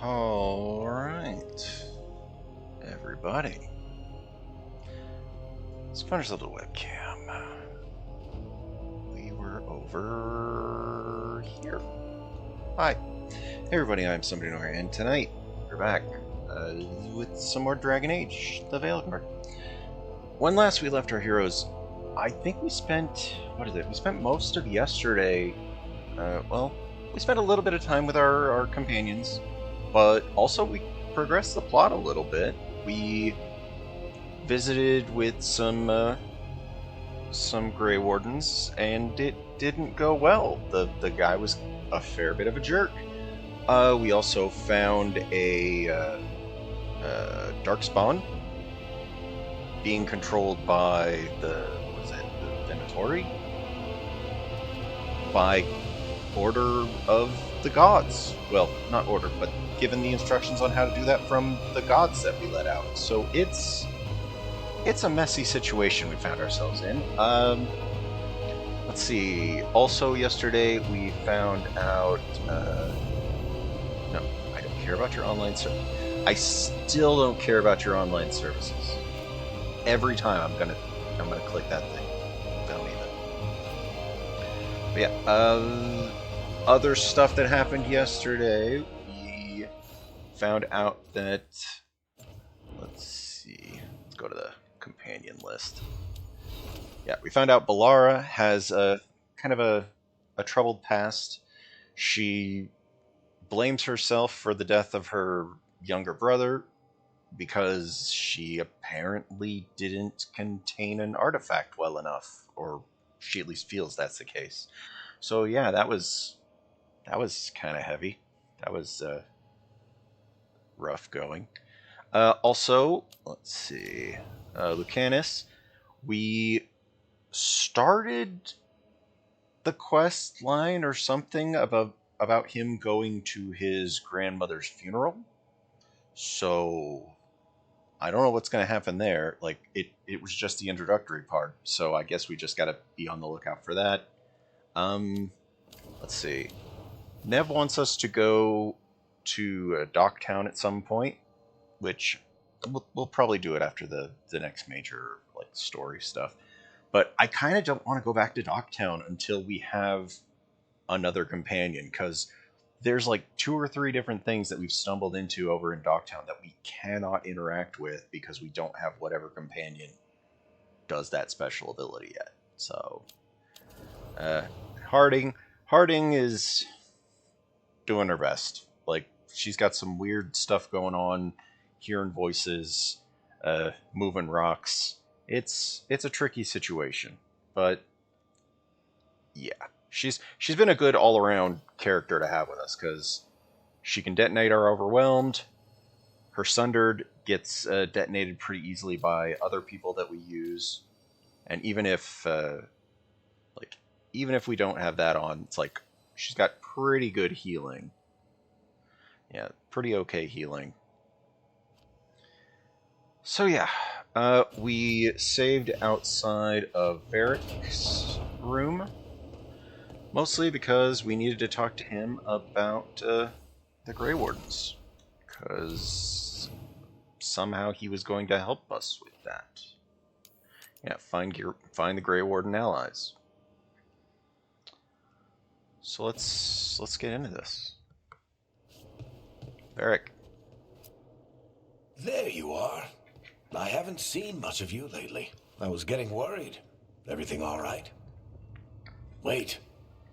Alright, everybody. Let's finish the little webcam. We were over here. Hi. Hey everybody, I'm Somebody Nowhere, and tonight we're back with some more Dragon Age The Veilguard. When last we left our heroes, I think we spent, we spent most of yesterday, we spent a little bit of time with our companions, but also we progressed the plot a little bit. We visited with some Grey Wardens, and it didn't go well. The guy was a fair bit of a jerk. We also found a Darkspawn being controlled by the Venatori? By order of the gods. Well, not order, but given the instructions on how to do that from the gods that we let out. So it's a messy situation we found ourselves in. Let's see. Also, yesterday we found out. No, I don't care about your online service. I still don't care about your online services. Every time I'm gonna click that thing. Don't even. But yeah. Other stuff that happened yesterday. We found out that. Let's see. Let's go to the companion list. Yeah, we found out Ballara has a kind of a troubled past. She blames herself for the death of her younger brother because she apparently didn't contain an artifact well enough, or she at least feels that's the case. So yeah, that was kind of heavy. That was rough going. Also, let's see, Lucanus, we started the quest line or something about him going to his grandmother's funeral. So I don't know what's going to happen there. Like, it was just the introductory part, so I guess we just got to be on the lookout for that. Let's see. Nev wants us to go to Docktown at some point, which we'll probably do it after the next major like story stuff. But I kind of don't want to go back to Docktown until we have another companion, because there's like 2 or 3 different things that we've stumbled into over in Docktown that we cannot interact with because we don't have whatever companion does that special ability yet. So, Harding is doing her best. Like, she's got some weird stuff going on, hearing voices, moving rocks. It's a tricky situation, but yeah. She's been a good all-around character to have with us, because she can detonate our Overwhelmed. Her Sundered gets detonated pretty easily by other people that we use, and even if we don't have that on, it's like she's got pretty good healing. Yeah, pretty okay healing. So yeah, we saved outside of Varric's room. Mostly because we needed to talk to him about the Grey Wardens, because somehow he was going to help us with that. Yeah, find the Grey Warden allies. So let's get into this. Varric. There you are. I haven't seen much of you lately. I was getting worried. Everything all right? Wait.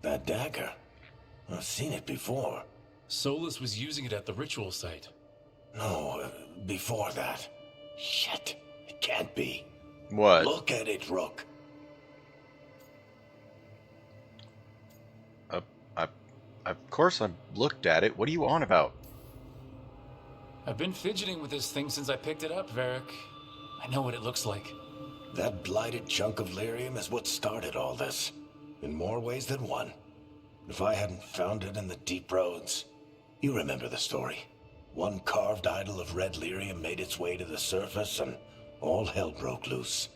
That dagger. I've seen it before. Solus was using it at the ritual site. No, before that. Shit. It can't be. What? Look at it, Rook. Of course I looked at it. What are you on about? I've been fidgeting with this thing since I picked it up, Varric. I know what it looks like. That blighted chunk of lyrium is what started all this. In more ways than one. If I hadn't found it in the deep roads. You remember the story. One carved idol of red lyrium made its way to the surface and all hell broke loose.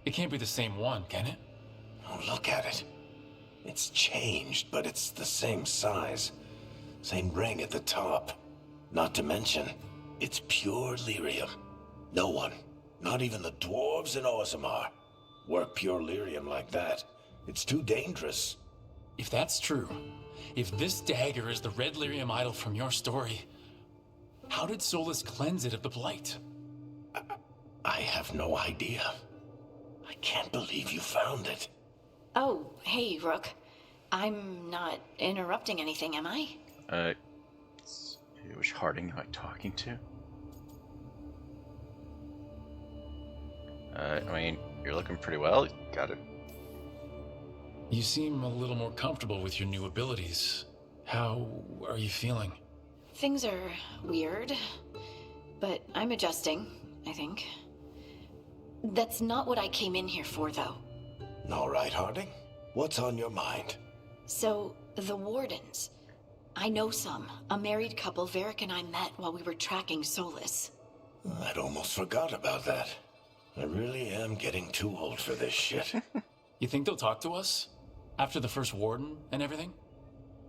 It can't be the same one, can it? Oh, look at it. It's changed, but it's the same size. Same ring at the top. Not to mention, it's pure lyrium. No one, not even the dwarves in Orzammar, work pure lyrium like that. It's too dangerous. If that's true, if this dagger is the red lyrium idol from your story, how did Solus cleanse it of the blight? I have no idea. I can't believe you found it. Oh, hey, Rook. I'm not interrupting anything, am I? Which Harding am I talking to? I mean, you're looking pretty well. You got it. You seem a little more comfortable with your new abilities. How are you feeling? Things are weird, but I'm adjusting, I think. That's not what I came in here for, though. All right, Harding. What's on your mind? So, the Wardens. I know some. A married couple Varric and I met while we were tracking Solus. I'd almost forgot about that. I really am getting too old for this shit. You think they'll talk to us? After the first warden and everything?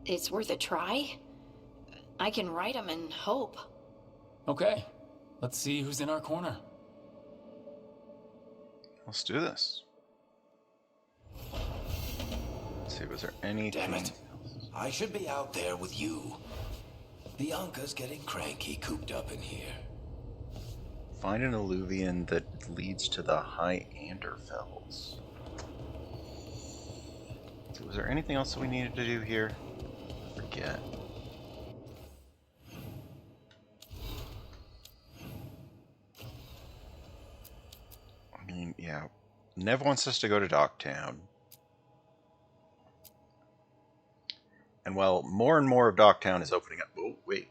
It's worth a try. I can write them and hope. Okay. Let's see who's in our corner. Let's do this. Let's see, was there anything? Damn it. I should be out there with you. Bianca's getting cranky cooped up in here. Find an alluvian that leads to the High Anderfells. So was there anything else that we needed to do here? I forget. I mean, yeah. Nev wants us to go to Docktown. And while more and more of Docktown is opening up... Oh, wait.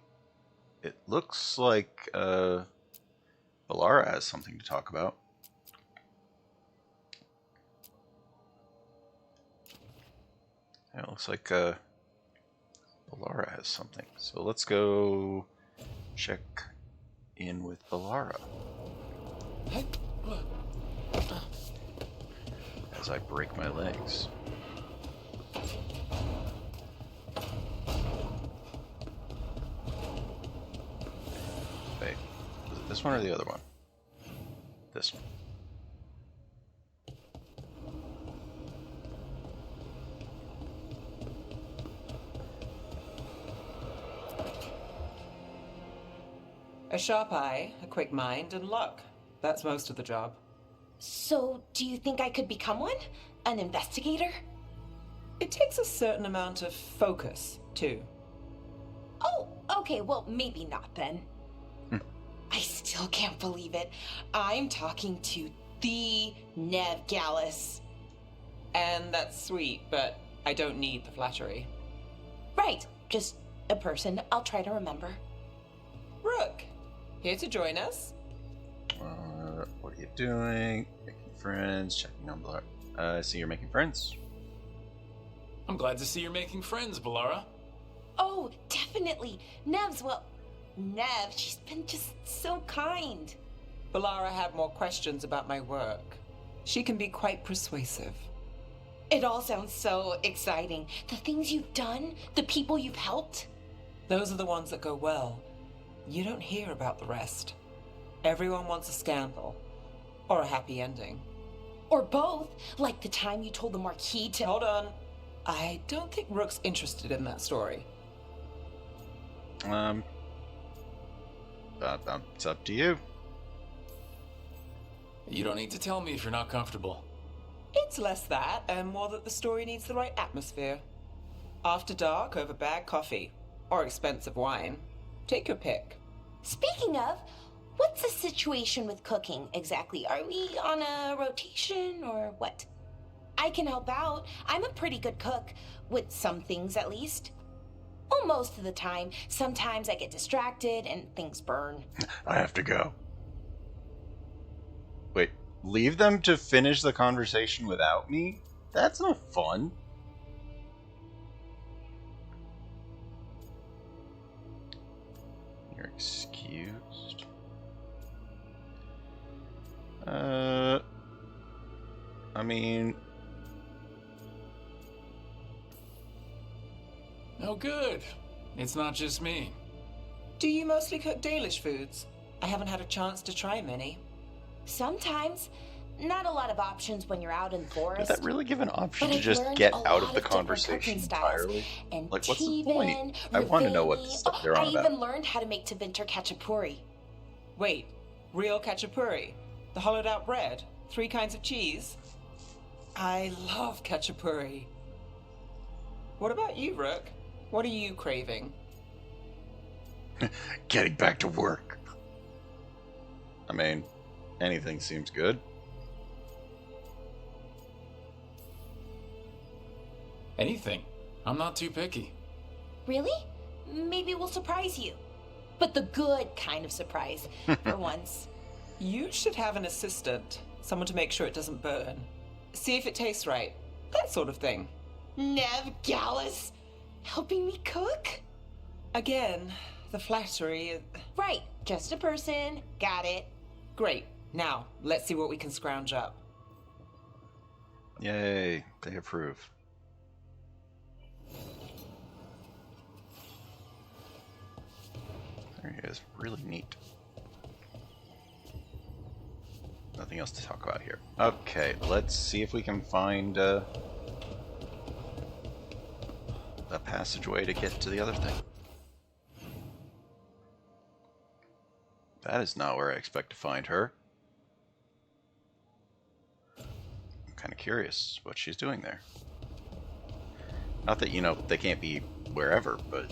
It looks like, Valara has something to talk about. Yeah, it looks like Valara has something. So let's go check in with Valara. As I break my legs. Wait, was it this one or the other one? This one. A sharp eye, a quick mind, and luck. That's most of the job. So, do you think I could become one? An investigator? It takes a certain amount of focus, too. Oh, okay, well, maybe not then. I still can't believe it. I'm talking to the Nev Gallus. And that's sweet, but I don't need the flattery. Right, just a person I'll try to remember. Rook, here to join us? What are you doing? Making friends, checking on Valara. I see you're making friends. I'm glad to see you're making friends, Valara. Oh, definitely. Nev, she's been just so kind. Valara had more questions about my work. She can be quite persuasive. It all sounds so exciting. The things you've done, the people you've helped. Those are the ones that go well. You don't hear about the rest. Everyone wants a scandal. Or a happy ending. Or both, like the time you told the Marquis to... Hold on. I don't think Rook's interested in that story. It's up to you. You don't need to tell me if you're not comfortable. It's less that, and more that the story needs the right atmosphere. After dark over bad coffee. Or expensive wine. Take your pick. Speaking of, what's the situation with cooking exactly? Are we on a rotation or what? I can help out. I'm a pretty good cook, with some things at least. Well, most of the time. Sometimes I get distracted and things burn. I have to go. Wait, leave them to finish the conversation without me? That's not fun. You're excused. I mean... Oh, good. It's not just me. Do you mostly cook Dalish foods? I haven't had a chance to try many. Sometimes. Not a lot of options when you're out in the Did forest. that really give an option But to I've just learned get a out lot of the of different cooking conversation styles. entirely? And Like, what's the point? I want to know what they're I on about. even learned how to make Tevinter Khachapuri. Wait, real khachapuri? The hollowed out bread? 3 kinds of cheese? I love khachapuri. What about you, Rook? What are you craving? Getting back to work. I mean, anything seems good. Anything. I'm not too picky. Really? Maybe we'll surprise you. But the good kind of surprise, for once. You should have an assistant. Someone to make sure it doesn't burn. See if it tastes right. That sort of thing. Nev Gallus, helping me cook? Again, the flattery. Right, just a person. Got it. Great. Now, let's see what we can scrounge up. Yay, they approve. There he is. Really neat. Nothing else to talk about here. Okay, let's see if we can find a passageway to get to the other thing. That is not where I expect to find her. I'm kind of curious what she's doing there. Not that, you know, they can't be wherever, but...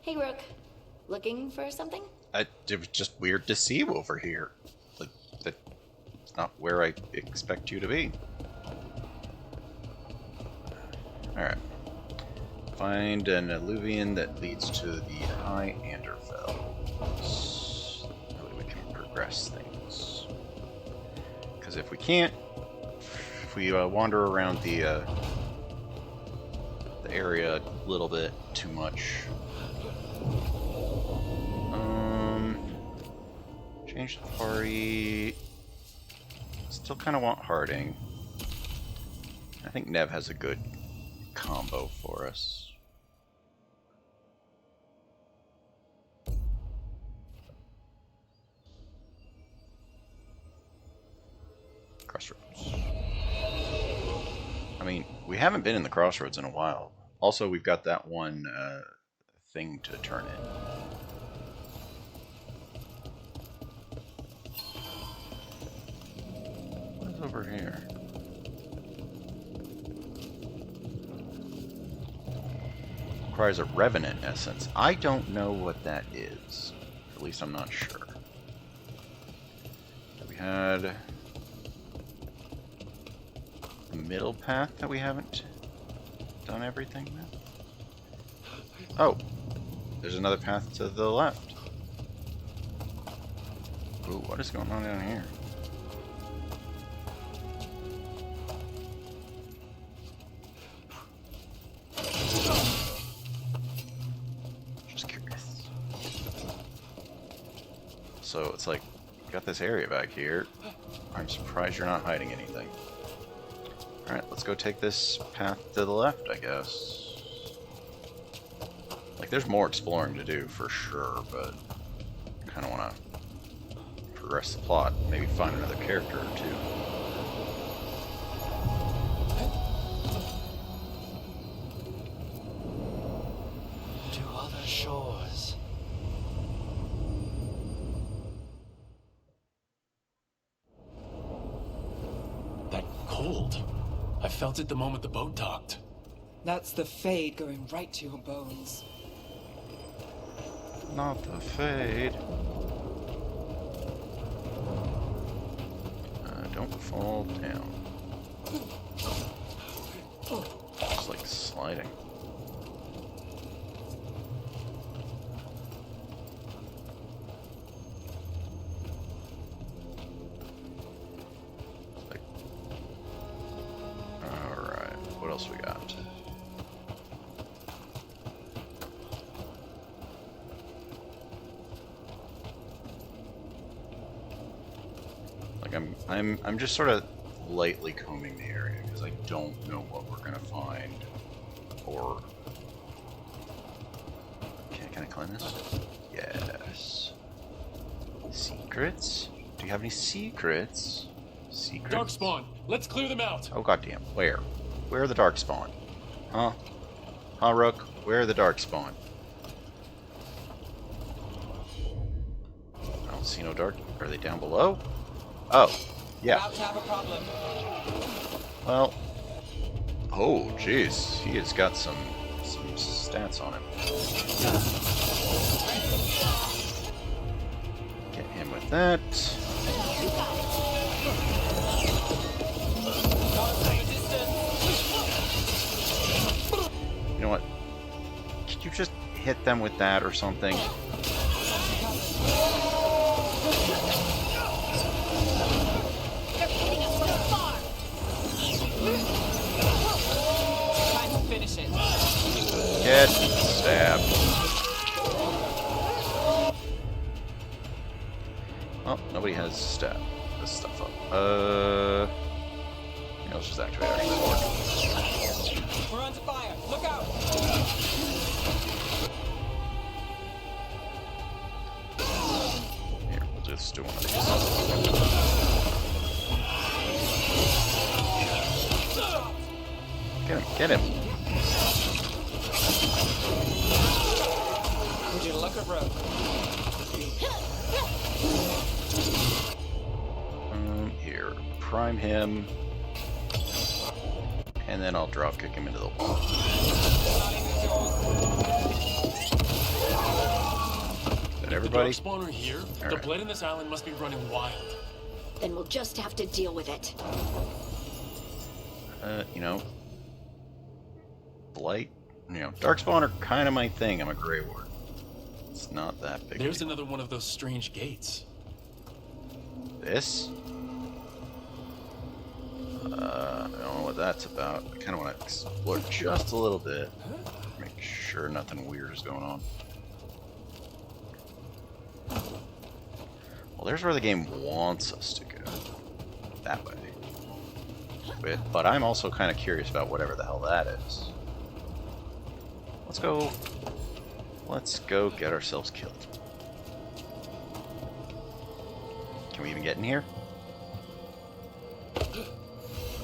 Hey, Rook. Looking for something? It was just weird to see you over here. Like, that's not where I expect you to be. Alright. Find an alluvion that leads to the High Anderfell. That way we can progress things. Because if we can't, if we wander around the area a little bit too much, change the party. Still kind of want Harding. I think Nev has a good combo for us. Crossroads. I mean, we haven't been in the Crossroads in a while. Also, we've got that one thing to turn in. What is over here? Requires a Revenant essence. I don't know what that is. At least I'm not sure. We had the middle path that we haven't done everything with. Oh, there's another path to the left. Ooh, what is going on down here? Just curious. So it's like, got this area back here. I'm surprised you're not hiding anything. Alright, let's go take this path to the left, I guess. Like, there's more exploring to do, for sure, but I kind of want to progress the plot. Maybe find another character or two. To other shores. That cold. I felt it the moment the boat docked. That's the fade going right to your bones. Not the fade. Don't fall down. Just like sliding. Like, alright, what else we got? I'm just sort of lightly combing the area because I don't know what we're gonna find. Or... Can I climb this? Yes. Secrets? Do you have any secrets? Secrets? Darkspawn, let's clear them out. Oh goddamn! Where? Where are the Darkspawn? Huh? Huh, Rook? Where are the Darkspawn? I don't see no dark. Are they down below? Oh, yeah. About to have a problem. Well. Oh, jeez. He has got some stats on him. Get him with that. You know what? Could you just hit them with that or something? Time to finish it. Get stabbed. Oh, nobody has this stuff up. Maybe let's just activate our sword. We're under fire. Look out! Here, we'll just do one of these. Get him, get him. Would you look at Rogue? Here, prime him. And then I'll drop kick him into the wall. Is that everybody? The Darkspawn are here. All The right. blood in this island must be running wild. Then we'll just have to deal with it. You know, Blight, you know, Darkspawn are kind of my thing. I'm a Grey Ward. It's not that big. There's another one of those strange gates. This? I don't know what that's about. I kind of want to explore just a little bit. Make sure nothing weird is going on. Well, there's where the game wants us to go. That way. But I'm also kind of curious about whatever the hell that is. Let's go get ourselves killed. Can we even get in here?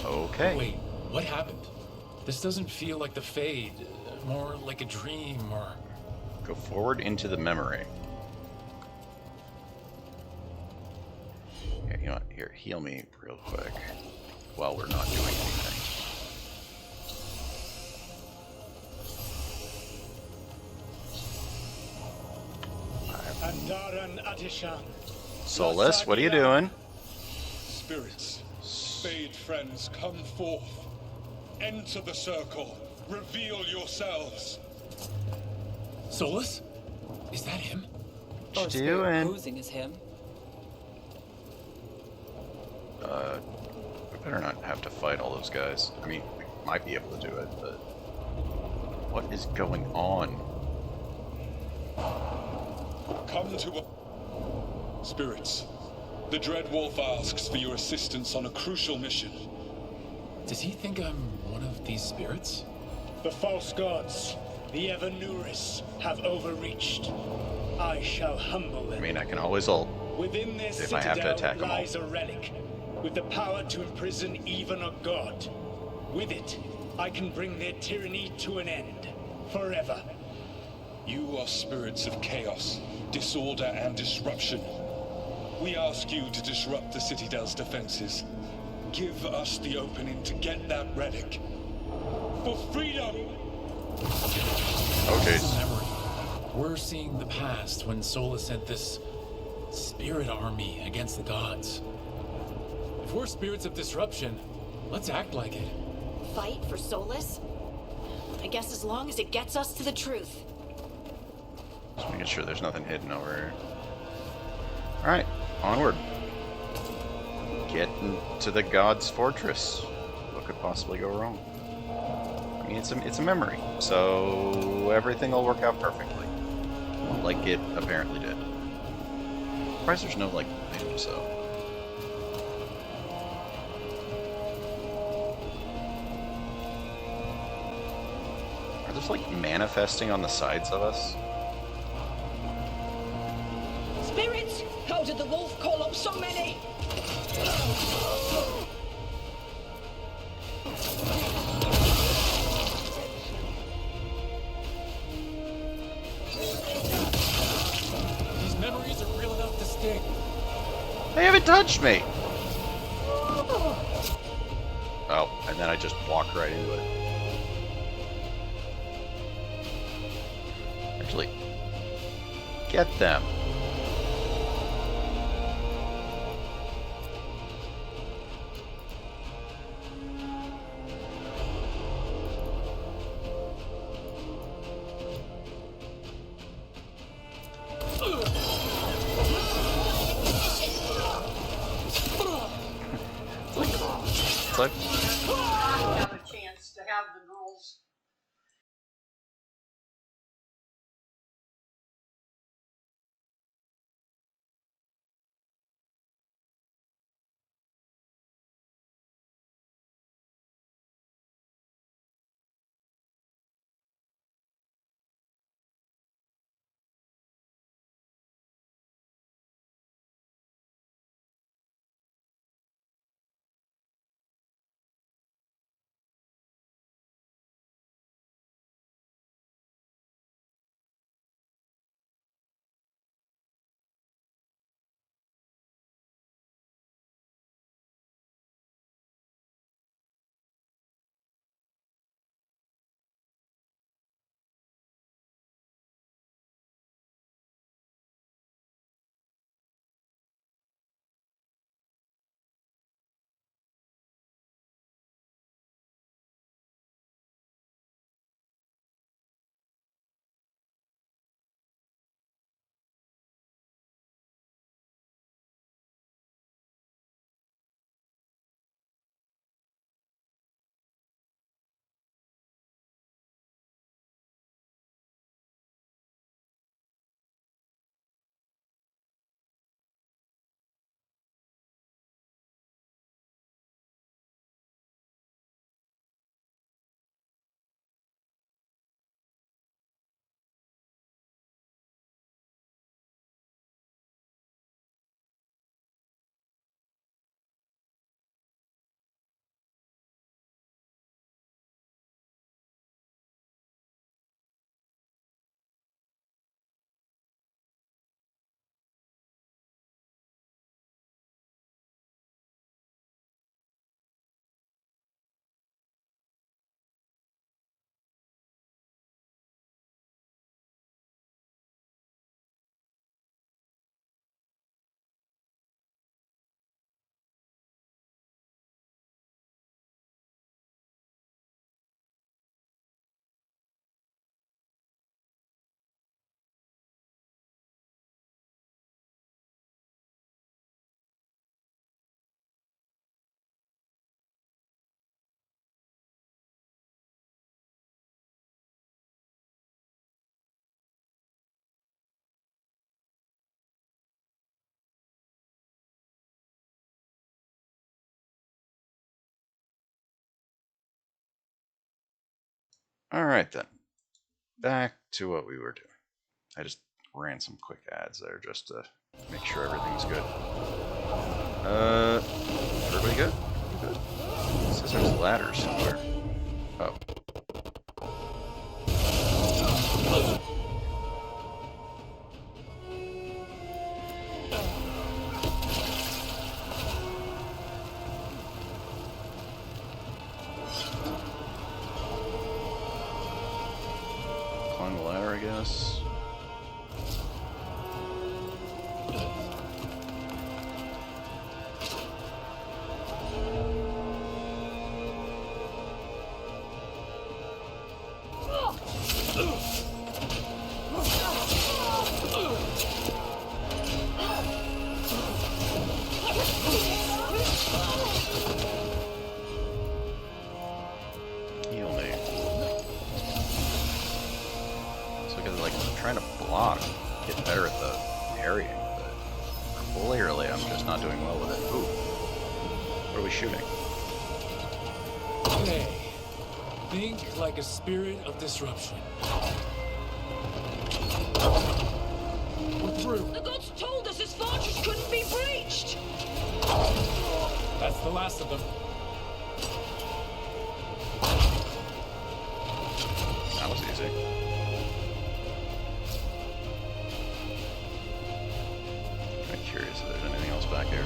Okay. Wait, what happened? This doesn't feel like the Fade. More like a dream or... Go forward into the memory. Here, you know what? Here, heal me real quick while we're not doing anything. Andaran Atishan. Solus, what are you doing? Spirits, Fade friends, come forth. Enter the circle. Reveal yourselves. Solus? Is that him? What you Spirit doing? Posing as him. We better not have to fight all those guys. I mean, we might be able to do it, but... What is going on? Come to a... Spirits, the Dread Wolf asks for your assistance on a crucial mission. Does he think I'm one of these spirits? The false gods, the Evanuris, have overreached. I shall humble them. I mean, I can always ult. Within this if I have to citadel attack 'em all. lies a relic, with the power to imprison even a god. With it, I can bring their tyranny to an end, forever. You are spirits of chaos, disorder, and disruption. We ask you to disrupt the Citadel's defenses. Give us the opening to get that relic. For freedom! Okay. Memory. We're seeing the past when Solus sent this spirit army against the gods. If we're spirits of disruption, let's act like it. Fight for Solus? I guess as long as it gets us to the truth. Just making sure there's nothing hidden over here. Alright, onward. Get into the god's fortress. What could possibly go wrong? I mean, it's a memory, so everything will work out perfectly. Like it apparently did. Surprised there's no, like, names, so... Are those like manifesting on the sides of us? Spirits! How did the wolf call up so many? These memories are real enough to stick. They haven't touched me! Oh, and then I just walk right into it. Actually, get them. It's like Have a chance to have the girls. alright then. Back to what we were doing. I just ran some quick ads there just to make sure everything's good. Everybody good? Good. It says there's ladders somewhere. Oh. Climb the ladder, I guess. Heal me. It's like I'm trying to block, get better at the parrying, but clearly I'm just not doing well with it. Ooh. What are we shooting? Okay. Think like a spirit of disruption. We're through. The gods told us this fortress couldn't be breached! That's the last of them. That was easy. I'm curious if there's anything else back here.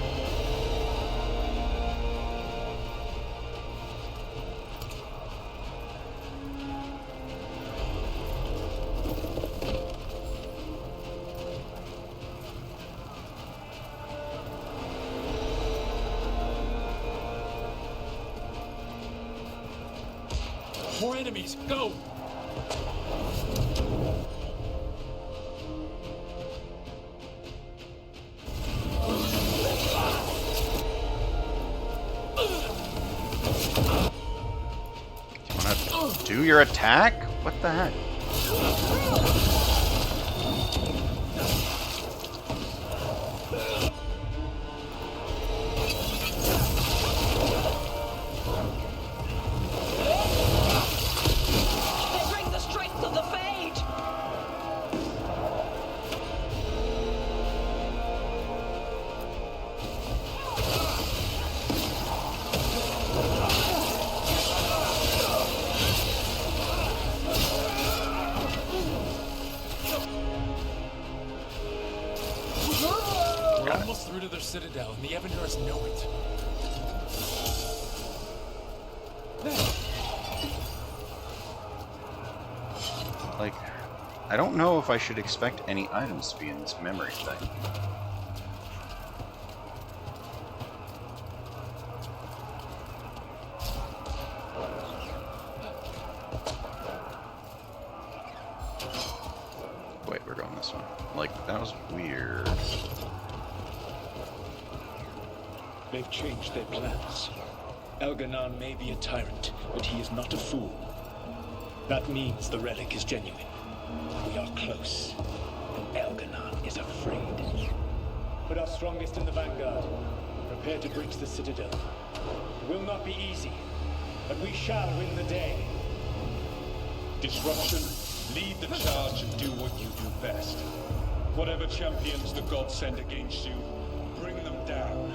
More enemies, go! Do you want to do your attack? What the heck? They bring the strength of the Fade! We're almost through to their citadel, and the Evaners know it. Like, I don't know if I should expect any items to be in this memory thing. Wait, we're going this way. Like, that was weird. They've changed their plans. Elganon may be a tyrant, but he is not a fool. That means the relic is genuine. We are close, and Elganon is afraid. Put our strongest in the vanguard. Prepare to breach the citadel. It will not be easy, but we shall win the day. Disruption, lead the charge and do what you do best. Whatever champions the gods send against you, bring them down.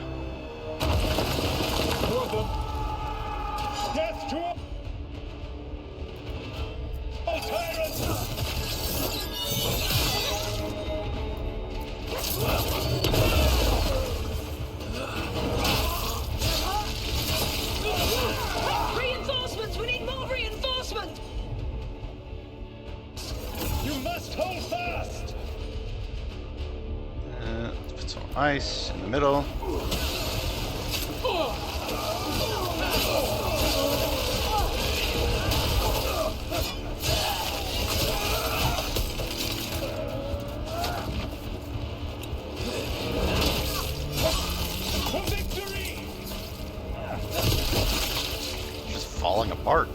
More of them. Death to all tyrants! Reinforcements! We need more reinforcements! You must hold fast! Let's put some ice in the middle. For victory! Just falling apart.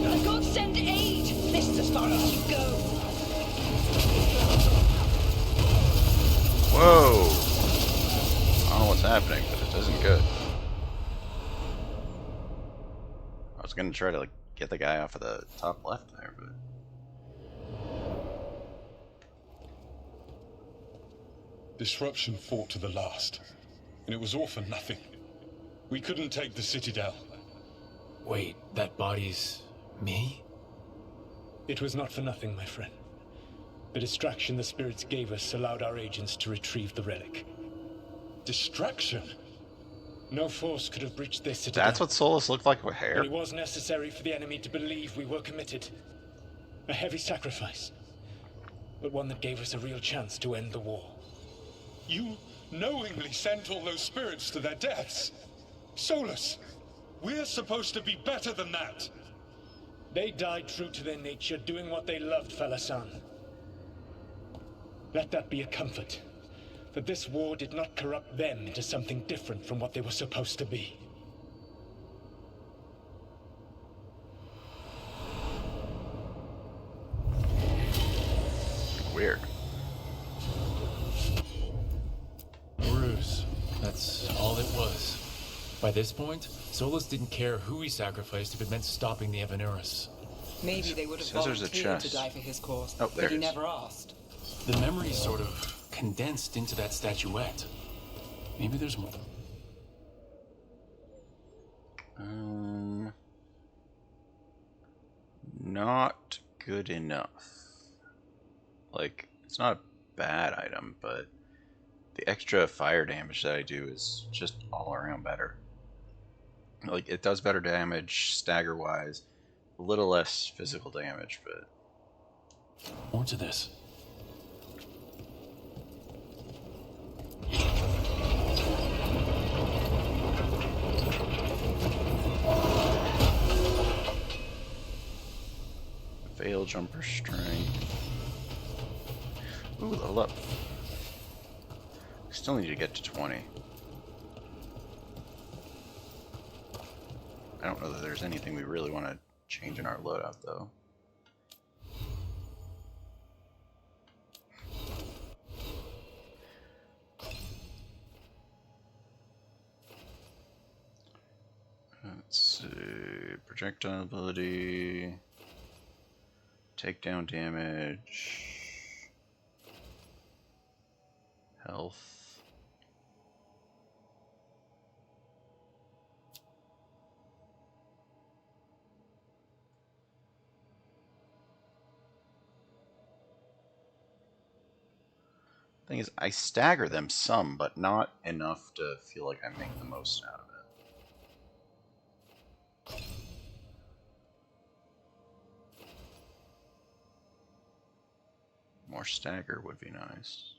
The gods send aid! This is as far as you go! Whoa! I don't know what's happening, but it isn't good. I was gonna try to like get the guy off of the top left there, but Disruption fought to the last, and it was all for nothing. We couldn't take the citadel. Wait, that body's me? It was not for nothing, my friend. The distraction the spirits gave us allowed our agents to retrieve the relic. Distraction? No force could have breached this citadel. that's what Solus looked like with hair. But it was necessary for the enemy to believe we were committed. A heavy sacrifice, but one that gave us a real chance to end the war. You knowingly sent all those spirits to their deaths. Solus, we're supposed to be better than that. They died true to their nature, doing what they loved, fella-san. Let that be a comfort, that this war did not corrupt them into something different from what they were supposed to be. Weird. Ruse. That's all it was. By this point, Solus didn't care who he sacrificed if it meant stopping the Evanurus. Maybe they would have Says there's a volunteered to chest. die for his cause, Oh, there but he it is. never asked. The memories sort of condensed into that statuette. Maybe there's more. Not good enough. Like, it's not a bad item, but the extra fire damage that I do is just all around better. Like, it does better damage stagger-wise, a little less physical damage, but... More to this. Veil jumper strength. Ooh, level up. Still need to get to 20. I don't know that there's anything we really want to change in our loadout, though. Let's see. Projectile ability. Takedown damage. Health. Thing is, I stagger them some, but not enough to feel like I make the most out of it. More stagger would be nice.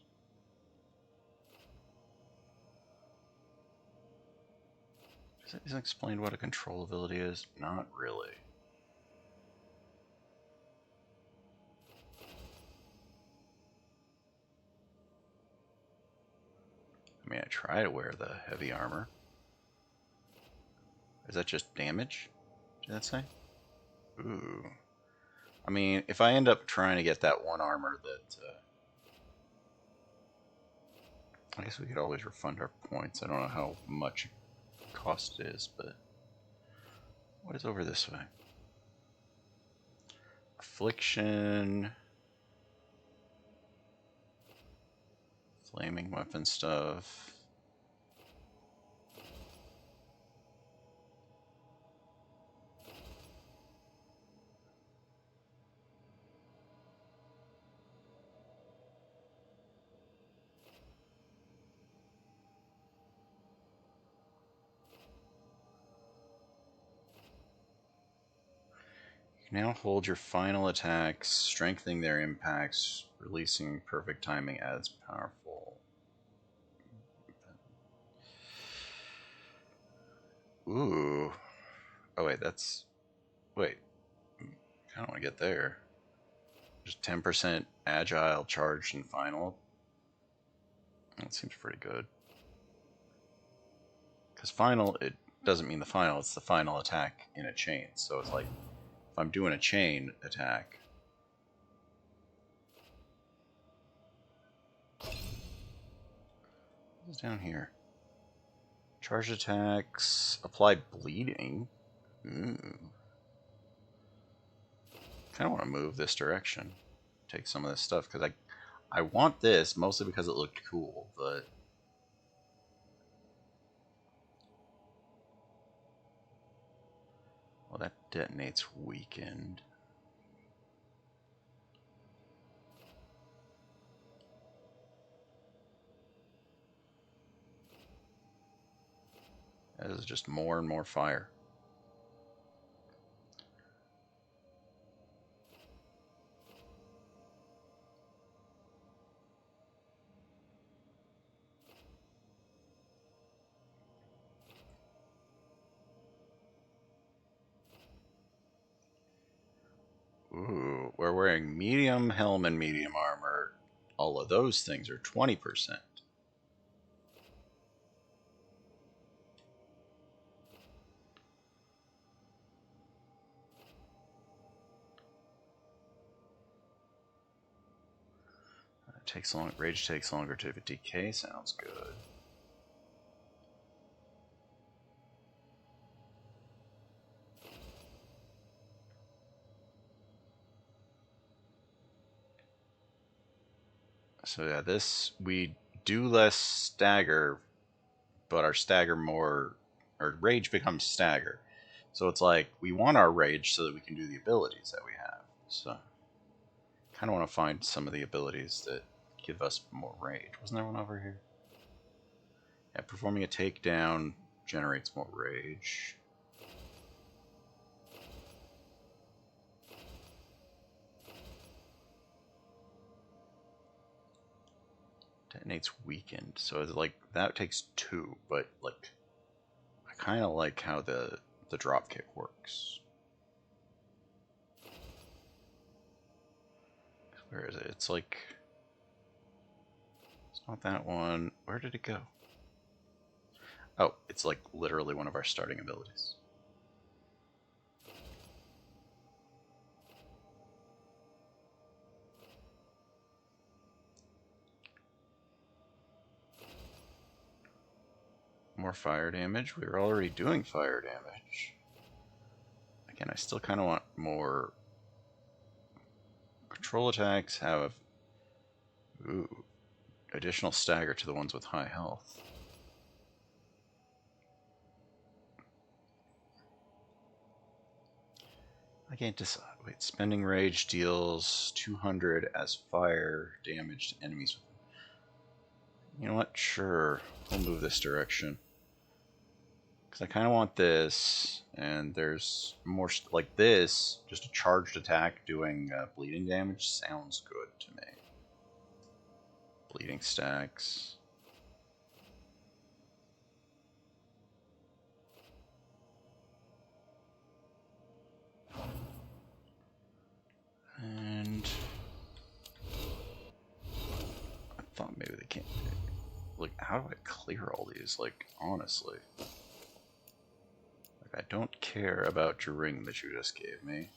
Isn't explained what a control ability is? Not really. I mean, I try to wear the heavy armor. Is that just damage? Did that say? Ooh. I mean, if I end up trying to get that one armor that... I guess we could always refund our points. I don't know how much cost it is, but... What is over this way? Affliction... Flaming weapon stuff. You can now hold your final attacks, strengthening their impacts, releasing perfect timing as powerful. Ooh. Oh, wait, that's... Wait. I don't want to get there. Just 10% agile, charged, and final. That seems pretty good. Because final, it doesn't mean the final, it's the final attack in a chain. So it's like, if I'm doing a chain attack... What's down here? Charge attacks, apply bleeding. Ooh. Kind of want to move this direction. Take some of this stuff, because I want this, mostly because it looked cool, but... Well, that detonates weakened. That is just more and more fire. wearing medium helm and medium armor, all of those things are 20%. Rage takes longer to decay. Sounds good. So yeah, this we do less stagger, but our rage becomes stagger. So it's like we want our rage so that we can do the abilities that we have. So kind of want to find some of the abilities that give us more rage. Wasn't there one over here? Yeah, performing a takedown generates more rage. Detonates weakened, so it's like that takes 2, but like I kind of like how the drop kick works. Where is it? It's like it's not that one. Where did it go? Oh, it's like literally one of our starting abilities. More fire damage. We were already doing fire damage. Again, I still kind of want more. Control attacks have additional stagger to the ones with high health. I can't decide. Wait, spending rage deals 200 as fire damage to enemies. You know what? Sure. We'll move this direction. Because I kind of want this, and there's more, like this, just a charged attack doing bleeding damage sounds good to me. Bleeding stacks. And I thought maybe they can't. Like, how do I clear all these? Like, honestly. Like, I don't care about your ring that you just gave me.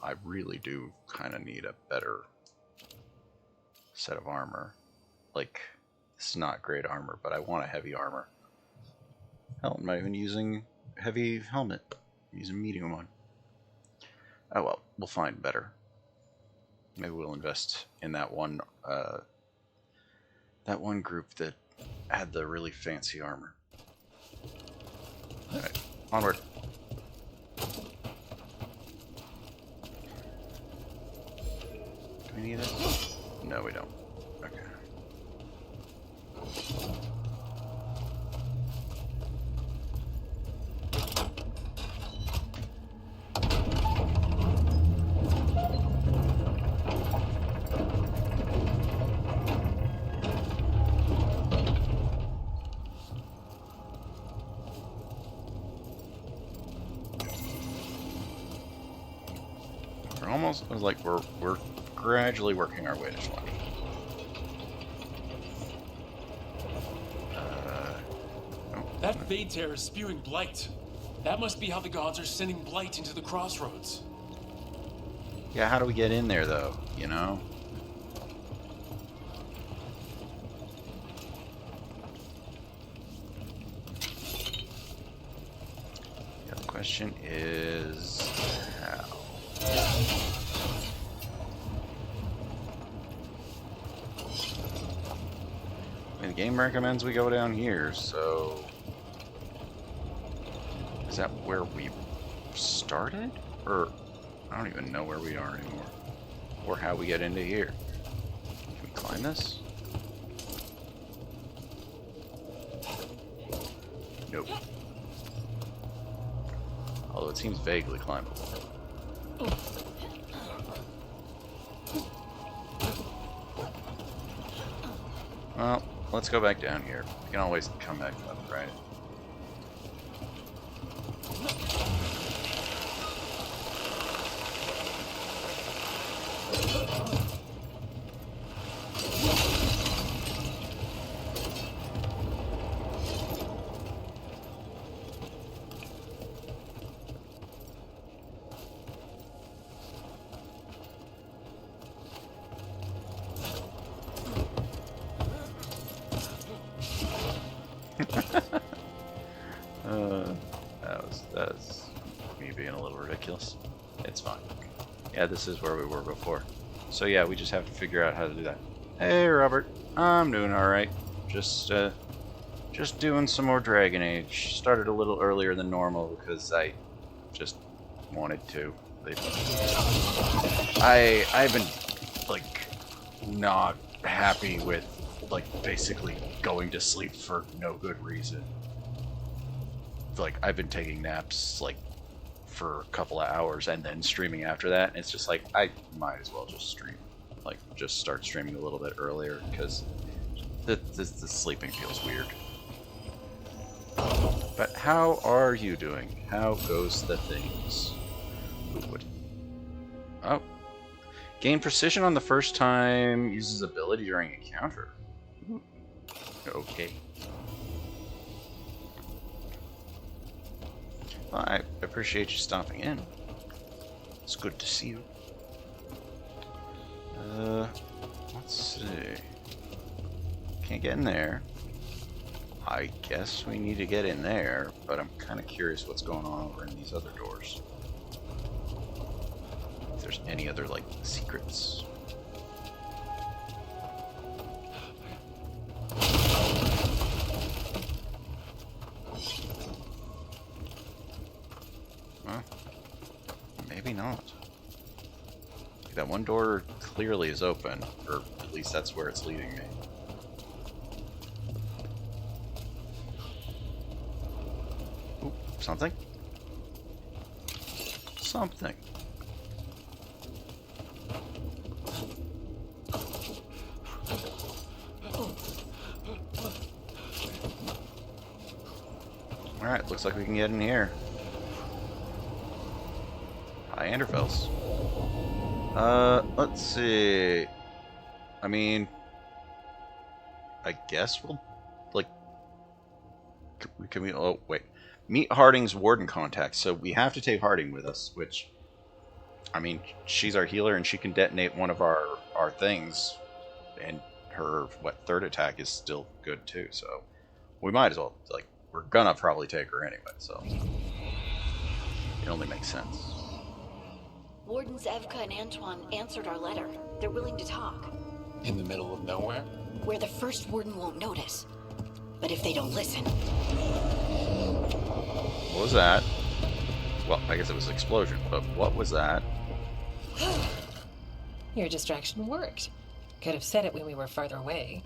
I really do kind of need a better set of armor. Like, this is not great armor, but I want a heavy armor. Hell, I'm not even using heavy helmet. I'm using medium one. Oh well, we'll find better. Maybe we'll invest in that one group that had the really fancy armor. Alright, onward. Do we need it? No, we don't. Okay. Almost like we're gradually working our way to 20. That Fade Tear is spewing blight. That must be how the gods are sending blight into the crossroads. Yeah, how do we get in there though, you know? Yeah, the question is how? I mean, the game recommends we go down here, so is that where we started? Or I don't even know where we are anymore. Or how we get into here. Can we climb this? Nope. Although it seems vaguely climbable. Well, let's go back down here. We can always come back up, right? me being a little ridiculous. It's fine. Yeah, this is where we were before. So yeah, we just have to figure out how to do that. Hey, Robert. I'm doing alright. Just doing some more Dragon Age. Started a little earlier than normal because I just wanted to. I've been, like, not happy with, like, basically going to sleep for no good reason. Like, I've been taking naps, like, for a couple of hours and then streaming after that. And it's just like, I might as well just stream. Like, just start streaming a little bit earlier because the sleeping feels weird. But how are you doing? How goes the things? Oh. Gain precision on the first time, uses ability during encounter. Okay. Well, I appreciate you stopping in. It's good to see you. Let's see. Can't get in there. I guess we need to get in there, but I'm kind of curious what's going on over in these other doors. If there's any other, like, secrets. Well, maybe not. Like, that one door clearly is open, or at least that's where it's leading me. Ooh, something? Something. Alright, looks like we can get in here. Hi, Anderfels. Let's see. I mean, I guess we'll, like, can we, oh, wait. Meet Harding's warden contact. So we have to take Harding with us, which, I mean, she's our healer and she can detonate one of our things. And her, what, third attack is still good too. So we might as well, like, we're gonna probably take her anyway, so it only makes sense. Wardens Evka and Antoine answered our letter. They're willing to talk. In the middle of nowhere? Where the first warden won't notice. But if they don't listen... What was that? Well, I guess it was an explosion, but what was that? Your distraction worked. Could have said it when we were farther away.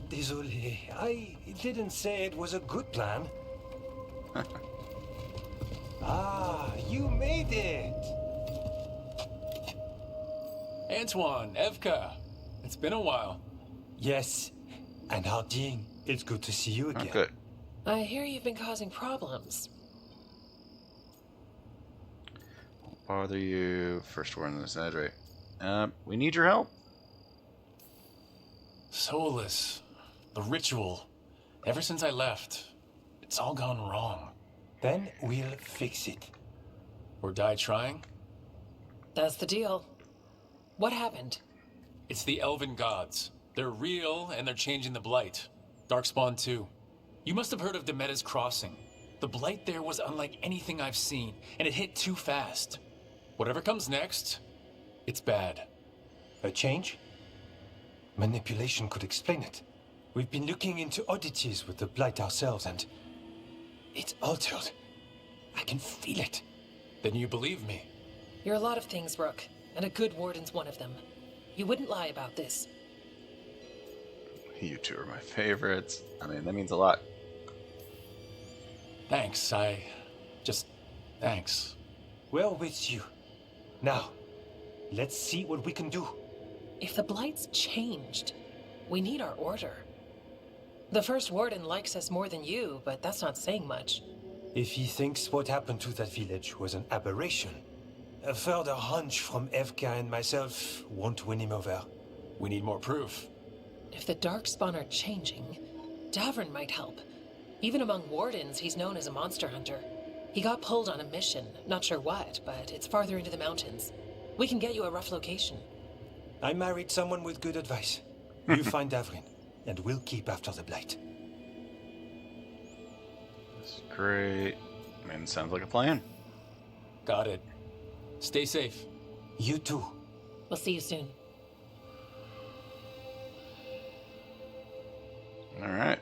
Désolé, I didn't say it was a good plan. Ah, you made it! Antoine, Evka, it's been a while. Yes, and Harding, it's good to see you again. Oh, good. I hear you've been causing problems. Won't bother you. First word on the side, right? We need your help. Solus, the ritual. Ever since I left, it's all gone wrong. Then we'll fix it. Or die trying? That's the deal. What happened? It's the Elven gods. They're real, and they're changing the Blight. Darkspawn too. You must have heard of Demeda's Crossing. The Blight there was unlike anything I've seen, and it hit too fast. Whatever comes next, it's bad. A change? Manipulation could explain it. We've been looking into oddities with the Blight ourselves, and it's altered. I can feel it. Then you believe me? You're a lot of things, Rook, and a good warden's one of them. You wouldn't lie about this. You two are my favorites. I mean, that means a lot. Thanks, thanks. We're with you. Now, let's see what we can do. If the Blight's changed, we need our order. The first warden likes us more than you, but that's not saying much. If he thinks what happened to that village was an aberration, a further hunch from Evka and myself won't win him over. We need more proof. If the Darkspawn are changing, Davrin might help. Even among wardens, he's known as a monster hunter. He got pulled on a mission, not sure what, but it's farther into the mountains. We can get you a rough location. I married someone with good advice. You find Davrin, and we'll keep after the Blight. That's great. I mean, sounds like a plan. Got it. Stay safe. You too. We'll see you soon. Alright.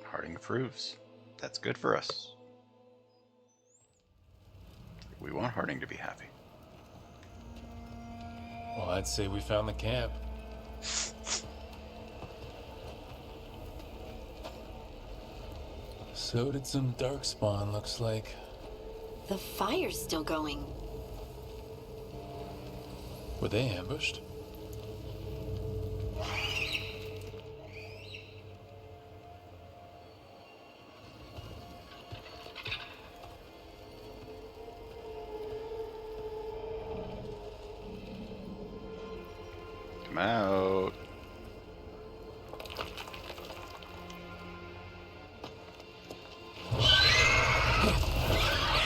Harding approves. That's good for us. We want Harding to be happy. Well, I'd say we found the camp. So did some darkspawn, looks like. The fire's still going. Were they ambushed? Come out.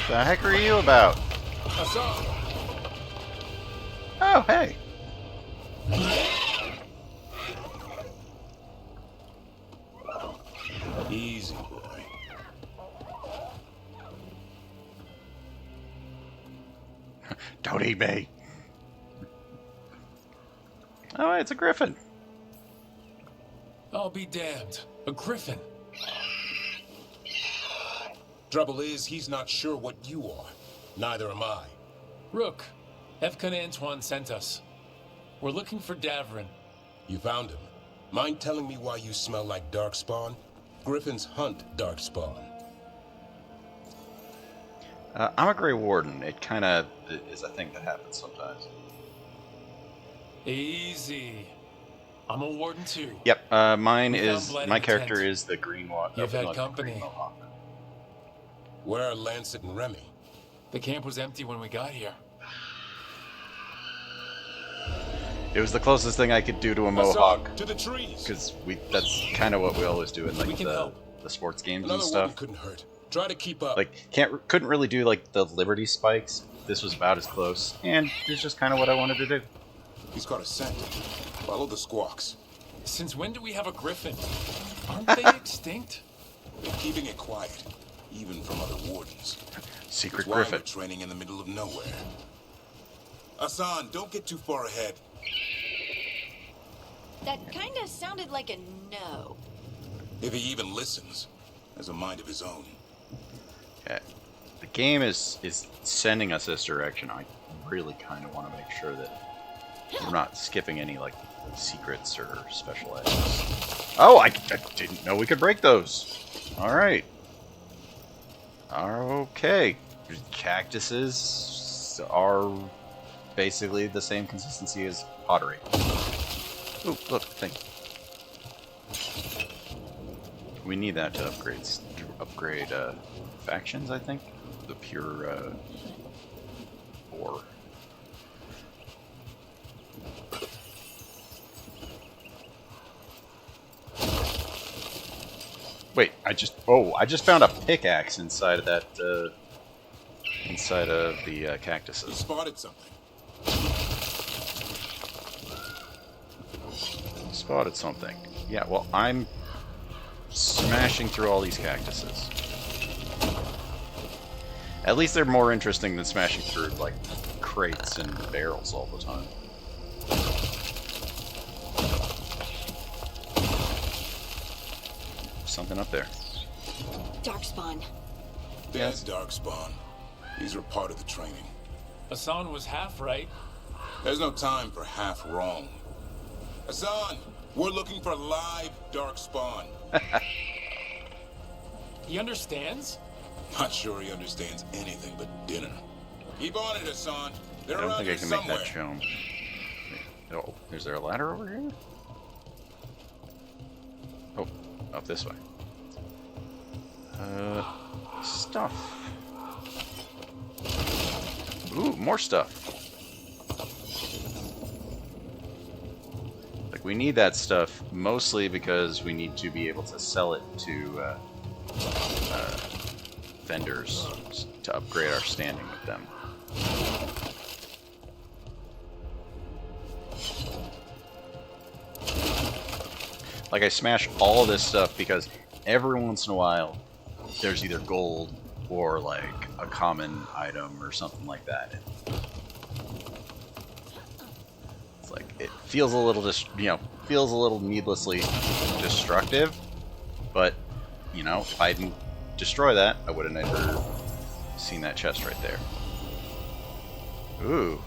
The heck are you about? Oh, hey. Easy, boy. Don't eat me. Oh, it's a griffin. I'll be damned. A griffin. Trouble is, he's not sure what you are. Neither am I. Rook, Evka and Antoine sent us. We're looking for Davrin. You found him. Mind telling me why you smell like darkspawn? Griffins hunt darkspawn. I'm a Grey Warden. It kind of is a thing that happens sometimes. Easy. I'm a warden too. Yep, mine We found is... blood in My the character tent. is the Green Walk. You've had company. Where are Lancet and Remy? The camp was empty when we got here. It was the closest thing I could do to a mohawk. To the trees. Because that's kind of what we always do in like We can help. the sports games Another and warden stuff. couldn't hurt. Try to keep up. Like couldn't really do like the Liberty spikes. This was about as close, and it's just kind of what I wanted to do. He's got a scent. Follow the squawks. Since when do we have a griffin? Aren't they extinct? They're keeping it quiet, even from other wardens. Secret That's why griffin. we're training in the middle of nowhere. Hassan, don't get too far ahead. That kind of sounded like a no. If he even listens, has a mind of his own. Okay. The game is sending us this direction. I really kind of want to make sure that we're not skipping any like secrets or special edges. Oh, I didn't know we could break those. All right. Okay. Cactuses are basically the same consistency as pottery. Ooh, look, thing. We need that to upgrade factions, I think. The pure ore. Wait, I just found a pickaxe inside of that inside of the He cactuses. spotted something. Spotted something. Yeah, well, I'm smashing through all these cactuses. At least they're more interesting than smashing through, like, crates and barrels all the time. Something up there. Darkspawn. There's darkspawn. These are part of the training. Hassan was half right. There's no time for half wrong. Hassan, we're looking for live darkspawn. He understands? Not sure he understands anything but dinner. Keep on it, Hassan. They're I don't around think I here can somewhere. make that jump. Oh, is there a ladder over here? Oh, up this way. Stuff. Ooh, more stuff. Like, we need that stuff mostly because we need to be able to sell it to vendors to upgrade our standing with them. Like, I smash all this stuff because every once in a while there's either gold or like a common item or something like that. It's like it feels a little feels a little needlessly destructive, but you know, if I didn't destroy that, I would have never seen that chest right there. Ooh.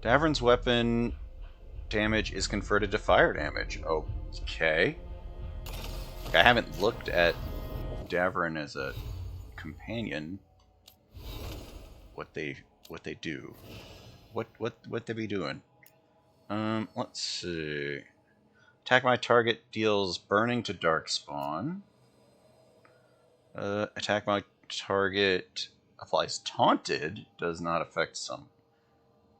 Davern's weapon damage is converted to fire damage. Okay. I haven't looked at Davern as a companion. What they do. What they be doing? Let's see. Attack my target deals burning to darkspawn. Attack my target applies taunted, does not affect some.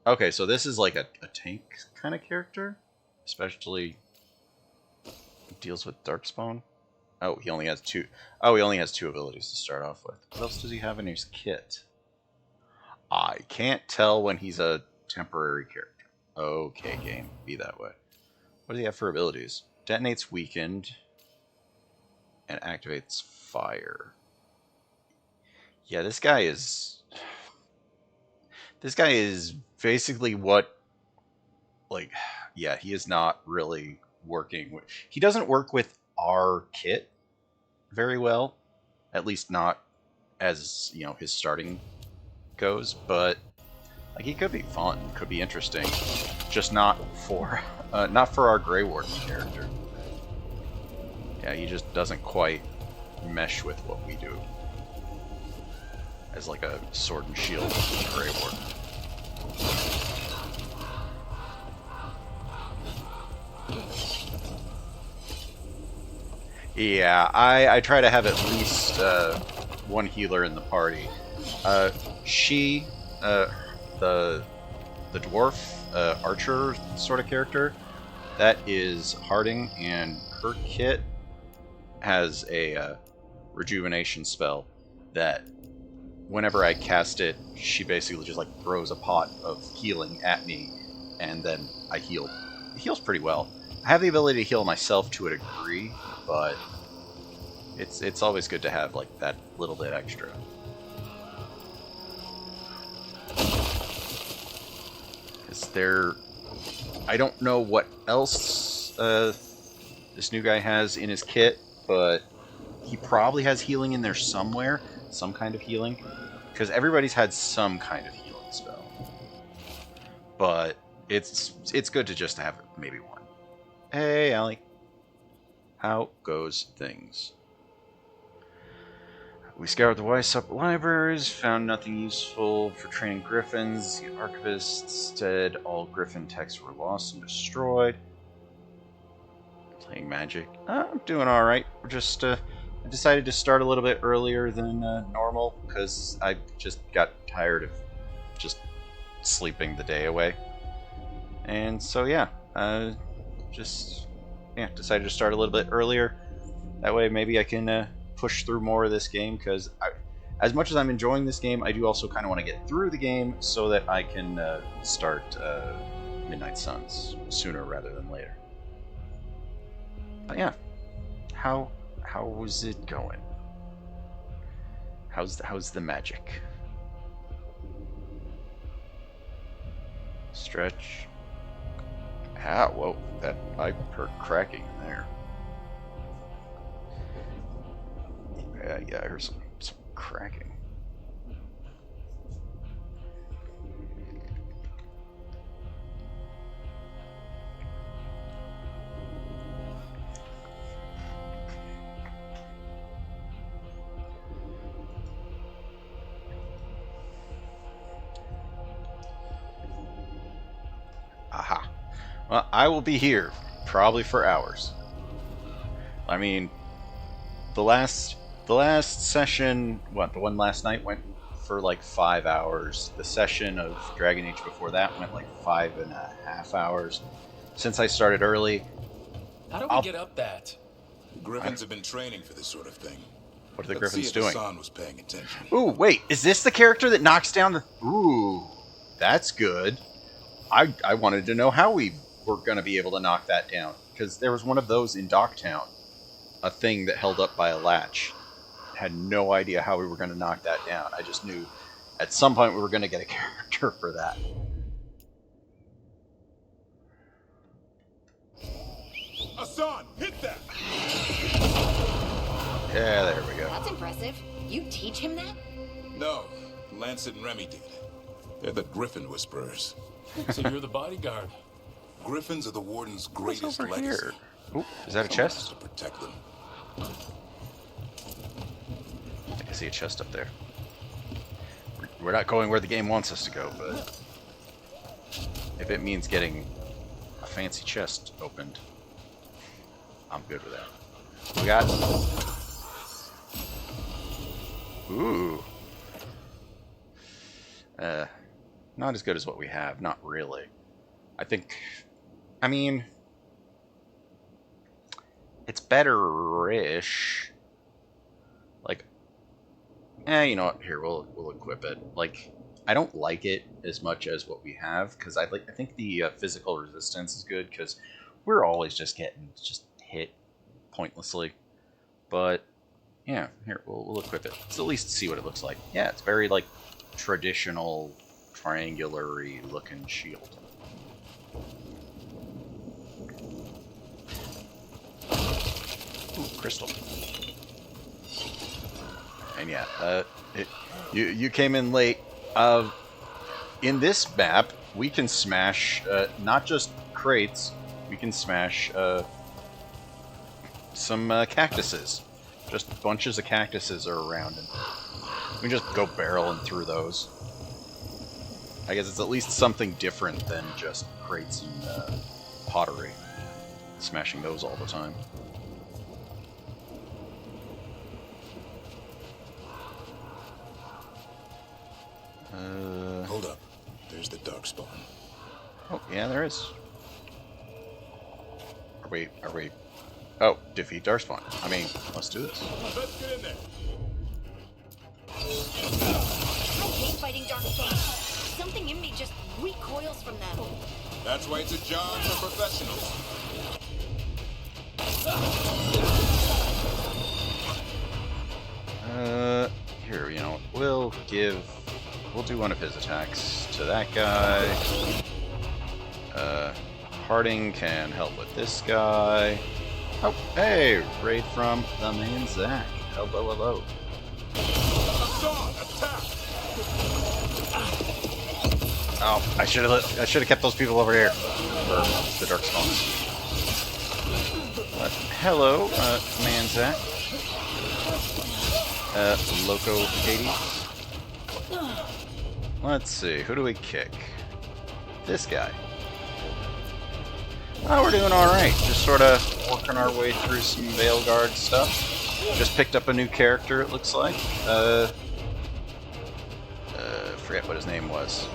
Okay, so this is like a tank kind of character, especially deals with darkspawn. Oh, he only has two. Oh, he only has 2 abilities to start off with. What else does he have in his kit? I can't tell when he's a temporary character. Okay, game, be that way. What does he have for abilities? Detonates weakened and activates fire. Yeah, this guy is basically what, like, yeah, he is not really working with. He doesn't work with our kit very well, at least not as, you know, his starting goes, but like he could be fun, could be interesting, just not for our Grey Warden character. Yeah, he just doesn't quite mesh with what we do as like a sword and shield Grey Warden. Yeah, I try to have at least one healer in the party. The dwarf archer sort of character, that is Harding, and her kit has a rejuvenation spell that whenever I cast it, she basically just like throws a pot of healing at me, and then I heal. It heals pretty well. I have the ability to heal myself to a degree, but it's always good to have like that little bit extra. I don't know what else this new guy has in his kit, but he probably has healing in there somewhere, some kind of healing, because everybody's had some kind of healing spell. But it's good to just have maybe one. Hey, Allie. How goes things? We scoured the Weissup libraries, found nothing useful for training griffins. The archivist said all griffin texts were lost and destroyed. Playing magic. I'm doing alright. We're just, I decided to start a little bit earlier than normal, because I just got tired of just sleeping the day away. And so, yeah, decided to start a little bit earlier. That way maybe I can push through more of this game, because as much as I'm enjoying this game, I do also kind of want to get through the game so that I can start Midnight Suns sooner rather than later. But yeah, how was it going? How's the magic? Stretch. Ah, whoa, that I heard cracking there. Yeah, I heard some cracking. Aha. Well, I will be here, probably for hours. I mean, the last session, the one last night went for like 5 hours. The session of Dragon Age before that went like 5.5 hours. Since I started early. How do we get up that? Griffins have been training for this sort of thing. What are the Let's Griffins see if doing? Hassan was paying attention. Ooh, wait, is this the character that knocks down the... Ooh, that's good. I wanted to know how we were going to be able to knock that down, because there was one of those in Docktown. A thing that held up by a latch. had no idea how we were going to knock that down. I just knew at some point we were going to get a character for that. Hassan, hit that! Yeah, there we go. That's impressive. You teach him that? No, Lancet and Remy did. They're the Griffin Whisperers. So you're the bodyguard. Griffins are the Warden's What's greatest over legacy. here? Ooh, is that a Someone has chest? to protect them. I can see a chest up there. We're not going where the game wants us to go, but if it means getting a fancy chest opened, I'm good with that. We got... Ooh. Not as good as what we have. Not really. I think... I mean... It's better-ish. Like... you know what? Here, we'll equip it. Like, I don't like it as much as what we have, because I think the physical resistance is good, because we're always just getting hit pointlessly. But, yeah, here, we'll equip it. Let's at least see what it looks like. Yeah, it's very, like, traditional, triangular-y looking shield. Ooh, crystal. And yeah, you came in late. In this map, we can smash not just crates, we can smash some cactuses. Just bunches of cactuses are around, and we can just go barreling through those. I guess it's at least something different than just crates and pottery. Smashing those all the time. Hold up. There's the Darkspawn. Oh, yeah, there is. Are we... Oh, defeat Darkspawn. I mean, let's do this. Let's get in there. I hate fighting Darkspawn. Something in me just recoils from them. That's why it's a job for professionals. Here, you know, we'll do one of his attacks to that guy. Harding can help with this guy. Oh, hey, raid from the man Zach. Hello, hello. Oh, I should have kept those people over here for the dark spawns. Hello, man Zach. Loco Katie. Let's see, who do we kick? This guy. Oh, we're doing alright. Just sort of working our way through some Veilguard stuff. Just picked up a new character, it looks like. Forget what his name was.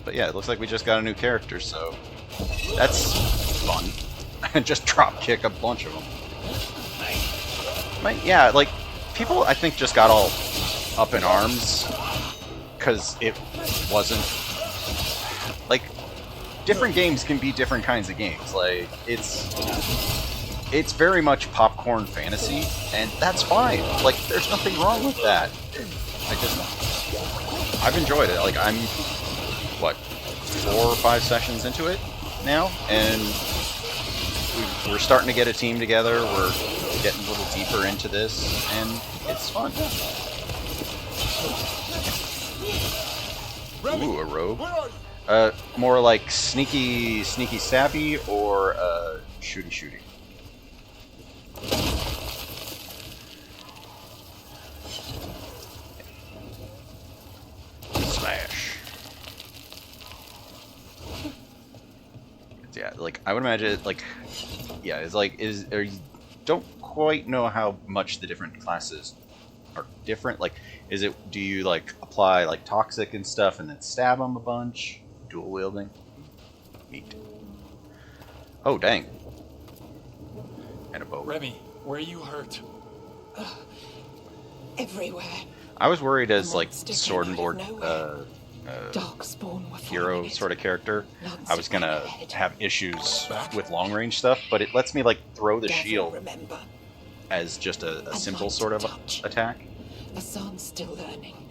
But yeah, it looks like we just got a new character, so that's fun. Just drop kick a bunch of them. But yeah, like, people I think just got all up in arms because it wasn't like different games can be different kinds of games. Like it's very much popcorn fantasy, and that's fine. Like, there's nothing wrong with that. I've enjoyed it. Like, I'm what, 4 or 5 sessions into it now, and we're starting to get a team together. We're getting a little deeper into this, and it's fun. Ooh, a rogue. More like sneaky stabby, or shooty. Slash. Yeah, like, I would imagine, like, yeah, it's like, you don't quite know how much the different classes are different. Like, do you, like, apply, like, toxic and stuff and then stab them a bunch? Dual wielding? Neat. Oh, dang. And a bow. Remy, where are you hurt? Everywhere. I was worried as, like, Monster sword and came out board of nowhere. Darkspawn were hero following it. sort of character, None I was gonna ahead. have issues with long range stuff, but it lets me like throw the Devil, shield remember, as just a simple light sort of touch. attack. Hassan's still learning.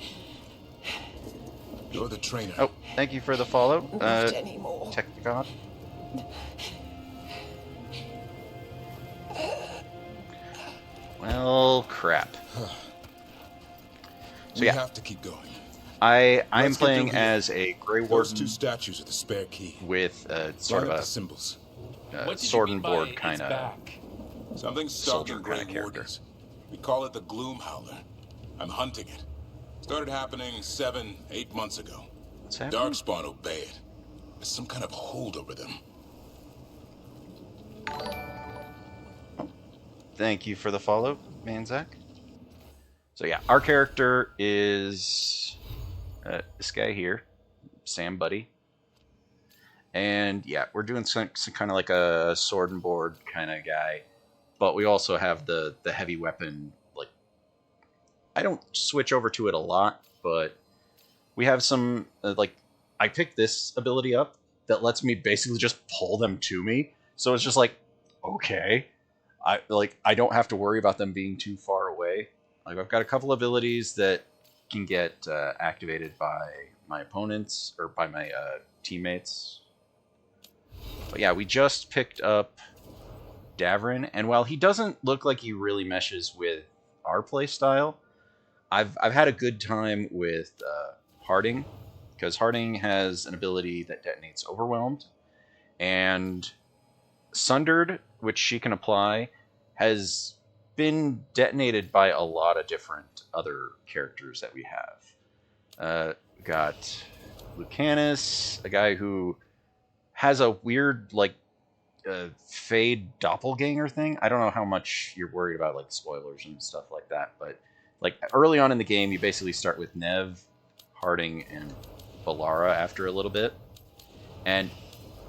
You're the trainer. Oh, thank you for the follow, Not anymore. Technicon. Well, crap. So We yeah, have to keep going. I'm Let's get playing through here. as a Grey Those Warden two statues are the spare key. with sort Line of up a the symbols. What did you sword mean and by board it's kind of. back? Something stuck soldier in kinda Grey character. Wardens. We call it the Gloom Howler. I'm hunting it. Started happening 7, 8 months ago. What's happening? Darkspawn obey it. There's some kind of hold over them. Thank you for the follow, Manzak. So yeah, our character is this guy here, Sam Buddy. And yeah, we're doing some kind of like a sword and board kind of guy. But we also have the heavy weapon. Like, I don't switch over to it a lot, but we have some, like, I picked this ability up that lets me basically just pull them to me. So it's just like, okay. I don't have to worry about them being too far away. Like, I've got a couple abilities that can get activated by my opponents or by my teammates. But yeah, we just picked up Davrin, and while he doesn't look like he really meshes with our playstyle, I've had a good time with Harding, because Harding has an ability that detonates Overwhelmed, and Sundered, which she can apply, has been detonated by a lot of different other characters that we have. We got Lucanus, a guy who has a weird, like, Fade doppelganger thing. I don't know how much you're worried about, like, spoilers and stuff like that, but, like, early on in the game, you basically start with Nev, Harding, and Balara after a little bit. And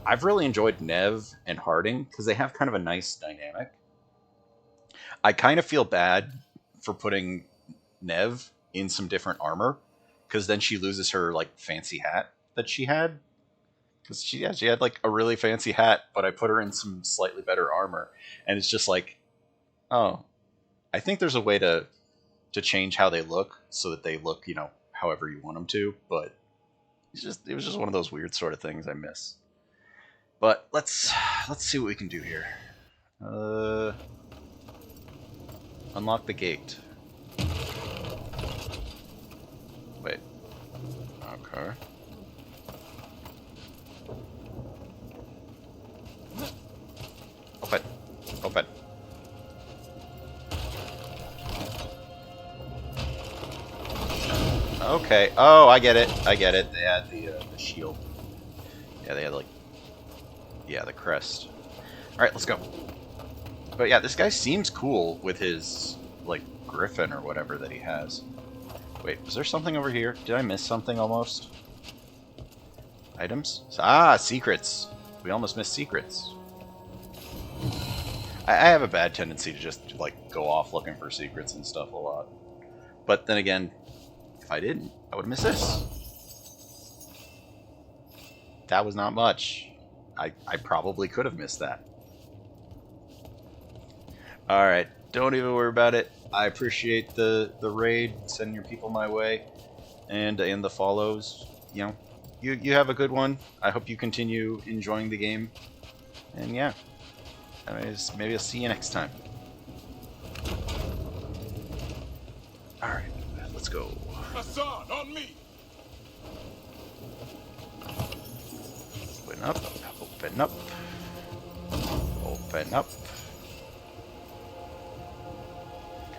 I've really enjoyed Nev and Harding because they have kind of a nice dynamic. I kind of feel bad for putting Nev in some different armor because then she loses her, like, fancy hat that she had. Because she had like a really fancy hat, but I put her in some slightly better armor, and it's just like, oh, I think there's a way to change how they look so that they look, you know, however you want them to. But it was just one of those weird sort of things I miss. But let's see what we can do here. Unlock the gate. Wait. Okay. Open. Open. Okay. Oh, I get it. I get it. They had the shield. Yeah, they had, like... Yeah, the crest. Alright, let's go. But yeah, this guy seems cool with his, like, griffin or whatever that he has. Wait, was there something over here? Did I miss something almost? Items? Ah, secrets. We almost missed secrets. I have a bad tendency to just, like, go off looking for secrets and stuff a lot. But then again, if I didn't, I would have missed this. That was not much. I probably could have missed that. Alright, don't even worry about it. I appreciate the raid, sending your people my way, and the follows. You know, you have a good one. I hope you continue enjoying the game. And yeah. Maybe I'll see you next time. Alright, let's go. Hassan, on me! Open up, open up, open up.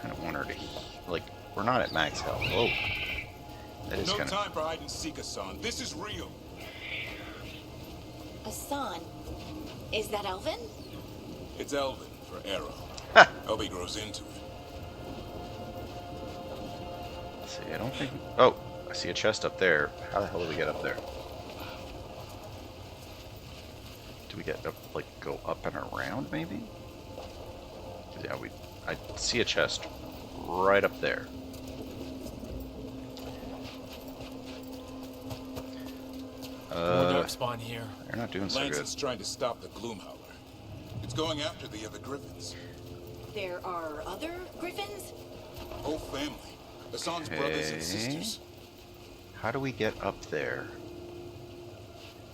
Kind of want her to, like, we're not at max health. Whoa. That is No kind time for hide and seek, Hassan. This is real. Hassan, is that Elvin? It's Elvin for Arrow. Hope he grows into it. Let's see, I don't think... Oh, I see a chest up there. How the hell do we get up there? Do we get up, like, go up and around, maybe? Yeah, I see a chest right up there. darkspawn here. They're not doing so Lance good. is trying to stop the Gloomhowler. It's going after the other Griffins. There are other griffins? Whole family. Hassan's brothers and sisters. How do we get up there?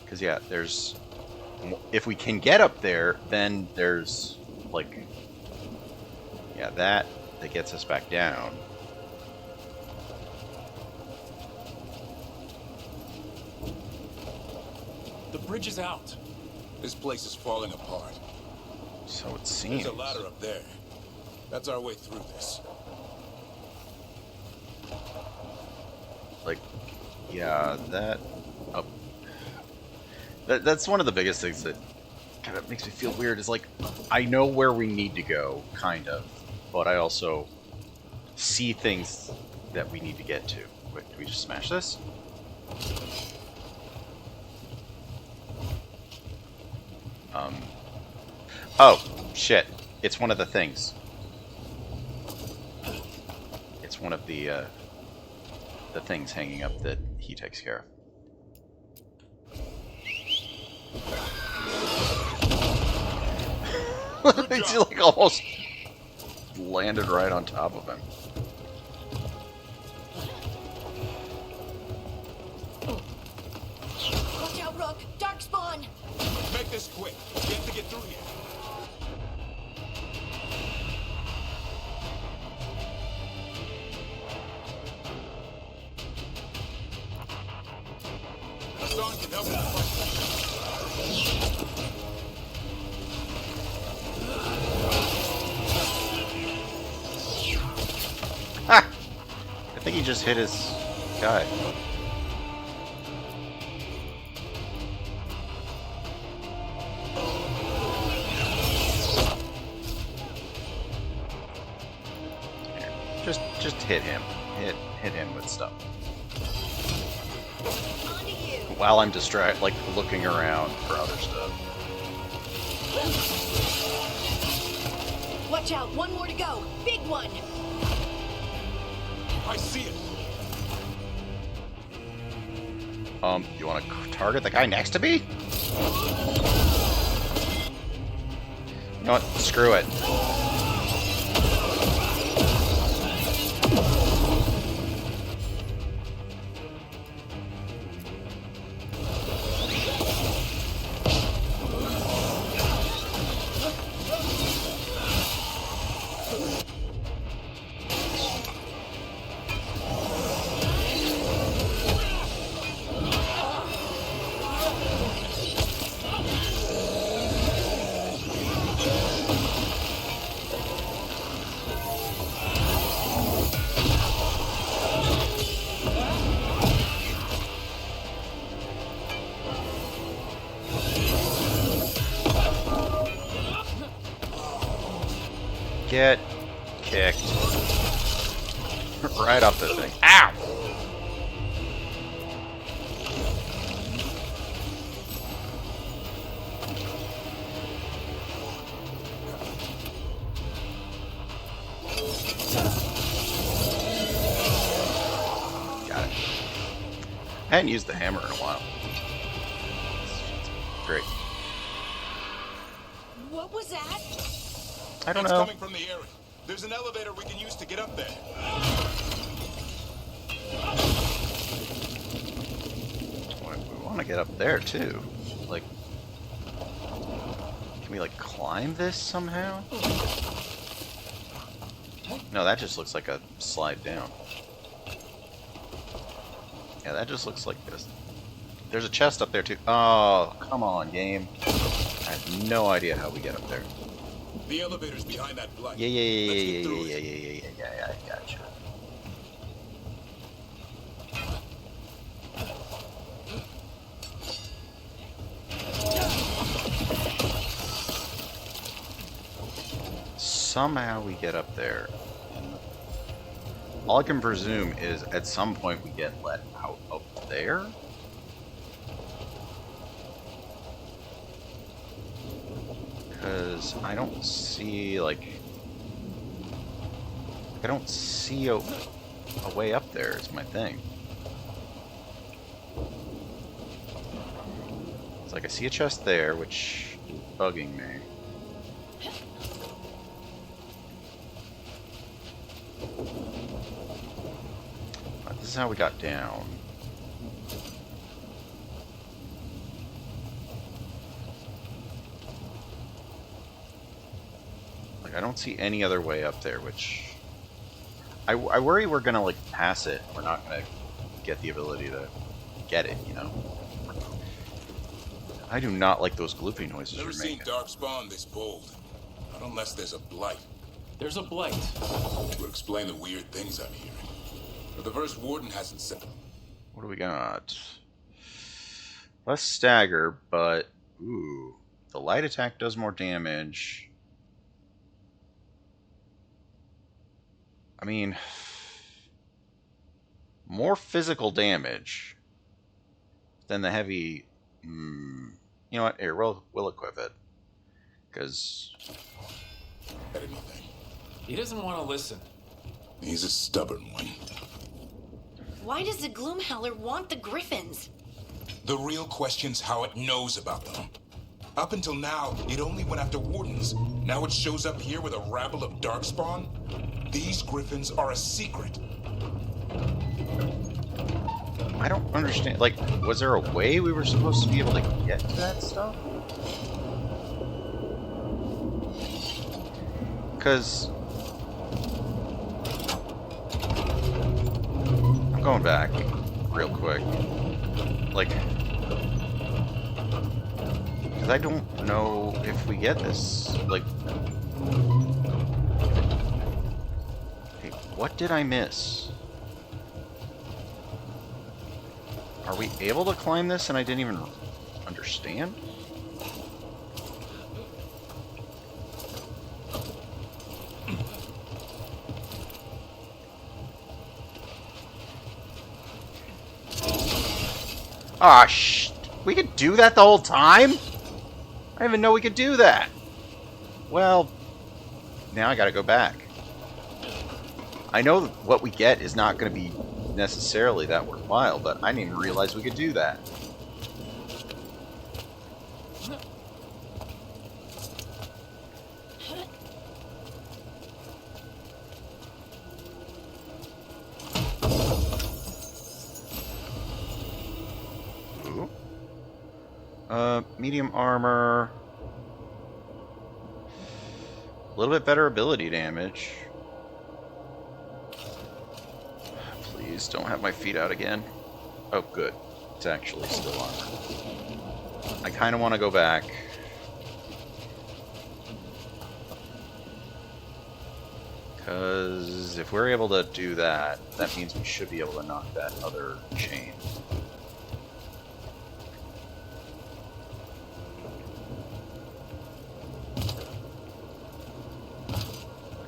Because, yeah, there's... If we can get up there, then there's, like... Yeah, that gets us back down. The bridge is out. This place is falling apart. So it seems. There's a ladder up there. That's our way through this. Like, yeah, that... That's one of the biggest things that kind of makes me feel weird, is like, I know where we need to go, kind of, but I also see things that we need to get to. Wait, do we just smash this? Oh, shit. It's one of the things. It's one of the things hanging up that he takes care of. It's like almost landed right on top of him. Watch out, Rook! Darkspawn! Make this quick. We have to get through here. Hassan can help us fight. Ha! I think he just hit his guy. Just hit him. Hit him with stuff. While I'm like looking around for other stuff. Watch out! One more to go! Big one! I see it. You want to target the guy next to me? You know what? Screw it. Get kicked. Right off the thing. Ow! Got it. I hadn't used the hammer in a while. It's great. What was that? I don't It's know. coming from the area. There's an elevator we can use to get up there. We want to get up there too. Like, can we like climb this somehow? No, that just looks like a slide down. Yeah, that just looks like this. There's a chest up there too. Oh, come on, game. I have no idea how we get up there. The elevator's behind that blight. Yeah, I gotcha. Somehow we get up there. All I can presume is at some point we get let out of there. Because I don't see, like... I don't see a way up there is my thing. It's like I see a chest there, which is bugging me. This is how we got down. Like, I don't see any other way up there, which... I worry we're gonna, like, pass it. We're not gonna get the ability to get it, you know? I do not like those gloopy noises Never you're seen making. Darkspawn this bold. Not unless there's a blight. There's a blight. Would explain the weird things I'm hearing. But the first warden hasn't said. What do we got? Less stagger, but... Ooh. The light attack does more damage. I mean... More physical damage than the heavy... you know what? Here, we'll equip it. Because... Anything. He doesn't want to listen. He's a stubborn one. Why does the Gloomhowler want the Griffins? The real question's how it knows about them. Up until now, it only went after wardens. Now it shows up here with a rabble of Darkspawn? These Griffins are a secret. I don't understand. Like, was there a way we were supposed to be able to get to that stuff? Because... I'm going back real quick. Like... Because I don't know if we get this. Like... Hey, what did I miss? Are we able to climb this and I didn't even understand? Ah, we could do that the whole time? I didn't even know we could do that. Well, now I gotta go back. I know what we get is not going to be necessarily that worthwhile, but I didn't even realize we could do that. Ooh. Medium armor. A little bit better ability damage. Please don't have my feet out again. Oh, good. It's actually still armor. I kind of want to go back. Because if we're able to do that, that means we should be able to knock that other chain.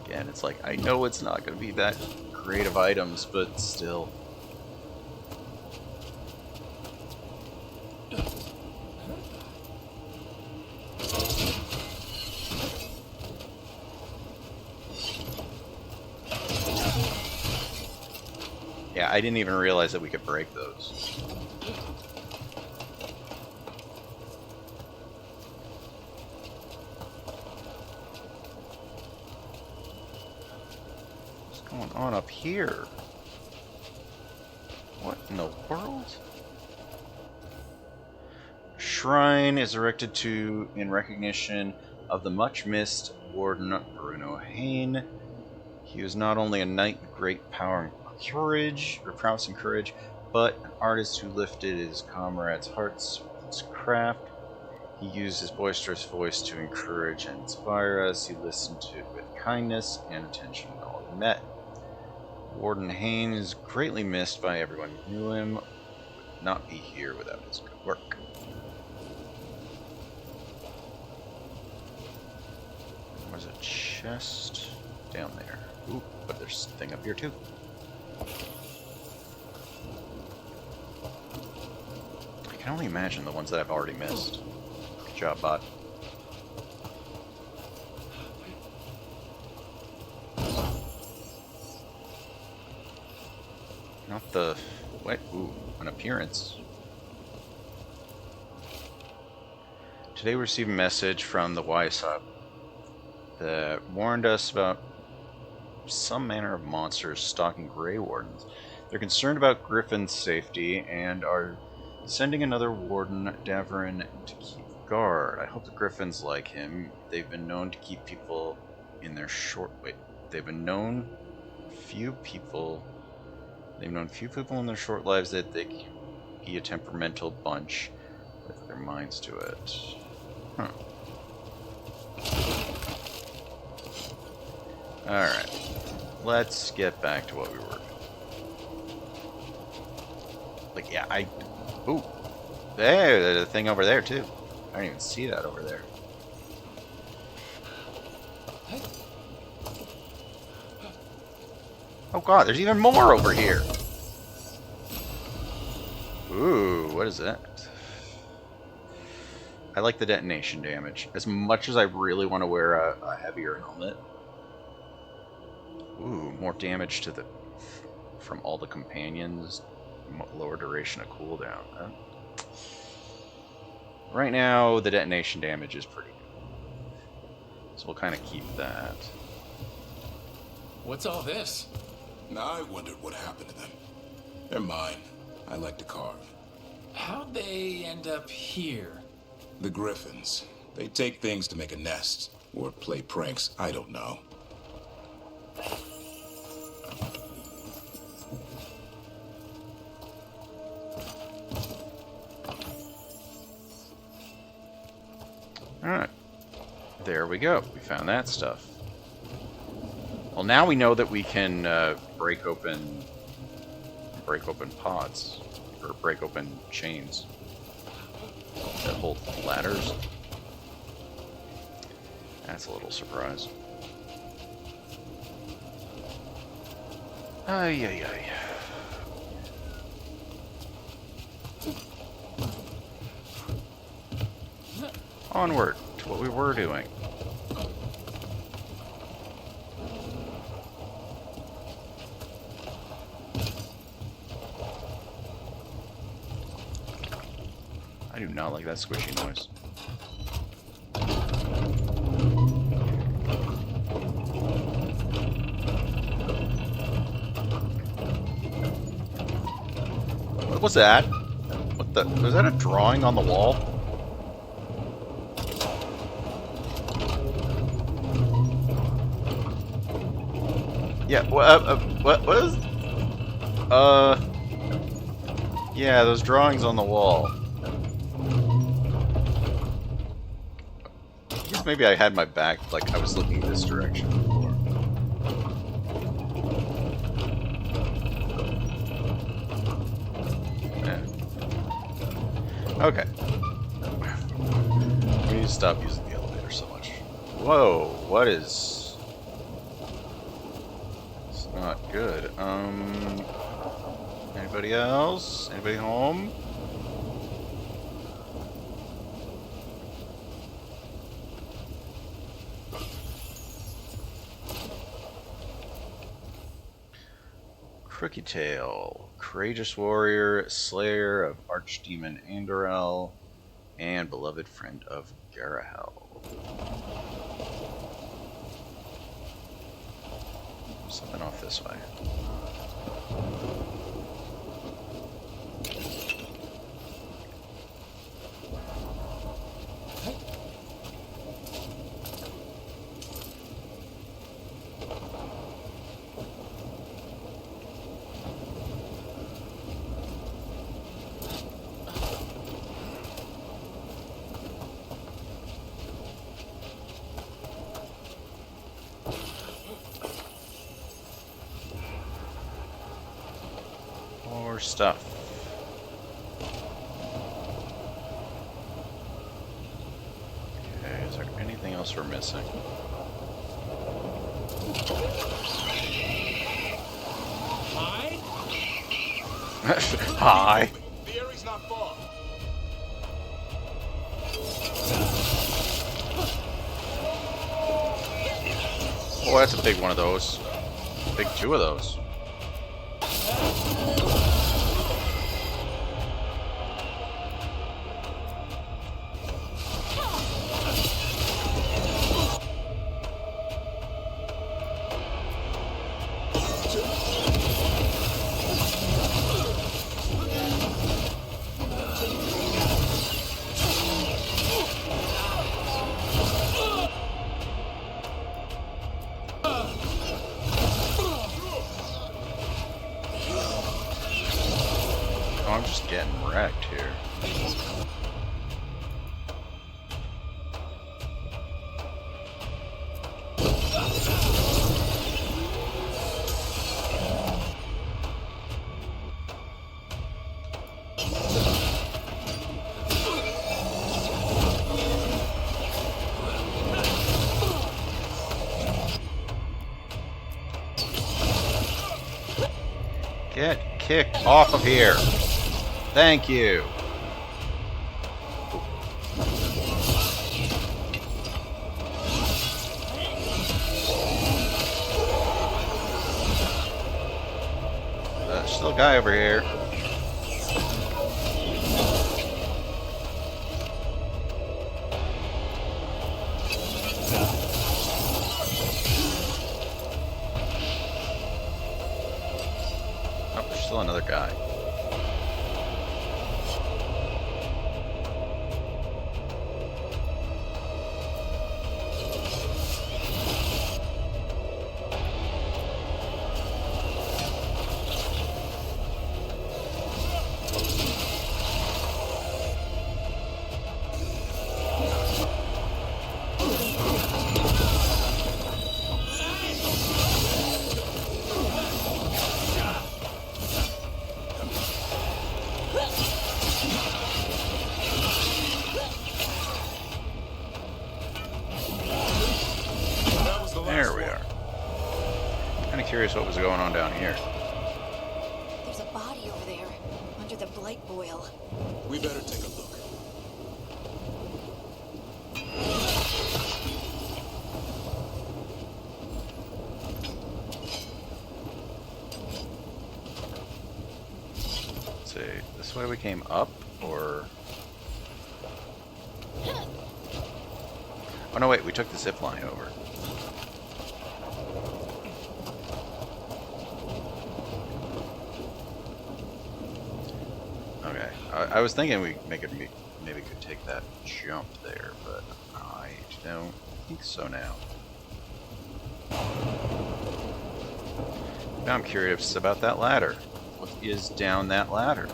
Again, it's like, I know it's not going to be that great of items, but still. Yeah, I didn't even realize that we could break those. What's going on up here? What in the world? Shrine is erected in recognition of the much-missed Warden Bruno Hain. He was not only a knight with great power and prowess and courage, but an artist who lifted his comrades' hearts with his craft. He used his boisterous voice to encourage and inspire us. He listened to it with kindness and attention to all he met. Warden Hain is greatly missed by everyone who knew him. Would not be here without his good work. There's a chest down there. Ooh, but there's a thing up here too. I can only imagine the ones that I've already missed. Good job, bot. Not the... What? Ooh, an appearance. Today we received a message from the Wise Hub that warned us about some manner of monsters stalking Grey Wardens. They're concerned about Griffin's safety and are sending another Warden, Davrin, to keep guard. I hope the Griffins like him. They've been known to keep people in their short... Wait. They've known few people in their short lives that they can be a temperamental bunch with their minds to it. Huh. Alright. Let's get back to what we were. Like, yeah, ooh. There's a thing over there, too. I didn't even see that over there. Oh god, there's even more over here! Ooh, what is that? I like the detonation damage. As much as I really want to wear a heavier helmet. Ooh, more damage to from all the companions. Lower duration of cooldown. Right now, the detonation damage is pretty good. So we'll kind of keep that. What's all this? I wondered what happened to them. They're mine. I like to carve. How'd they end up here? The Griffins. They take things to make a nest. Or play pranks. I don't know. Alright. There we go. We found that stuff. Well, now we know that we can break open pods. Or break open chains that hold ladders. That's a little surprise. Ay, ay, ay. Onward to what we were doing. I do not like that squishy noise. What was that? What the? Was that a drawing on the wall? Yeah, what is... Yeah, those drawings on the wall. I guess maybe I had my back, like I was looking this direction before. Yeah. Okay. We need to stop using the elevator so much. Whoa, what is... Not good. Anybody else? Anybody home? Crooked Tail, courageous warrior, slayer of Archdemon Andorel, and beloved friend of Garahel. Something off this way. Stuff. Okay, is there anything else we're missing? Hi? Hi. The area's not far. Oh, that's a big one of those. Big two of those. just getting wrecked here. Get kicked off of here. Thank you. There's still a guy over here. Oh, there's still another guy. There we are. Kind of curious what was going on down here. There's a body over there, under the blight boil. We better take a look. Let's see, this way we came up, or... Oh no, wait, we took the zip line over. Okay, I was thinking we maybe could take that jump there, but I don't think so now. Now I'm curious about that ladder. What is down that ladder?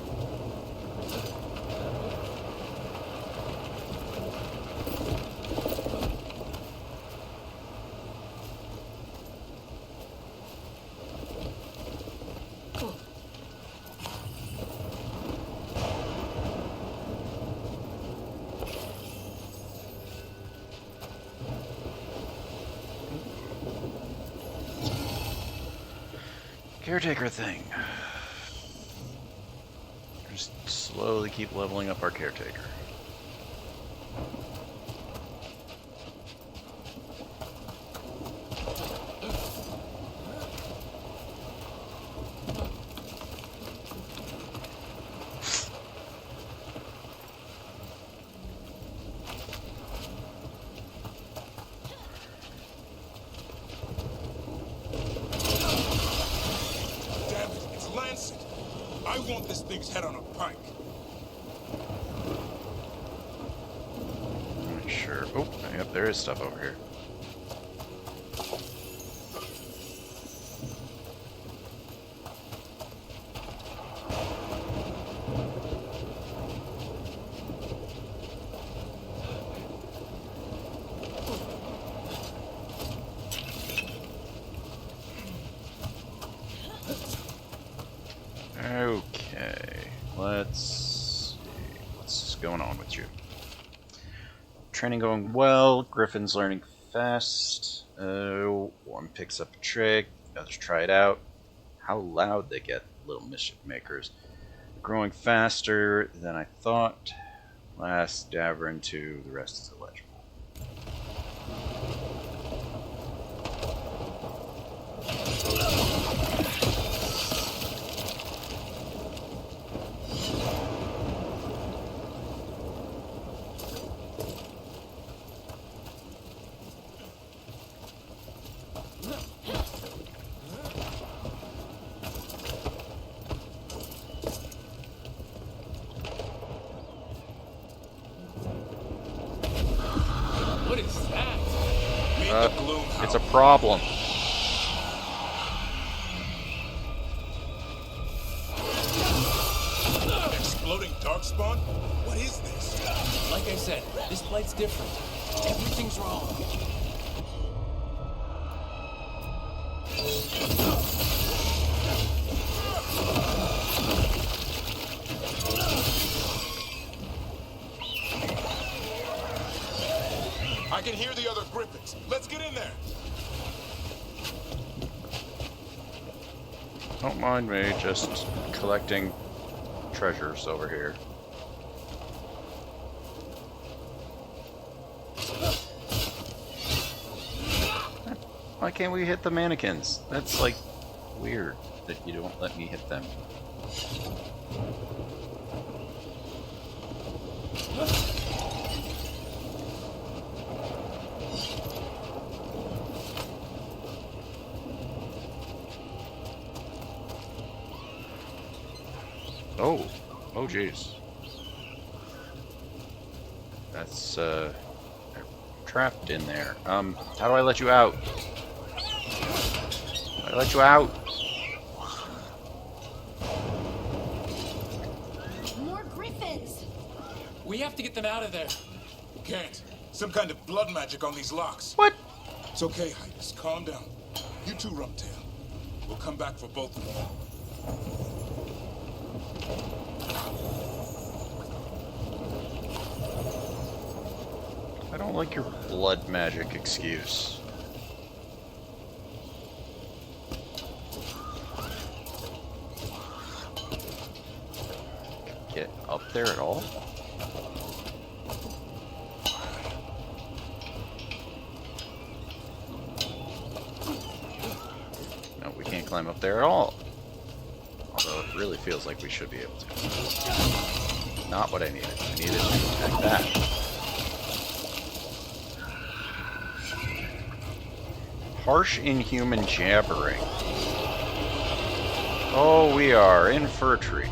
Caretaker thing. Just slowly keep leveling up our caretaker. I want this thing's head on a pike. Not sure. Oh, yep, there is stuff over here. Okay, let's see what's going on with you. Training going well. Griffin's learning fast. One picks up a trick. Others try it out. How loud they get, little mischief makers. Growing faster than I thought. Last Davern to the rest is illegible. What is that? It's a problem. floating darkspawn? What is this? Like I said, this blight's different. Everything's wrong. I can hear the other griffins. Let's get in there. Don't mind me, just collecting treasures over here. Why can't we hit the mannequins? That's like weird that you don't let me hit them. Oh jeez. That's trapped in there. How do I let you out? I let you out. More griffins! We have to get them out of there. Can't. Some kind of blood magic on these locks. What? It's okay, Hydus. Calm down. You too, Rumtail. We'll come back for both of them. I don't like your blood magic excuse. Get up there at all? No, we can't climb up there at all. Although it really feels like we should be able to. Not what I needed. I needed to attack that. Harsh inhuman jabbering. Oh, we are in for a treat.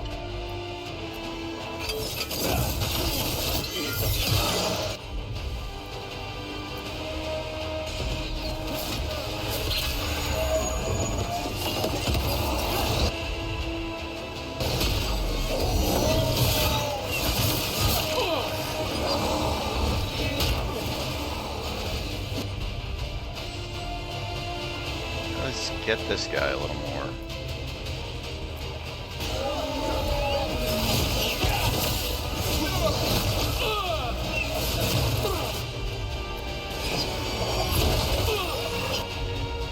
Let's get this guy a little more.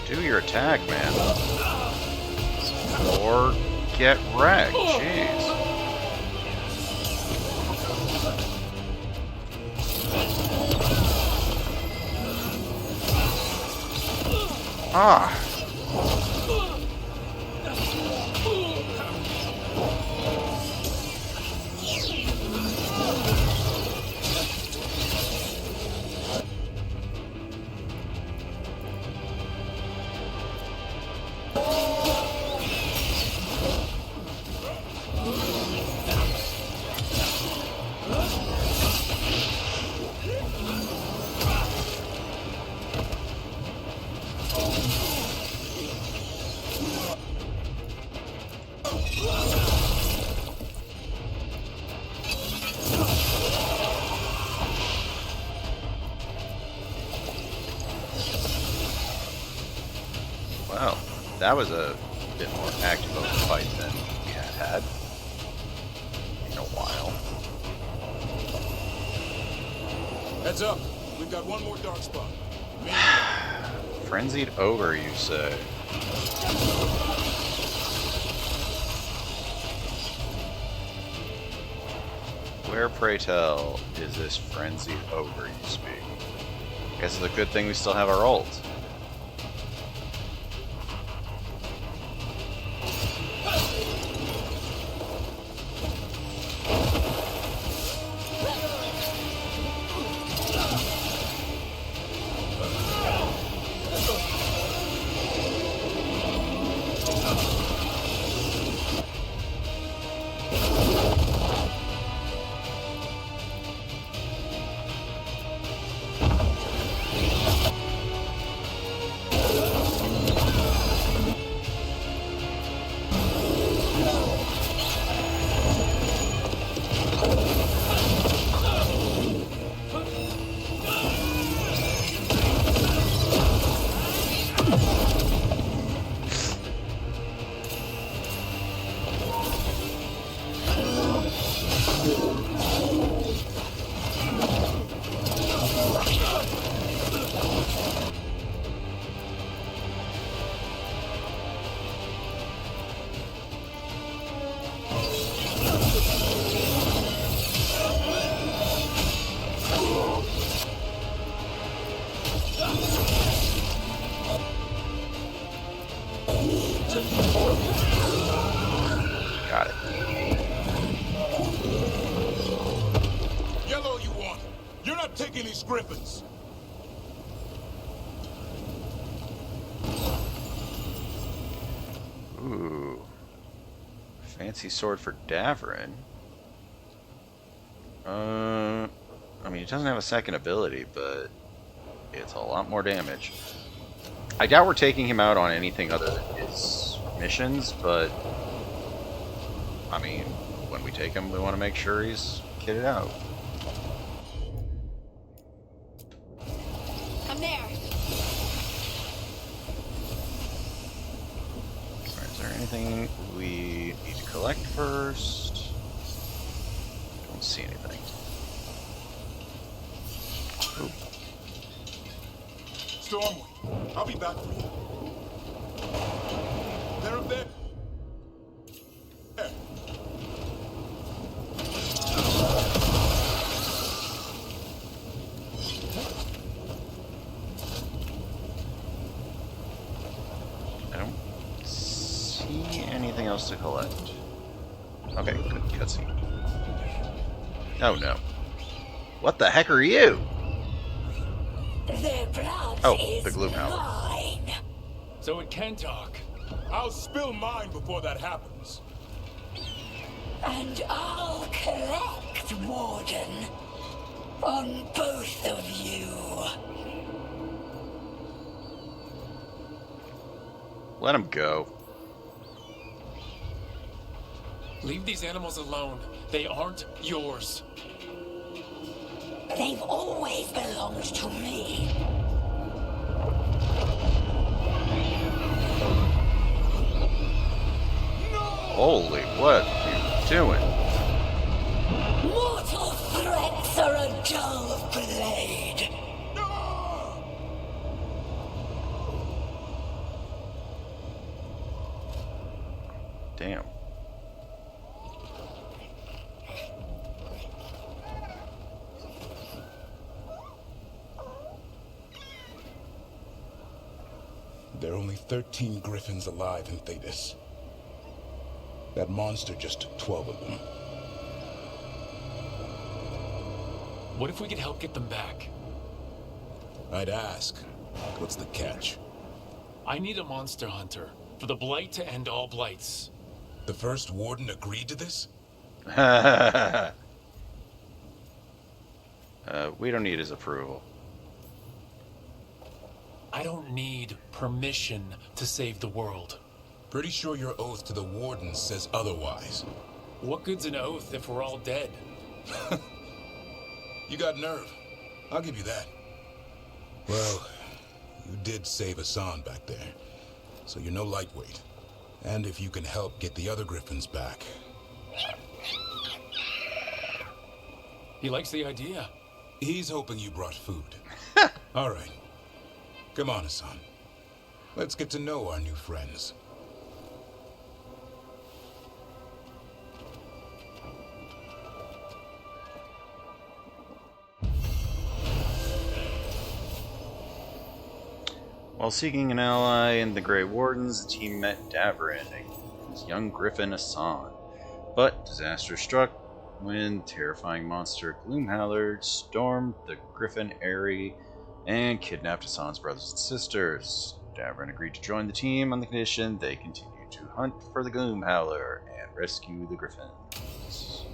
Do your attack, man. Or get wrecked. Jeez. Ah. Wow, that was a bit more active of a fight than we had in a while. Heads up. We've got one more dark spot. Frenzied ogre, you say? Where, pray tell, is this frenzied ogre you speak? Guess it's a good thing we still have our ult. these griffins. Ooh. Fancy sword for Davrin. I mean, it doesn't have a second ability, but it's a lot more damage. I doubt we're taking him out on anything other than his missions, but I mean, when we take him, we want to make sure he's kitted out. I'm there. Alright, is there anything we need to collect first? Don't see anything. Oop. Stormwind, I'll be back for you. They're up there. There. I don't see anything else to collect. Okay, good cutscene. Oh no. What the heck are you? Their blood Oh, is the Gloomhowler. mine. So it can talk. I'll spill mine before that happens. And I'll collect, Warden. On both of you. Let him go. Leave these animals alone. They aren't yours. They've always belonged to me. Holy, what are you doing? Mortal threats are a dull blade. Damn. There are only 13 griffins alive in Thetis. That monster just took 12 of them. What if we could help get them back? I'd ask. What's the catch? I need a monster hunter for the Blight to end all blights. The first warden agreed to this? We don't need his approval. I don't need permission to save the world. Pretty sure your oath to the warden says otherwise. What good's an oath if we're all dead? You got nerve. I'll give you that. Well, you did save Hassan back there, so you're no lightweight. And if you can help get the other griffins back. He likes the idea. He's hoping you brought food. All right. Come on, Hassan. Let's get to know our new friends. While seeking an ally in the Grey Wardens, the team met Davrin and his young griffin Hassan. But disaster struck when terrifying monster Gloomhowler stormed the Griffin Eyrie and kidnapped Hassan's brothers and sisters. Davrin agreed to join the team on the condition they continue to hunt for the Gloomhowler and rescue the Griffins.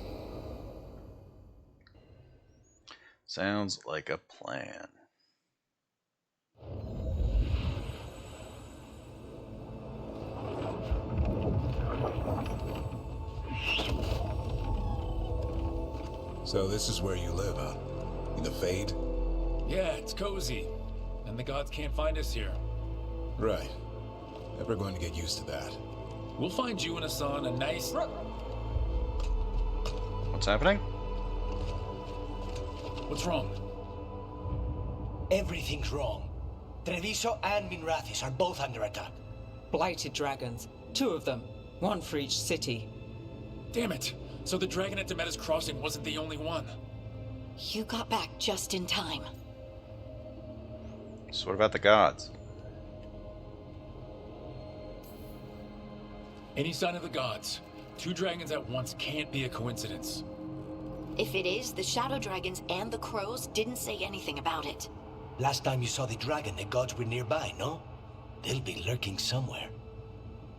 Sounds like a plan. So this is where you live, huh? In the Fade? Yeah, it's cozy. And the gods can't find us here. Right. Never going to get used to that. We'll find you and Hassan a nice... What's happening? What's wrong? Everything's wrong. Treviso and Minrathis are both under attack. Blighted dragons. 2 of them. 1 for each city. Damn it! So the dragon at Demeter's Crossing wasn't the only one. You got back just in time. So what about the gods? Any sign of the gods. 2 dragons at once can't be a coincidence. If it is, the Shadow Dragons and the Crows didn't say anything about it. Last time you saw the dragon, the gods were nearby, no? They'll be lurking somewhere.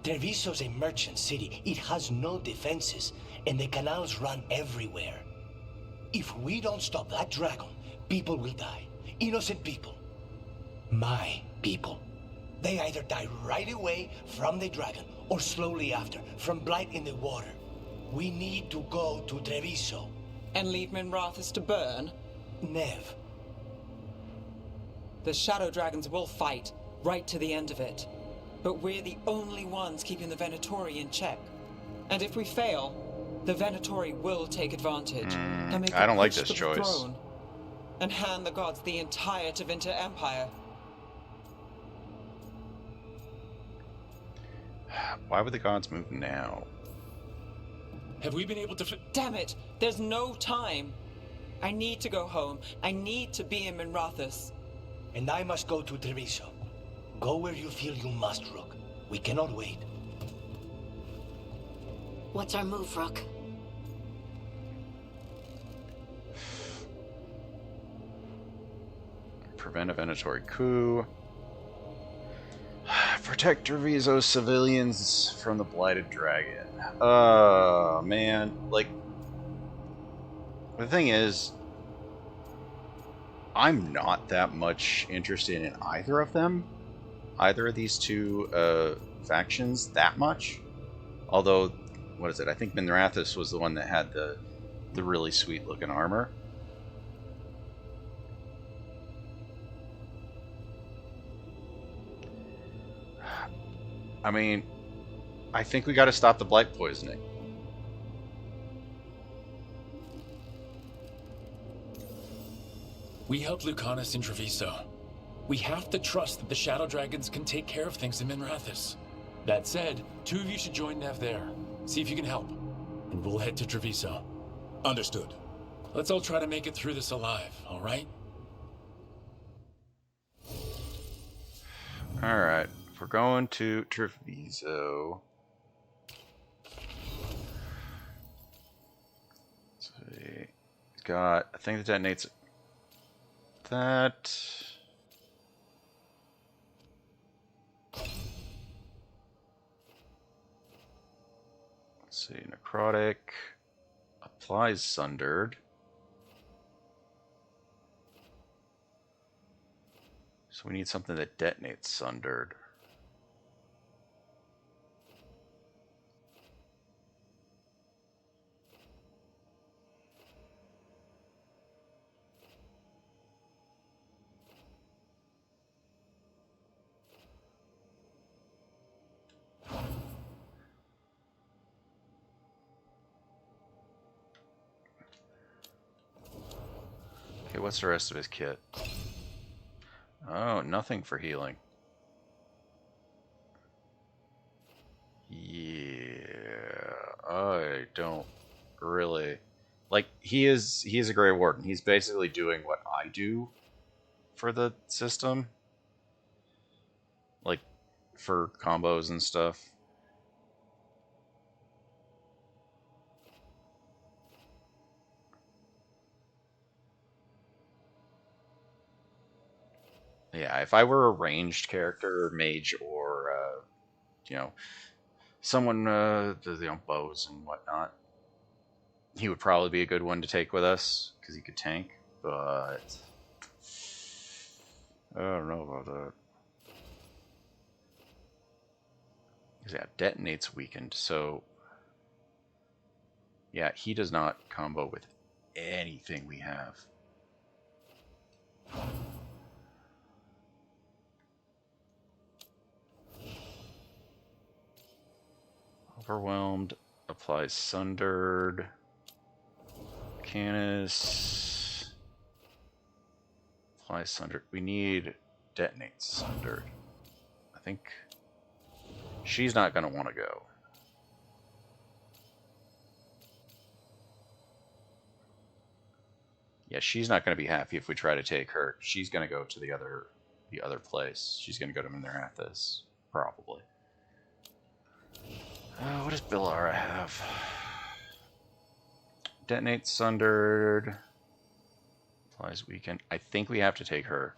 Treviso's a merchant city. It has no defenses, and the canals run everywhere. If we don't stop that dragon, people will die. Innocent people. My people. They either die right away from the dragon, or slowly after, from blight in the water. We need to go to Treviso. And leave Minrathous to burn? Nev. The Shadow Dragons will fight, right to the end of it. But we're the only ones keeping the Venatori in check. And if we fail, the Venatori will take advantage and make I don't like push this for the choice. throne, and hand the gods the entire Tevinter Empire. Why would the gods move now? Have we been able to... Damn it! There's no time! I need to go home. I need to be in Minrathous. And I must go to Treviso. Go where you feel you must, Rook. We cannot wait. What's our move, Rook? Prevent a Venatori coup. Protect Treviso civilians from the Blighted Dragon. Man. Like, the thing is, I'm not that much interested in either of them. Either of these two factions that much. Although, what is it? I think Minrathous was the one that had the really sweet looking armor. I mean, I think we got to stop the blight poisoning. We helped Lucanus in Treviso. We have to trust that the Shadow Dragons can take care of things in Minrathous. That said, two of you should join Nev there. See if you can help. And we'll head to Treviso. Understood. Let's all try to make it through this alive, all right? Alright, if we're going to Treviso... Let's see. He's got a thing that detonates that... Let's see, necrotic, applies sundered. So we need something that detonates sundered. Okay, what's the rest of his kit? Oh, nothing for healing. Yeah, I don't really... Like, he is a Grey Warden. He's basically doing what I do for the system. Like, for combos and stuff. Yeah, if I were a ranged character, or mage, or, you know, someone, bows and whatnot, he would probably be a good one to take with us, because he could tank, but I don't know about that. Yeah, detonates weakened, so yeah, he does not combo with anything we have. Overwhelmed, applies sundered, Canis, applies sundered. We need detonates sundered. I think she's not going to want to go. Yeah, she's not going to be happy if we try to take her. She's going to go to the other place. She's going to go to Minrathous, probably. What does Billara have? Detonate Sundered. Applies weakened. I think we have to take her.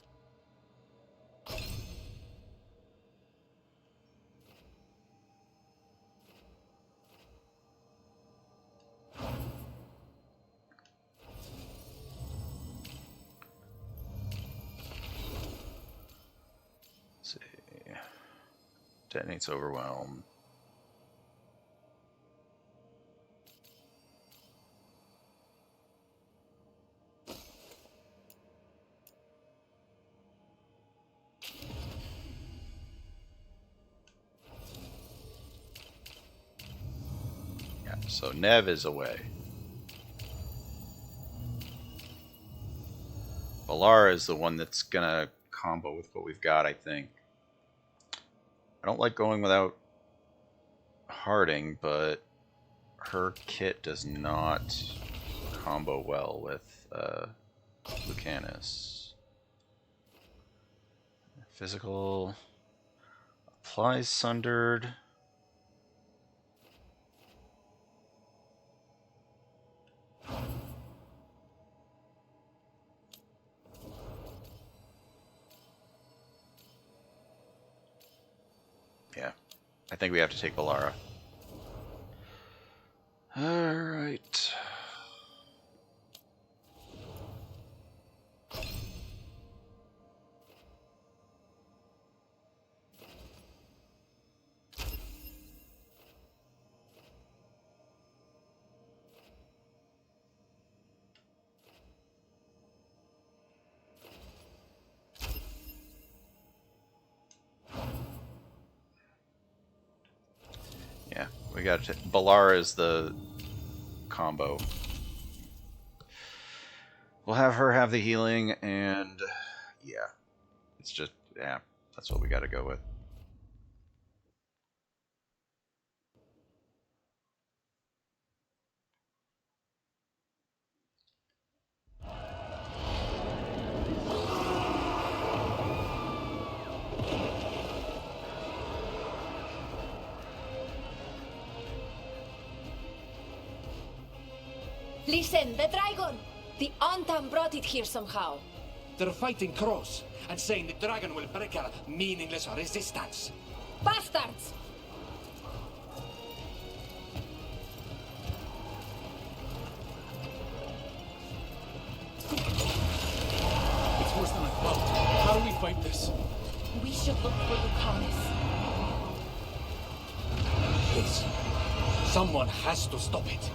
Let's see. Detonates Overwhelm. So Nev is away. Valara is the one that's gonna combo with what we've got, I think. I don't like going without Harding, but her kit does not combo well with Lucanus. Physical applies Sundered. Yeah, I think we have to take Valara. Alright. Yeah, we got to. Valara is the combo. We'll have her have the healing, and yeah, it's just, yeah, that's what we got to go with. Listen, the dragon! The Antam brought it here somehow. They're fighting Cross and saying the dragon will break our meaningless resistance. Bastards! It's worse than I thought. How do we fight this? We should look for Lucanus. Yes. Someone has to stop it.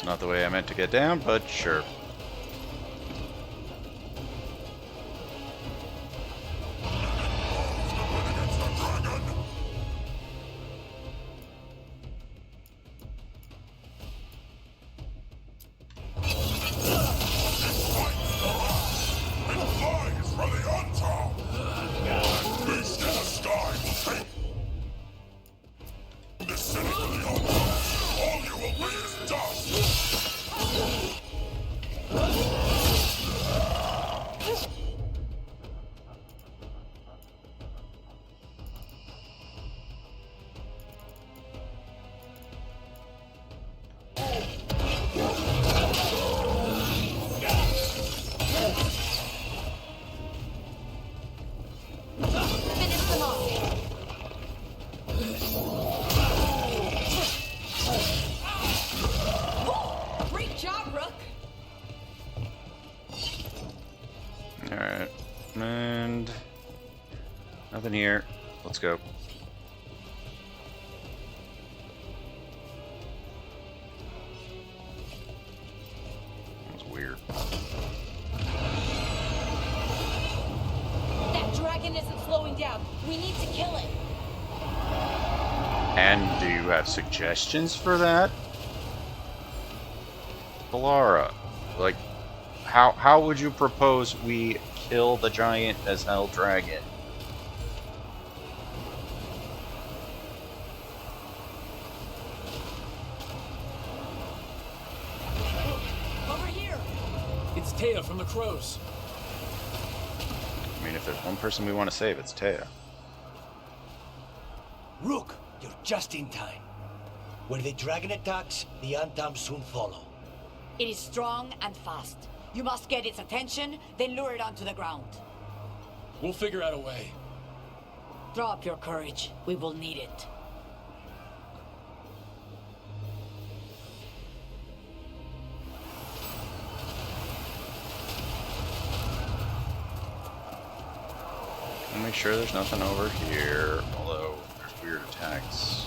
Not the way I meant to get down, but sure. Alright. And nothing here. Let's go. That was weird. That dragon isn't slowing down. We need to kill it. And do you have suggestions for that? Kalara, like, how would you propose we kill the giant as Hell Dragon? Over here! It's Taya from the Crows. I mean, if there's one person we want to save, it's Taya. Rook, you're just in time. Where the dragon attacks, the Antam soon follow. It is strong and fast. You must get its attention, then lure it onto the ground. We'll figure out a way. Drop your courage. We will need it. I'll make sure there's nothing over here, although there's weird attacks.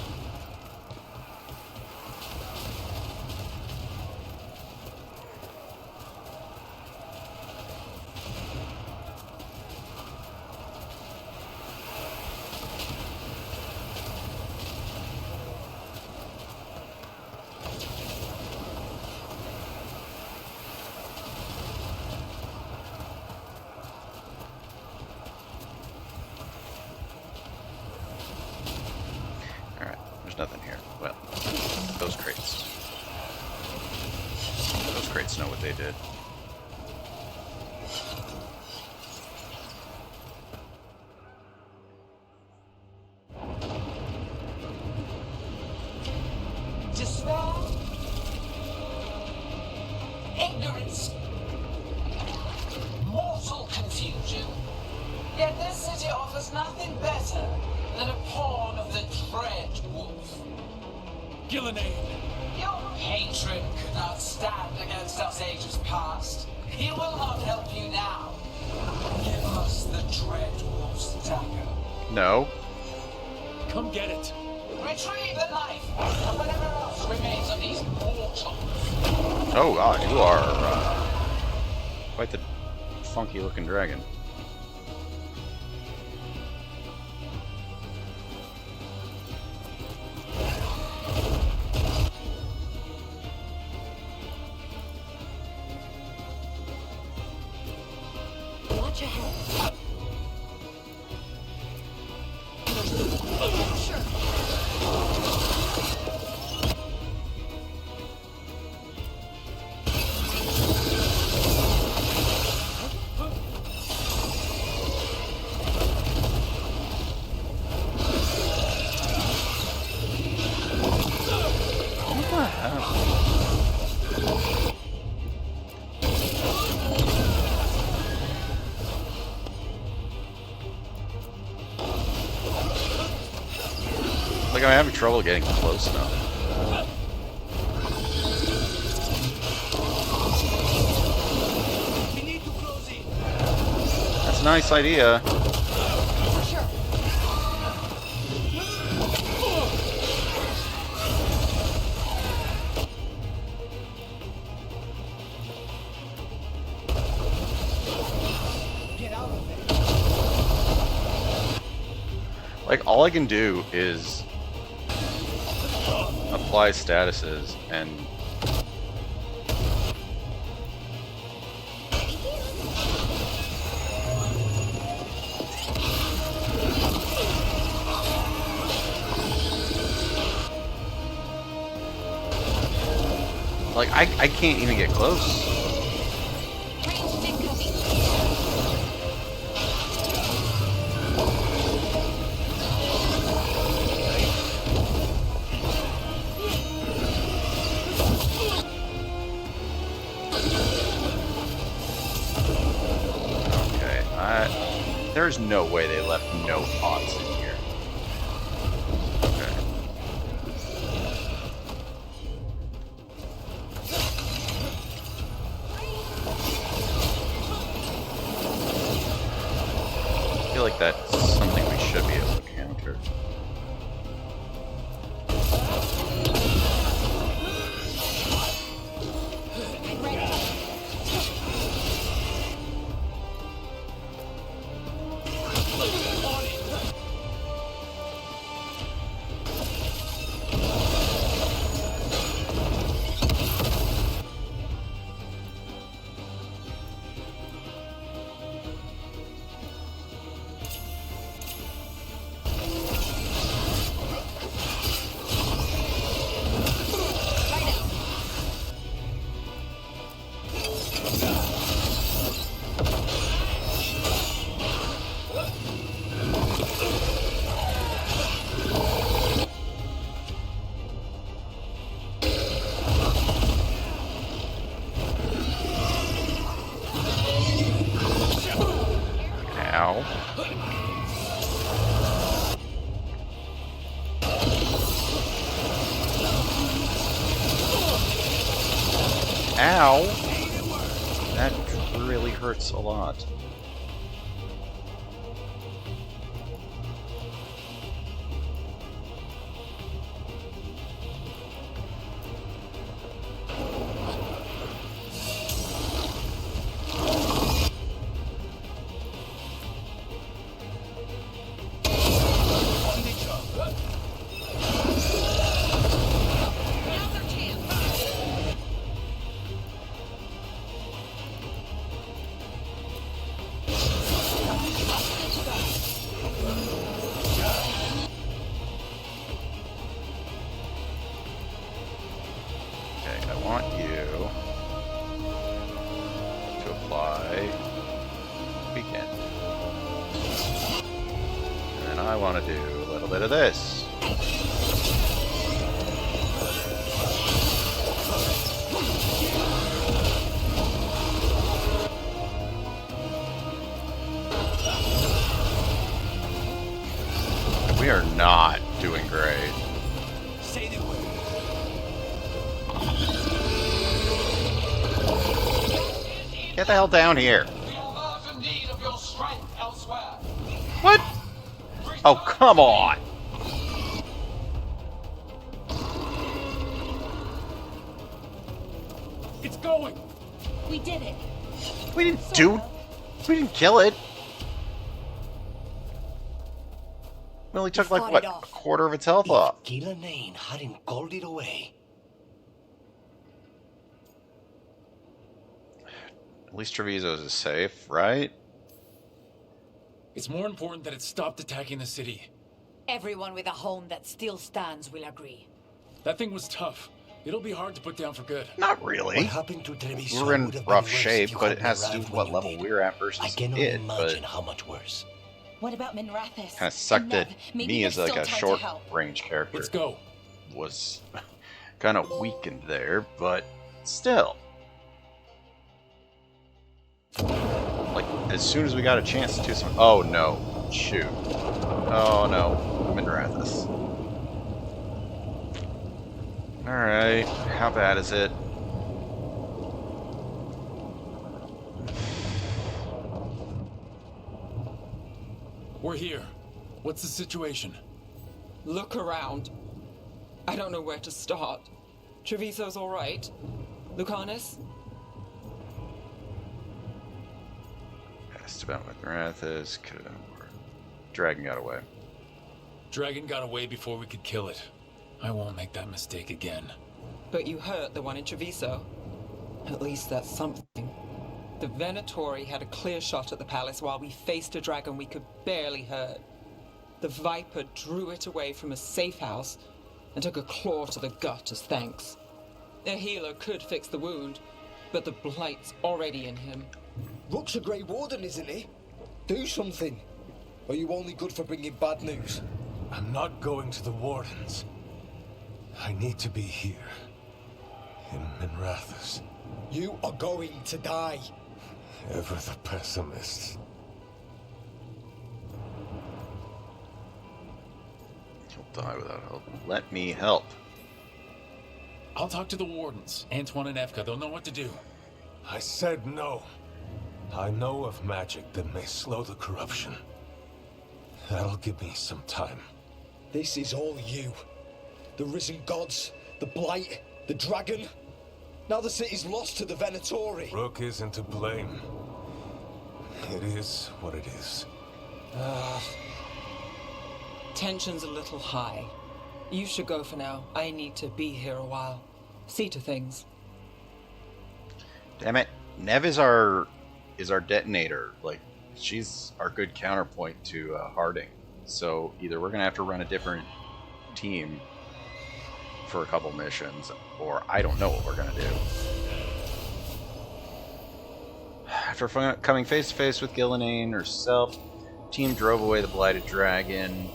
Nothing here. Well, those crates. Those crates know what they did. Despair, ignorance, mortal confusion. Yet this city offers nothing better than a pawn of the Dread Wolf. Gillenade! Your hatred could not stand against us ages past. He will not help you now. Give us the Dread Wolf's dagger. No. Come get it. Retrieve the knife, and whatever else remains of these mortals. Oh god, you are quite the funky looking dragon. Watch ahead. Sure. Like, I'm having trouble getting close now. That's a nice idea. Like, all I can do is apply statuses and like I can't even get close. There's no way they left no pots in here. Okay. I feel like that's something we should be able to counter. Ow. Ow! That really hurts a lot. Okay, I want you to apply Weekend. And then I want to do a little bit of this. We are not doing great. Say the word. Get the hell down here. We are in need of your strength elsewhere. What? Oh, come on. It's going. We did it. We didn't kill it. We only took, like, fought what, it a off. quarter of its health off. Gillenane hadn't called it away. At least Treviso's is safe, right? It's more important that it stopped attacking the city. Everyone with a home that still stands will agree. That thing was tough. It'll be hard to put down for good. Not really. What happened to Treviso We're in would have been rough worse shape, if you but it hadn't has to do arrived with what when you level did. we're at versus I cannot it, imagine but how much worse. What about Minrathis? kind of sucked And at Nev? Maybe me there's as like still a time to short help. range character. Let's go. Was kind of weakened there, but still. Like, as soon as we got a chance to do some... Oh, no. Shoot. Oh, no. Minrathis. Alright. How bad is it? We're here. What's the situation? Look around. I don't know where to start. Treviso's all right. Lucanus? Asked about Minrathis. Dragon got away. Dragon got away before we could kill it. I won't make that mistake again. But you hurt the one in Treviso. At least that's something. The Venatori had a clear shot at the palace while we faced a dragon we could barely hurt. The Viper drew it away from a safe house and took a claw to the gut as thanks. A healer could fix the wound, but the Blight's already in him. Rook's a Grey Warden, isn't he? Do something. Or are you only good for bringing bad news? I'm not going to the Wardens. I need to be here. In Minrathis. You are going to die. Ever the pessimist. He'll die without help. Let me help. I'll talk to the wardens, Antoine and Evka. They'll know what to do. I said no. I know of magic that may slow the corruption. That'll give me some time. This is all you. The risen gods, the blight, the dragon. Now the city's lost to the Venatori. Rook isn't to blame. It is what it is. Tension's a little high. You should go for now. I need to be here a while. See to things. Damn it. Nev is our detonator. Like, she's our good counterpoint to Harding. So either we're gonna have to run a different team for a couple missions, or I don't know what we're gonna do. After coming face to face with Gillenane herself, team drove away the blighted dragon.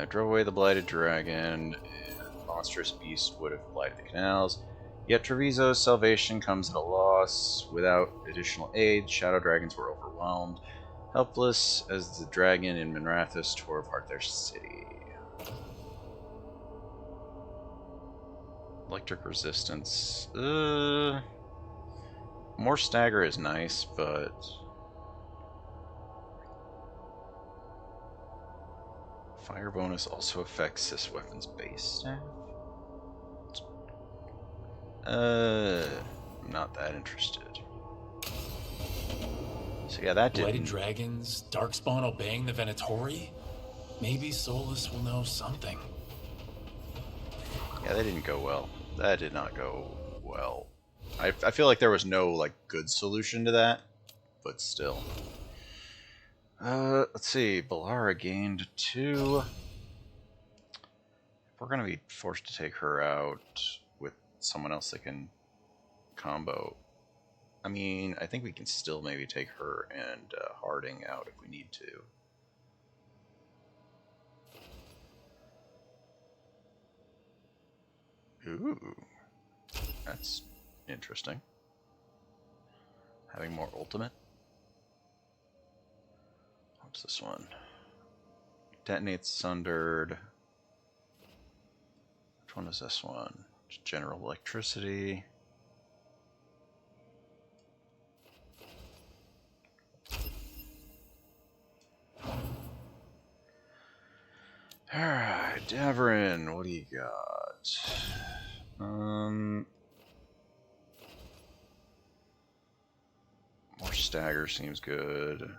Drove away the blighted dragon, and monstrous beasts would have blighted the canals. Yet Treviso's salvation comes at a loss. Without additional aid, Shadow Dragons were overwhelmed, helpless as the dragon in Minrathous tore apart their city. Electric resistance. More stagger is nice, but fire bonus also affects Cis weapons base staff. I'm not that interested. So yeah, that didn't. Blighted dragons, Darkspawn obeying the Venatori? Maybe Solus will know something. Yeah, that didn't go well. That did not go well. I feel like there was no like good solution to that, but still. Let's see. Balara gained 2. We're gonna be forced to take her out with someone else that can combo. I mean, I think we can still maybe take her and Harding out if we need to. Ooh, that's interesting. Having more ultimate. What's this one? Detonates sundered. Which one is this one? General electricity. Alright, Davrin, what do you got? More stagger seems good.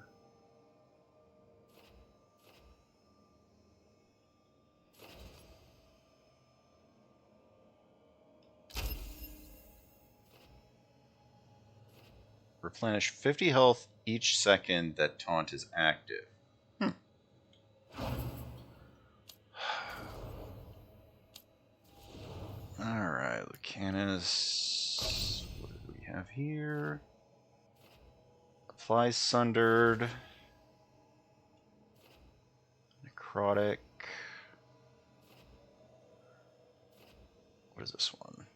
Replenish 50 health each second that taunt is active. Alright, Lucanus. What do we have here? Flies sundered. Necrotic. What is this one?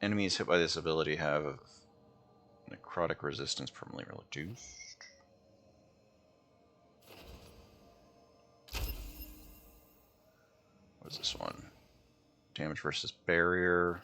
Enemies hit by this ability have necrotic resistance permanently reduced. What is this one? Damage versus barrier.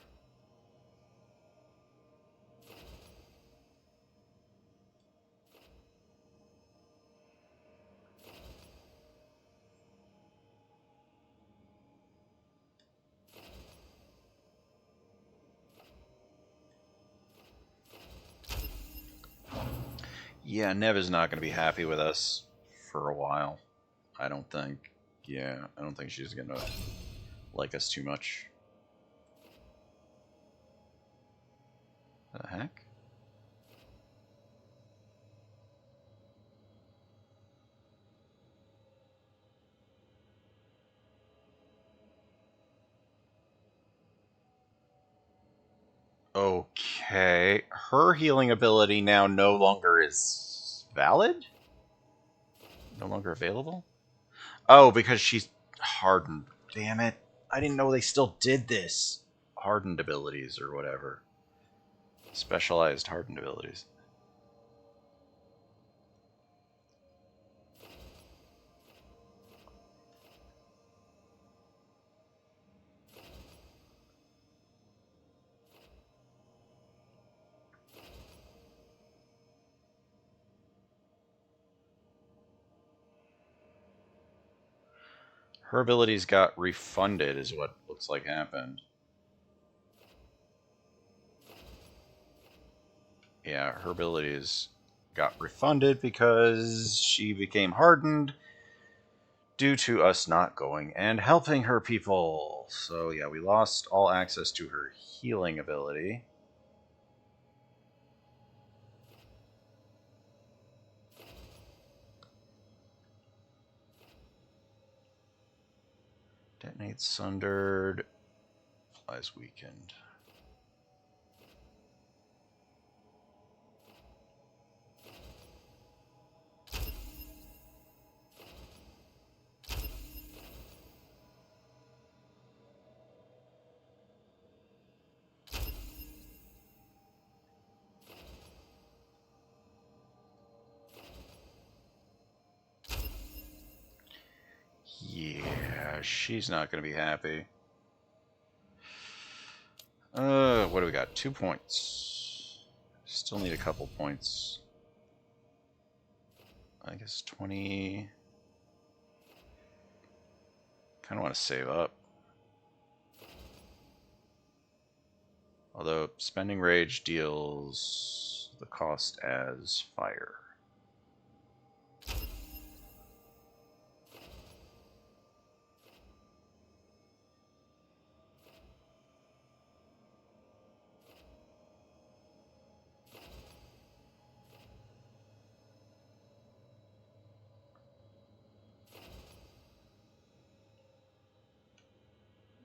Yeah, Nev is not going to be happy with us for a while. I don't think. Yeah, I don't think she's going to like us too much. The heck? Okay. Her healing ability now no longer is valid? No longer available? Oh, because she's hardened. Damn it. I didn't know they still did this. Hardened abilities or whatever. Specialized hardened abilities. Her abilities got refunded is what looks like happened. Yeah, her abilities got refunded because she became hardened due to us not going and helping her people. So yeah, we lost all access to her healing ability. Detonates sundered. Flies weakened. She's not going to be happy. What do we got? 2 points. Still need a couple points. I guess 20. Kind of want to save up. Although spending rage deals the cost as fire.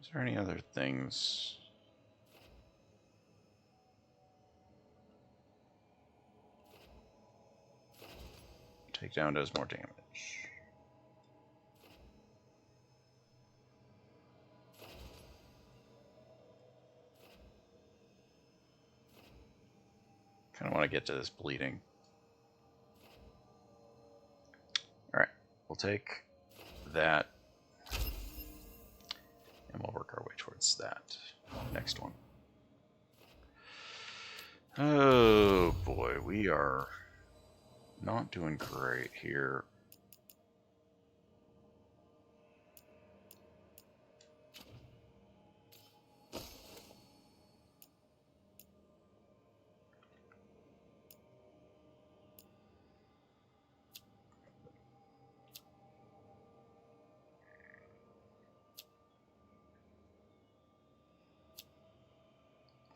Is there any other things? Takedown does more damage. Kind of want to get to this bleeding. Alright, we'll take that. And we'll work our way towards that next one. Oh boy, we are not doing great here.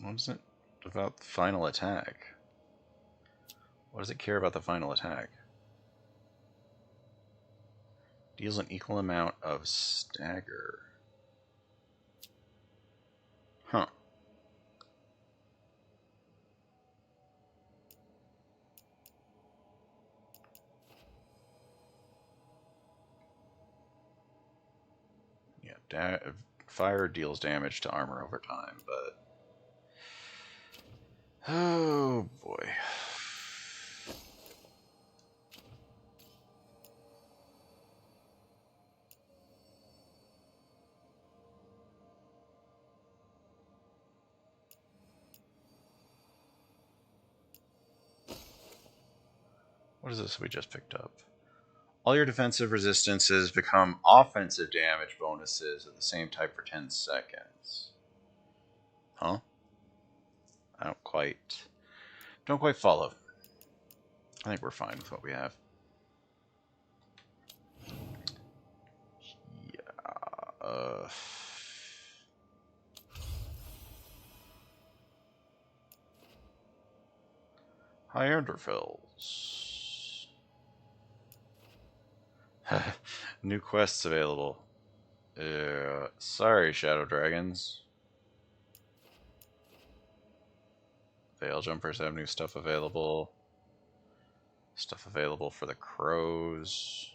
What is it about the final attack? What does it care about the final attack? Deals an equal amount of stagger. Huh. Yeah, fire deals damage to armor over time, but... Oh boy. What is this we just picked up? All your defensive resistances become offensive damage bonuses of the same type for 10 seconds. Huh? I don't quite follow. I think we're fine with what we have. Yeah. Hierderfels. New quests available. Sorry, Shadow Dragons. Veil Jumpers have new stuff available. Stuff available for the crows.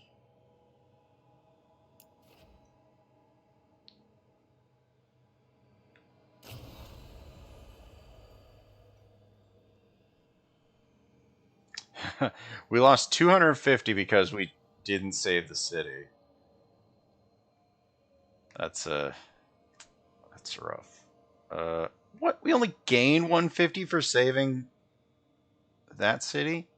We lost 250 because we didn't save the city. That's rough. What? We only gain 150 for saving that city?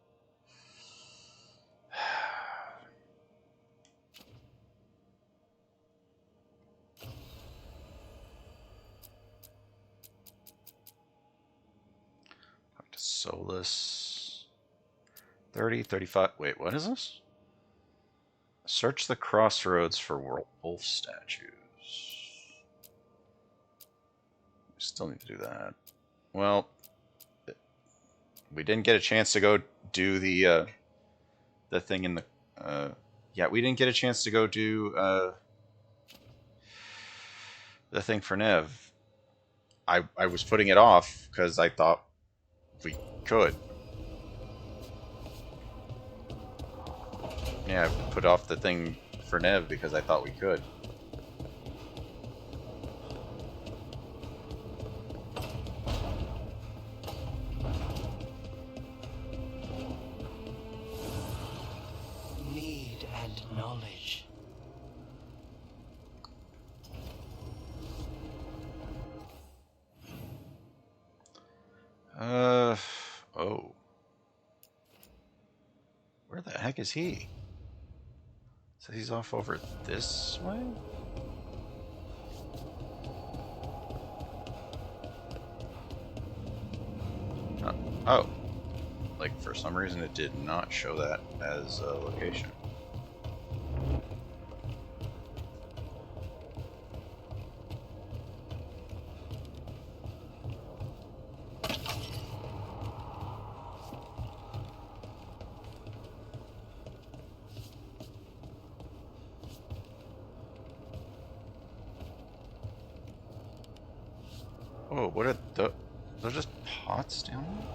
Talk to Solus. 30, 35. Wait, what is this? Search the crossroads for wolf statues. We still need to do that. Well, we didn't get a chance to go do the thing in the... yeah, we didn't get a chance to go do the thing for Nev. I was putting it off because I thought we could. Yeah, I put off the thing for Nev because I thought we could. Need and knowledge. The heck is he? So he's off over this way? Oh. Like, for some reason it did not show that as a location. Oh, what are those just pots down there?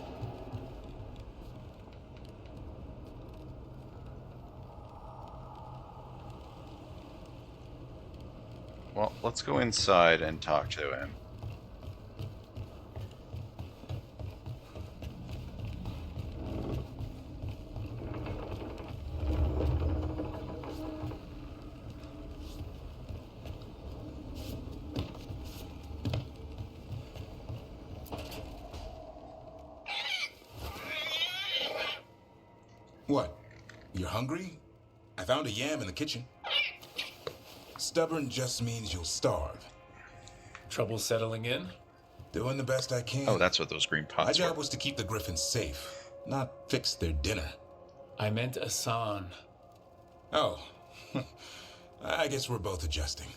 Well, let's go inside and talk to him. What? You're hungry? I found a yam in the kitchen. Stubborn just means you'll starve. Trouble settling in? Doing the best I can. Oh, that's what those green My pots were. job was to keep the griffins safe, not fix their dinner. I meant Asan. Oh. I guess we're both adjusting.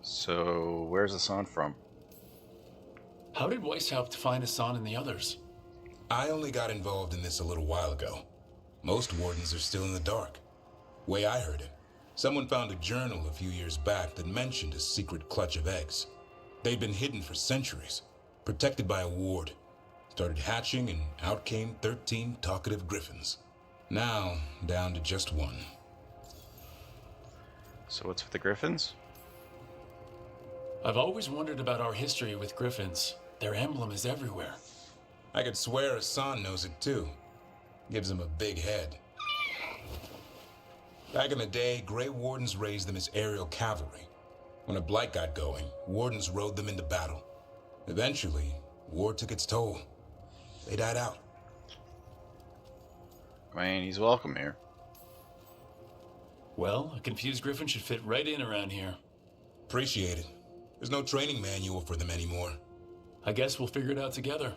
So, where's Asan from? How did Weishaupt find Asan and the others? I only got involved in this a little while ago. Most wardens are still in the dark. Way I heard it, someone found a journal a few years back that mentioned a secret clutch of eggs. They'd been hidden for centuries, protected by a ward. Started hatching and out came 13 talkative griffins. Now, down to just one. So what's with the griffins? I've always wondered about our history with griffins. Their emblem is everywhere. I could swear Asan knows it too. Gives him a big head. Back in the day, Grey Wardens raised them as aerial cavalry. When a blight got going, Wardens rode them into battle. Eventually, war took its toll. They died out. I mean, he's welcome here. Well, a confused griffin should fit right in around here. Appreciate it. There's no training manual for them anymore. I guess we'll figure it out together.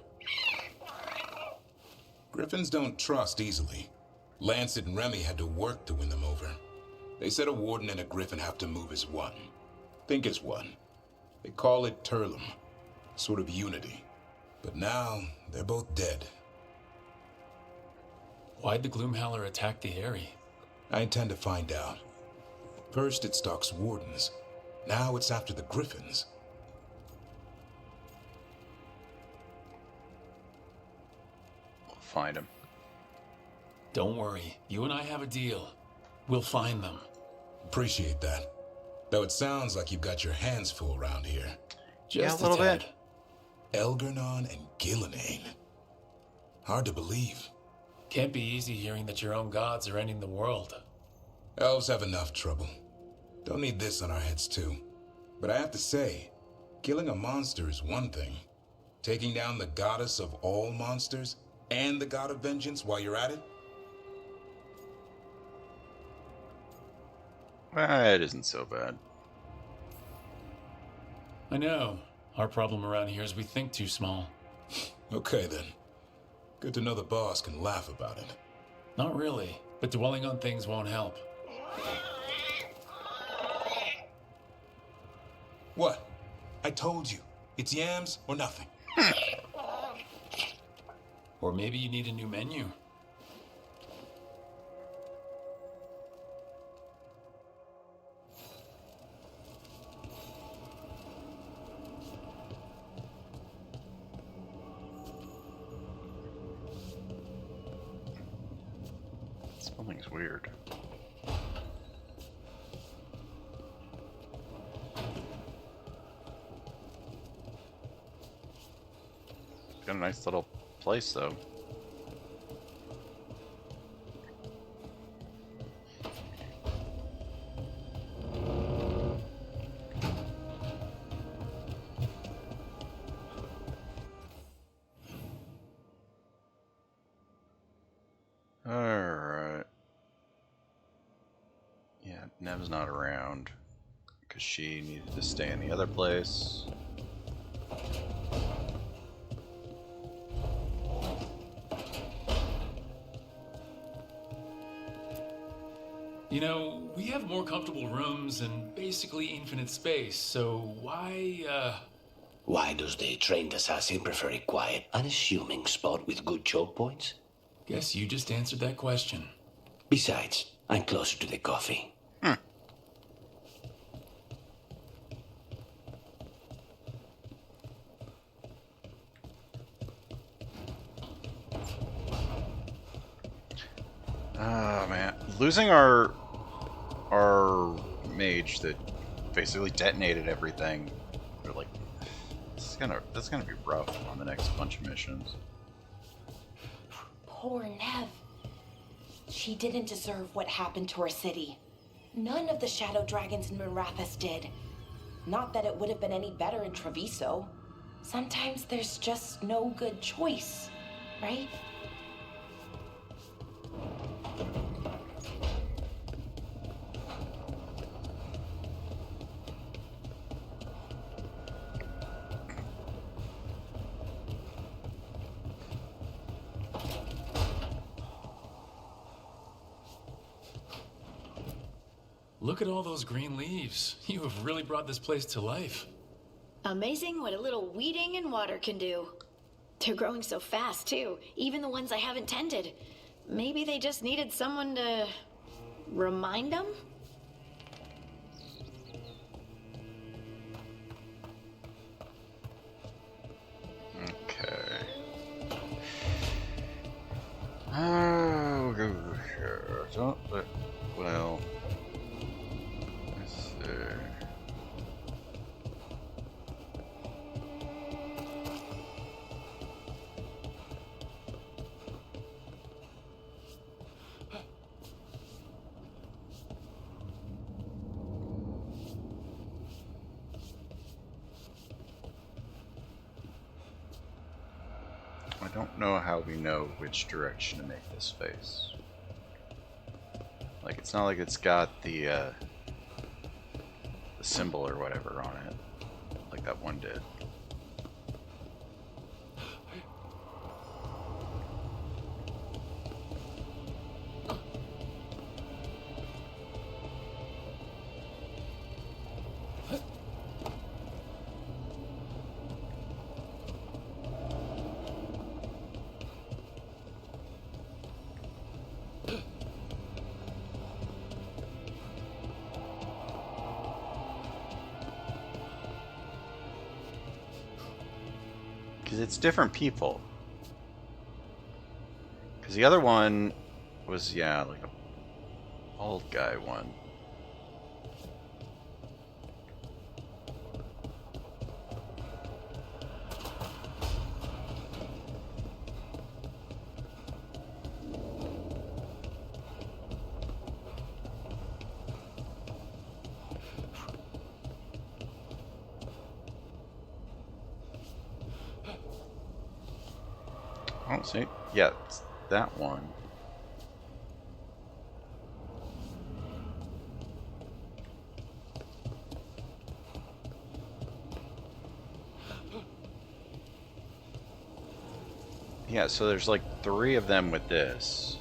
Griffins don't trust easily. Lancet and Remy had to work to win them over. They said a warden and a griffin have to move as one. Think as one. They call it Turlum. Sort of unity. But now, they're both dead. Why'd the Gloomhowler attack the Eyrie? I intend to find out. First it stalks wardens. Now it's after the griffins. We'll find him. Don't worry. You and I have a deal. We'll find them. Appreciate that. Though it sounds like you've got your hands full around here. Just a little bit. Elgernon and Gillenane. Hard to believe. Can't be easy hearing that your own gods are ending the world. Elves have enough trouble. Don't need this on our heads too. But I have to say, killing a monster is one thing. Taking down the goddess of all monsters and the god of vengeance while you're at it? It isn't so bad. I know. Our problem around here is we think too small. Okay then. Good to know the boss can laugh about it. Not really, but dwelling on things won't help. What? I told you. It's yams or nothing. Or maybe you need a new menu. Something's weird. Got a nice little place though. Nev's not around because she needed to stay in the other place. You know, we have more comfortable rooms and basically infinite space, so why, Why does the trained assassin prefer a quiet, unassuming spot with good choke points? Guess you just answered that question. Besides, I'm closer to the coffee. Oh man, losing our mage that basically detonated everything. We're like, that's gonna be rough on the next bunch of missions. Poor Nev. She didn't deserve what happened to her city. None of the shadow dragons in Marathas did. Not that it would have been any better in Treviso. Sometimes there's just no good choice, right? Look at all those green leaves. You have really brought this place to life. Amazing what a little weeding and water can do. They're growing so fast, too. Even the ones I haven't tended. Maybe they just needed someone to remind them? Okay. Oh, go here. Don't let. Well. Let's see. I don't know how we know which direction to make this face. Like, it's not like it's got the symbol or whatever on it, like that one did. Because it's different people. Because the other one was, yeah, like a bald guy one. Oh, see? Yeah, it's that one. Yeah, so there's like 3 of them with this.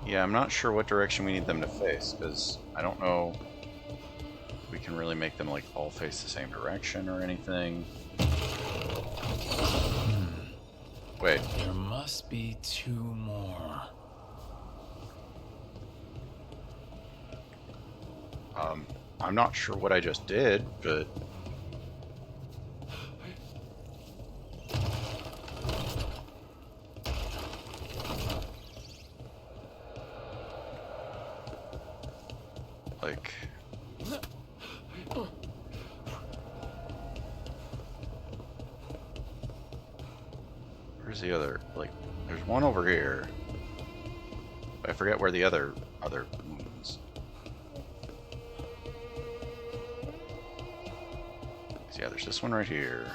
Yeah, I'm not sure what direction we need them to face, because I don't know if we can really make them like all face the same direction or anything. Wait. There must be 2 more. I'm not sure what I just did, but... like... where's the other? Like, there's one over here. I forget where the other moons. So yeah, there's this one right here.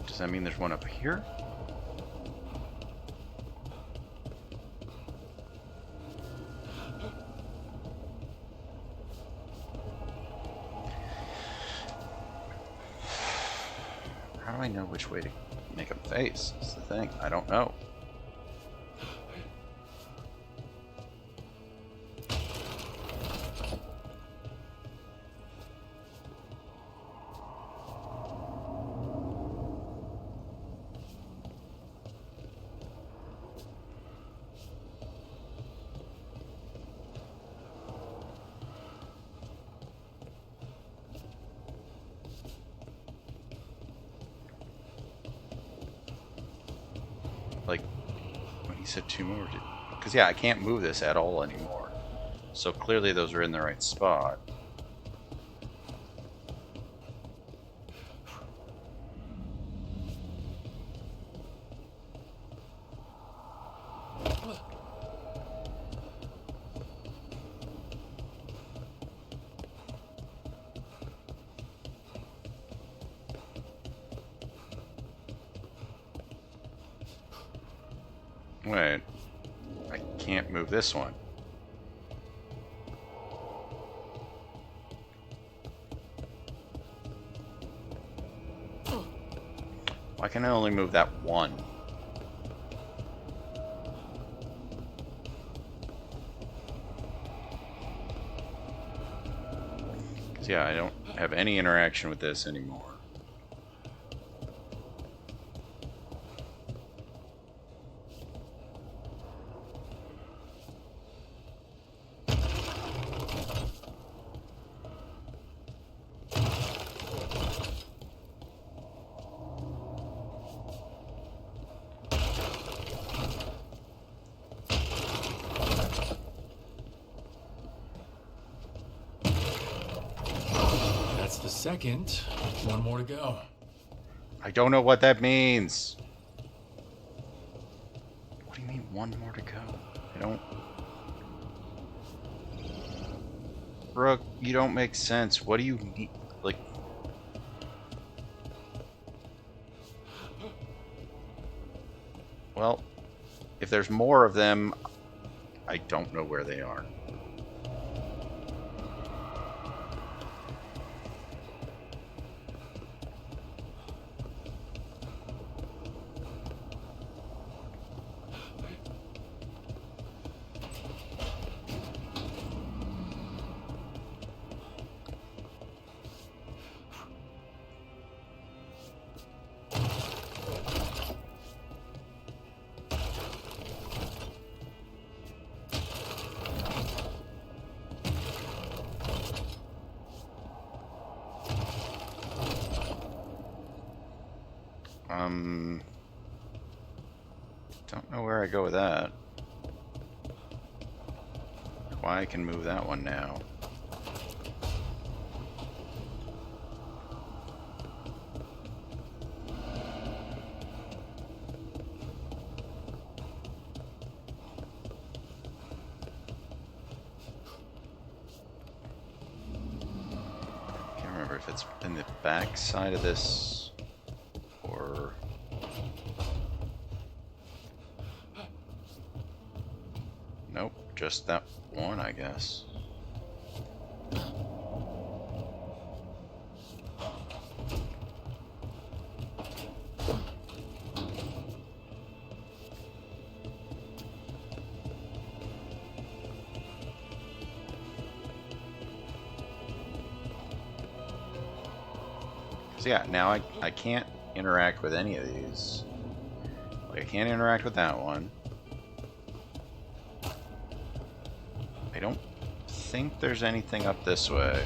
Does that mean there's one up here? How do I know which way to make them face? That's the thing. I don't know. Like, when he said 2 more, because yeah, I can't move this at all anymore. So clearly those are in the right spot. Wait, I can't move this one. Why can I only move that one? Because yeah, I don't have any interaction with this anymore. The second, one more to go. I don't know what that means. What do you mean, one more to go? I don't... Brooke, you don't make sense. What do you need? Like... Well, if there's more of them, I don't know where they are. Don't know where I go with that. Why I can move that one now. Can't remember if it's in the back side of this or... Nope, just that one, I guess. So yeah, now I can't interact with any of these. Like, I can't interact with that one. I don't think there's anything up this way.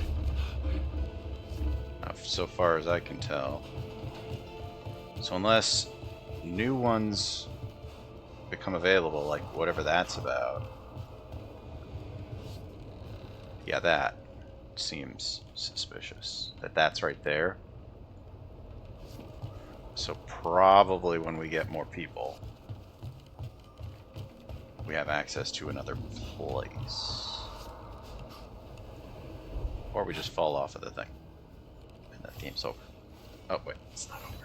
So far as I can tell. So unless new ones become available, like whatever that's about. Yeah, that seems suspicious. That's right there. So probably when we get more people, we have access to another place. Or we just fall off of the thing. And that game's over. Oh, wait, it's not over.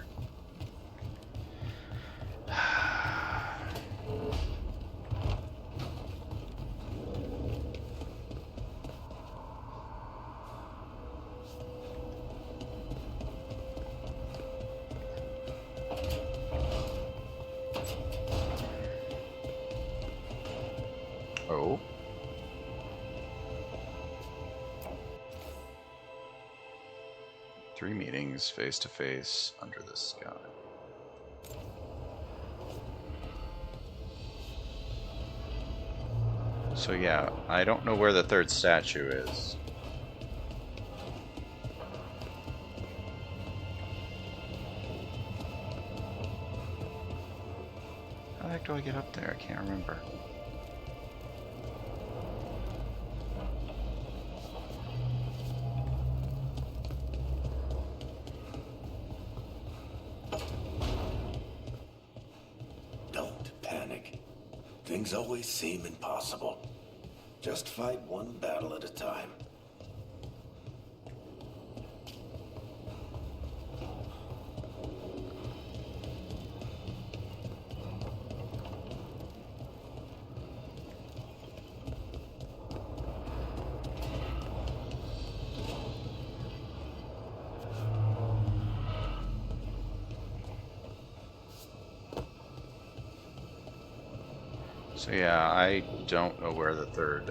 Oh. Three meetings face to face under the sky. So yeah, I don't know where the third statue is. How the heck do I get up there? I can't remember. Don't panic. Things always seem impossible. Just fight one battle at a time. So yeah, I don't know where the third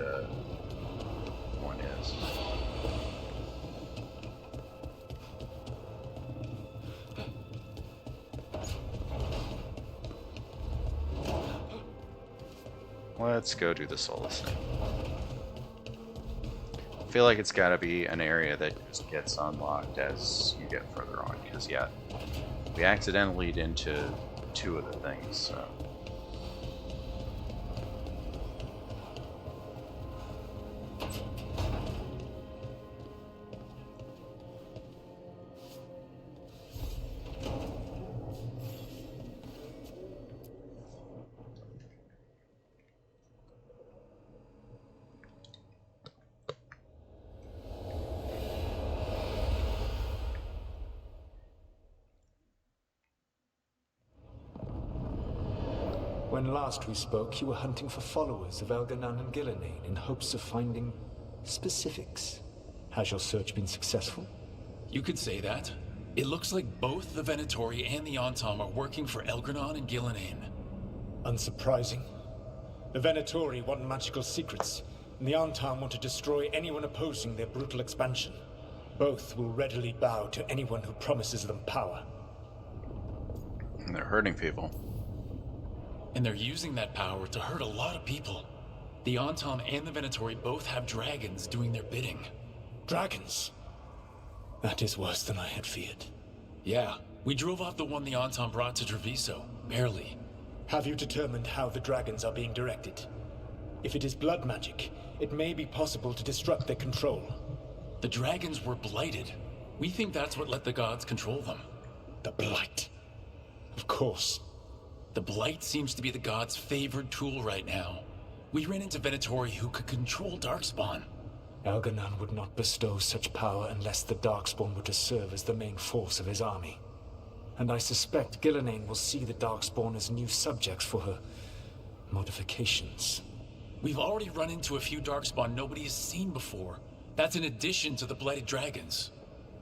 one is. Let's go do the Solus thing. I feel like it's got to be an area that just gets unlocked as you get further on, because yeah, we accidentally lead into two of the things, so. When last we spoke, you were hunting for followers of Elganon and Gillenane in hopes of finding specifics. Has your search been successful? You could say that. It looks like both the Venatori and the Antom are working for Elganon and Gillenane. Unsurprising. The Venatori want magical secrets, and the Antom want to destroy anyone opposing their brutal expansion. Both will readily bow to anyone who promises them power. And they're hurting people. And they're using that power to hurt a lot of people. The Antom and the Venatori both have dragons doing their bidding. Dragons? That is worse than I had feared. Yeah, we drove off the one the Antom brought to Treviso. Barely. Have you determined how the dragons are being directed? If it is blood magic, it may be possible to disrupt their control. The dragons were blighted. We think that's what let the gods control them. The blight. Of course. The blight seems to be the gods' favored tool right now. We ran into Venatori who could control Darkspawn. Elganon would not bestow such power unless the Darkspawn were to serve as the main force of his army. And I suspect Gillenane will see the Darkspawn as new subjects for her modifications. We've already run into a few Darkspawn nobody has seen before. That's in addition to the blighted dragons.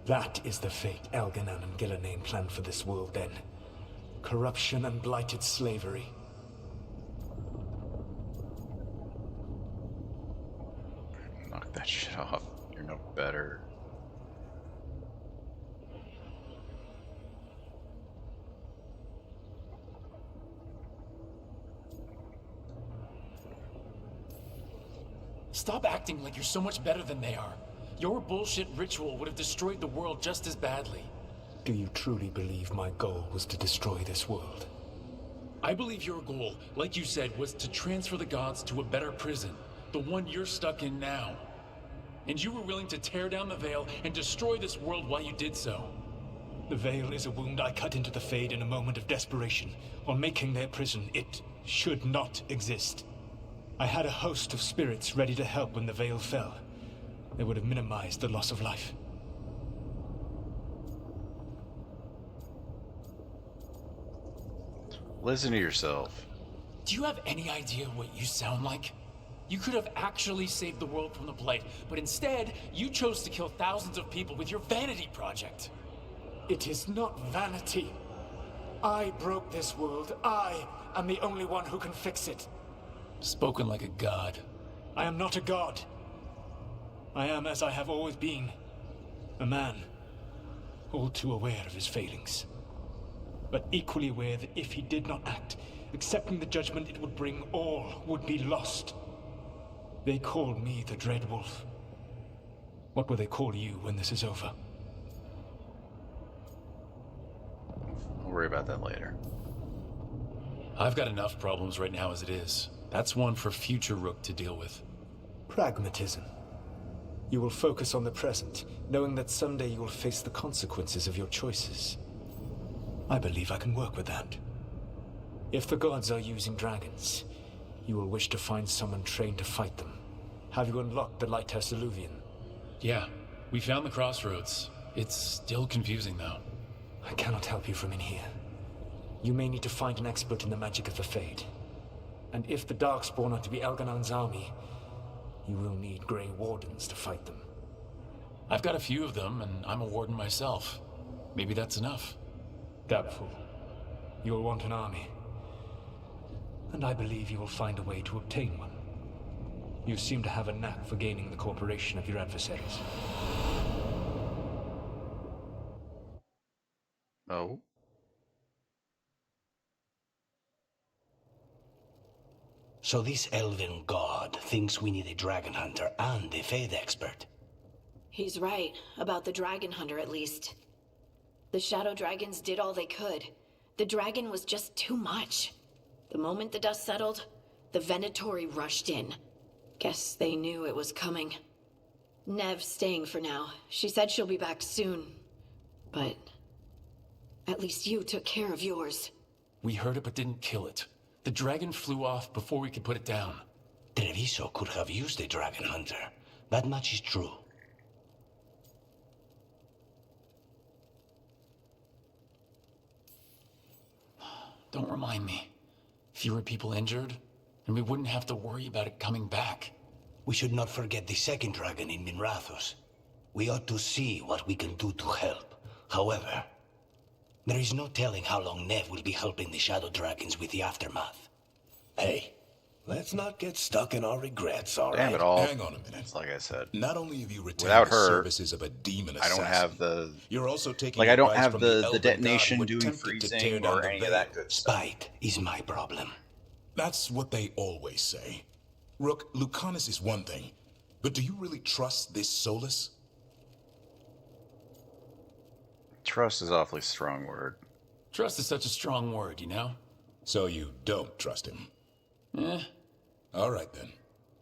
That is the fate Elganon and Gillenane planned for this world then. Corruption and blighted slavery. Knock that shit off. You're no better. Stop acting like you're so much better than they are. Your bullshit ritual would have destroyed the world just as badly. Do you truly believe my goal was to destroy this world? I believe your goal, like you said, was to transfer the gods to a better prison. The one you're stuck in now. And you were willing to tear down the veil and destroy this world while you did so. The veil is a wound I cut into the Fade in a moment of desperation. On making their prison, it should not exist. I had a host of spirits ready to help when the veil fell. They would have minimized the loss of life. Listen to yourself. Do you have any idea what you sound like? You could have actually saved the world from the Blight, but instead, you chose to kill thousands of people with your vanity project. It is not vanity. I broke this world. I am the only one who can fix it. Spoken like a god. I am not a god. I am as I have always been. A man. All too aware of his failings. But equally aware that if he did not act, accepting the judgment it would bring, all would be lost. They call me the Dread Wolf. What will they call you when this is over? We'll worry about that later. I've got enough problems right now as it is. That's one for future Rook to deal with. Pragmatism. You will focus on the present, knowing that someday you will face the consequences of your choices. I believe I can work with that. If the gods are using dragons, you will wish to find someone trained to fight them. Have you unlocked the Lighthouse Illuvian? Yeah, we found the crossroads. It's still confusing though. I cannot help you from in here. You may need to find an expert in the magic of the Fade. And if the Darkspawn are to be Elganon's army, you will need Grey Wardens to fight them. I've got a few of them, and I'm a warden myself. Maybe that's enough. Doubtful. You'll want an army. And I believe you will find a way to obtain one. You seem to have a knack for gaining the cooperation of your adversaries. Oh? So this elven god thinks we need a dragon hunter and a Fade expert. He's right, about the dragon hunter at least. The shadow dragons did all they could. The dragon was just too much. The moment the dust settled, the Venatori rushed in. Guess they knew it was coming. Nev's staying for now. She said she'll be back soon. But at least you took care of yours. We heard it but didn't kill it. The dragon flew off before we could put it down. Treviso could have used a dragon hunter. That much is true. Don't remind me. Fewer people injured, and we wouldn't have to worry about it coming back. We should not forget the second dragon in Minrathos. We ought to see what we can do to help. However, there is no telling how long Nev will be helping the Shadow Dragons with the aftermath. Hey, let's not get stuck in our regrets, all right? Damn it all. Hang on a minute. It's like I said. Not only have you retained Without the her, services of a demon assassin, I don't have the... You're also taking Like, I don't advice have from the elven detonation god who doing attempted to tear freezing down or the any of veil. that good stuff. Spite is my problem. That's what they always say. Rook, Lucanus is one thing, but do you really trust this Solus? Trust is an awfully strong word. Trust is such a strong word, you know? So you don't trust him? All right, then.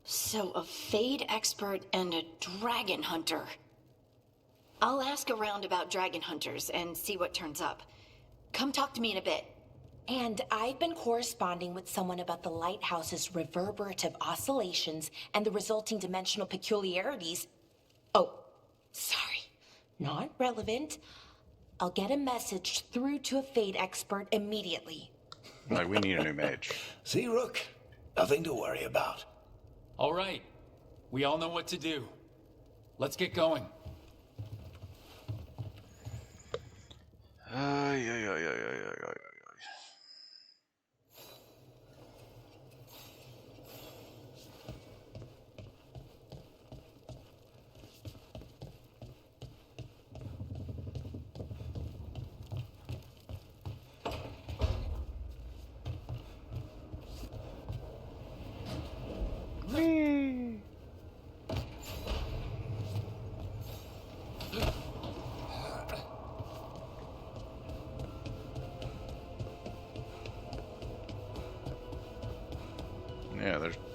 So a Fade expert and a dragon hunter. I'll ask around about dragon hunters and see what turns up. Come talk to me in a bit. And I've been corresponding with someone about the lighthouse's reverberative oscillations and the resulting dimensional peculiarities. Oh, sorry. Not relevant. I'll get a message through to a Fade expert immediately. Like, we need a new mage. See, Rook? Nothing to worry about. All right. We all know what to do. Let's get going.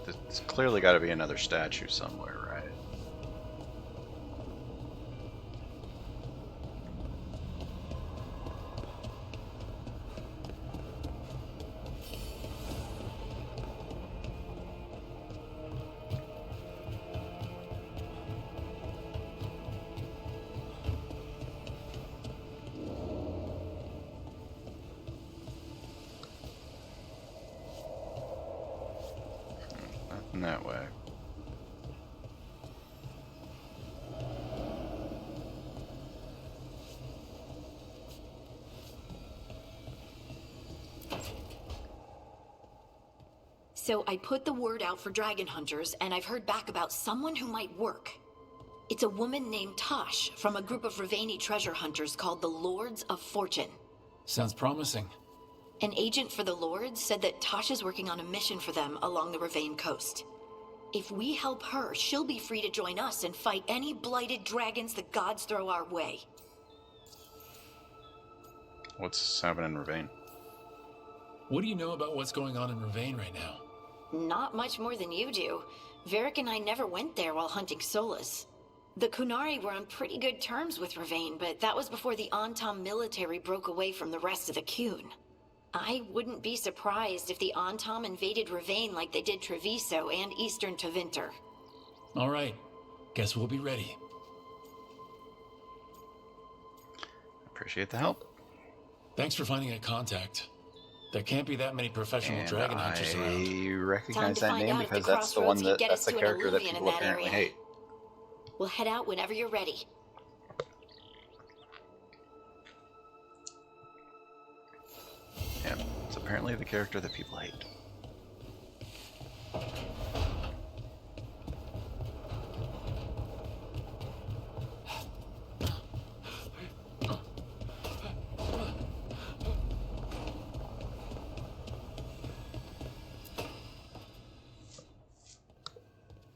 There's clearly got to be another statue somewhere, right? Nothing that way. So I put the word out for dragon hunters, and I've heard back about someone who might work. It's a woman named Tosh from a group of Ravani treasure hunters called the Lords of Fortune. Sounds promising. An agent for the Lords said that Tosh is working on a mission for them along the Ravane coast. If we help her, she'll be free to join us and fight any blighted dragons the gods throw our way. What's happening in Ravane? What do you know about what's going on in Ravane right now? Not much more than you do. Varric and I never went there while hunting Solas. The Kunari were on pretty good terms with Ravane, but that was before the Antam military broke away from the rest of the Kun. I wouldn't be surprised if the Antam invaded Ravane like they did Treviso and Eastern Tevinter. All right. Guess we'll be ready. Appreciate the help. Thanks for finding a contact. There can't be that many professional dragon hunters around. I recognize that name because that's the one that's the character that people apparently hate. We'll head out whenever you're ready. Yeah, it's apparently the character that people hate.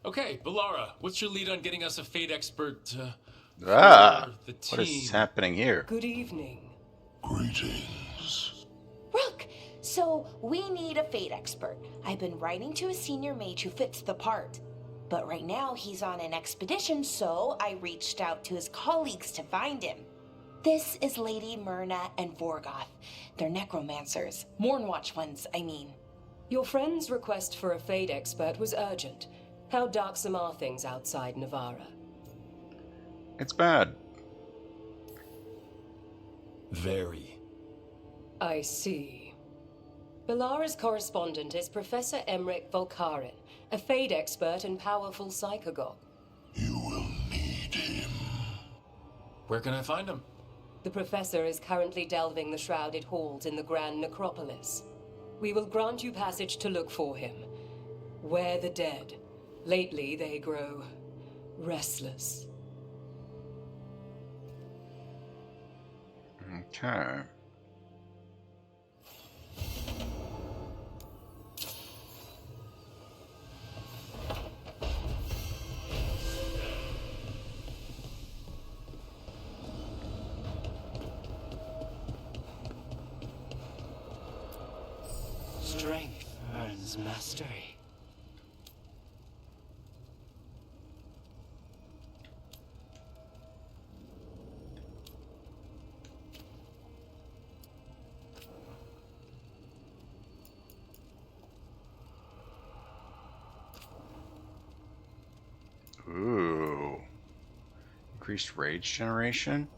Okay, Balara, what's your lead on getting us a Fate expert for the team? What is happening here? Good evening. Greetings. Rook, so we need a Fate expert. I've been writing to a senior mage who fits the part. But right now he's on an expedition, so I reached out to his colleagues to find him. This is Lady Myrna and Vorgoth. They're necromancers. Mournwatch ones, I mean. Your friend's request for a Fade expert was urgent. How darksome are things outside Navarra? It's bad. Very. I see. Balara's correspondent is Professor Emmerich Volkaren, a Fade expert and powerful psychagogue. Where can I find him? The professor is currently delving the shrouded halls in the Grand Necropolis. We will grant you passage to look for him. Where the dead. Lately they grow restless. Okay. Strength earns mastery. Ooh. Increased rage generation?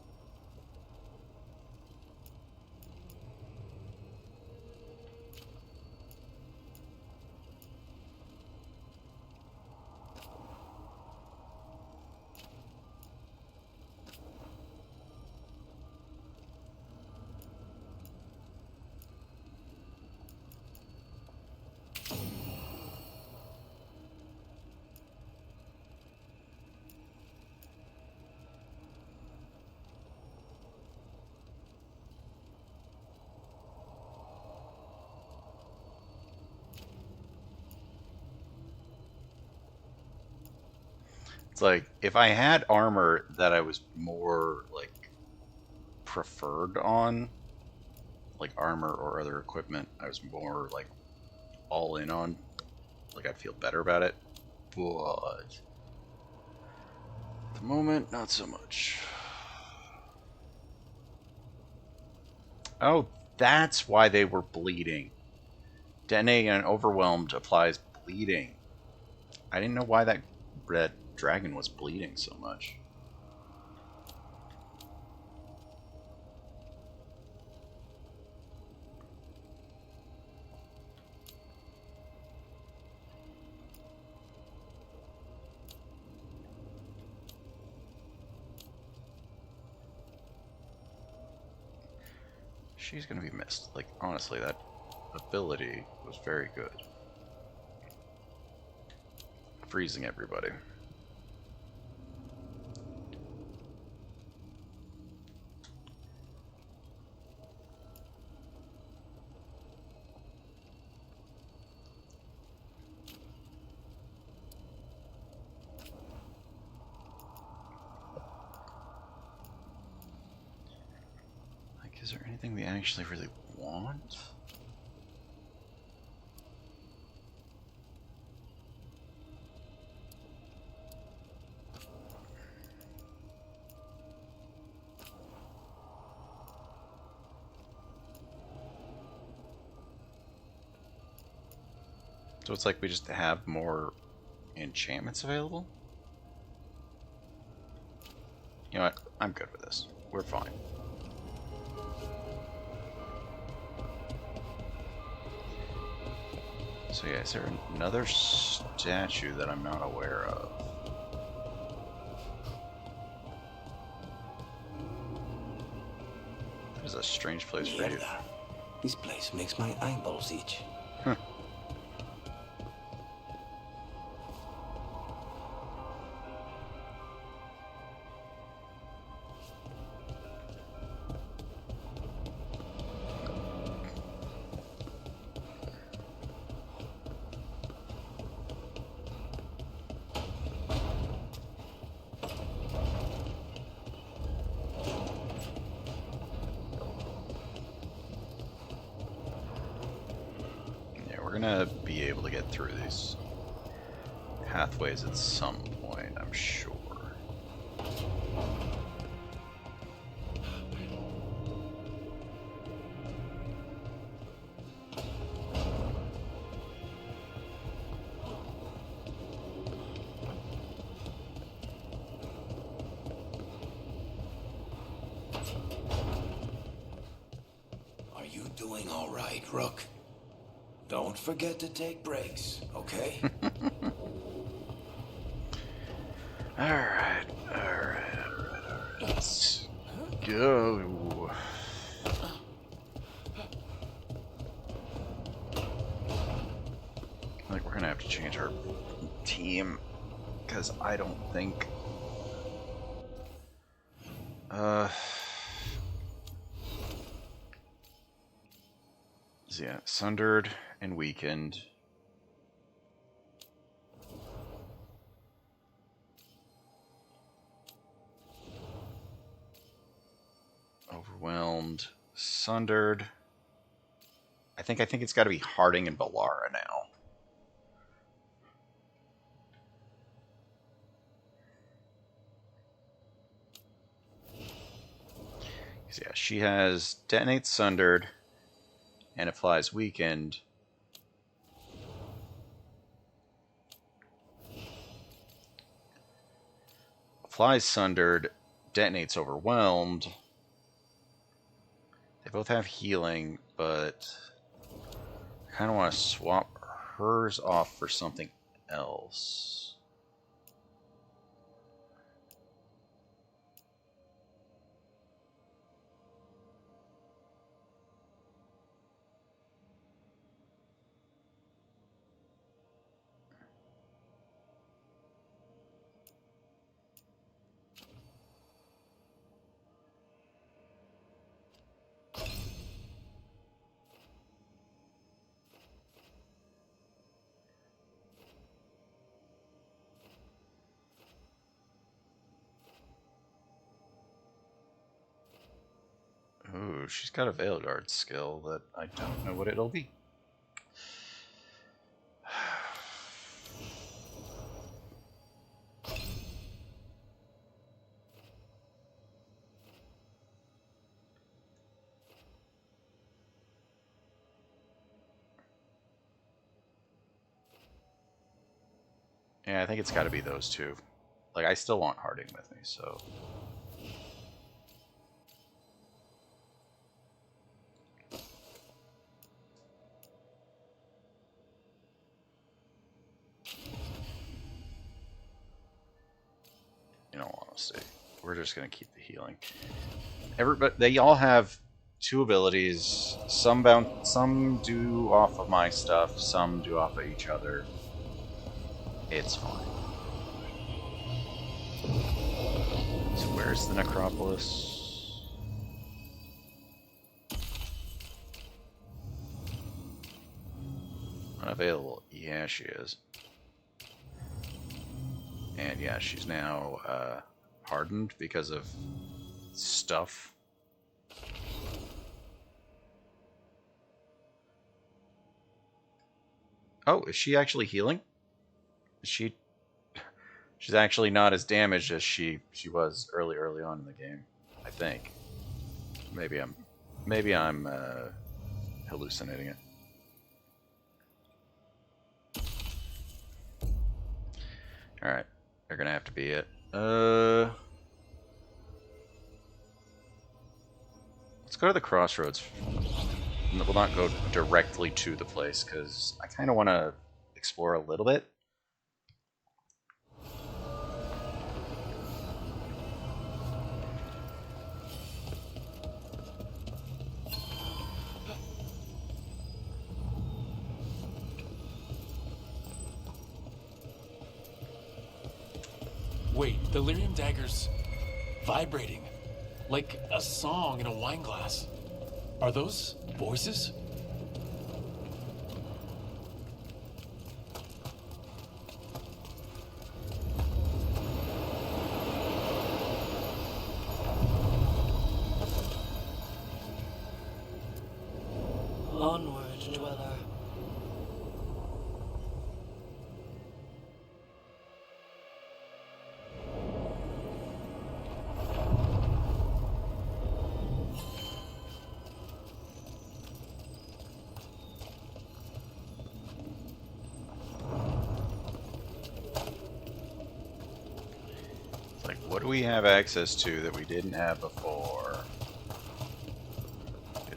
It's like, if I had armor that I was more, like, preferred on, like armor or other equipment, I was more, like, all in on, like I'd feel better about it, but at the moment, not so much. Oh, that's why they were bleeding. Detonating and overwhelmed applies bleeding. I didn't know why that red dragon was bleeding so much. She's gonna be missed. Like, honestly, that ability was very good. Freezing everybody. Like, is there anything we actually really want? So it's like we just have more enchantments available? You know what? I'm good with this. We're fine. So yeah, is there another statue that I'm not aware of? That is a strange place for you. This place makes my eyeballs itch. Huh. We're gonna be able to get through these pathways at some point, I'm sure. Are you doing all right, Rook? Don't forget to take breaks, okay? Alright. Let's go. Like, we're gonna have to change our team, because I don't think... yeah, sundered and weakened. Overwhelmed, sundered. I think it's got to be Harding and Balara now. Yeah, she has detonate sundered, and it flies weakened. Flies sundered, detonates overwhelmed. They both have healing, but I kind of want to swap hers off for something else. Ooh, she's got a Veilguard skill that I don't know what it'll be. Yeah, I think it's got to be those two. Like, I still want Harding with me, so... You don't want to see. We're just going to keep the healing. Everybody, they all have 2 abilities. Some do off of my stuff, some do off of each other. It's fine. So where's the necropolis? Unavailable. Yeah, she is. And yeah, she's now hardened because of stuff. Oh, is she actually healing? Is she... She's actually not as damaged as she was early on in the game, I think. Maybe I'm hallucinating it. All right, they're gonna have to be it. Let's go to the crossroads. We'll not go directly to the place because I kind of want to explore a little bit. Wait, the lyrium dagger's vibrating. Like a song in a wine glass. Are those voices? Onward, dweller. What do we have access to that we didn't have before?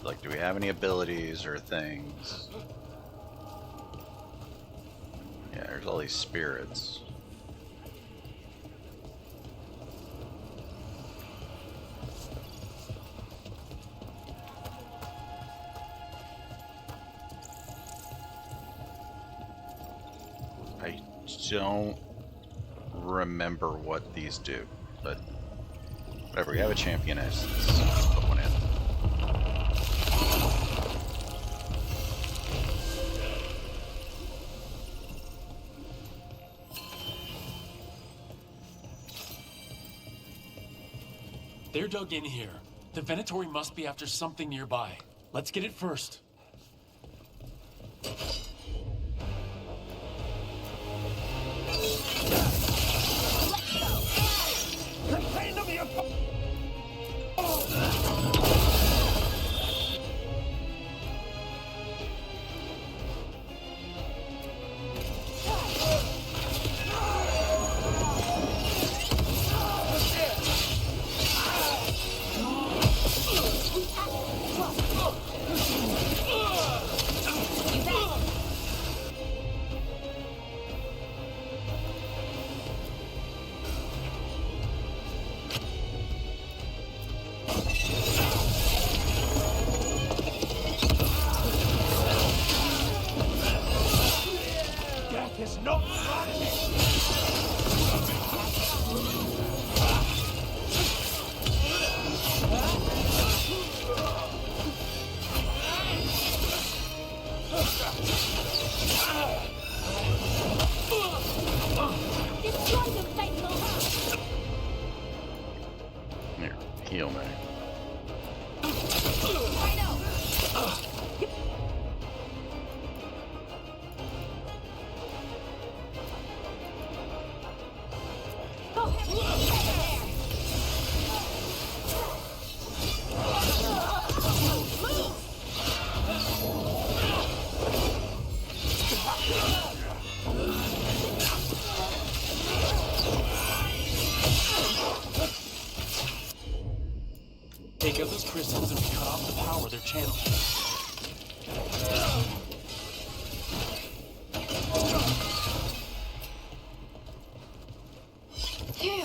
Like, do we have any abilities or things? Yeah, there's all these spirits. I don't remember what these do, but whatever. We have a championess. Let's put one in. They're dug in here. The Venatori must be after something nearby. Let's get it first. Here, heal me. take out those crystals and cut off the power they're channeling. Phew.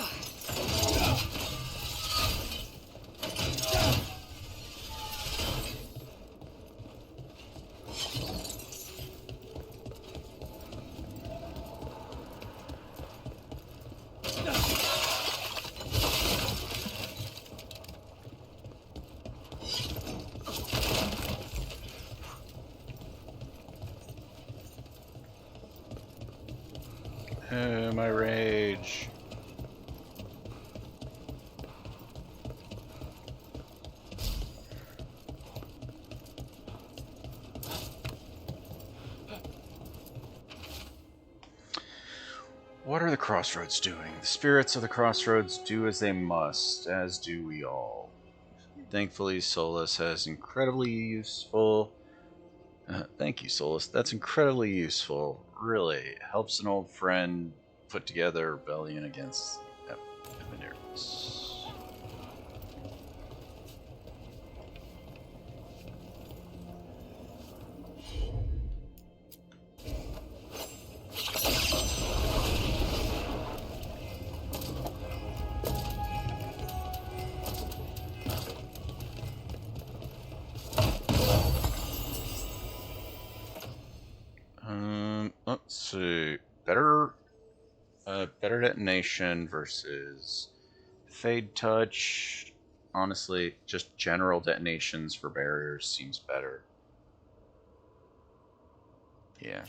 My rage. What are the crossroads doing? The spirits of the crossroads do as they must, as do we all. Thankfully, Solus has incredibly useful... thank you, Solus. That's incredibly useful. Really helps an old friend put together a rebellion against Epineus. Let's see. Better detonation versus fade touch. Honestly, just general detonations for barriers seems better. Yeah.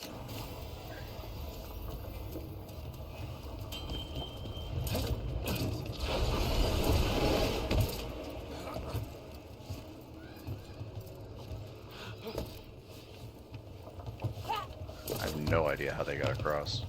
I have no idea how they got across.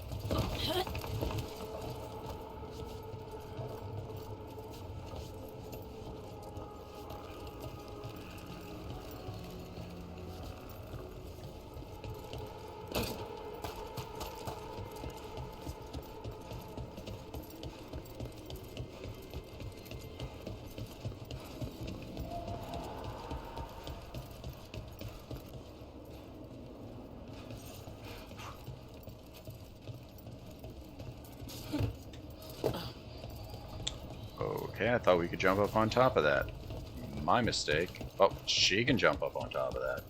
Okay, I thought we could jump up on top of that. My mistake. Oh, she can jump up on top of that.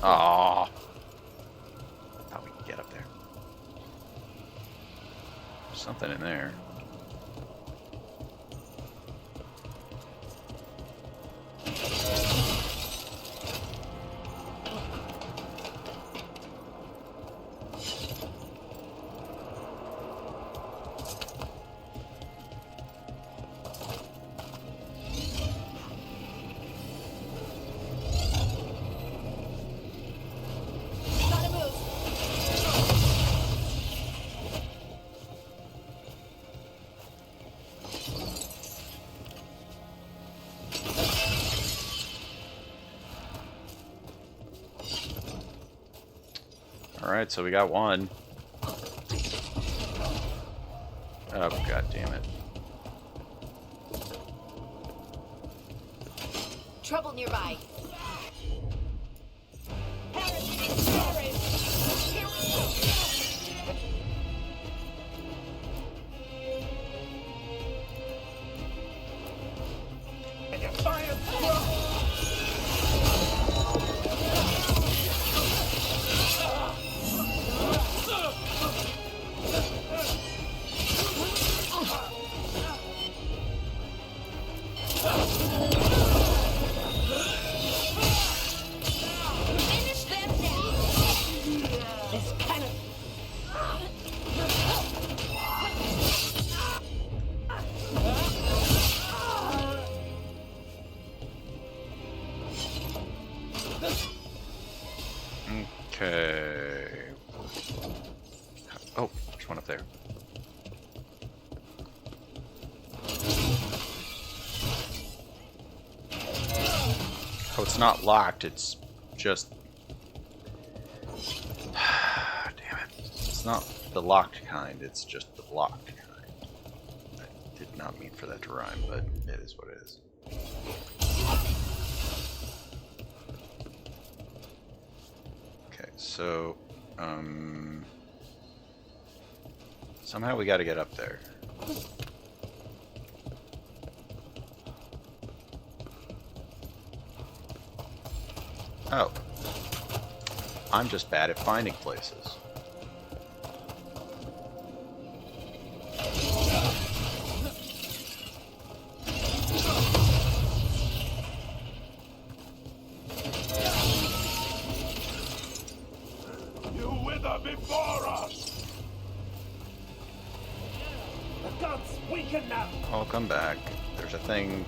Aww. Thought we could get up there. There's something in there. Alright, so we got one. Oh, god damn it. Trouble nearby. it's not locked, it's just... Damn it. It's not the locked kind, it's just the blocked kind. I did not mean for that to rhyme, but it is what it is. Okay, so... somehow we gotta get up there. Oh. I'm just bad at finding places. You wither before us! The gods weaken now! I'll come back. There's a thing.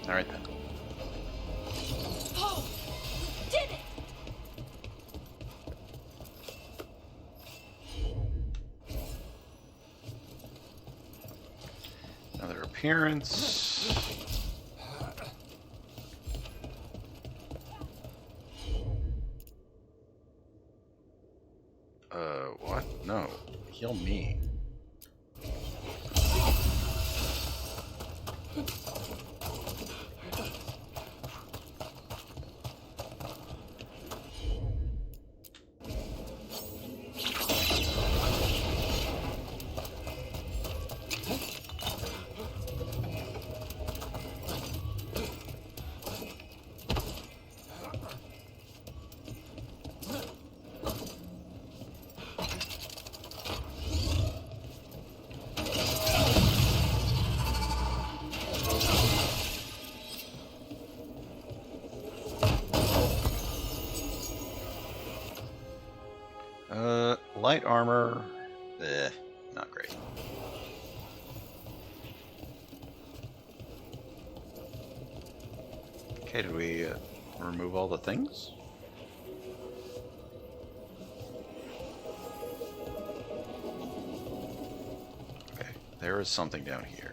Alright then. Oh, did it! Another appearance. What? No. Heal me. Light armor, not great. Okay, did we remove all the things? Okay, there is something down here.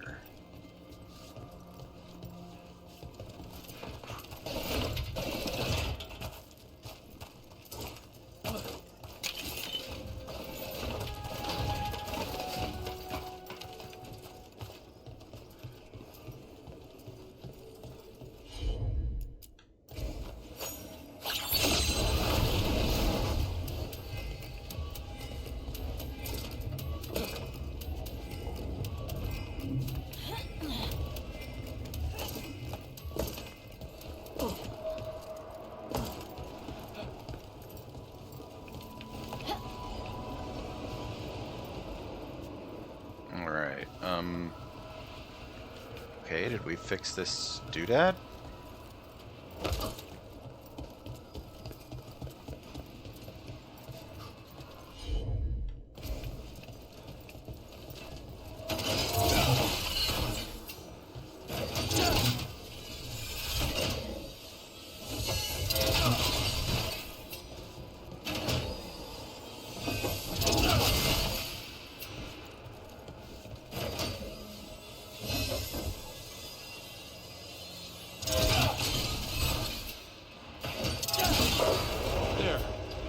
Okay, did we fix this doodad?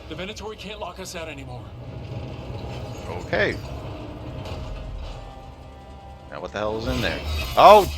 The Venatori can't lock us out anymore. Okay. Now what the hell is in there? Oh!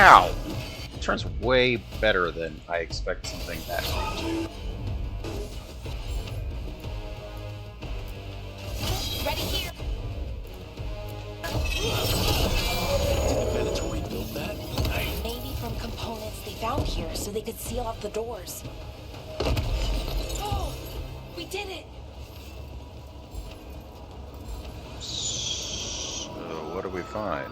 Ow! It turns way better than I expect something that to. Ready here. Did the Venatori build that? Maybe from components they found here so they could seal off the doors. Oh! We did it! So, what do we find?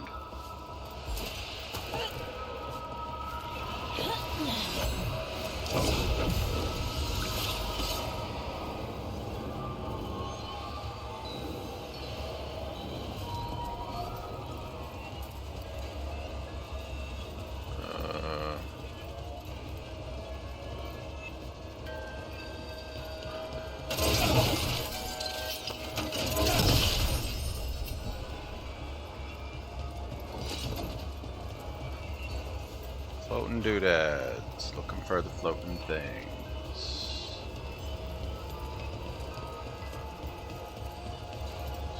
Floating doodads. Looking for the floating things.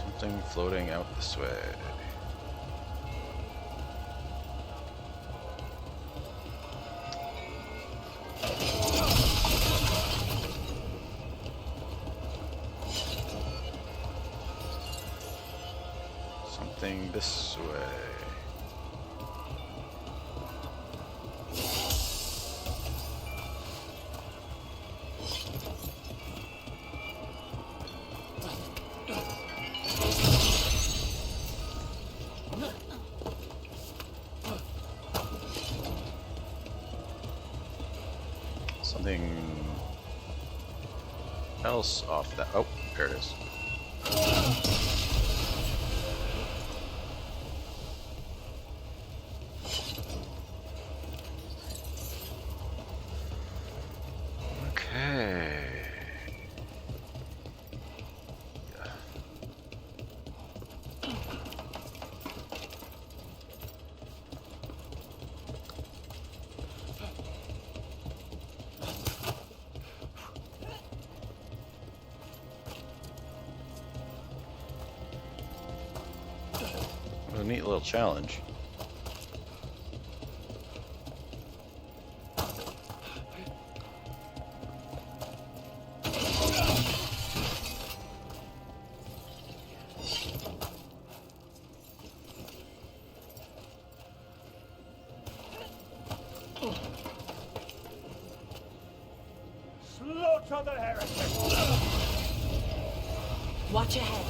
Something floating out this way. Something this way. Something else off that. Oh, there it is. Okay. A neat little challenge. Slaughter the heretics! Watch ahead.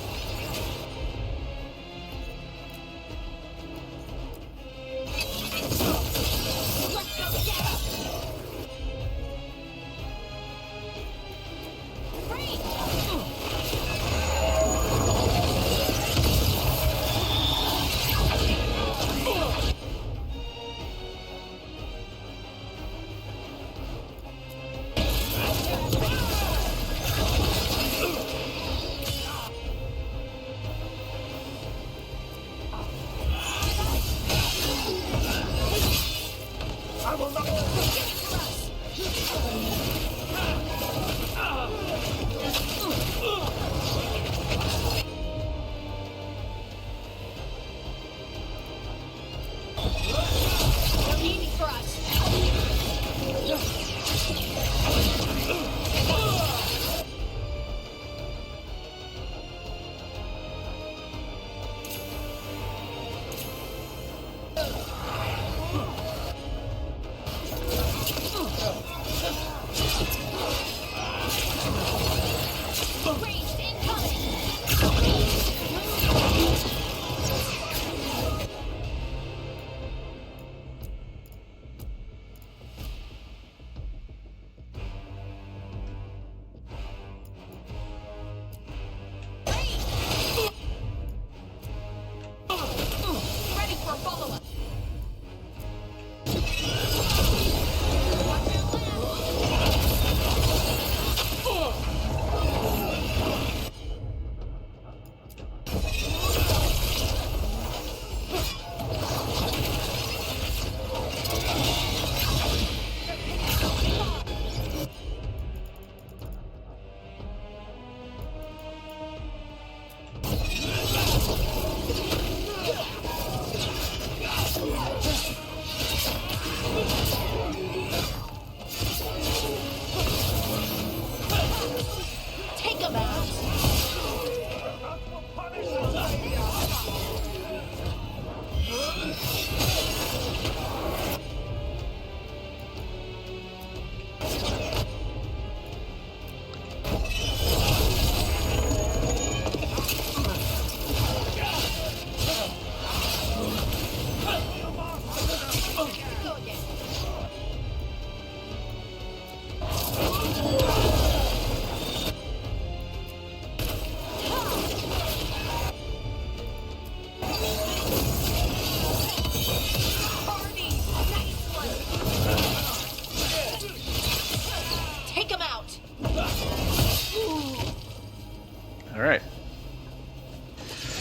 Alright.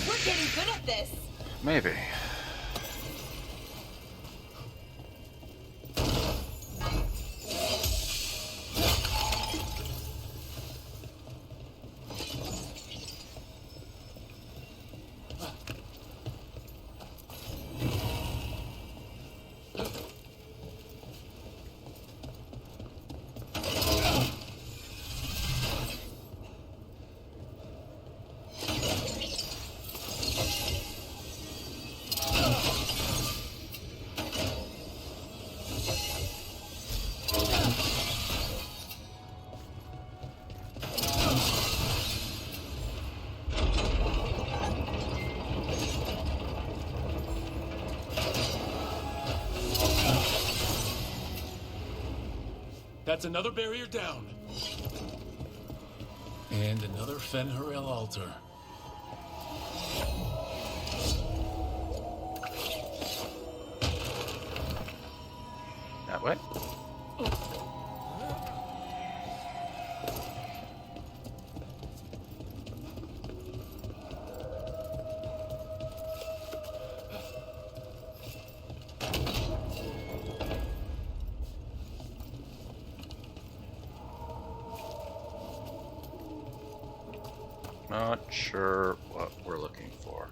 We're getting good at this. Maybe. That's another barrier down. And another Fen'Harel altar. That way? Not sure what we're looking for.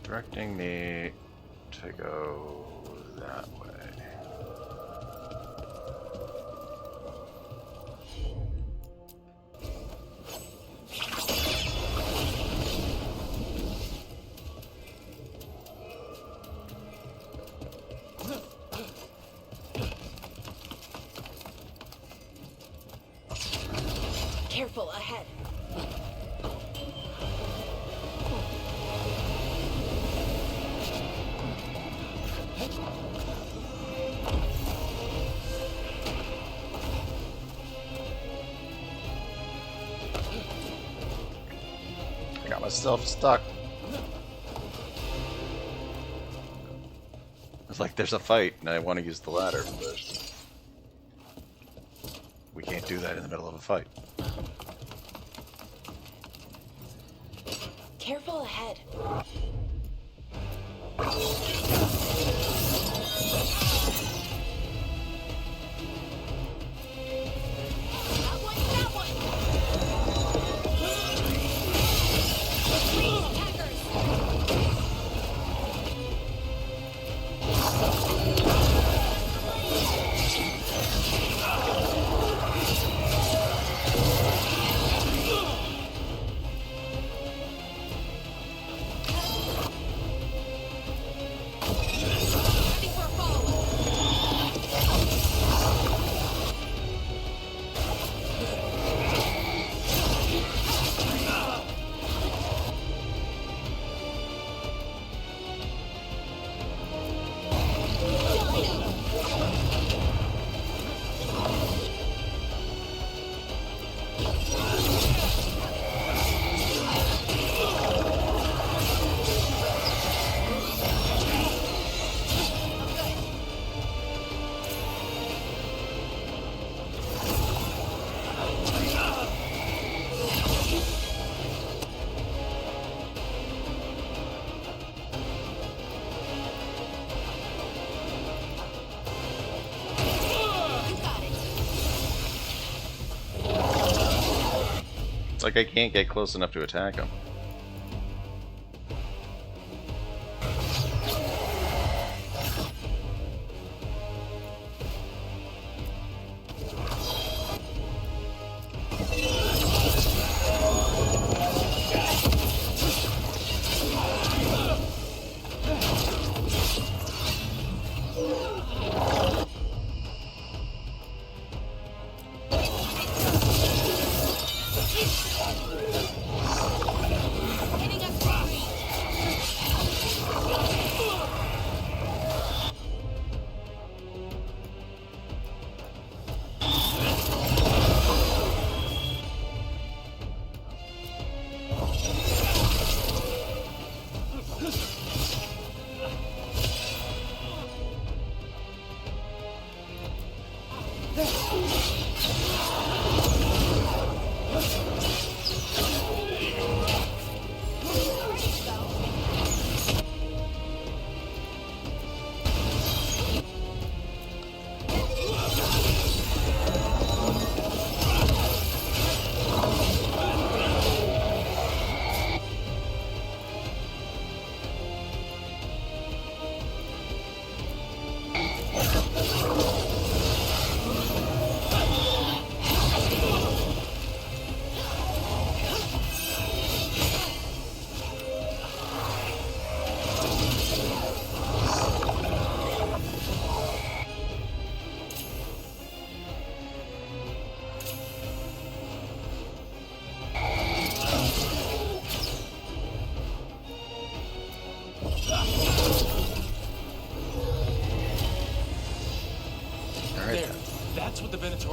Directing me to go that way. Careful ahead. I got myself stuck. It's like there's a fight and I want to use the ladder, but we can't do that in the middle of a fight. Careful ahead. It's like I can't get close enough to attack him.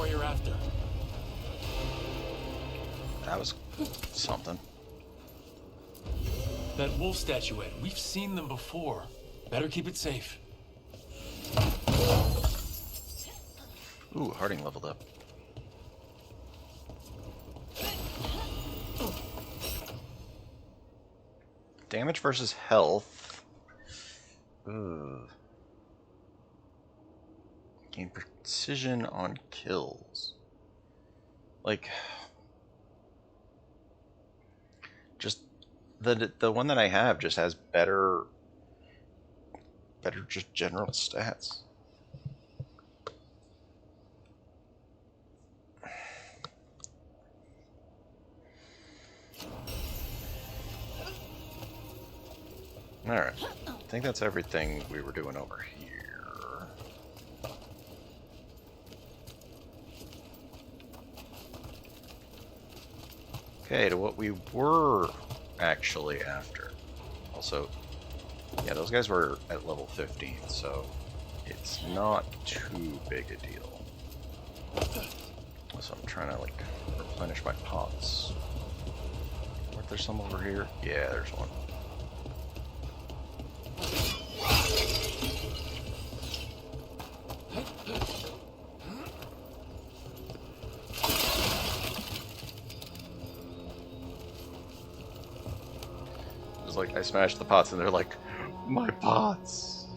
what you're after. That was something. That wolf statuette. We've seen them before. Better keep it safe. Ooh, Harding leveled up. Damage versus health. Ugh. Gain precision on kills. Like, just the one that I have just has better just general stats. Alright, I think that's everything we were doing over here. Okay, to what we were actually after. Also, yeah, those guys were at level 15, so it's not too big a deal. So I'm trying to, like, replenish my pots. Weren't there some over here? Yeah, there's one. It's like I smashed the pots and they're like, my pots.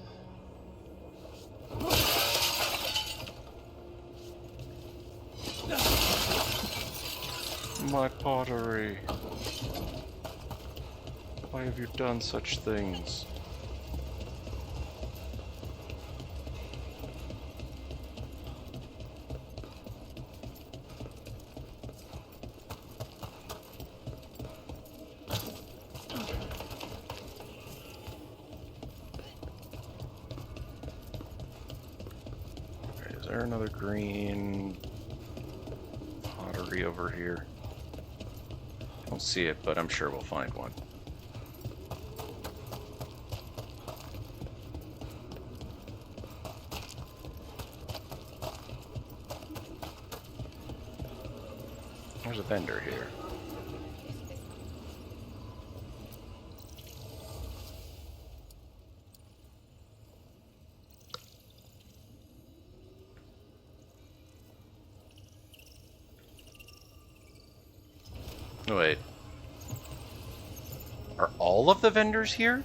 My pottery. Why have you done such things? Is there another green pottery over here? I don't see it, but I'm sure we'll find one. There's a vendor here. Oh, wait. Are all of the vendors here?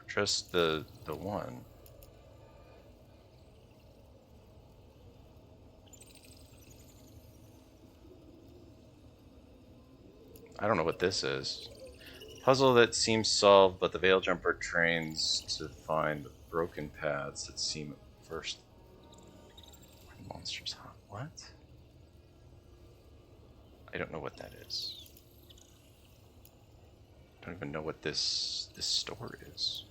Just the one. I don't know what this is. Puzzle that seems solved, but the Veil Jumper trains to find the broken paths that seem at first. Monsters, huh? What? I don't know what that is. I don't even know what this store is.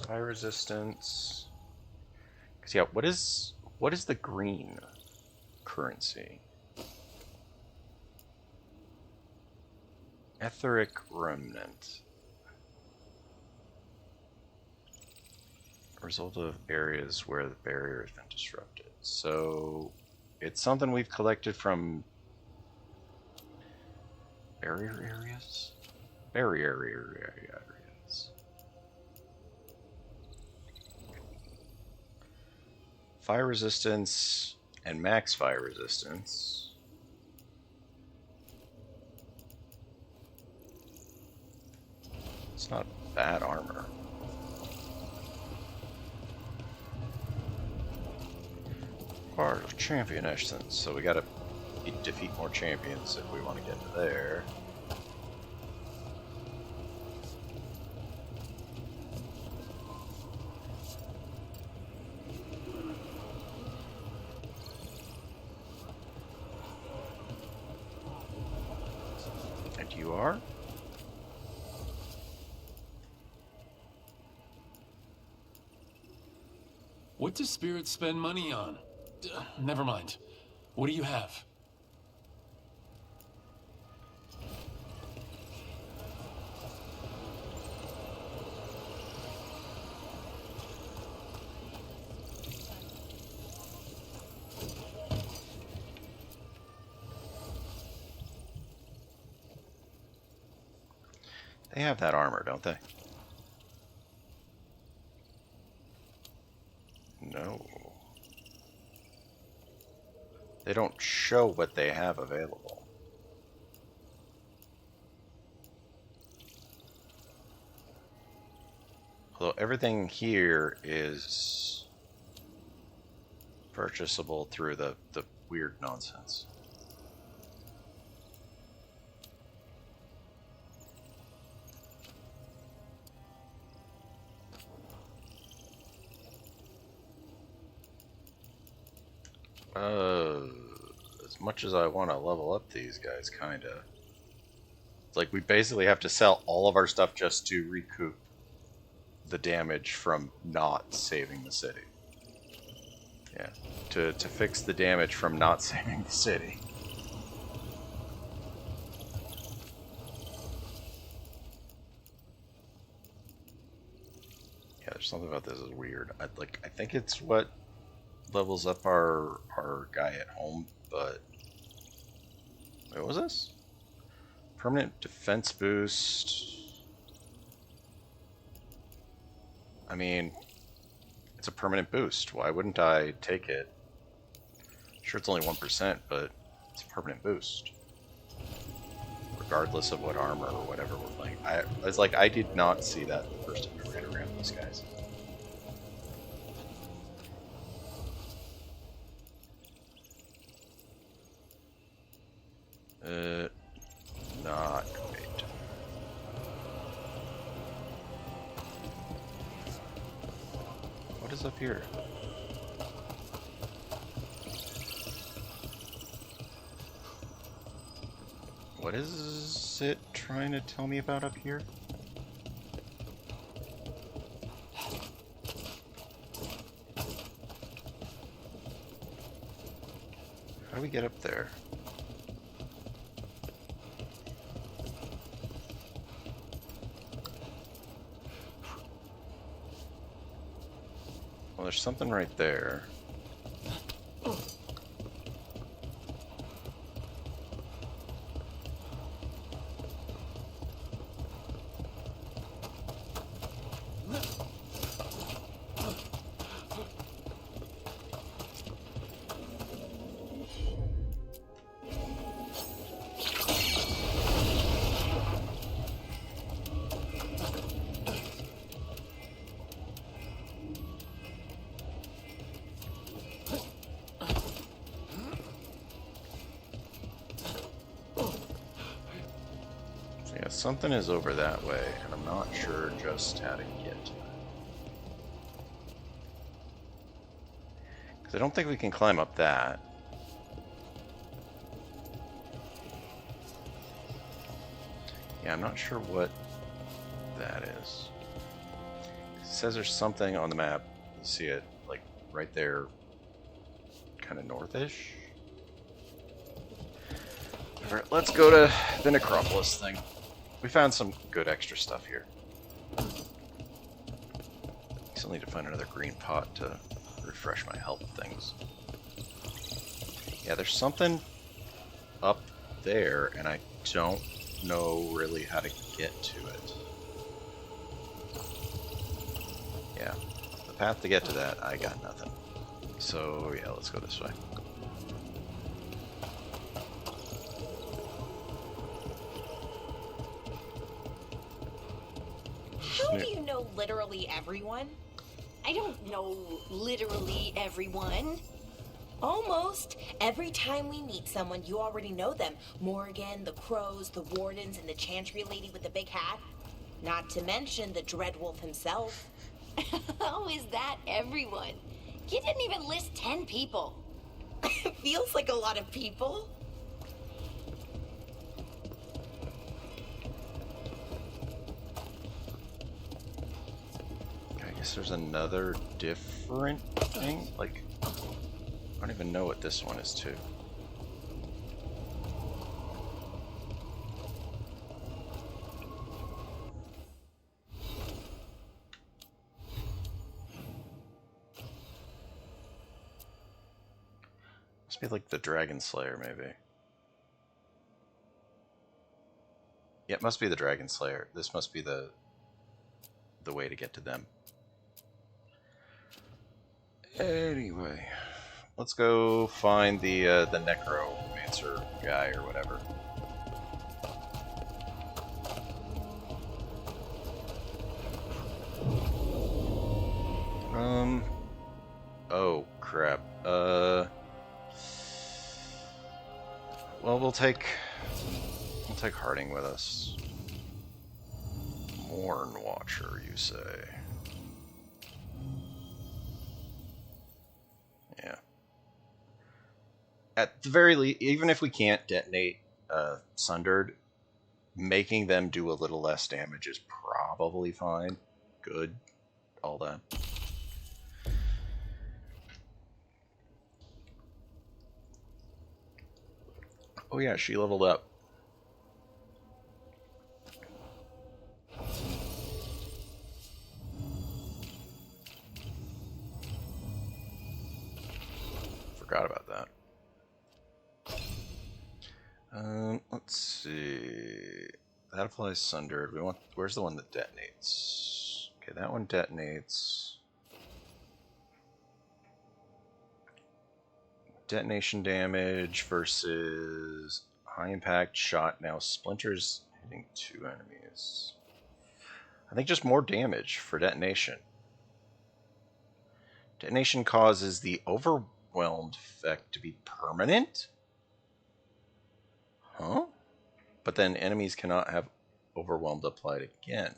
Fire resistance. Cause yeah, what is the green currency? Etheric remnant. Result of areas where the barrier has been disrupted. So it's something we've collected from barrier areas? Barrier areas. Fire resistance and max fire resistance. It's not bad armor. Part of champion essence, so we gotta defeat more champions if we want to get to there. And you are? What do spirits spend money on? Never mind. What do you have? They have that armor, don't they? No. They don't show what they have available. Although everything here is purchasable through the weird nonsense. As much as I want to level up these guys, kinda. It's like we basically have to sell all of our stuff just to recoup the damage from not saving the city. Yeah, to fix the damage from not saving the city. Yeah, there's something about this is weird. I think it's what levels up our guy at home, but wait, what was this? Permanent defense boost. I mean, it's a permanent boost. Why wouldn't I take it? Sure, it's only 1%, but it's a permanent boost, regardless of what armor or whatever we're playing. I did not see that the first time I ran around these guys. Not great. What is up here? What is it trying to tell me about up here? How do we get up there? Well, there's something right there. Something is over that way, and I'm not sure just how to get to it. Because I don't think we can climb up that. Yeah, I'm not sure what that is. It says there's something on the map. You see it, like, right there, kind of northish. Alright, let's go to the Necropolis thing. We found some good extra stuff here. Still need to find another green pot to refresh my health things. Yeah, there's something up there, and I don't know really how to get to it. Yeah, the path to get to that, I got nothing. So yeah, let's go this way. How do you know literally everyone? I don't know literally everyone. Almost. Every time we meet someone, you already know them. Morgan, the Crows, the Wardens, and the Chantry Lady with the big hat. Not to mention the Dreadwolf himself. How is that everyone? You didn't even list 10 people. Feels like a lot of people. Unless there's another different thing? Like, I don't even know what this one is too. Must be like the Dragon Slayer, maybe. Yeah, it must be the Dragon Slayer. This must be the way to get to them. Anyway, let's go find the necromancer guy or whatever. Oh crap. Well, we'll take Harding with us. Morn Watcher, you say? Yeah. At the very least, even if we can't detonate Sundered, making them do a little less damage is probably fine. Good. All that. Oh yeah, she leveled up. Forgot about that. Let's see. That applies Sundered. We want. Where's the one that detonates? Okay, that one detonates. Detonation damage versus high impact shot. Now splinters hitting 2 enemies. I think just more damage for detonation. Detonation causes the overwhelmed effect to be permanent? Huh? But then enemies cannot have overwhelmed applied again.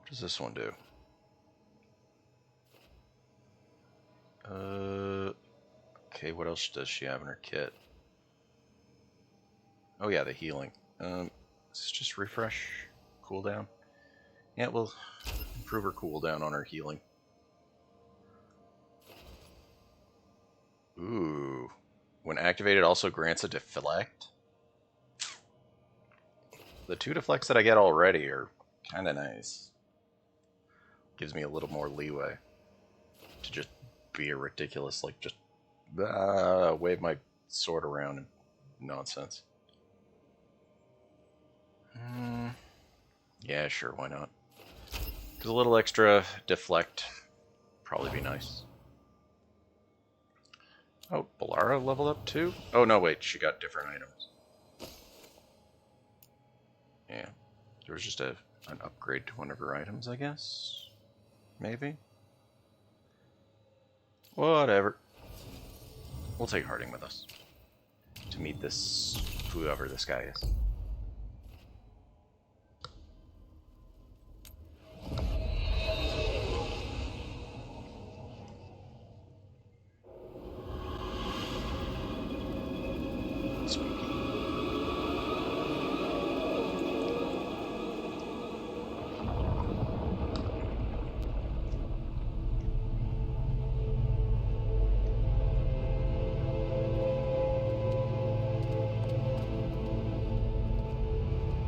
What does this one do? Okay, what else does she have in her kit? Oh yeah, the healing. Let's just refresh, cooldown. Yeah, we'll improve her cooldown on her healing. Ooh. When activated, also grants a deflect. The 2 deflects that I get already are kind of nice. Gives me a little more leeway to just be a ridiculous, like, just wave my sword around and nonsense. Yeah, sure, why not? Because a little extra deflect probably be nice. Oh, Balara leveled up too? Oh no, wait, she got different items. Yeah, there was just an upgrade to one of her items, I guess? Maybe? Whatever. We'll take Harding with us to meet this, whoever this guy is.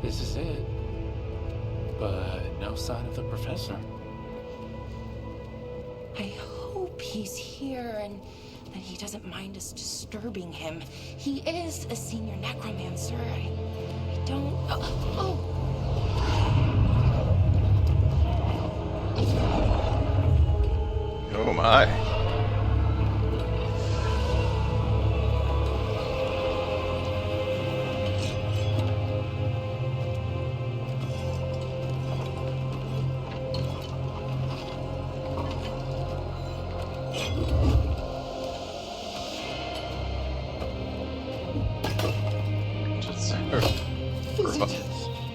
This is it. But no sign of the professor. I hope he's here and that he doesn't mind us disturbing him. He is a senior necromancer. I don't... Oh my.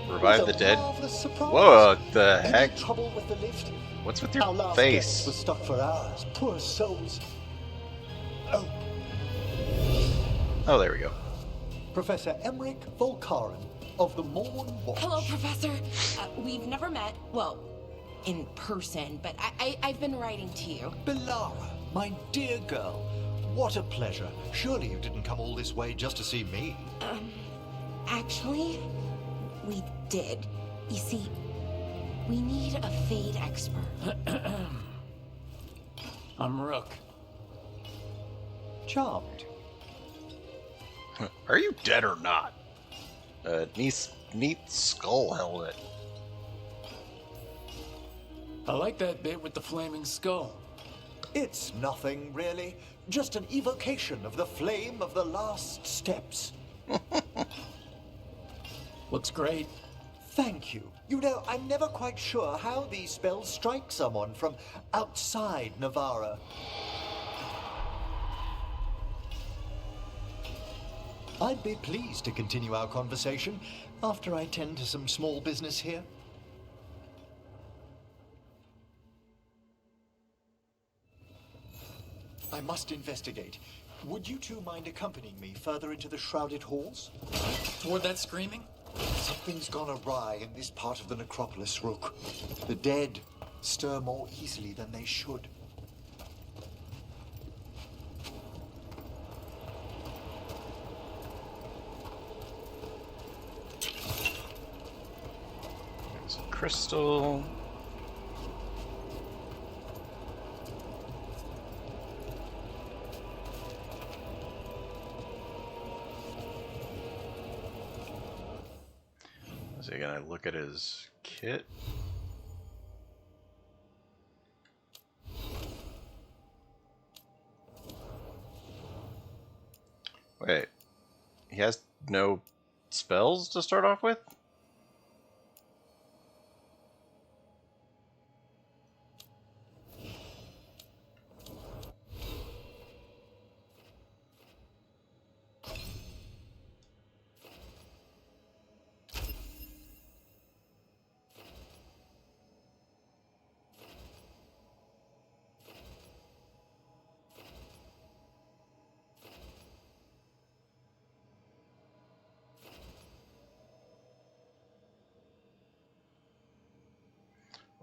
Revive the dead. Whoa, what the heck? Trouble with the lift? What's with Our your last face? guest was stuck for hours. Poor souls. Oh, there we go. Professor Emmerich Volkaren, of the Morn Watch. Hello, Professor. We've never met. Well, in person, but I've been writing to you. Belara, my dear girl, what a pleasure. Surely you didn't come all this way just to see me. Actually, we did. You see, we need a Fade expert. I'm Rook. Charmed. Are you dead or not? Neat skull helmet. I like that bit with the flaming skull. It's nothing, really. Just an evocation of the flame of the last steps. Looks great. Thank you. You know, I'm never quite sure how these spells strike someone from outside Navarra. I'd be pleased to continue our conversation after I tend to some small business here. I must investigate. Would you two mind accompanying me further into the shrouded halls? Toward that screaming? Something's gone awry in this part of the necropolis, Rook. The dead stir more easily than they should. There's a crystal. Is he gonna look at his kit? Wait, he has no spells to start off with?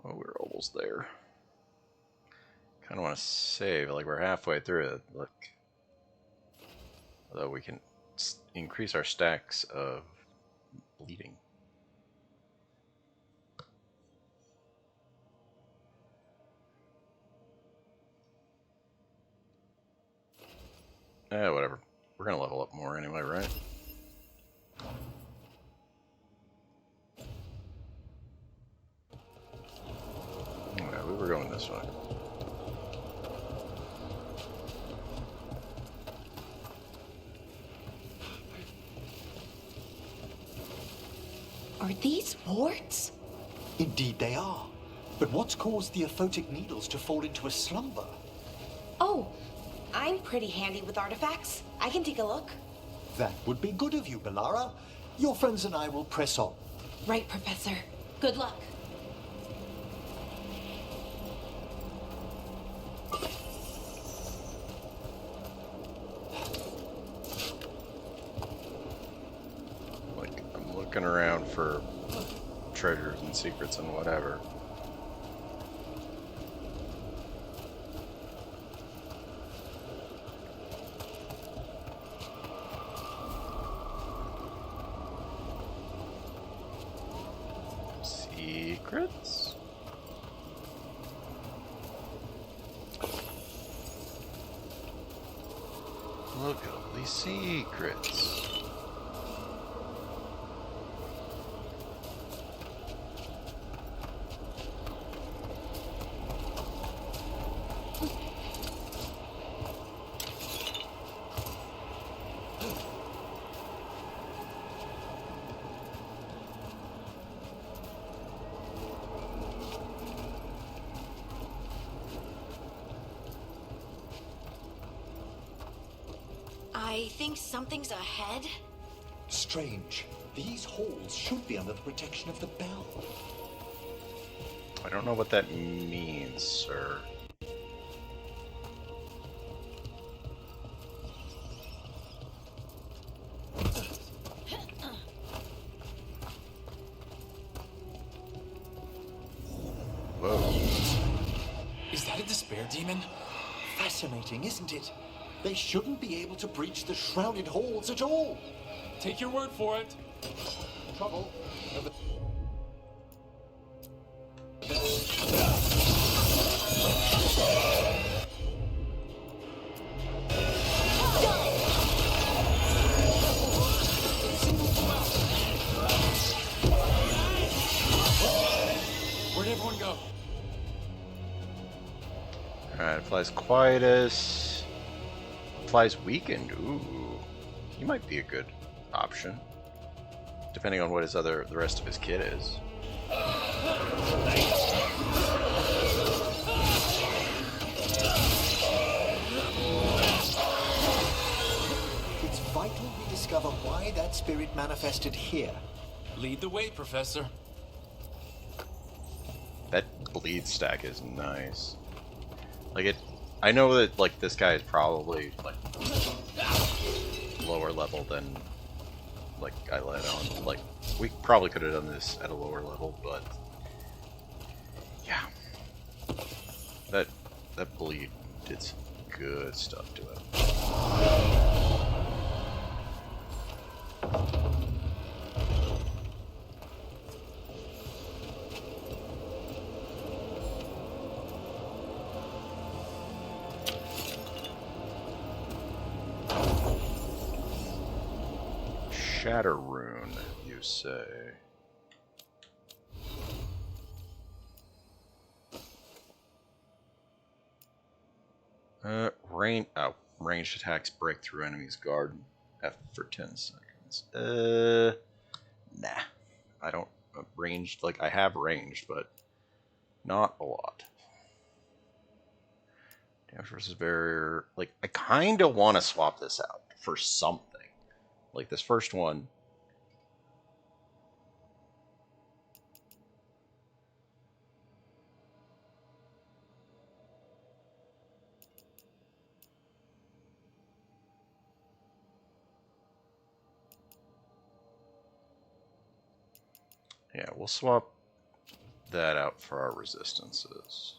Oh, we're almost there. Kind of want to save, like we're halfway through it. Look, although we can increase our stacks of bleeding. Whatever. We're gonna level up more anyway, right? Yeah, we were going this way. Are these warts? Indeed they are. But what's caused the aphotic needles to fall into a slumber? Oh, I'm pretty handy with artifacts. I can take a look. That would be good of you, Belara. Your friends and I will press on. Right, Professor. Good luck. Like, I'm looking around for treasures and secrets and whatever. Secrets? Look at all these secrets. I think something's ahead. Strange. These halls should be under the protection of the bell. I don't know what that means, sir. bear demon? Fascinating, isn't it? They shouldn't be able to breach the shrouded halls at all. Take your word for it. Trouble. Where'd everyone go? Alright, flies quietest. Flies weakened. Ooh. He might be a good option. Depending on what the rest of his kit is. It's vital we discover why that spirit manifested here. Lead the way, Professor. That bleed stack is nice. Like it, I know that like this guy is probably like lower level than like I let on. Like we probably could have done this at a lower level, but yeah, that bleed did some good stuff to it. Shatter rune, you say? Ranged attacks break through enemies' guard F for 10 seconds. Nah. I don't ranged, like I have ranged, but not a lot. Damage versus barrier, like I kinda wanna swap this out for something. Like this first one. Yeah, we'll swap that out for our resistances.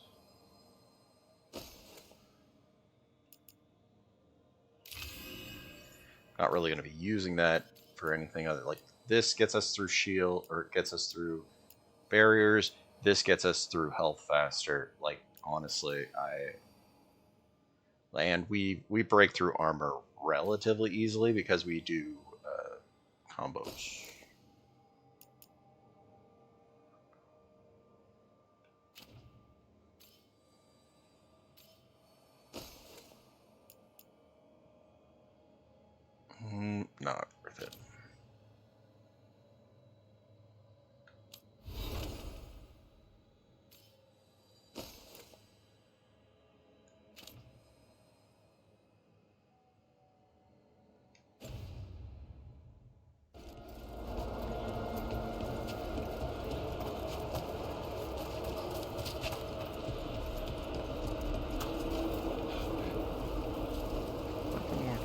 Not really going to be using that for anything other. Like this gets us through shield, or it gets us through barriers. This gets us through health faster. Like honestly, and we break through armor relatively easily because we do combos. Not worth it.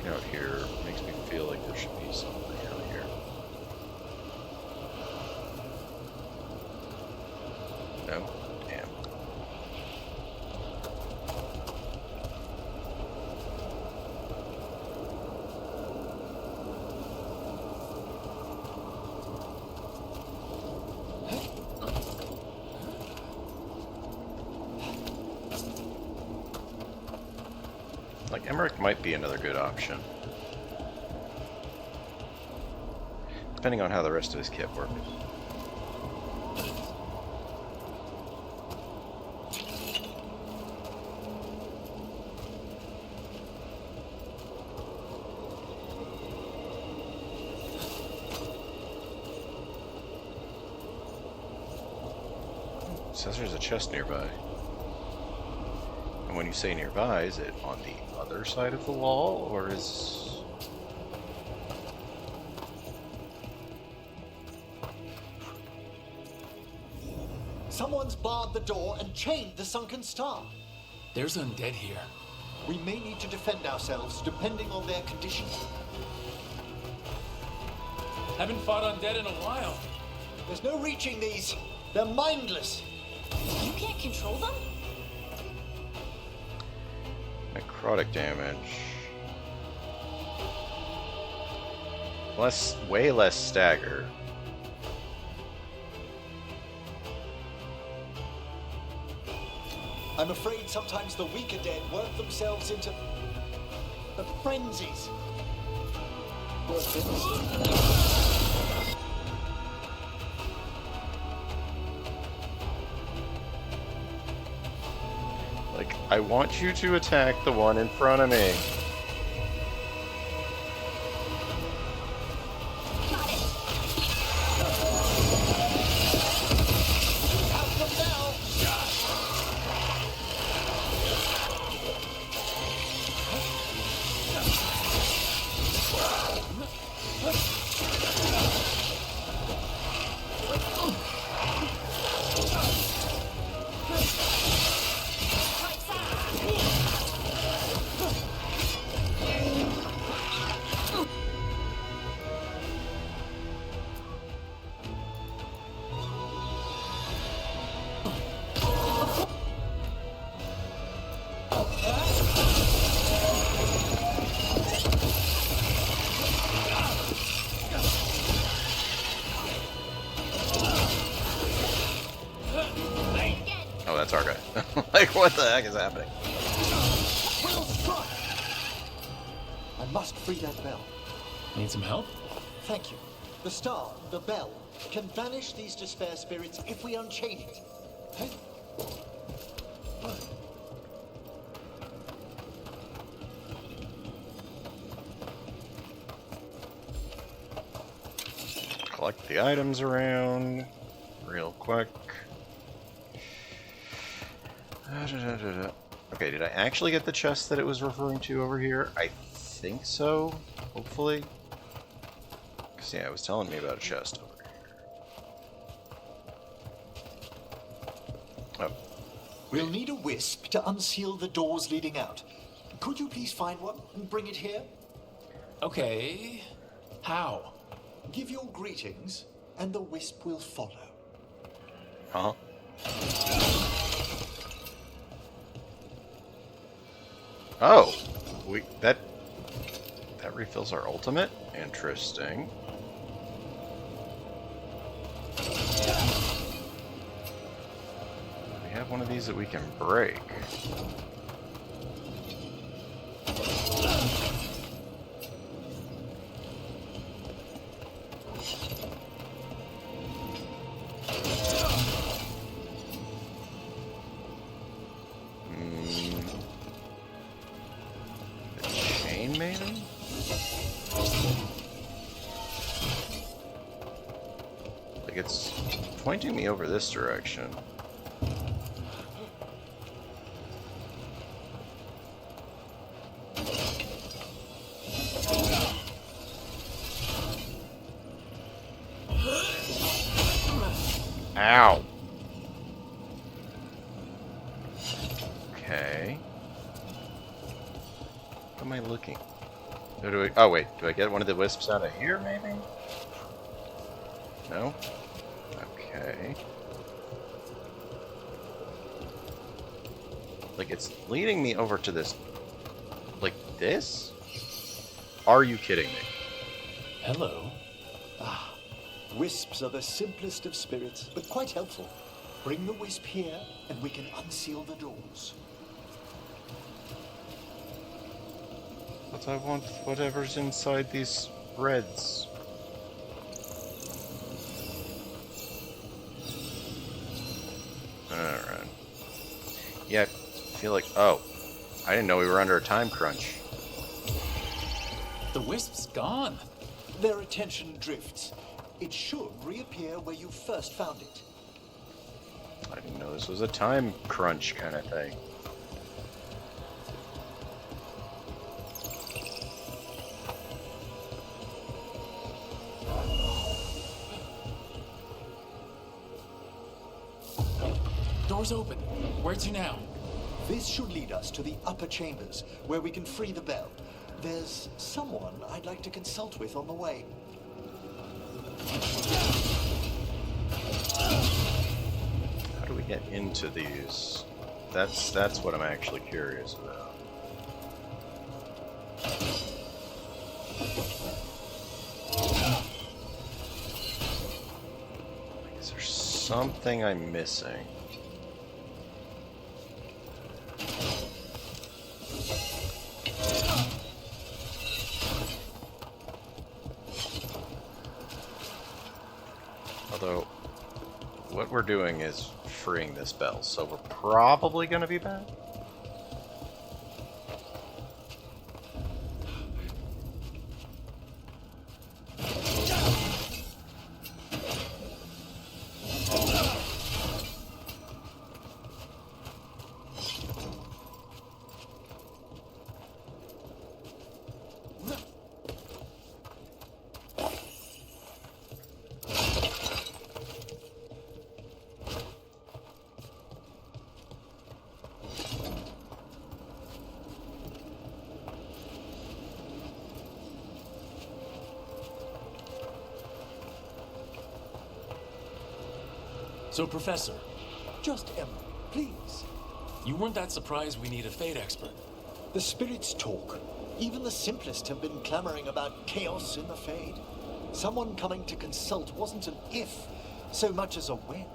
Out here makes me feel like there should be something out here. No? Damn. Like, Emmerich might be another good option. Depending on how the rest of his kit works. It says there's a chest nearby. And when you say nearby, is it on the other side of the wall, or is... Someone's barred the door and chained the sunken star. There's undead here. We may need to defend ourselves, depending on their condition. Haven't fought undead in a while. There's no reaching these. They're mindless. You can't control them? Necrotic damage. Way less stagger. I'm afraid sometimes the weaker dead work themselves into frenzies. Like, I want you to attack the one in front of me. Oh, that's our guy. Like, what the heck is happening? Well struck! I must free that bell. Need some help? Thank you. The star, the bell, can banish these despair spirits if we unchain it. Hey? Collect the items around real quick. Okay, did I actually get the chest that it was referring to over here? I think so, hopefully. Because, yeah, it was telling me about a chest over here. Oh. We'll need a wisp to unseal the doors leading out. Could you please find one and bring it here? Okay. How? Give your greetings, and the wisp will follow. Huh? Oh, that refills our ultimate. Interesting. We have one of these that we can break. Maybe? Like, it's pointing me over this direction. Ow! Okay. What am I looking? Oh wait, do I get one of the wisps out of here, maybe? No? Okay. Like, it's leading me over to this... Like, this? Are you kidding me? Hello. Ah, wisps are the simplest of spirits, but quite helpful. Bring the wisp here, and we can unseal the doors. But I want whatever's inside these reds. Alright. Yeah, I feel like... Oh. I didn't know we were under a time crunch. The wisp's gone. Their attention drifts. It should reappear where you first found it. I didn't know this was a time crunch kind of thing. Door's open. Where to now? This should lead us to the upper chambers, where we can free the bell. There's someone I'd like to consult with on the way. How do we get into these? That's what I'm actually curious about. Is there something I'm missing? Although, what we're doing is freeing this bell, so we're probably going to be bad. So, Professor, Just Emily, please. you weren't that surprised we need a Fate expert. The spirits talk. Even the simplest have been clamoring about chaos in the Fade. Someone coming to consult wasn't an if, so much as a when.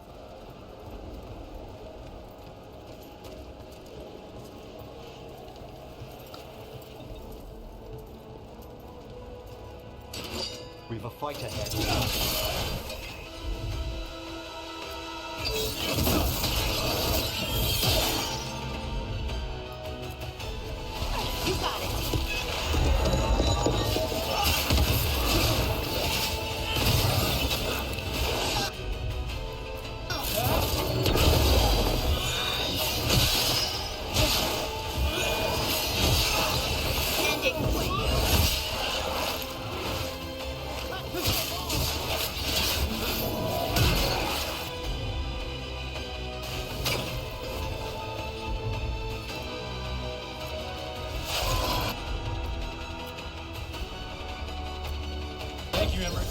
We've a fight ahead. You got it. Thank you, Emmerich.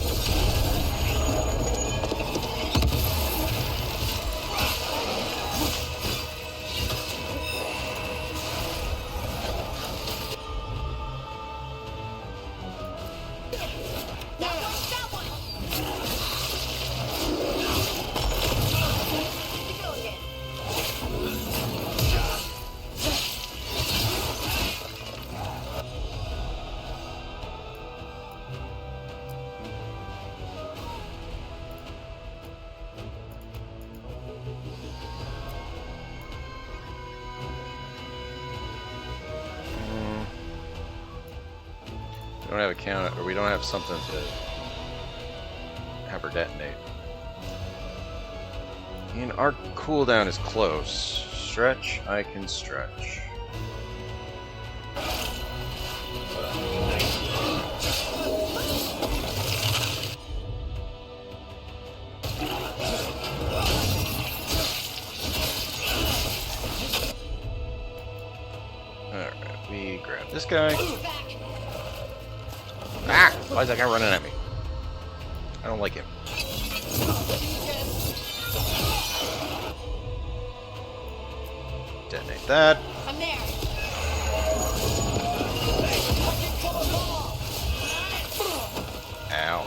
We don't have a count, or we don't have something to have her detonate. And our cooldown is close. Stretch, I can stretch. Alright, we grab this guy. Ah! Why is that guy running at me? I don't like him. Detonate that. I'm there. Ow.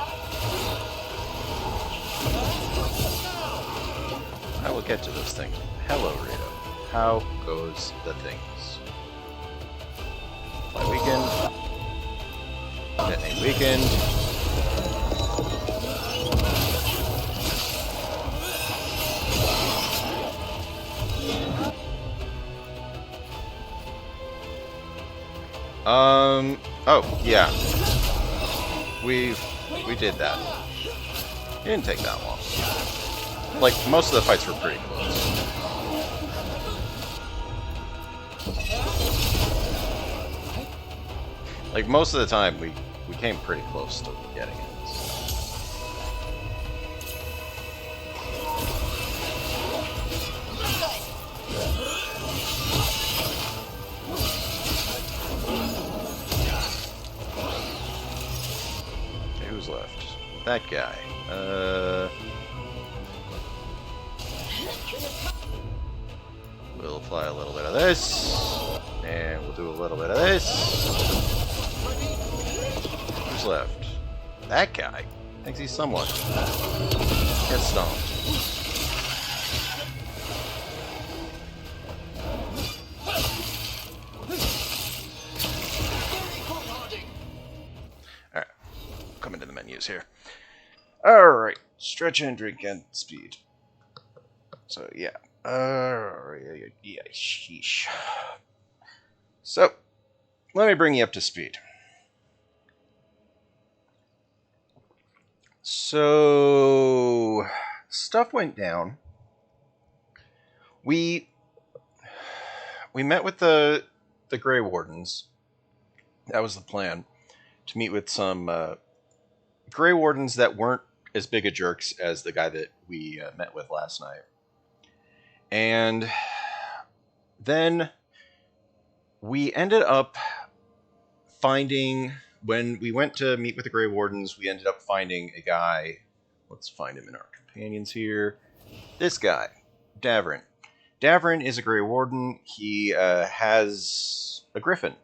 I will get to those things. Hello, Rito. How goes the things? My weekend. Detonate weekend. Oh, yeah. We did that. It didn't take that long. Like, most of the fights were pretty close. Like, most of the time, we came pretty close to getting it. Okay, who's left? That guy. We'll apply a little bit of this, and we'll do a little bit of this. left. That guy thinks he's someone. Get stomped. Alright, come into the menus here. Alright, stretch and drink and speed. So, yeah. Yeah, sheesh. So, let me bring you up to speed. So, stuff went down. We met with the Grey Wardens. That was the plan, to meet with some Grey Wardens that weren't as big a jerks as the guy that we met with last night. And then we ended up finding, when we went to meet with the Grey Wardens, we ended up finding a guy. Let's find him in our companions here. This guy, Davrin. Davrin is a Grey Warden. He has a griffin,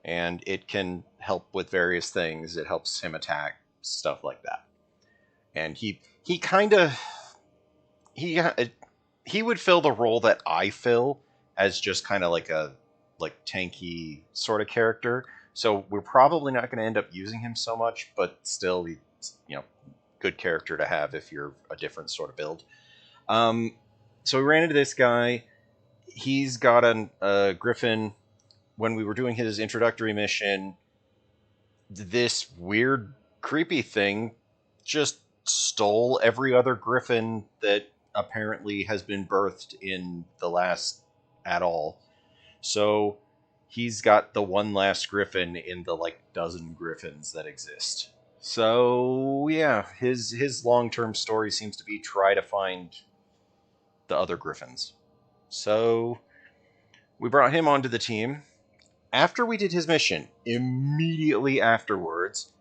and it can help with various things. It helps him attack, stuff like that. And he would fill the role that I fill as just kind of like a tanky sort of character. So we're probably not going to end up using him so much, but still, he's, good character to have if you're a different sort of build. So we ran into this guy. He's got a griffin. When we were doing his introductory mission, this weird, creepy thing just stole every other griffin that apparently has been birthed in the last at all. So he's got the one last griffin in the dozen griffins that exist. So yeah, his long-term story seems to be try to find the other griffins. So we brought him onto the team. After we did his mission, immediately afterwards,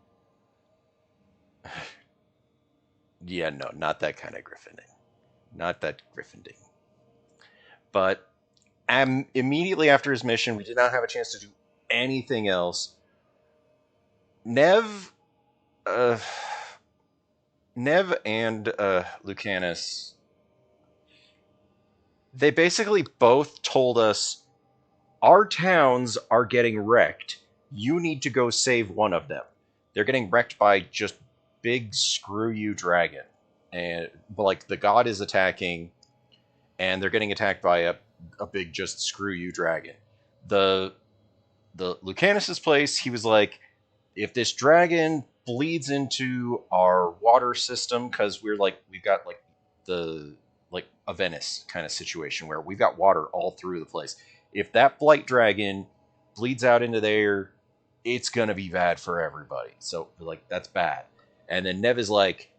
yeah, no, not that kind of griffining. Not that griffinding. But immediately after his mission, we did not have a chance to do anything else. Nev and Lucanus, they basically both told us, our towns are getting wrecked. You need to go save one of them. They're getting wrecked by just big screw you dragon. And the god is attacking, and they're getting attacked by a big just screw you dragon. The Lucanus's place, he was like, if this dragon bleeds into our water system, because we've got a Venice kind of situation where we've got water all through the place. If that blight dragon bleeds out into there, it's gonna be bad for everybody. So that's bad. And then Nev is like,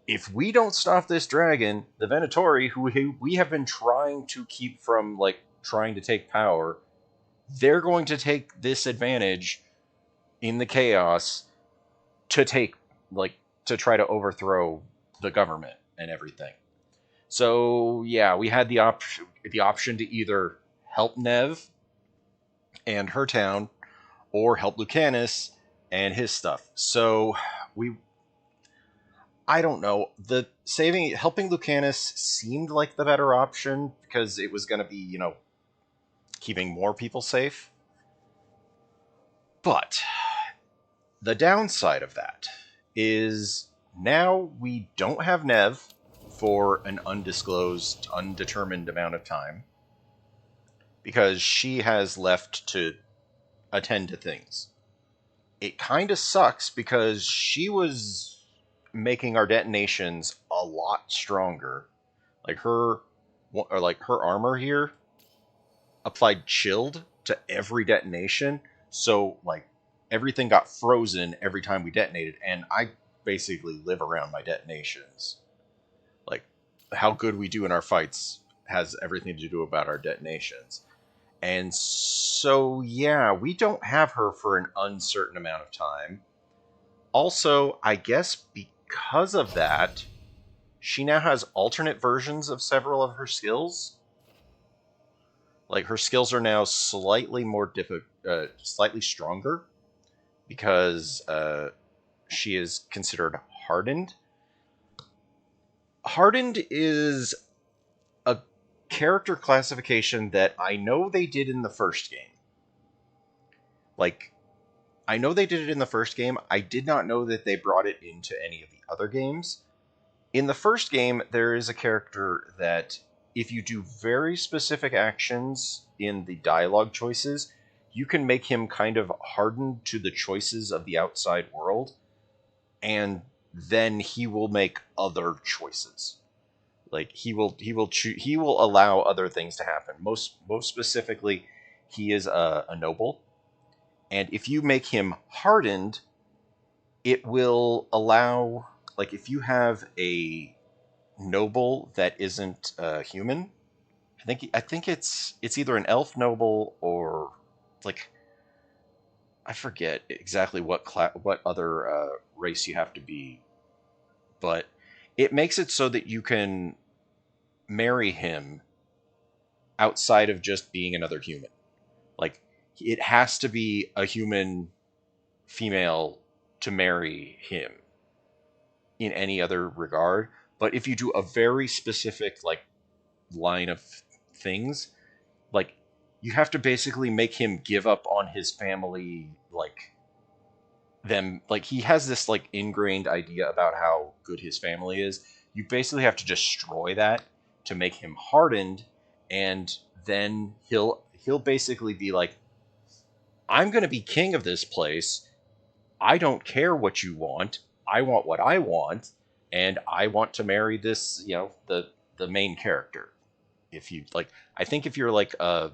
if we don't stop this dragon, the Venatori, who we have been trying to keep from trying to take power, they're going to take this advantage in the chaos to to try to overthrow the government and everything. So yeah, we had the option to either help Nev and her town, or help Lucanus and his stuff. So I don't know. Helping Lucanus seemed like the better option because it was going to be, keeping more people safe. But the downside of that is now we don't have Nev for an undisclosed, undetermined amount of time because she has left to attend to things. It kind of sucks because she was making our detonations a lot stronger. Her armor here applied chilled to every detonation, so everything got frozen every time we detonated, and I basically live around my detonations. How good we do in our fights has everything to do about our detonations. And so yeah, we don't have her for an uncertain amount of time. Also, I guess because of that, she now has alternate versions of several of her skills. Her skills are now slightly more slightly stronger because she is considered hardened. Hardened is a character classification that I know they did in the first game. Like, I know they did it in the first game. I did not know that they brought it into any of the other games. In the first game, there is a character that, if you do very specific actions in the dialogue choices, you can make him kind of hardened to the choices of the outside world, and then he will make other choices. Like he will allow other things to happen. Most specifically, he is a noble, and if you make him hardened, it will allow, like, if you have a noble that isn't human. I think it's either an elf noble or, like, I forget exactly what other race you have to be, but it makes it so that you can marry him outside of just being another human. Like, it has to be a human female to marry him in any other regard. But if you do a very specific, like, line of things, like, you have to basically make him give up on his family, like, them, like, he has this, like, ingrained idea about how good his family is. You basically have to destroy that to make him hardened, and then he'll basically be like, I'm going to be king of this place. I don't care what you want. I want what I want, and I want to marry this, the main character. If you like, I think if you're like a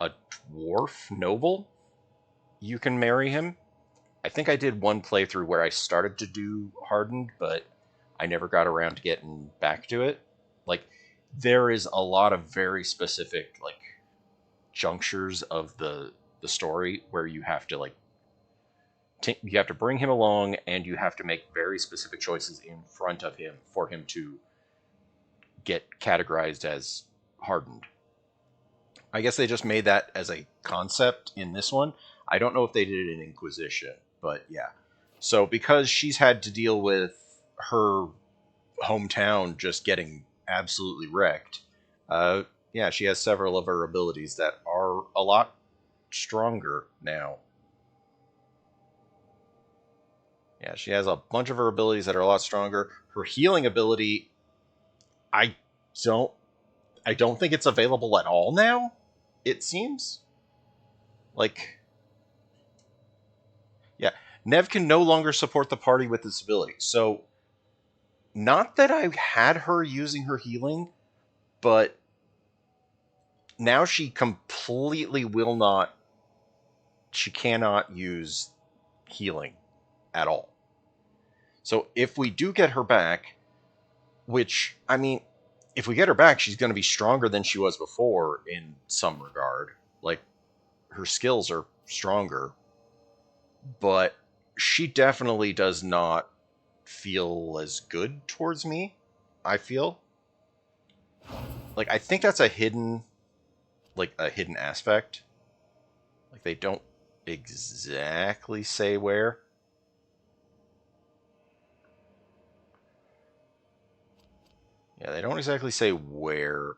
dwarf noble, you can marry him. I think I did one playthrough where I started to do hardened, but I never got around to getting back to it. Like, there is a lot of very specific, like, junctures of the story where you have to, like, you have to bring him along, and you have to make very specific choices in front of him for him to get categorized as hardened. I guess they just made that as a concept in this one. I don't know if they did it in Inquisition, but yeah. So because she's had to deal with her hometown just getting absolutely wrecked, yeah, she has several of her abilities that are a lot stronger now. Yeah, she has a bunch of her abilities that are a lot stronger. Her healing ability, I don't think it's available at all now, it seems. Like, yeah, Nev can no longer support the party with this ability. So, not that I had her using her healing, but now she completely will not, she cannot use healing at all. So if we do get her back, which, I mean, if we get her back, she's going to be stronger than she was before in some regard. Like, her skills are stronger, but she definitely does not feel as good towards me, I feel. Like, I think that's a hidden aspect. Like, they don't exactly say where. Yeah, they don't exactly say where.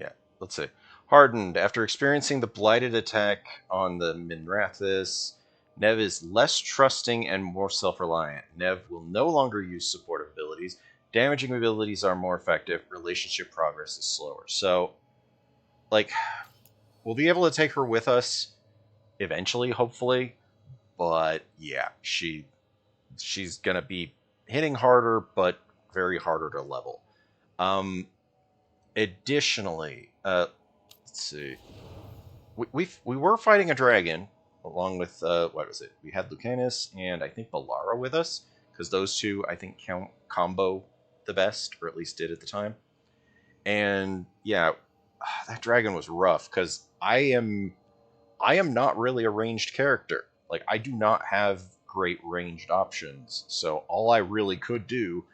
Yeah, let's see. Hardened. After experiencing the blighted attack on the Minrathis, Nev is less trusting and more self-reliant. Nev will no longer use supportive abilities. Damaging abilities are more effective. Relationship progress is slower. So, like, we'll be able to take her with us eventually, hopefully. But yeah, she's gonna be hitting harder, but very harder to level. Additionally, let's see. We were fighting a dragon along with what was it? We had Lucanus and I think Balara with us, because those two I think combo the best, or at least did at the time. And yeah, that dragon was rough because I am not really a ranged character. Like, I do not have great ranged options, so all I really could do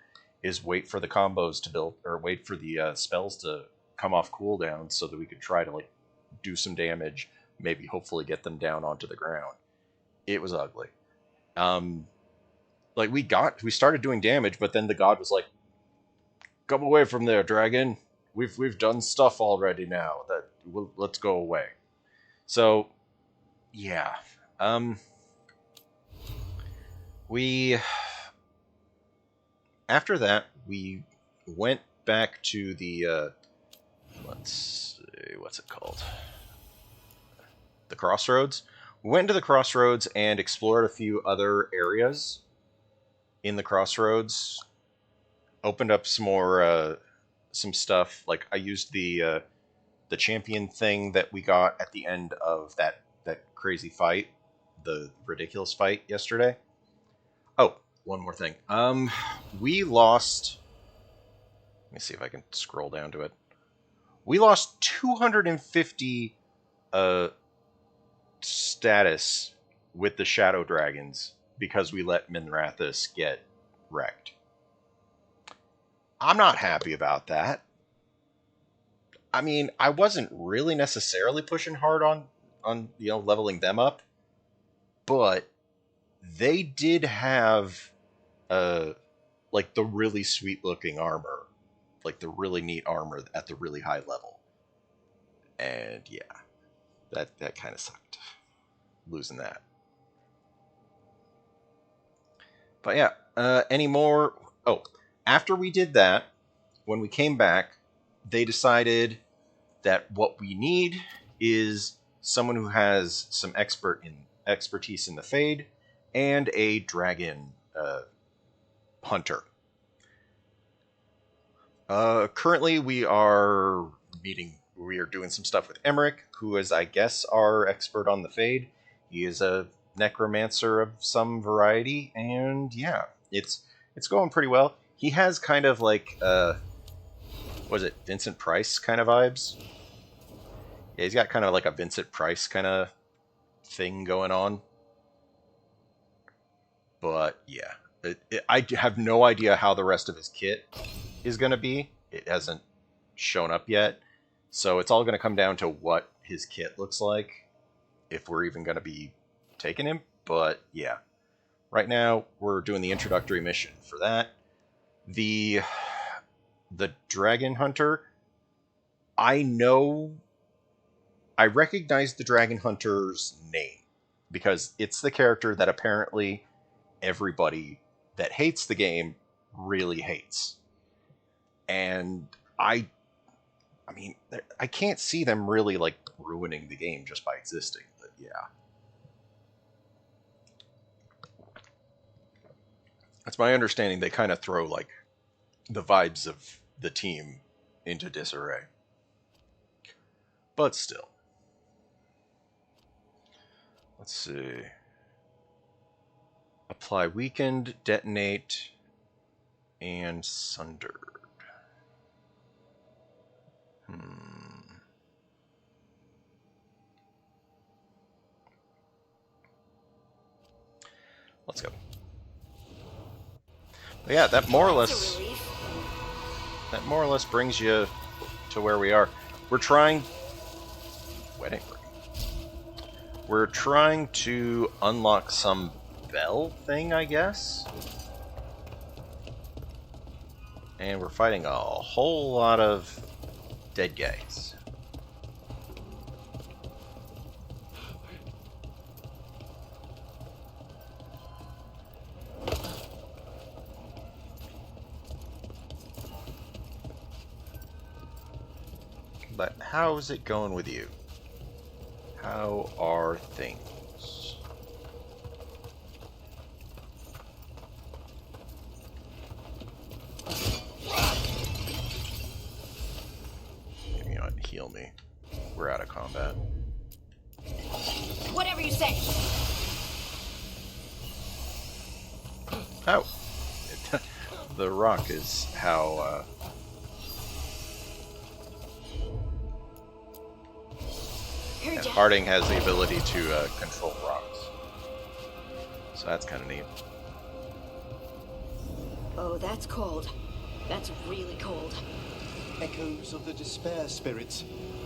is wait for the combos to build, or wait for the spells to come off cooldown so that we could try to, like, do some damage, maybe hopefully get them down onto the ground. It was ugly. Like we started doing damage, but then the god was like, "Come away from there, dragon. We've done stuff already now. Let's go away." So, yeah. We after that we went back to the let's see, what's it called? The crossroads. We went into the crossroads and explored a few other areas in the crossroads. Opened up some stuff. Like I used the champion thing that we got at the end of that crazy fight, the ridiculous fight yesterday. Oh, one more thing. We lost. Let me see if I can scroll down to it. We lost 250 status with the Shadow Dragons because we let Minrathous get wrecked. I'm not happy about that. I mean, I wasn't really necessarily pushing hard on leveling them up, but they did have like the really sweet looking armor, like the really neat armor at the really high level. And yeah, that kind of sucked, losing that. But yeah, any more? Oh, after we did that, when we came back, they decided that what we need is someone who has some expertise in the Fade and a dragon hunter. Currently, we are doing some stuff with Emmerich, who is, I guess, our expert on the Fade. He is a necromancer of some variety, and yeah, it's going pretty well. He has kind of like, was it Vincent Price kind of vibes? Yeah, he's got kind of like a Vincent Price kind of thing going on. But yeah, I have no idea how the rest of his kit is going to be. It hasn't shown up yet. So it's all going to come down to what his kit looks like, if we're even going to be taking him. But yeah, right now we're doing the introductory mission for that. The Dragon Hunter, I recognize the Dragon Hunter's name because it's the character that apparently everybody that hates the game really hates. And I mean, I can't see them really like ruining the game just by existing, but yeah. That's my understanding. They kind of throw like the vibes of the team into disarray. But still. Let's see. Apply weakened, detonate, and sundered. Let's go. But yeah, that more or less brings you to where we are. We're trying to unlock some bell thing, I guess. And we're fighting a whole lot of dead guys. But how's it going with you? How are things? You know what? Heal me. We're out of combat. Whatever you say. Oh. The rock is how, and Harding has the ability to control rocks. So that's kind of neat. Oh, that's cold. That's really cold. echoes of the despair spirits,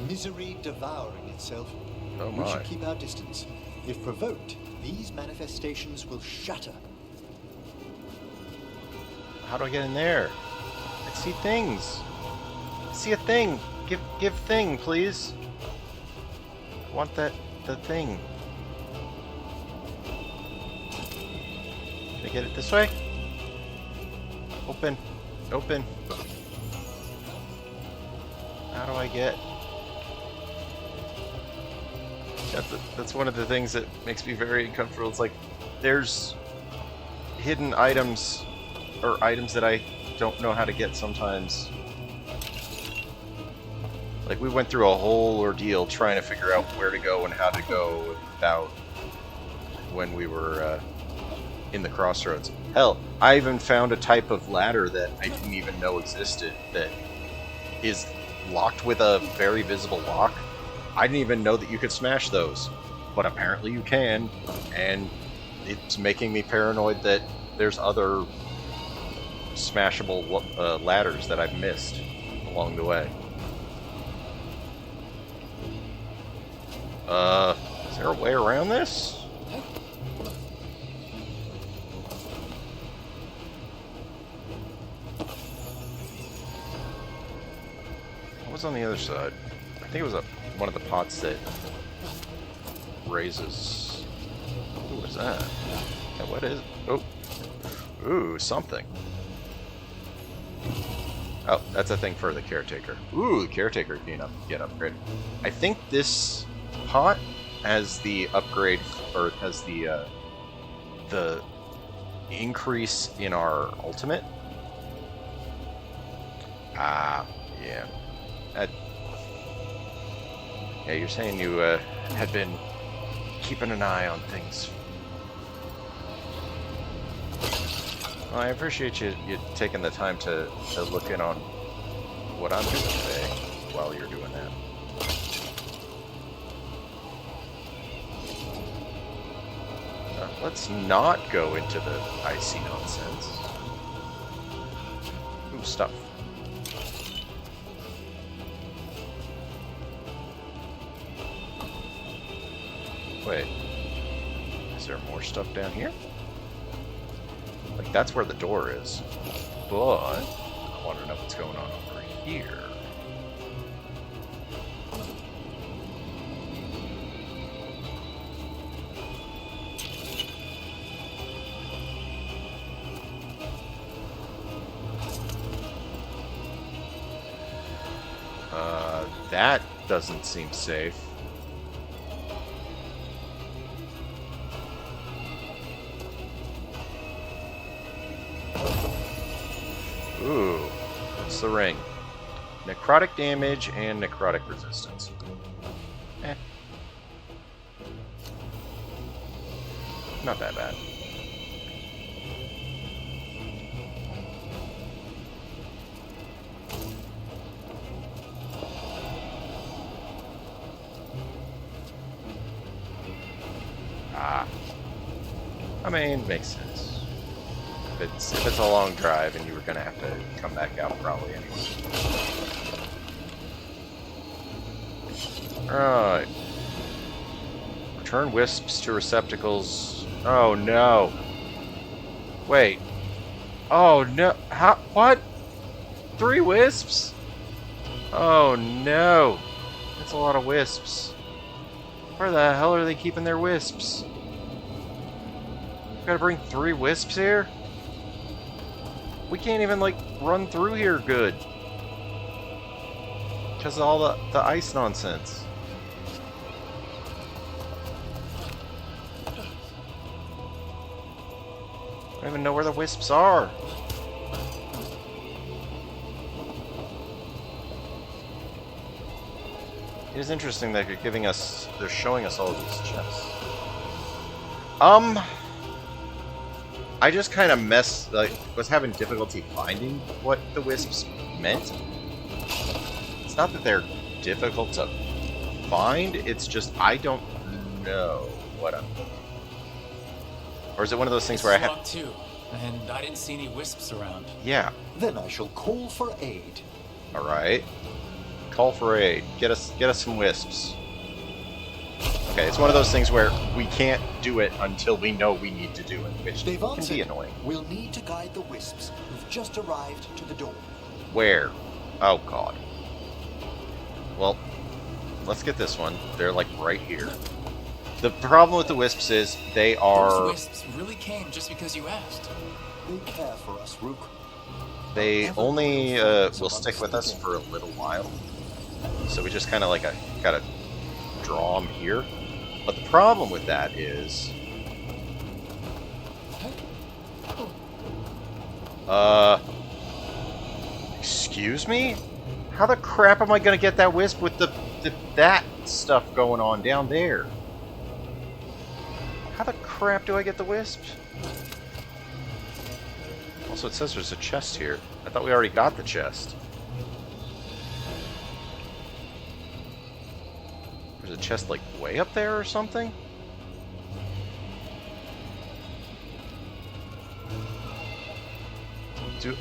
misery devouring itself. Oh We my. should keep our distance. If provoked, these manifestations will shatter. How do I get in there? I see things. I see a thing. Give thing, please. I want the thing. Can I get it this way? Open. Open. How do I get? That's one of the things that makes me very uncomfortable. It's like there's hidden items or items that I don't know how to get sometimes. Like we went through a whole ordeal trying to figure out where to go and how to go without when we were in the crossroads. Hell, I even found a type of ladder that I didn't even know existed that is locked with a very visible lock. I didn't even know that you could smash those, but apparently you can, and it's making me paranoid that there's other smashable ladders that I've missed along the way. Is there a way around this? What was on the other side? I think it was one of the pots that raises... Ooh, what is that? Yeah, what is... Oh. Ooh, something. Oh, that's a thing for the caretaker. Ooh, the caretaker can get upgraded. I think this pot has the upgrade, or has the increase in our ultimate. Ah, yeah. Yeah, you're saying you had been keeping an eye on things. Well, I appreciate you taking the time to look in on what I'm doing today while you're doing that. Let's not go into the icy nonsense. Ooh, stuff. Wait, is there more stuff down here? Like, that's where the door is. But I want to know what's going on over here. That doesn't seem safe. Ooh, what's the ring? Necrotic damage and necrotic resistance. Eh. Not that bad. Ah. I mean, makes sense. If it's a long drive and you were gonna have to come back out probably anyway. Alright. Return wisps to receptacles. Oh no. Wait. Oh no. How? What? 3 wisps? Oh no. That's a lot of wisps. Where the hell are they keeping their wisps? Gotta bring 3 wisps here? We can't even, like, run through here good. Because of all the ice nonsense. I don't even know where the wisps are. It is interesting that they're showing us all these chests. I just kind of was having difficulty finding what the wisps meant. It's not that they're difficult to find, it's just I don't know what I'm doing. Or is it one of those things where I have... too, and I didn't see any wisps around. Yeah. Then I shall call for aid. Alright. Call for aid. Get us some wisps. Okay, it's one of those things where we can't do it until we know we need to do it, which can be annoying. We'll need to guide the wisps who've just arrived to the door. Where? Oh, God. Well, let's get this one. They're, like, right here. The problem with the wisps is they are... Those wisps really came just because you asked. They care for us, Rook. They only will stick with us for a little while. So we just kind of, like, gotta draw them here. But the problem with that is... Excuse me? How the crap am I gonna get that wisp with that stuff going on down there? How the crap do I get the wisp? Also, it says there's a chest here. I thought we already got the chest. There's a chest, like, way up there or something?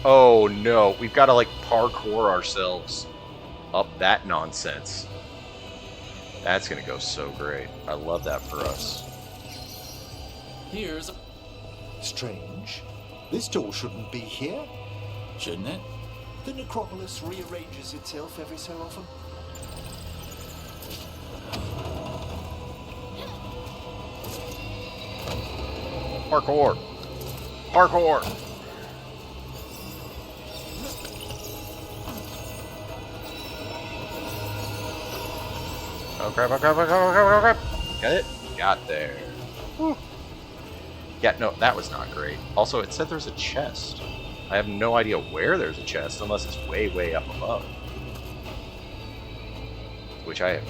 Oh, no. We've got to, like, parkour ourselves up that nonsense. That's going to go so great. I love that for us. Here's a... Strange. This door shouldn't be here. Shouldn't it? The necropolis rearranges itself every so often. Parkour! Parkour! Oh crap, oh crap, oh crap, oh crap, oh crap! Got it? Got there. Whew. Yeah, no, that was not great. Also, it said there's a chest. I have no idea where there's a chest, unless it's way, way up above. Which I have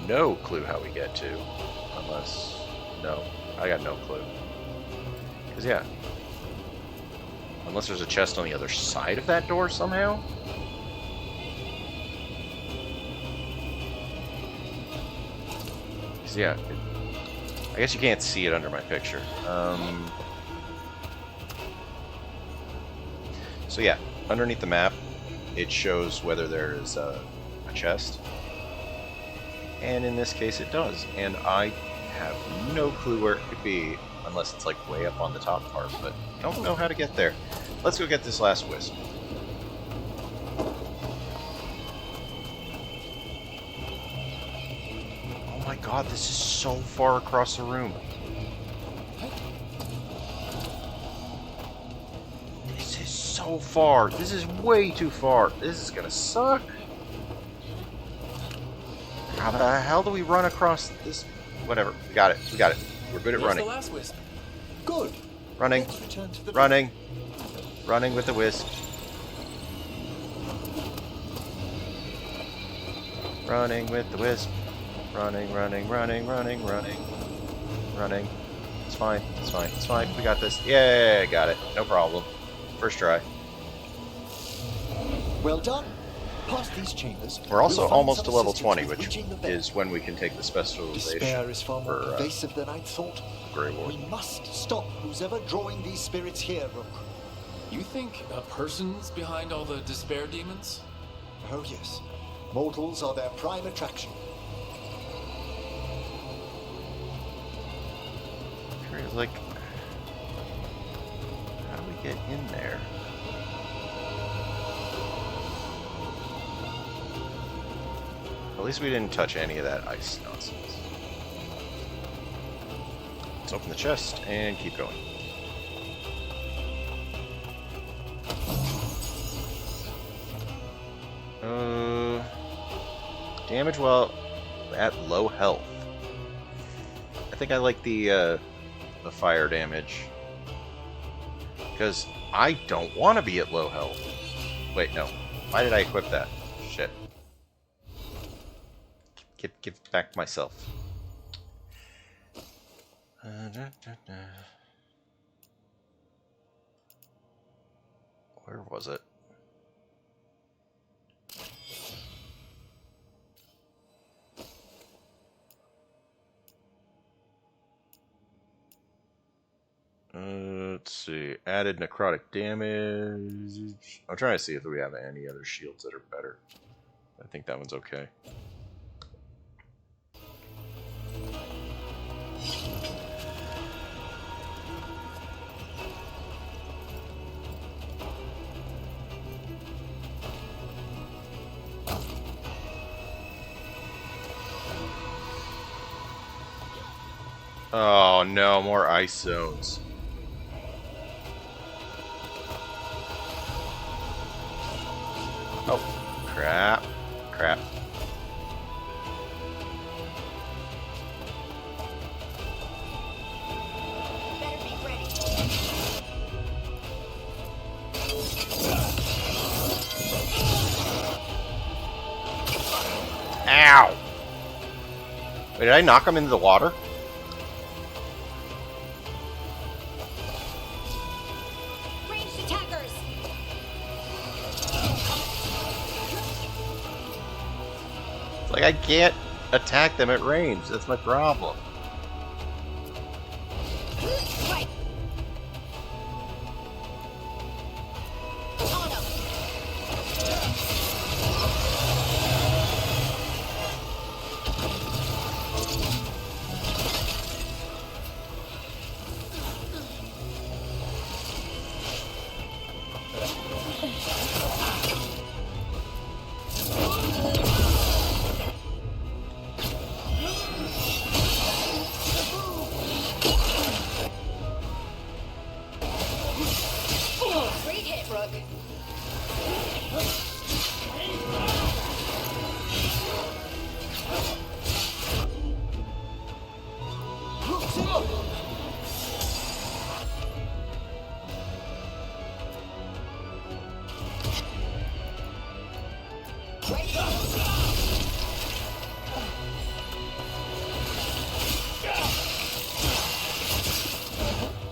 no clue how we get to. Unless... No, I got no clue. Because, yeah. Unless there's a chest on the other side of that door somehow? Because, yeah. I guess you can't see it under my picture. So, yeah. Underneath the map, it shows whether there's a chest. And in this case, it does. And I have no clue where it could be. Unless it's like way up on the top part, but don't know how to get there. Let's go get this last wisp. Oh my god, this is so far across the room. This is so far. This is way too far. This is gonna suck. How the hell do we run across this? Whatever. We got it. We got it. We're good at running. The last wisp. Good. Running. Running. Running with the wisp. Running with the wisp. Running, running, running, running, running. Running. It's fine. It's fine. It's fine. We got this. Yeah, got it. No problem. First try. Well done. Past these chambers. We're also almost to level 20, which is when we can take the specialization. Despair is far more for, pervasive than I'd thought. Grey Ward. We must stop who's ever drawing these spirits here, Rook. You think a person's behind all the despair demons? Oh yes. Mortals are their prime attraction. Like, how do we get in there? At least we didn't touch any of that ice nonsense. Let's open the chest and keep going. Damage while at low health. I think I like the fire damage. Because I don't want to be at low health. Wait, no. Why did I equip that? Shit. Give back myself. Where was it? Let's see. Added necrotic damage. I'm trying to see if we have any other shields that are better. I think that one's okay. Oh no, more ice zones. Oh, crap. Crap. Ow! Wait, did I knock him into the water? Ranged attackers! It's like I can't attack them at range. That's my problem. Right. On him. Great hit, Rook.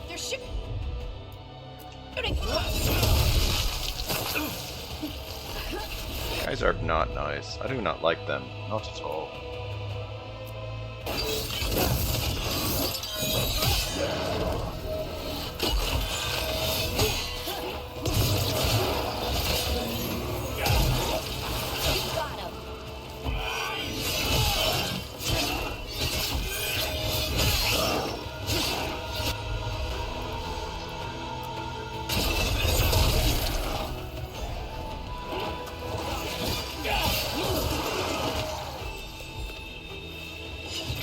They're shooting. Guys are not nice. I do not like them. Not at all. Got him.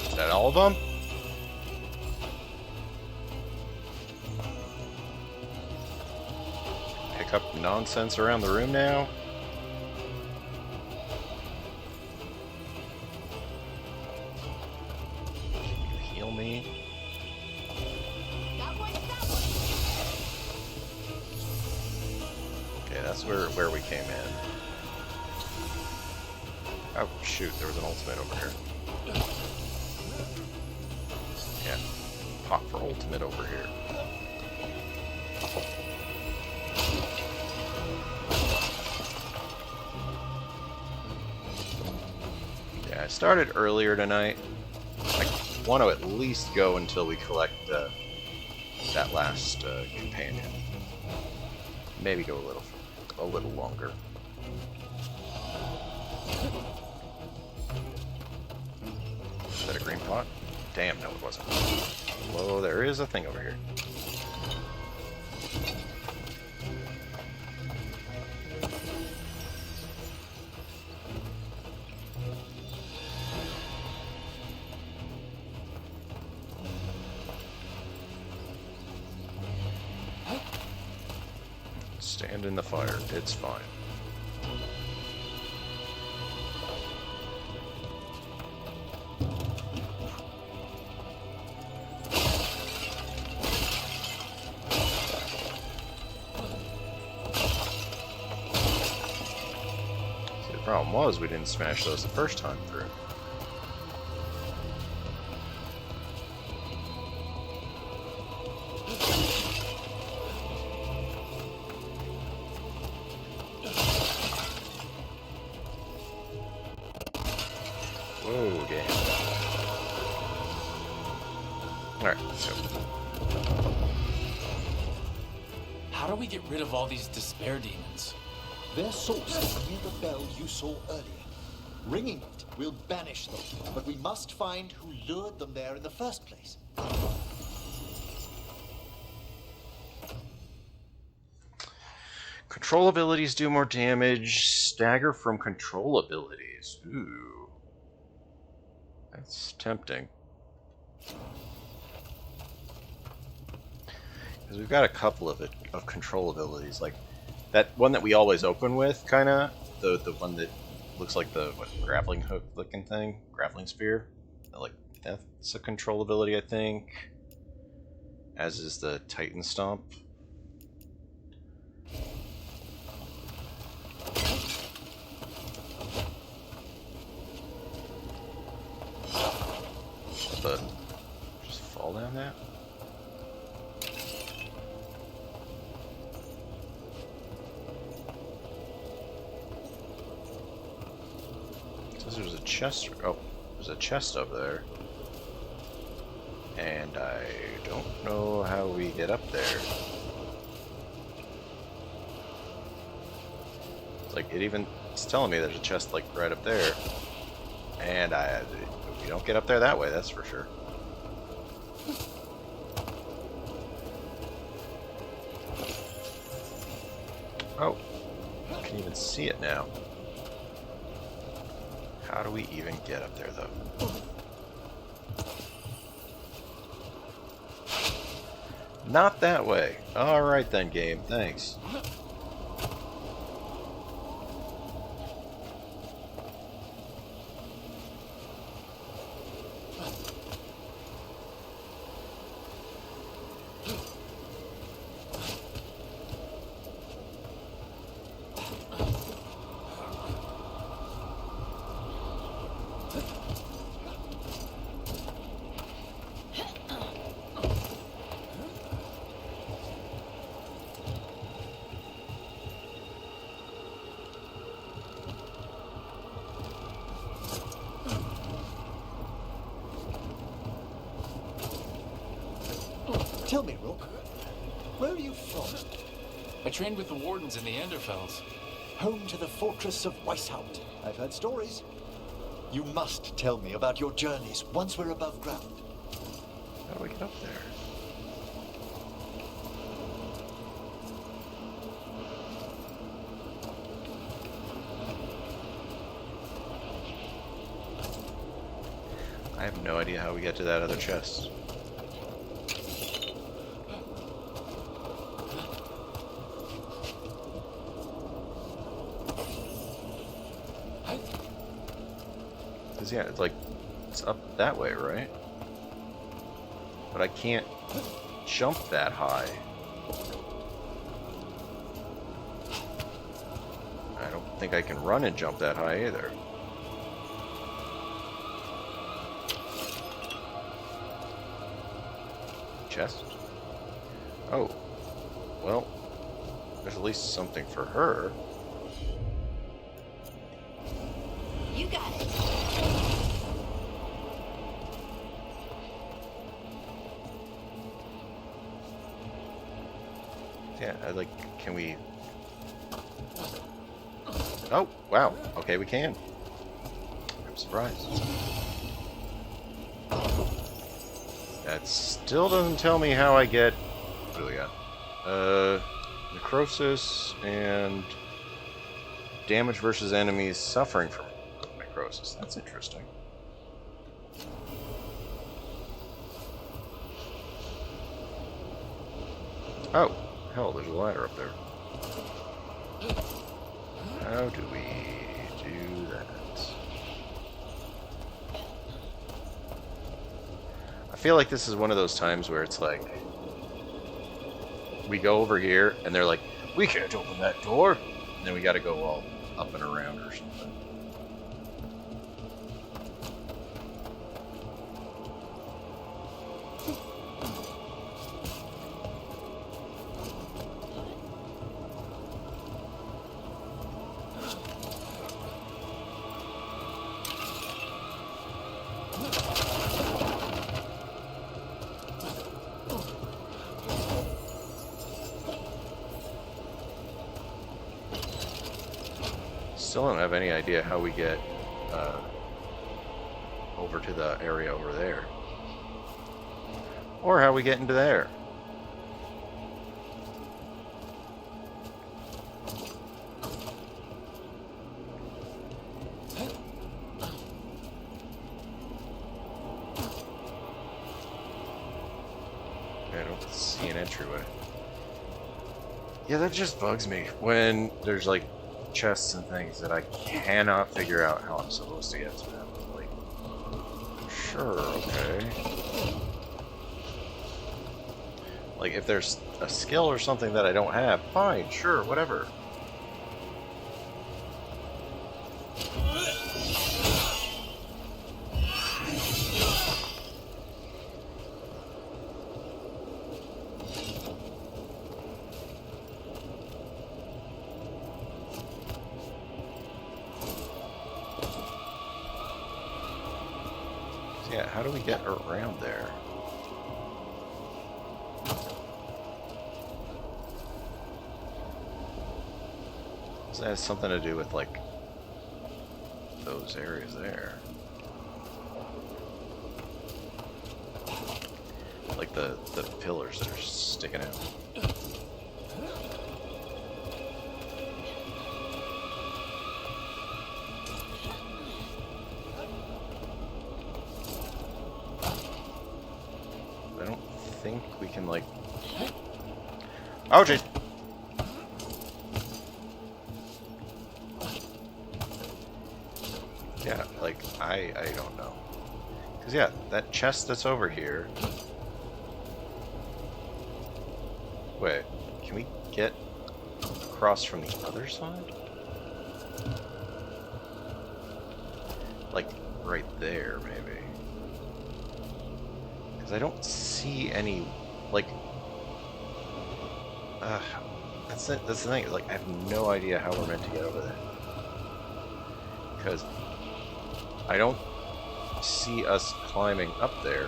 Is that all of them? Pick up nonsense around the room now? Can you heal me? Okay, that's where we came in. Oh shoot, there was an ultimate over here. Yeah, pop for ultimate over here. Yeah, I started earlier tonight. I want to at least go until we collect that last companion. Maybe go a little longer. Is that a green pot? Damn, no it wasn't. Whoa, there is a thing over here. Stand in the fire, it's fine. The problem was we didn't smash those the first time through. Whoa, game. Alright, let's go. do we get rid of all these despair demons? Their source is near the bell you saw earlier. Ringing it will banish them, but we must find who lured them there in the first place. Control abilities do more damage. Stagger from control abilities. Ooh. That's tempting. Because we've got a couple of control abilities. Like, that one that we always open with, kind of. The one that looks like the, grappling hook looking thing? Grappling spear? Like, that's a control ability, I think. As is the Titan Stomp. But just fall down that? Says there's a chest. Oh, there's a chest up there. And I don't know how we get up there. It's like it's telling me there's a chest like right up there. And we don't get up there that way, that's for sure. Oh, I can even see it now. How do we even get up there, though? Not that way. Alright then, game. Thanks. Tell me, Rook, where are you from? I trained with the Wardens in the Anderfells. Home to the fortress of Weishaupt. I've heard stories. You must tell me about your journeys once we're above ground. How do we get up there? I have no idea how we get to that other chest. Yeah, it's up that way, right? But I can't jump that high. I don't think I can run and jump that high either. Chest? Oh. Well, there's at least something for her. You got it. Yeah, can we... Oh, wow. Okay, we can. I'm surprised. That still doesn't tell me how I get... What do we got? Necrosis and... Damage versus enemies suffering from necrosis. That's interesting. Oh, hell, there's a ladder up there. How do we do that? I feel like this is one of those times where it's like, we go over here, and they're like, we can't open that door. And then we gotta go all up and around or something. Still don't have any idea how we get over to the area over there. Or how we get into there. I don't see an entryway. Yeah, that just bugs me when there's like chests and things that I cannot figure out how I'm supposed to get to them. Like, sure, okay. Like, if there's a skill or something that I don't have, fine, sure, whatever. Yeah, how do we get around there? That has something to do with, like, those areas there. Like the pillars that are sticking out. I don't think we can, like... Oh, jeez! Yeah, like, I don't know. Because, yeah, that chest that's over here... Wait, can we get across from the other side? Like, right there, maybe. Because I don't see any, like... that's the thing, like, I have no idea how we're meant to get over there. Because... I don't see us climbing up there.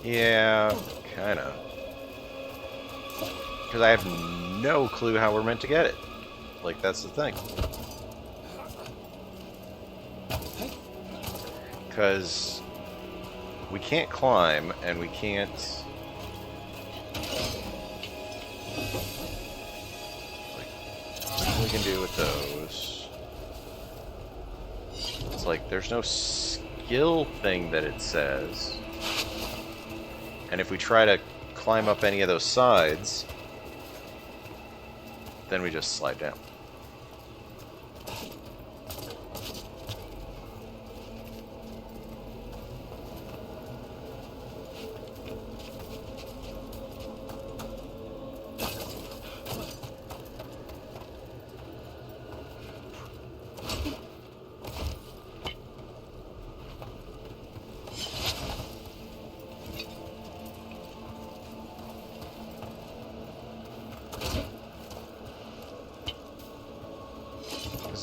Yeah, kinda. Because I have no clue how we're meant to get it. Like, that's the thing. Because we can't climb, and we can't... Like, what we can do with those... It's like, there's no skill thing that it says. And if we try to climb up any of those sides, then we just slide down.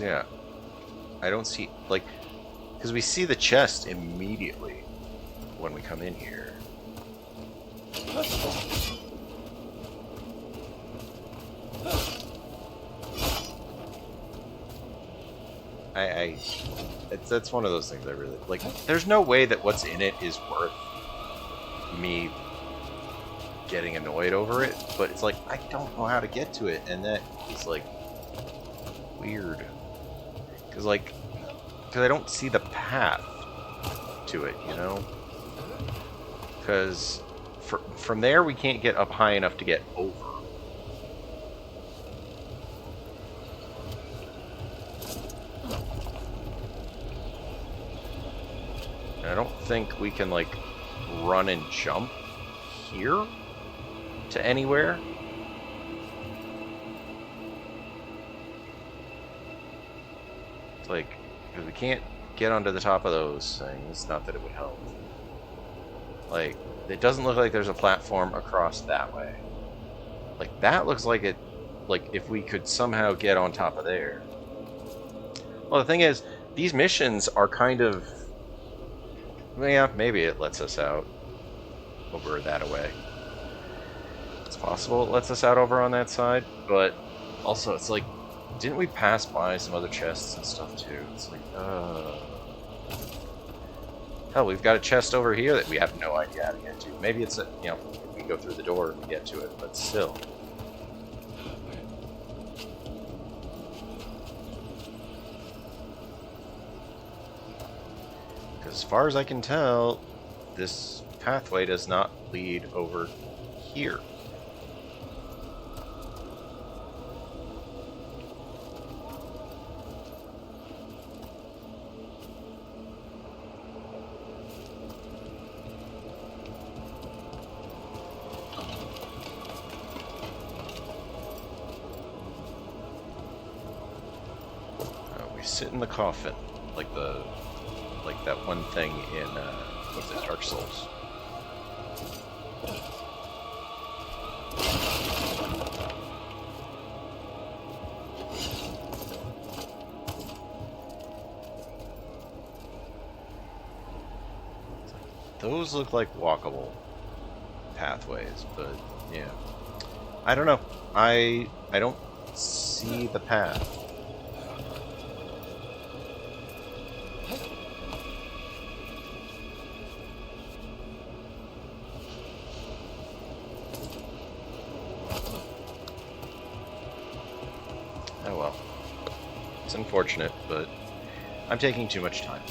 Yeah, I don't see, like, because we see the chest immediately when we come in here. That's one of those things I really, like, there's no way that what's in it is worth me getting annoyed over it, but it's like, I don't know how to get to it, and that is, like, weird. Because I don't see the path to it, you know? Because from there we can't get up high enough to get over. And I don't think we can, like, run and jump here to anywhere. Like, because we can't get onto the top of those things, not that it would help. Like, it doesn't look like there's a platform across that way. Like, that looks like it, like, if we could somehow get on top of there. Well, the thing is, these missions are kind of... Yeah, maybe it lets us out over that away. It's possible it lets us out over on that side, but also it's like, didn't we pass by some other chests and stuff too? It's like, hell, we've got a chest over here that we have no idea how to get to. Maybe it's we go through the door and get to it, but still. Because as far as I can tell, this pathway does not lead over here. We sit in the coffin, like that one thing in what's it, Dark Souls. Those look like walkable pathways, but yeah, I don't know. I don't see the path. Oh well. It's unfortunate, but I'm taking too much time.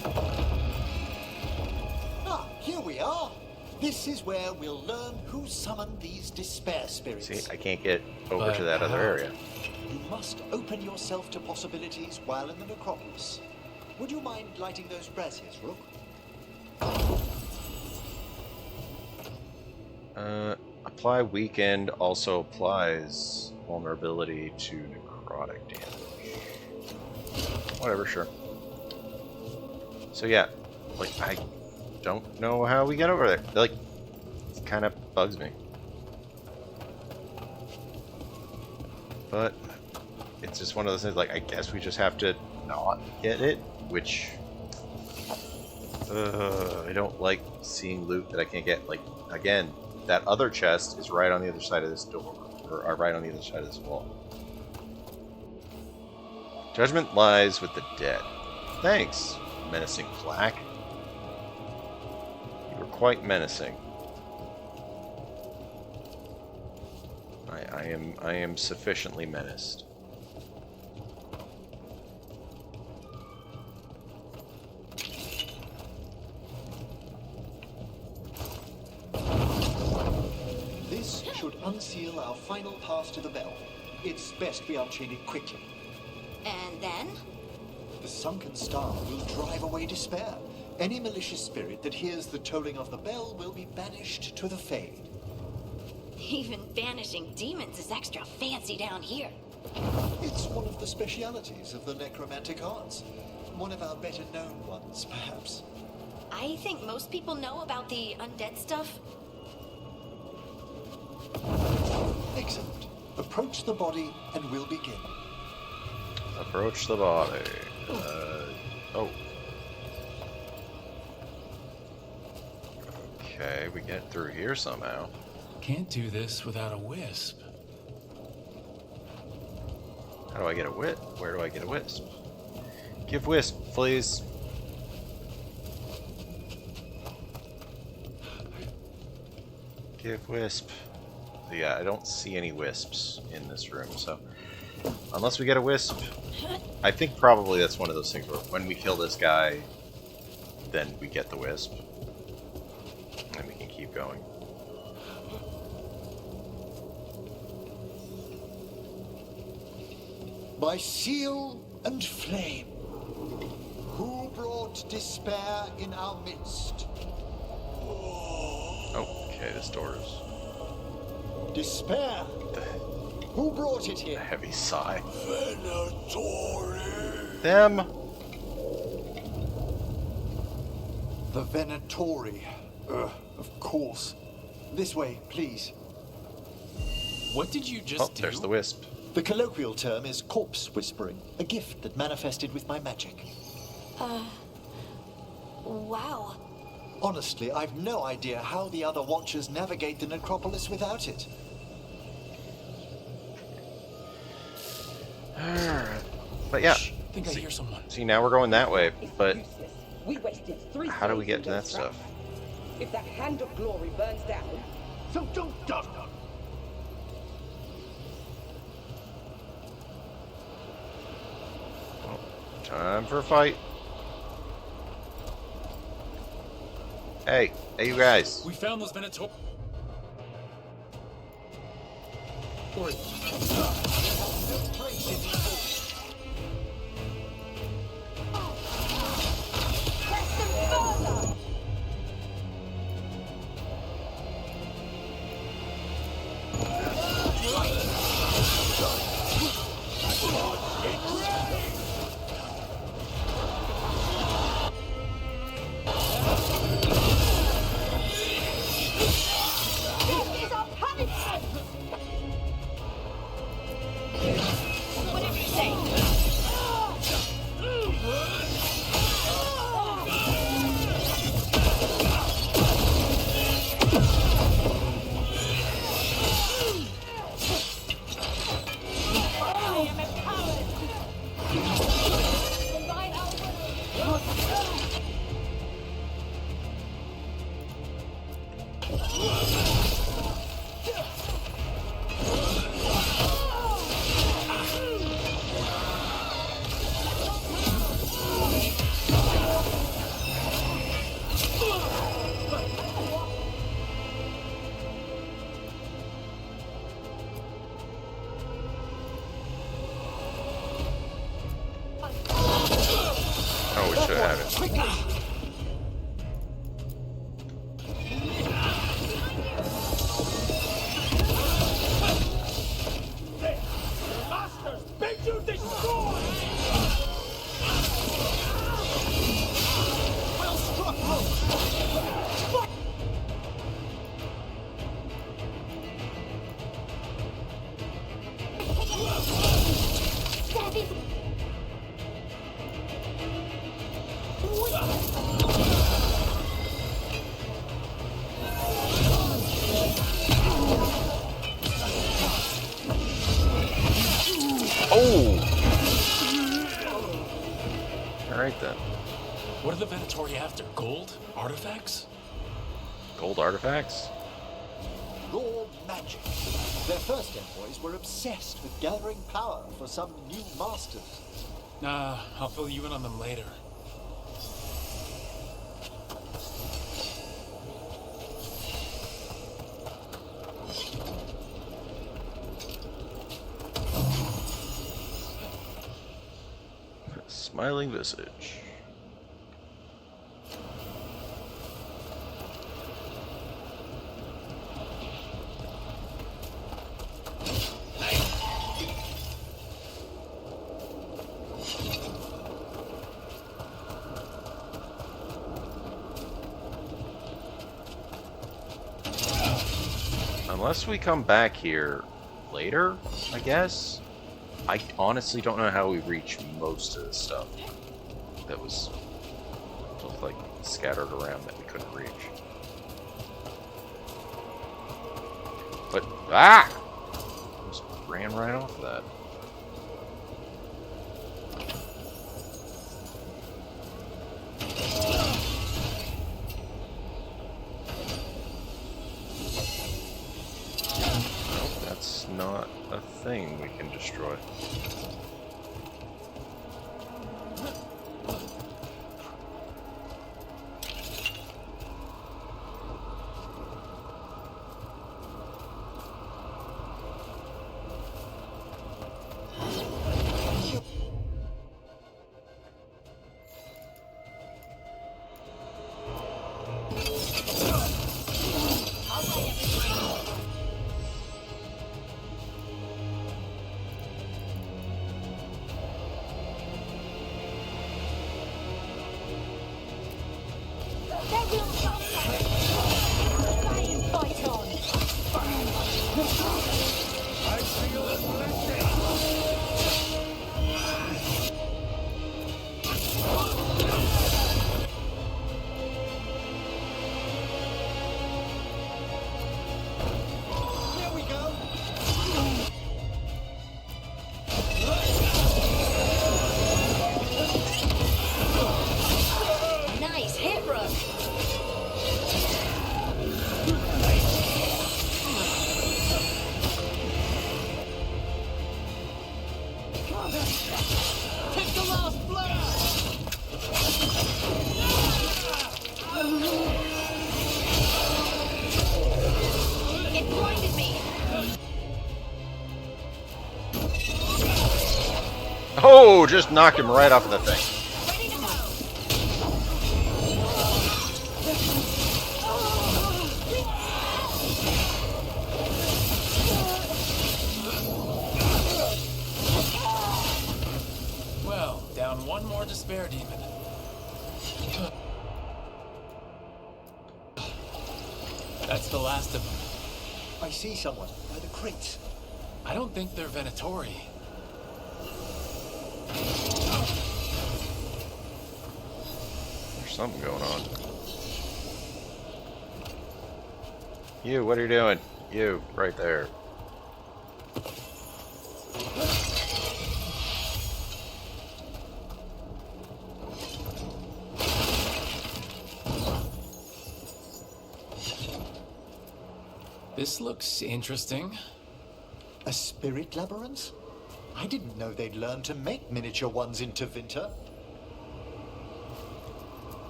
Ah, here we are. This is where we'll learn who summoned these despair spirits. See, I can't get over to that other area. You must open yourself to possibilities while in the necropolis. Would you mind lighting those braziers, Rook? Apply weakened also applies vulnerability to necrotic damage. Whatever, sure. So yeah, like I don't know how we get over there. Like, it kind of bugs me. But it's just one of those things, like, I guess we just have to not get it, which I don't like seeing loot that I can't get. Like, again, that other chest is right on the other side of this door, or right on the other side of this wall. Judgment lies with the dead. Thanks, menacing Flack. You were quite menacing. I am sufficiently menaced. This should unseal our final pass to the bell. It's best we unchain it quickly. And then? The sunken star will drive away despair. Any malicious spirit that hears the tolling of the bell will be banished to the Fade. Even banishing demons is extra fancy down here. It's one of the specialities of the necromantic arts. One of our better known ones, perhaps. I think most people know about the undead stuff. Excellent. Approach the body and we'll begin. Approach the body. Oh. Okay, we get through here somehow. Can't do this without a wisp. How do I get a wisp? Where do I get a wisp? Give wisp, please. Give wisp. So yeah, I don't see any wisps in this room, so unless we get a wisp, I think probably that's one of those things where when we kill this guy, then we get the wisp. And we can keep going. By seal and flame, who brought despair in our midst? Okay, this door is... Despair? Who brought it here? A heavy sigh. Venatori. Them! The Venatori. Of course. This way, please. What did you just do? There's the wisp. The colloquial term is corpse whispering, a gift that manifested with my magic. Wow. Honestly, I've no idea how the other Watchers navigate the necropolis without it. But yeah. I think I hear someone. See, now we're going that way, but We wasted 3 how do we days get to in that their trap. stuff? If that hand of glory burns down, so don't done. Time for a fight. Hey, you guys. We found those Venator. What did you say? I am empowered. Divine Oh, we should have it. Masters, bid you destroy! Well struck, Rogue! Oh! Alright then. What are the Venatori after? Gold? Artifacts? Gold artifacts? Raw magic. Their first envoys were obsessed with gathering power for some new masters. Nah, I'll fill you in on them later. Smiling visage. Unless we come back here later, I guess. I honestly don't know how we reach most of the stuff that was just like scattered around that we couldn't reach. But just ran right off that. Nope, that's not a thing we can destroy. I feel a blessing! Oh, just knocked him right off of the thing. Well, down one more despair demon. That's the last of them. I see someone by the crates. I don't think they're Venatori. There's something going on. You, what are you doing? You, right there. This looks interesting. A spirit labyrinth? I didn't know they'd learn to make miniature ones in Tevinter.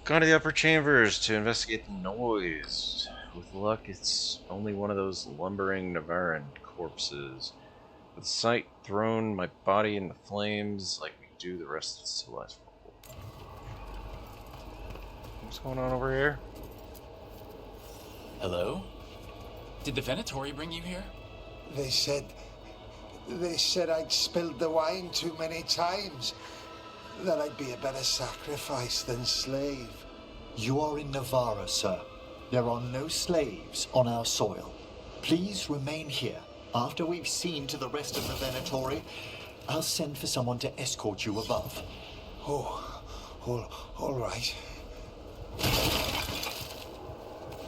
Gone to the upper chambers to investigate the noise. With luck, it's only one of those lumbering Navaran corpses. With sight thrown my body in the flames like we do the rest of the celestial. What's going on over here? Hello? Did the Venatori bring you here? They said I'd spilled the wine too many times. That I'd be a better sacrifice than slave. You are in Navarra, sir. There are no slaves on our soil. Please remain here. After we've seen to the rest of the Venatori, I'll send for someone to escort you above. All right.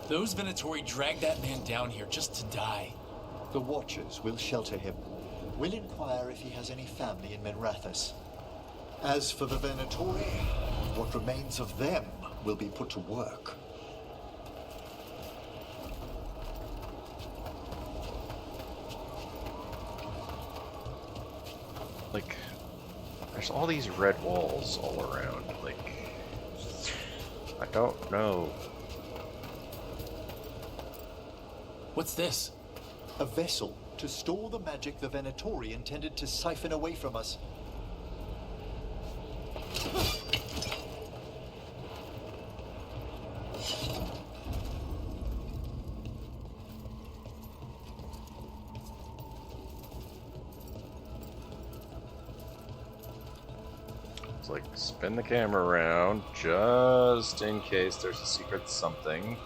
Those Venatori dragged that man down here just to die. The Watchers will shelter him. We'll inquire if he has any family in Menrathis. As for the Venatori, what remains of them will be put to work. Like, there's all these red walls all around. Like, I don't know. What's this? A vessel to store the magic the Venatori intended to siphon away from us. It's like, spin the camera around just in case there's a secret something.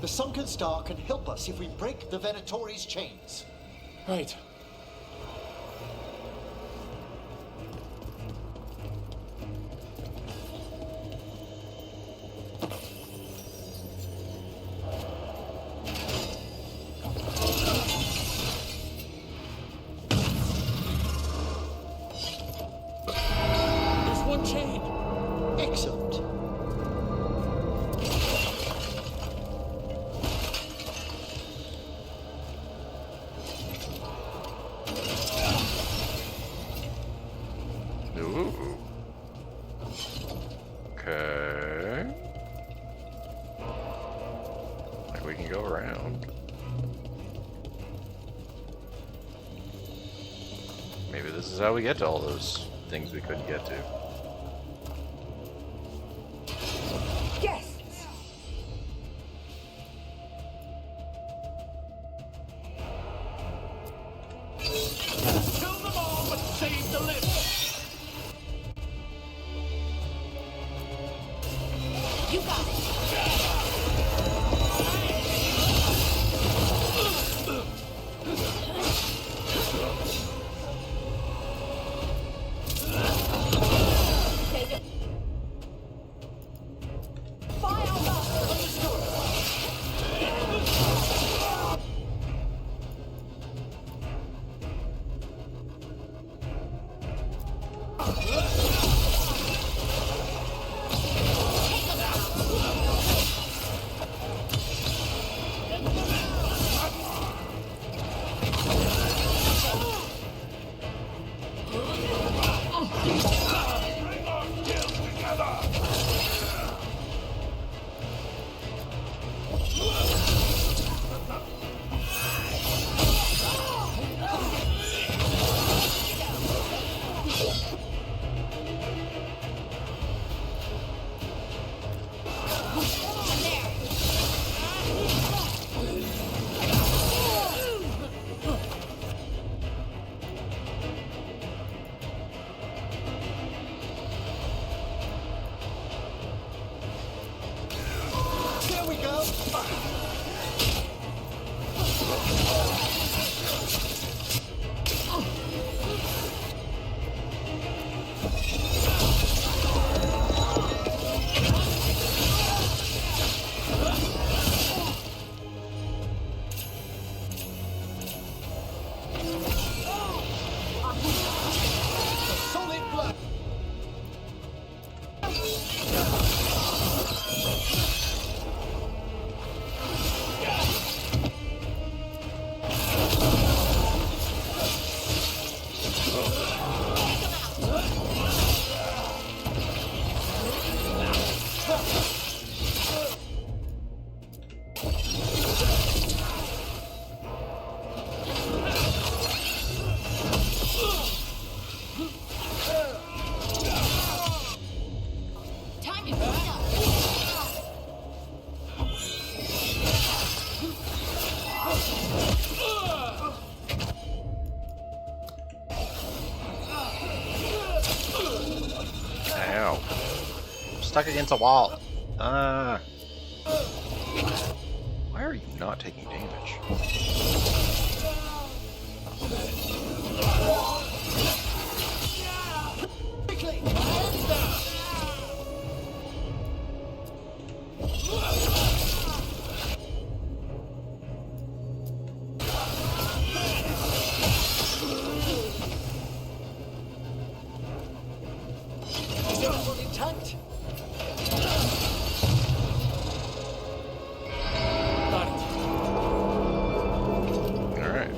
The sunken star can help us if we break the Venatori's chains. Right. There's one chain. Excellent. Ooh. Okay. Like we can go around. Maybe this is how we get to all those things we couldn't get to. Yes! Kill them all, but save the living! You got it. Ow. I'm stuck against a wall. Why are you not taking damage? Intact. Alright.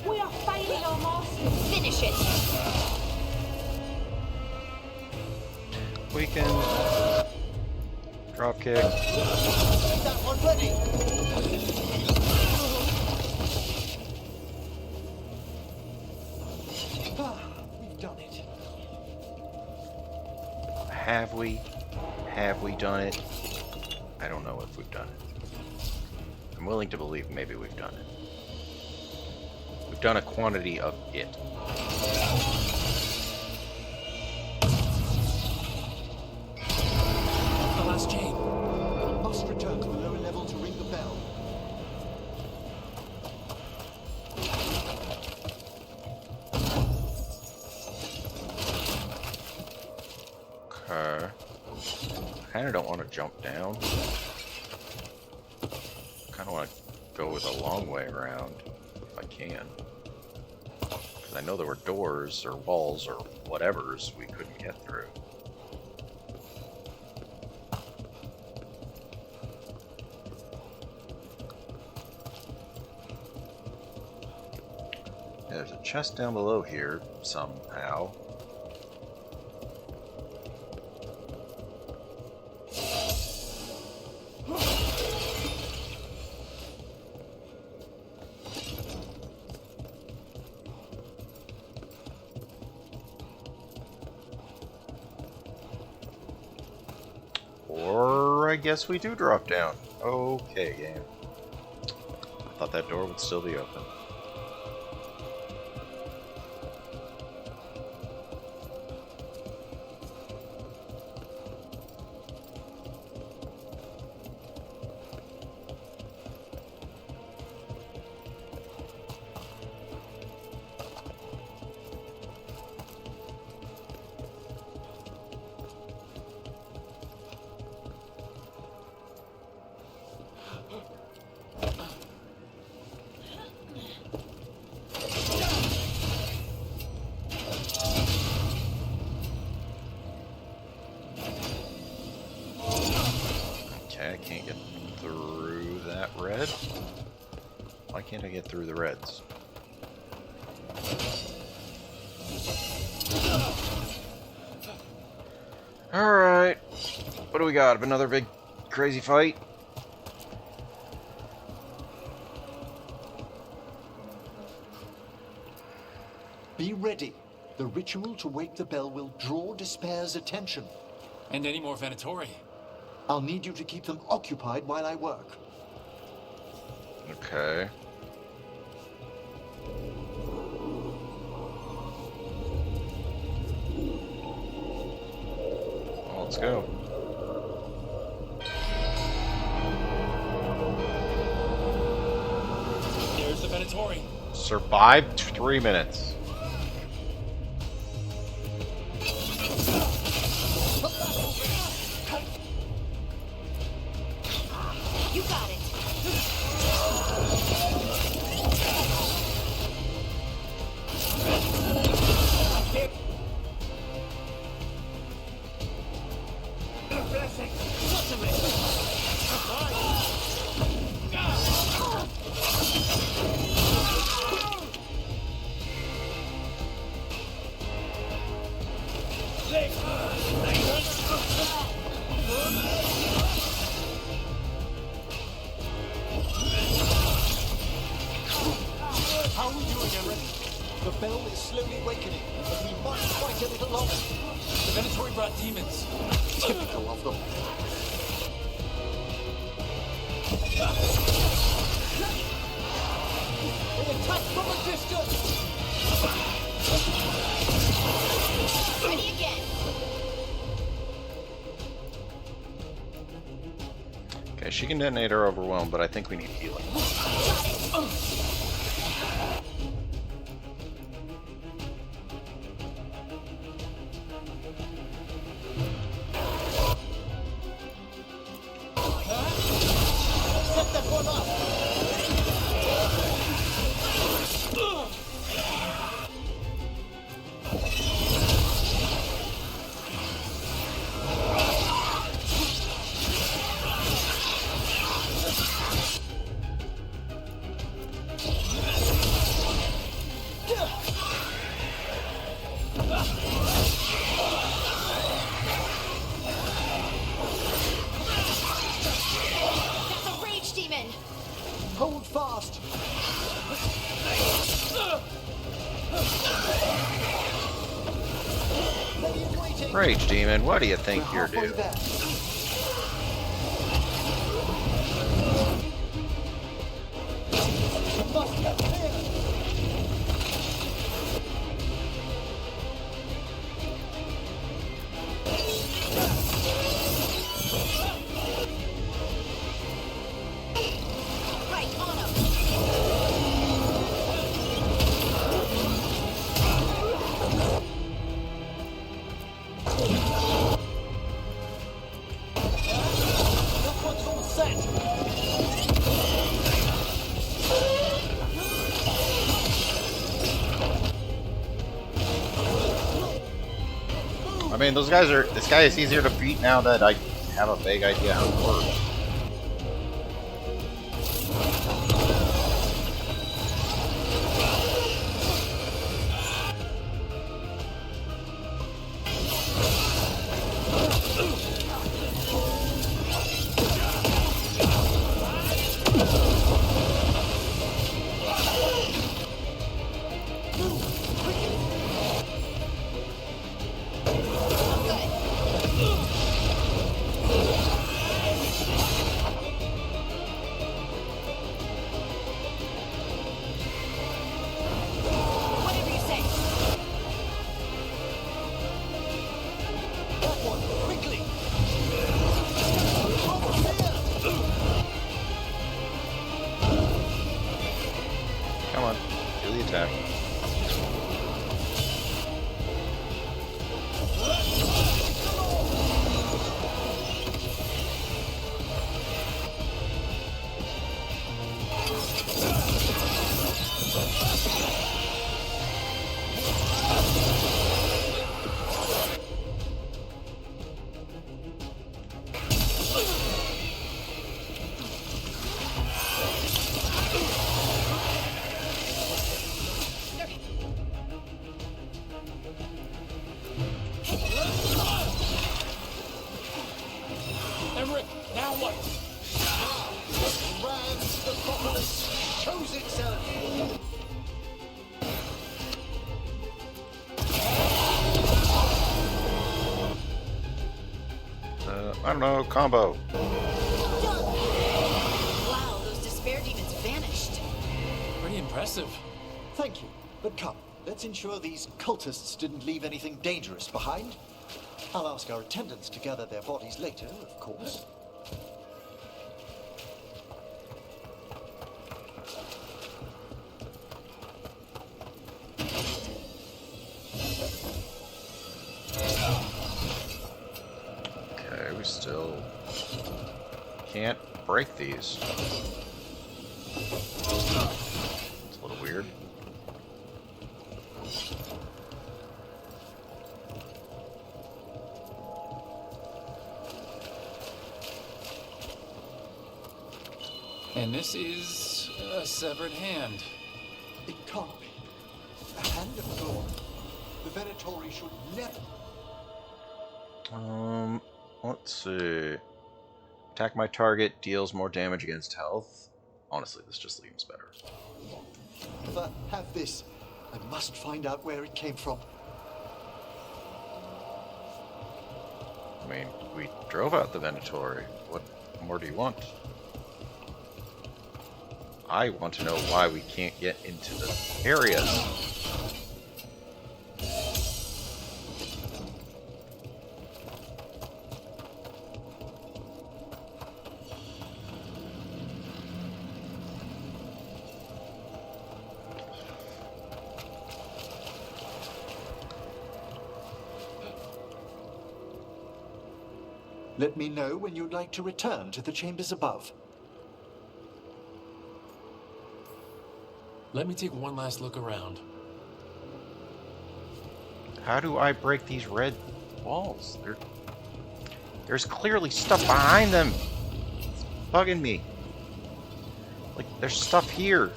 We are failing our masters. Finish it. We can drop kick. That one ready. We've done it. Have we? Have we done it? I don't know if we've done it. I'm willing to believe maybe we've done it. We've done a quantity of it. The last chain. Must return to the lower level to ring the bell. Okay. I kind of don't want to jump down. Kind of want to go with a long way around, if I can. Because I know there were doors or walls or whatevers we couldn't get through. Yeah, there's a chest down below here, somehow. Or I guess we do drop down. Okay, game. I thought that door would still be open. Okay, I can't get through that red. Why can't I get through the reds? Alright. What do we got? Another big crazy fight? Be ready. The ritual to wake the bell will draw Despair's attention. And any more Venatori. I'll need you to keep them occupied while I work. Okay. Well, let's go. There's the Venatori. Survived 3 minutes. You got it. The bell is slowly awakening, but we must fight a little longer. The Venatori brought demons. Typical of them. They attack from a distance! Ready again. Okay, she can detonate her overwhelm, but I think we need healing. Set that one up! That's a rage demon. Hold fast! Rage Demon, what do you think you're doing? Right, on him. That one's all set! I mean, those guys are. This guy is easier to beat now that I have a vague idea how it works. Whatever you say. That one, quickly! Come on, do the attack. Emmerich, now what? Rand's Necropolis shows itself! I don't know, combo. Wow, those despair demons vanished. Pretty impressive. Thank you, but come, let's ensure these cultists didn't leave anything dangerous behind. I'll ask our attendants to gather their bodies later, of course. Okay, we still can't break these. It's a little weird. And this is a severed hand. It can't be. A hand of glory. The Venatori should never... Let's see. Attack my target, deals more damage against health. Honestly, this just leaves better. Have this. I must find out where it came from. I mean, we drove out the Venatori. What more do you want? I want to know why we can't get into the areas. Let me know when you'd like to return to the chambers above. Let me take one last look around. How do I break these red walls? There's clearly stuff behind them. It's bugging me. Like, there's stuff here.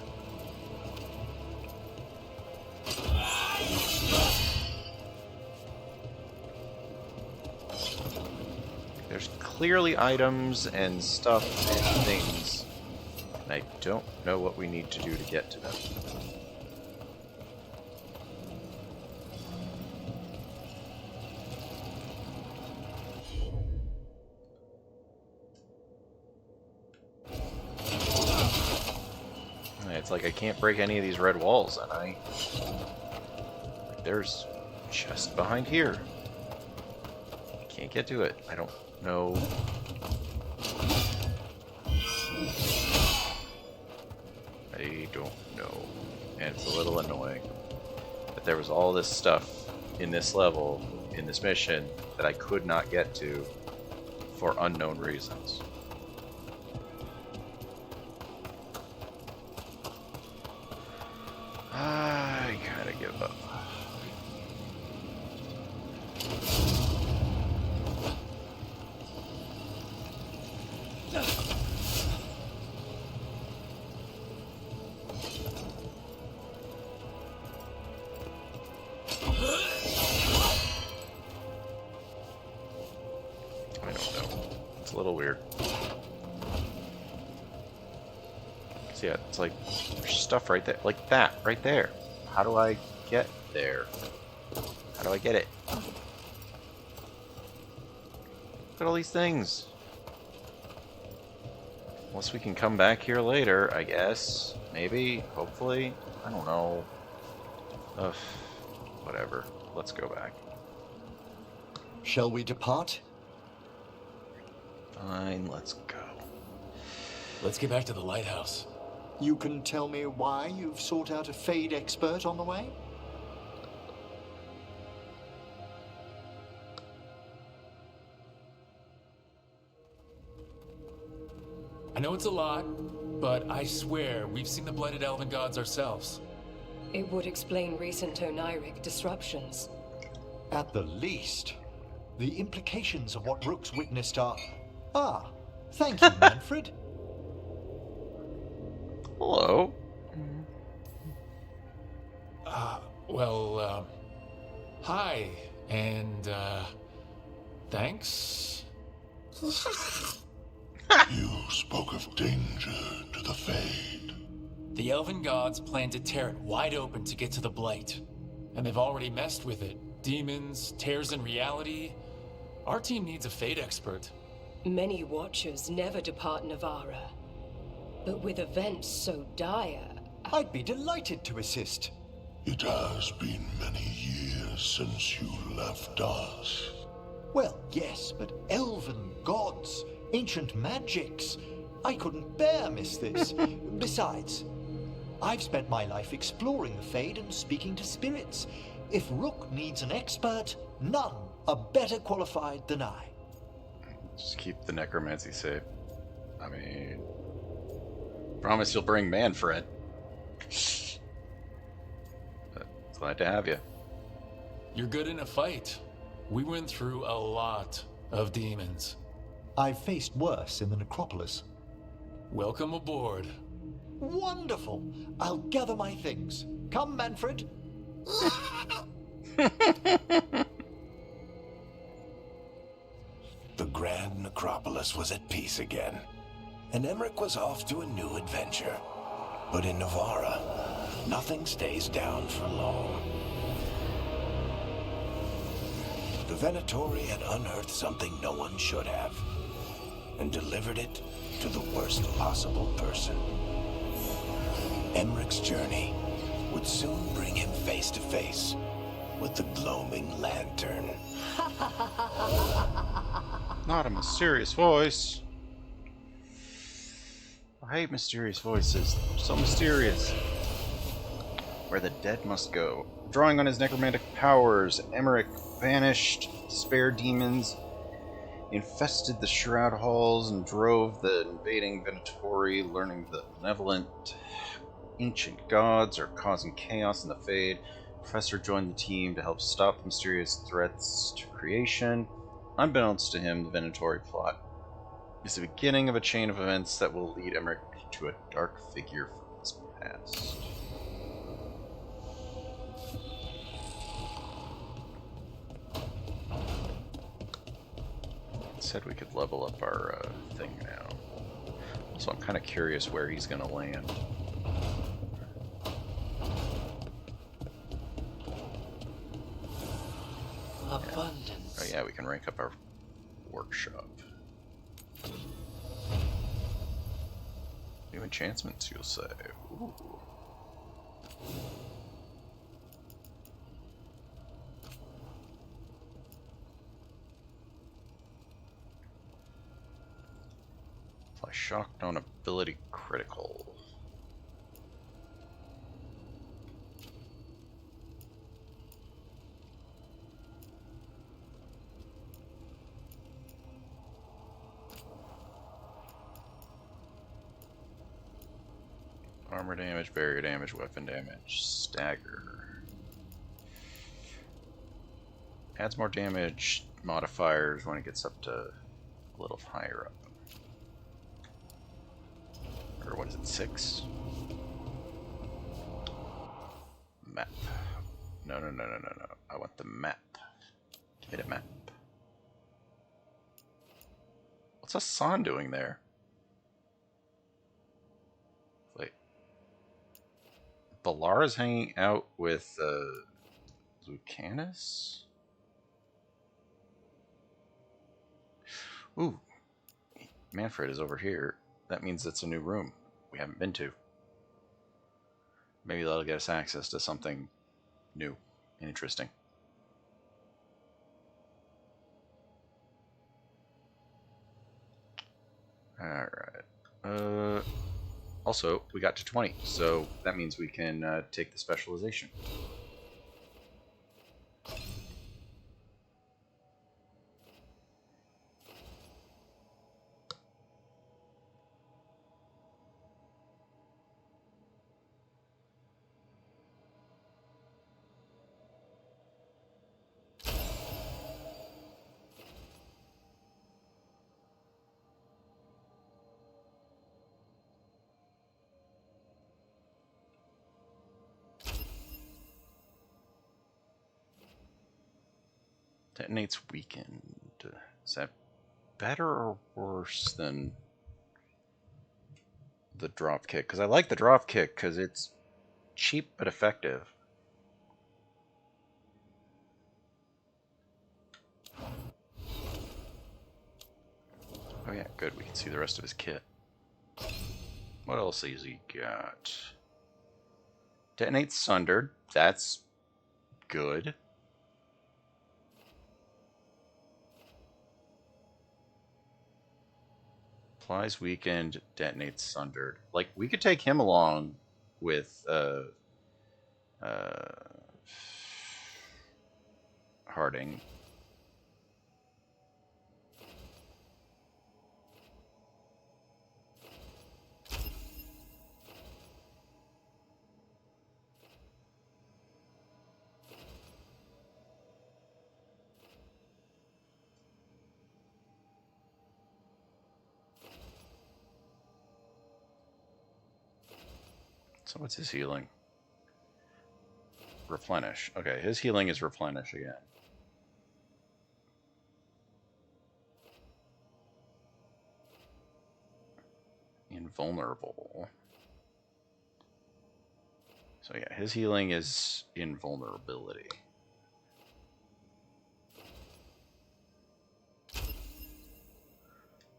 There's clearly items and stuff and things. And I don't know what we need to do to get to them. It's like I can't break any of these red walls, and there's a chest behind here. Can't get to it. I don't know. I don't know. And it's a little annoying that there was all this stuff in this level, in this mission, that I could not get to for unknown reasons. I gotta give up. I don't know. It's a little weird. So yeah, it's like there's stuff right there, like that, right there. How do I get there? How do I get it? Look at all these things. Unless we can come back here later, I guess. Maybe, hopefully. I don't know. Ugh. Whatever. Let's go back. Shall we depart? Fine, let's go. Let's get back to the lighthouse. You can tell me why you've sought out a Fade expert on the way? I know it's a lot, but I swear we've seen the blighted elven gods ourselves. It would explain recent Oniric disruptions. At the least. The implications of what Rook's witnessed are... Ah, thank you, Manfred. Hello. Hi, and, thanks? You spoke of danger to the Fade. The elven gods plan to tear it wide open to get to the blight. And they've already messed with it. Demons, tears in reality. Our team needs a Fade expert. Many watchers never depart Navarra. But with events so dire... I'd be delighted to assist. It has been many years since you left us. Well, yes, but elven gods, ancient magics. I couldn't bear miss this. Besides, I've spent my life exploring the Fade and speaking to spirits. If Rook needs an expert, none are better qualified than I. Just keep the necromancy safe. I mean... Promise you'll bring Manfred. Glad to have you. You're good in a fight. We went through a lot of demons. I've faced worse in the necropolis. Welcome aboard. Wonderful. I'll gather my things. Come, Manfred. The Grand Necropolis was at peace again, and Emmerich was off to a new adventure. But in Navarra, Nothing stays down for long. The Venatori had unearthed something no one should have, and delivered it to the worst possible person. Emmeric's journey would soon bring him face to face with the gloaming lantern. Not a mysterious voice. I hate mysterious voices. So mysterious. Where the dead must go. Drawing on his necromantic powers, Emmerich banished spare demons, infested the shroud halls, and drove the invading Venatori, learning the malevolent ancient gods are causing chaos in the Fade. Professor joined the team to help stop the mysterious threats to creation. Unbeknownst to him, the Venatori plot is the beginning of a chain of events that will lead Emmerich to a dark figure from his past. It said we could level up our thing now. So I'm kind of curious where he's going to land. Abundance. Oh yeah, we can rank up our workshop. New enchantments, you'll say. Ooh. Apply shock on ability critical. Armor damage, barrier damage, weapon damage, stagger. Adds more damage modifiers when it gets up to a little higher up. Or what is it, 6? Map. No. I want the map. Give it a map. What's Hassan doing there? Wait. Balara's hanging out with Lucanus? Ooh. Manfred is over here. That means it's a new room we haven't been to. Maybe that'll get us access to something new and interesting. Alright. Also, we got to 20, so that means we can take the specialization. Detonates weakened. Is that better or worse than the drop kick? Because I like the drop kick because it's cheap but effective. Oh yeah, good. We can see the rest of his kit. What else has he got? Detonate Sundered. That's good. Applies weakened, detonates sundered. Like, we could take him along with Harding. So what's his healing? Replenish. Okay, his healing is replenish again. Invulnerable. So yeah, his healing is invulnerability.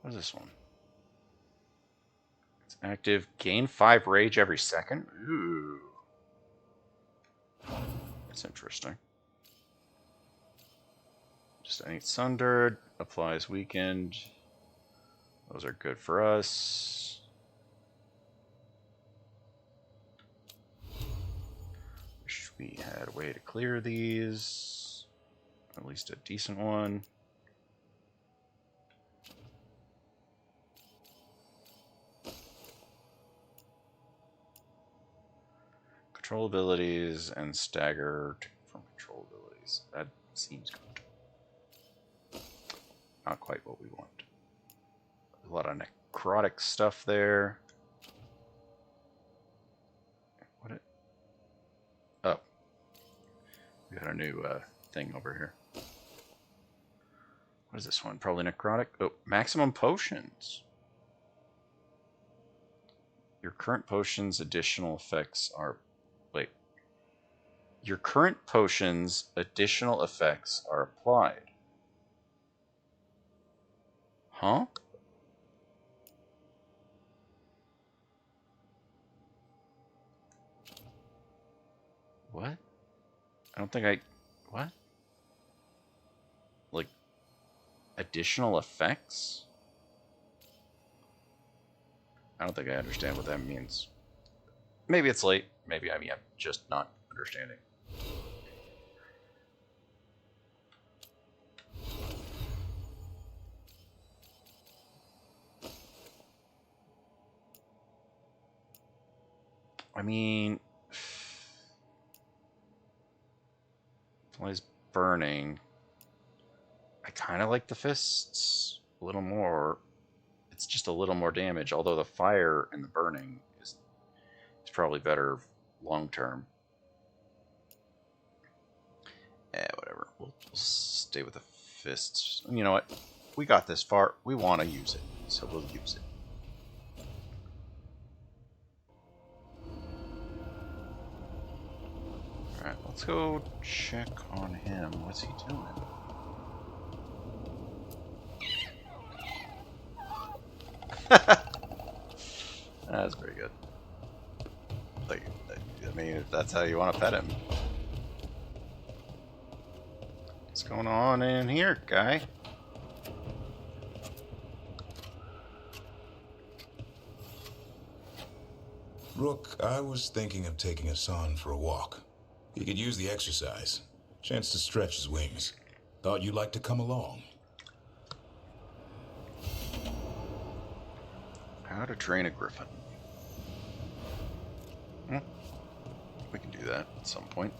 What is this one? It's active. Gain 5 rage every second. Ooh. That's interesting. Just any sundered. Applies weakened. Those are good for us. Wish we had a way to clear these. At least a decent one. Control abilities and staggered from control abilities. That seems good. Not quite what we want. A lot of necrotic stuff there. Oh. We got a new thing over here. What is this one? Probably necrotic. Oh, maximum potions. Your current potions additional effects are... Wait. Your current potions additional effects are applied. Huh? What? I don't think I... What? Like, additional effects? I don't think I understand what that means. Maybe it's late. Maybe I'm just not understanding. I mean... Applies burning. I kind of like the fists a little more. It's just a little more damage, although the fire and the burning is probably better long term. Whatever. We'll stay with the fists. And you know what? We got this far. We want to use it, so we'll use it. Alright, let's go check on him. What's he doing? That's pretty good. Like, I mean, if that's how you want to pet him. What's going on in here, guy? Rook, I was thinking of taking Hassan for a walk. He could use the exercise. Chance to stretch his wings. Thought you'd like to come along. How to train a griffin. We can do that at some point.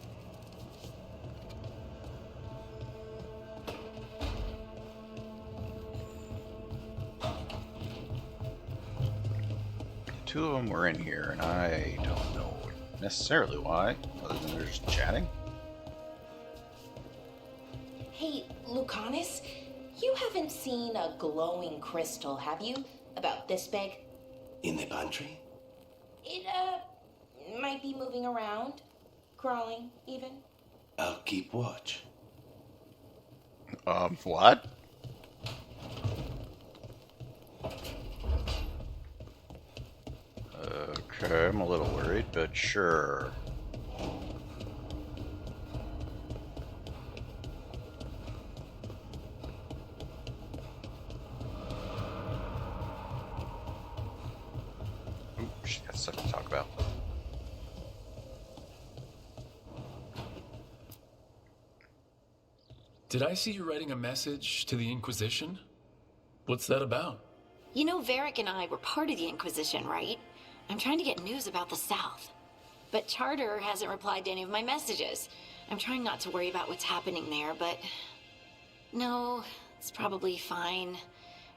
Two of them were in here, and I don't know necessarily why, other than they're just chatting. Hey, Lucanus, you haven't seen a glowing crystal, have you? About this big? In the pantry? It, might be moving around. Crawling, even. I'll keep watch. What? Okay, I'm a little worried, but sure. Ooh, she got stuff to talk about. Did I see you writing a message to the Inquisition? What's that about? You know, Varric and I were part of the Inquisition, right? I'm trying to get news about the South. But Charter hasn't replied to any of my messages. I'm trying not to worry about what's happening there, but... No, it's probably fine.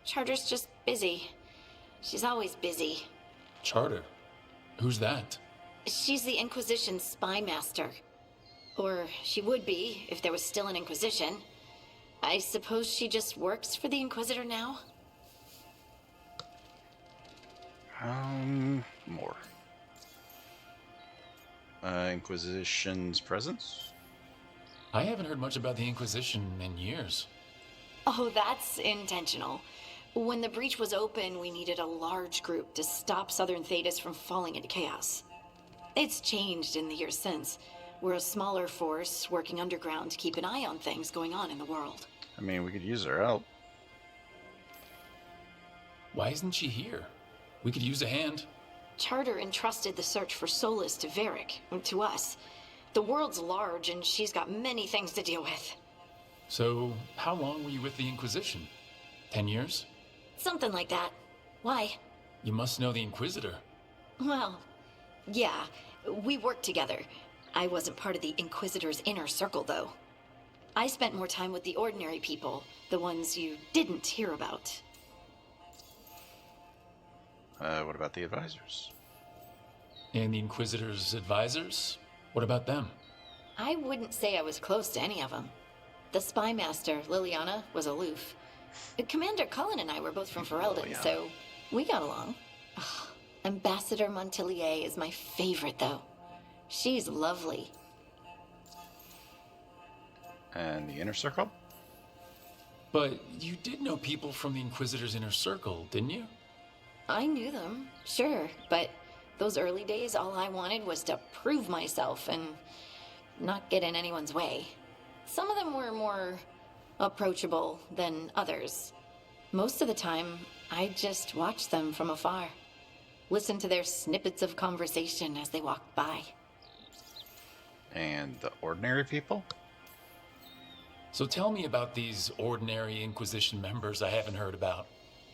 Charter's just busy. She's always busy. Charter? Who's that? She's the Inquisition's spy master. Or she would be, if there was still an Inquisition. I suppose she just works for the Inquisitor now? More. Inquisition's presence? I haven't heard much about the Inquisition in years. Oh, that's intentional. When the breach was open, we needed a large group to stop Southern Thetis from falling into chaos. It's changed in the years since. We're a smaller force working underground to keep an eye on things going on in the world. I mean, we could use her help. Why isn't she here? We could use a hand. Charter entrusted the search for Solus to Varric, to us. The world's large and she's got many things to deal with. So, how long were you with the Inquisition? 10 years? Something like that. Why? You must know the Inquisitor. Well, yeah, we worked together. I wasn't part of the Inquisitor's inner circle, though. I spent more time with the ordinary people, the ones you didn't hear about. What about the advisors? And the Inquisitor's advisors? What about them? I wouldn't say I was close to any of them. The spy master, Liliana, was aloof. Commander Cullen and I were both from Ferelden, so we got along. Ugh, Ambassador Montilier is my favorite, though. She's lovely. And the inner circle? But you did know people from the Inquisitor's inner circle, didn't you? I knew them, sure, but those early days, all I wanted was to prove myself and not get in anyone's way. Some of them were more approachable than others. Most of the time, I just watched them from afar. Listened to their snippets of conversation as they walked by. And the ordinary people? So tell me about these ordinary Inquisition members I haven't heard about.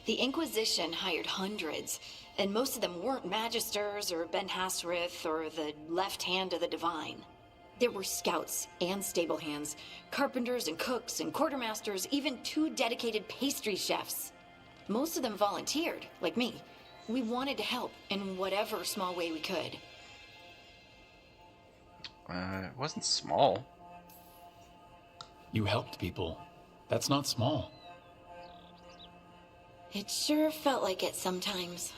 The Inquisition hired hundreds, and most of them weren't Magisters or Ben Hasrith or the left hand of the Divine. There were scouts and stable hands, carpenters and cooks and quartermasters, even 2 dedicated pastry chefs. Most of them volunteered, like me. We wanted to help in whatever small way we could. It wasn't small. You helped people. That's not small. It sure felt like it sometimes.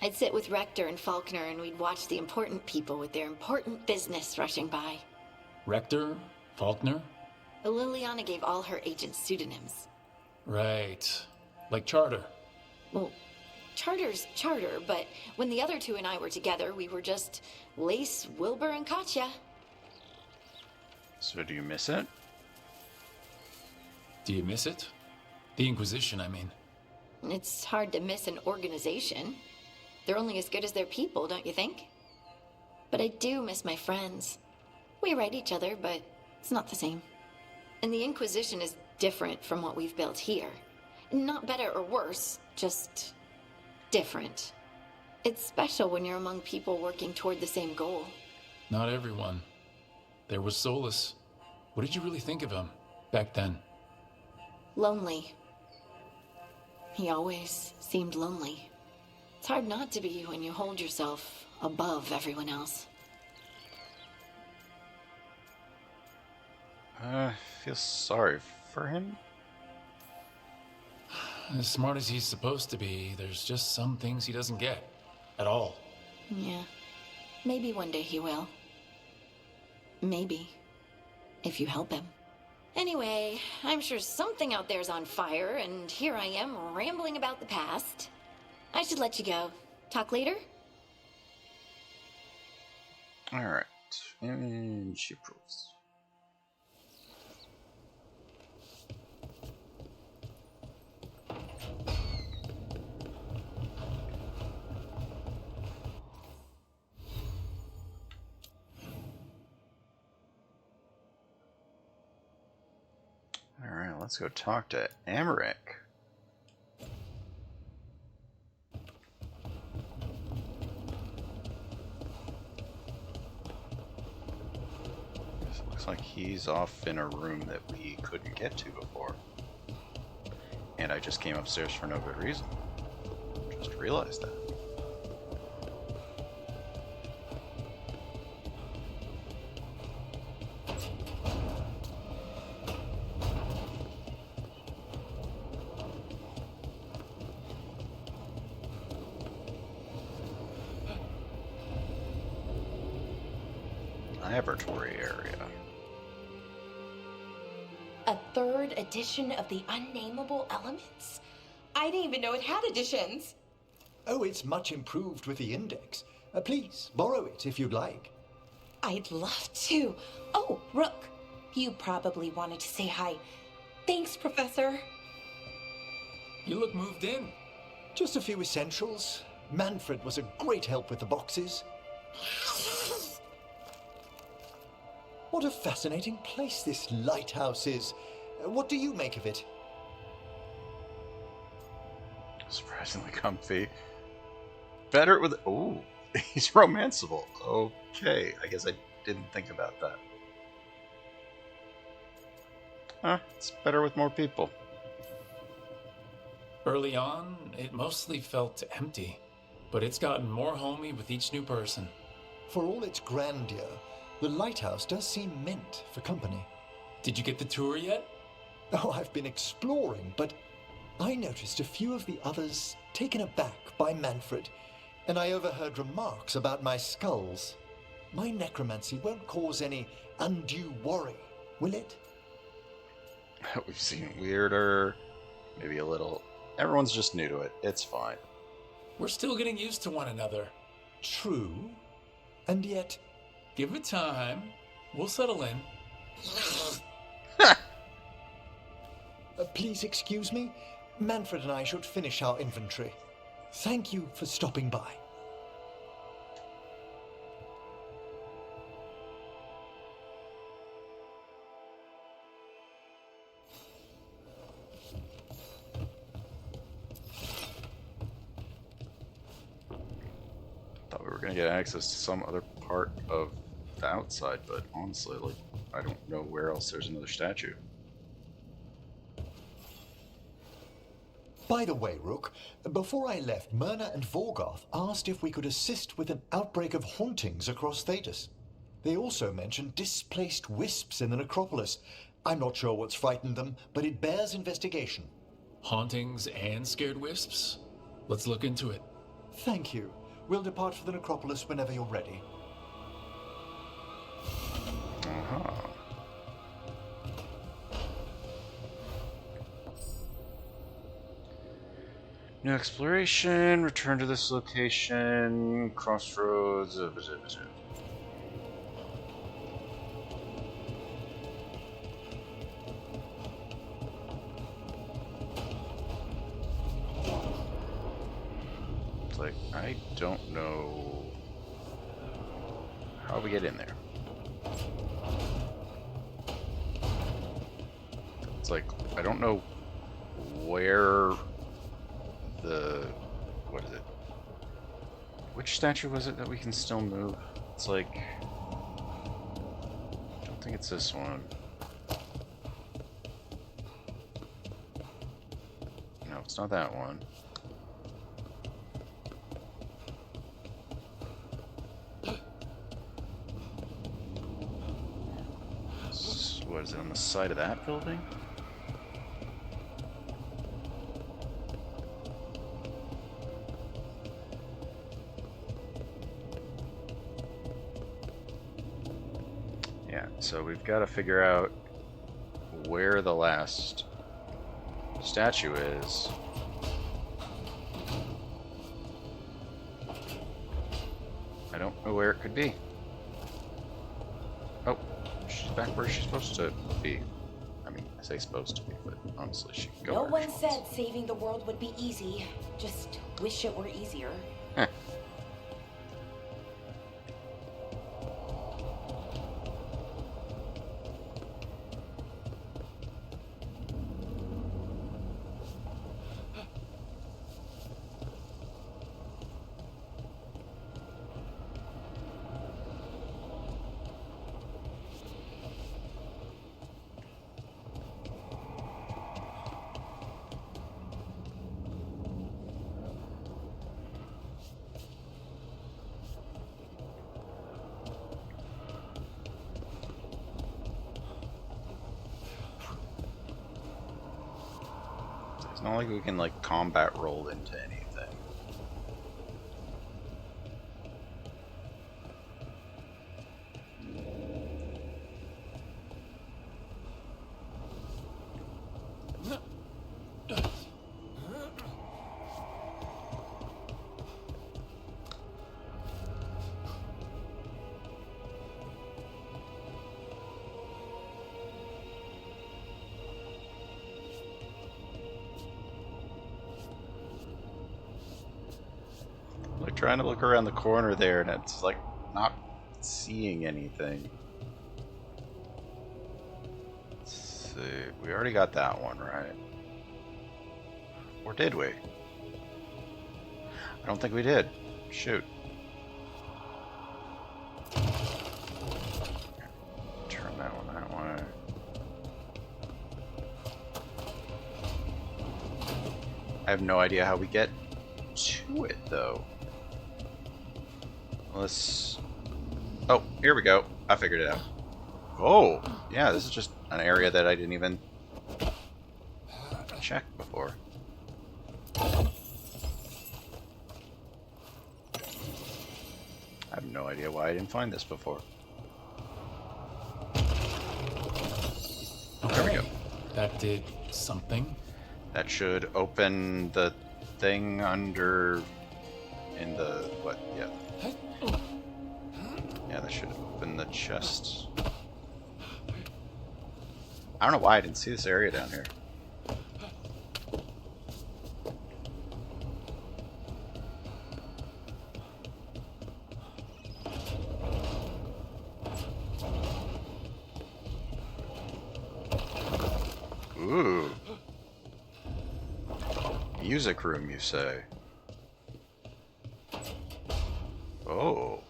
I'd sit with Rector and Faulkner and we'd watch the important people with their important business rushing by. Rector? Faulkner? Liliana gave all her agents pseudonyms. Right. Like Charter. Well, Charter's Charter, but when the other 2 and I were together, we were just Lace, Wilbur, and Katya. So do you miss it? Do you miss it? The Inquisition, I mean. It's hard to miss an organization. They're only as good as their people, don't you think? But I do miss my friends. We write each other, but it's not the same. And the Inquisition is different from what we've built here. Not better or worse, just different. It's special when you're among people working toward the same goal. Not everyone. There was Solus. What did you really think of him back then? Lonely. He always seemed lonely. It's hard not to be when you hold yourself above everyone else. I feel sorry for him. As smart as he's supposed to be, there's just some things he doesn't get. At all. Yeah. Maybe one day he will. Maybe. If you help him. Anyway, I'm sure something out there's on fire, and here I am rambling about the past. I should let you go. Talk later? Alright. And she approves. Alright, let's go talk to Amaric. Looks like he's off in a room that we couldn't get to before. And I just came upstairs for no good reason. Just realized that. Laboratory area. A third edition of the unnameable elements? I didn't even know it had editions. Oh, it's much improved with the index. Please, borrow it if you'd like. I'd love to. Oh, Rook, you probably wanted to say hi. Thanks, Professor. You look moved in. Just a few essentials. Manfred was a great help with the boxes. What a fascinating place this lighthouse is. What do you make of it? Surprisingly comfy. Better with... Ooh, he's romanceable. Okay, I guess I didn't think about that. It's better with more people. Early on, it mostly felt empty, but it's gotten more homey with each new person. For all its grandeur, the lighthouse does seem meant for company. Did you get the tour yet? Oh, I've been exploring, but I noticed a few of the others taken aback by Manfred, and I overheard remarks about my skulls. My necromancy won't cause any undue worry, will it? We've seen weirder, maybe a little... Everyone's just new to it. It's fine. We're still getting used to one another. True. And yet... Give it time. We'll settle in. Please excuse me. Manfred and I should finish our inventory. Thank you for stopping by. Thought we were going to get access to some other part of the outside, but honestly, like, I don't know where else there's another statue. By the way, Rook, before I left, Myrna and Vorgoth asked if we could assist with an outbreak of hauntings across Thetis. They also mentioned displaced wisps in the necropolis. I'm not sure what's frightened them, but it bears investigation. Hauntings and scared wisps? Let's look into it. Thank you. We'll depart for the necropolis whenever you're ready. New exploration, return to this location, crossroads, It's like, I don't know how we get in there. It's like, I don't know where what is it? Which statue was it that we can still move? It's like, I don't think it's this one. No, it's not that one. What is it, on the side of that building? So we've got to figure out where the last statue is. I don't know where it could be. Oh, she's back where she's supposed to be. I mean, I say supposed to be, but honestly, she can go No wherever one she wants. said saving the world would be easy. Just wish it were easier. Heh. It's not like we can, like, combat roll into anything. trying to look around the corner there, and it's like not seeing anything. Let's see. We already got that one, right? Or did we? I don't think we did. Shoot. Turn that one that way. I have no idea how we get to it, though. Let's... Oh, here we go. I figured it out. Oh, yeah, this is just an area that I didn't even check before. I have no idea why I didn't find this before. There we go. That did something. That should open the thing under... in the... what? Yeah. Yeah, that should open the chest. I don't know why I didn't see this area down here. Ooh. Music room, you say? Oh.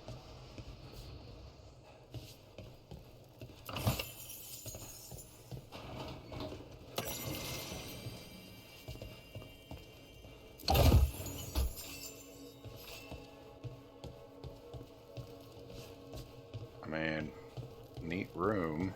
I mean, neat room.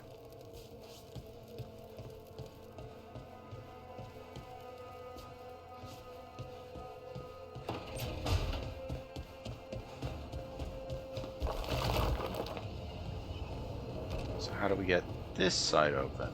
How do we get this side open?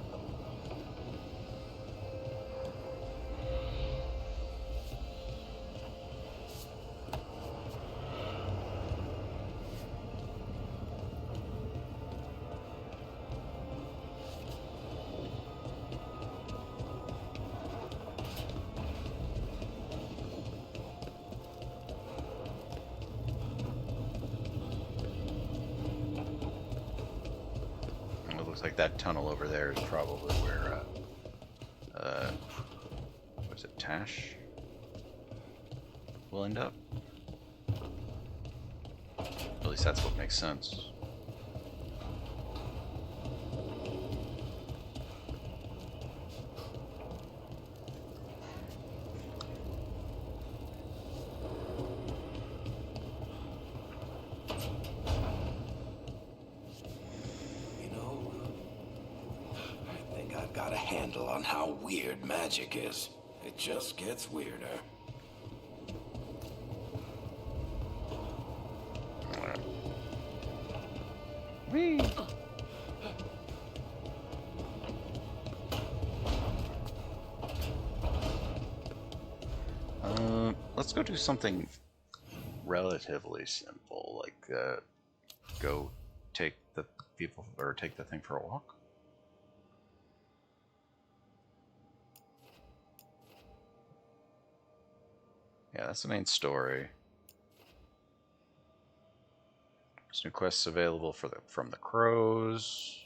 Like that tunnel over there is probably where, what is it, Tash will end up? At least that's what makes sense. Got a handle on how weird magic is. It just gets weirder. Whee! Let's go do something relatively simple, like go take the people or take the thing for a walk. Yeah, that's the main story. There's new quests available from the crows.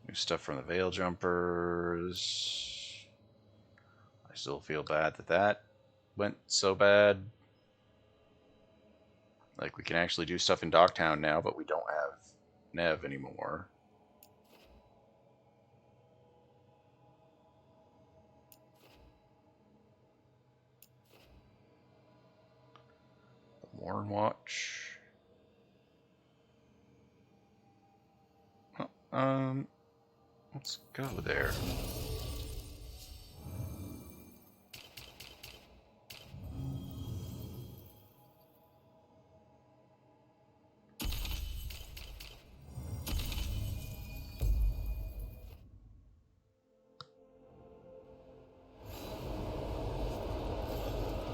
New stuff from the veil jumpers. I still feel bad that went so bad. Like, we can actually do stuff in Dogtown now, but we don't have Nev anymore. Warren Watch. Oh, let's go there.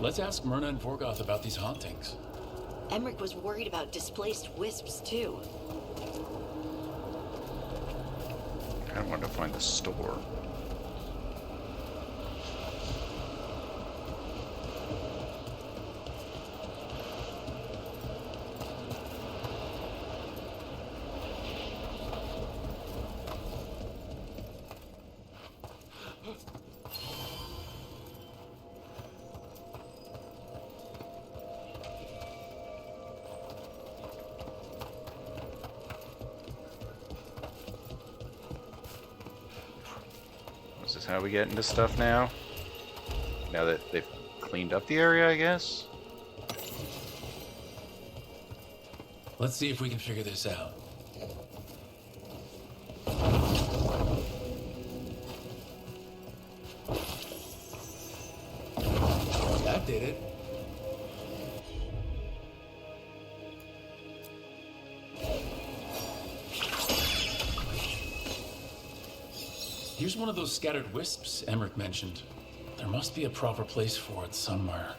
Let's ask Myrna and Vorgoth about these hauntings. Emmerich was worried about displaced wisps, too. I wanted to find the store. how we get into stuff now. Now that they've cleaned up the area, I guess. Let's see if we can figure this out. That did it. Here's one of those scattered wisps Emmerich mentioned. There must be a proper place for it somewhere.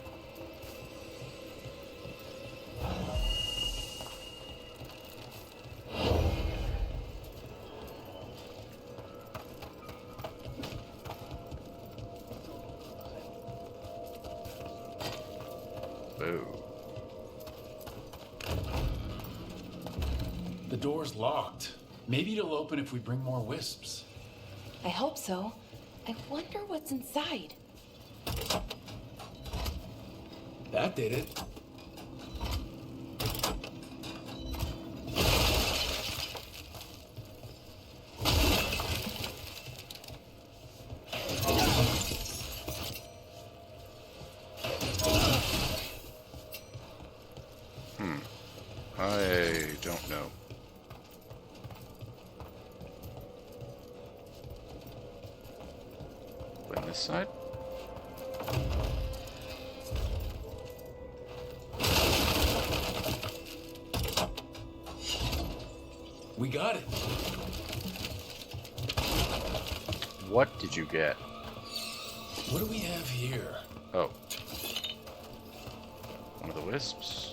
Boo. The door's locked. Maybe it'll open if we bring more wisps. I hope so. I wonder what's inside. That did it. I don't know. On this side? We got it. What did you get? What do we have here? Oh. One of the wisps?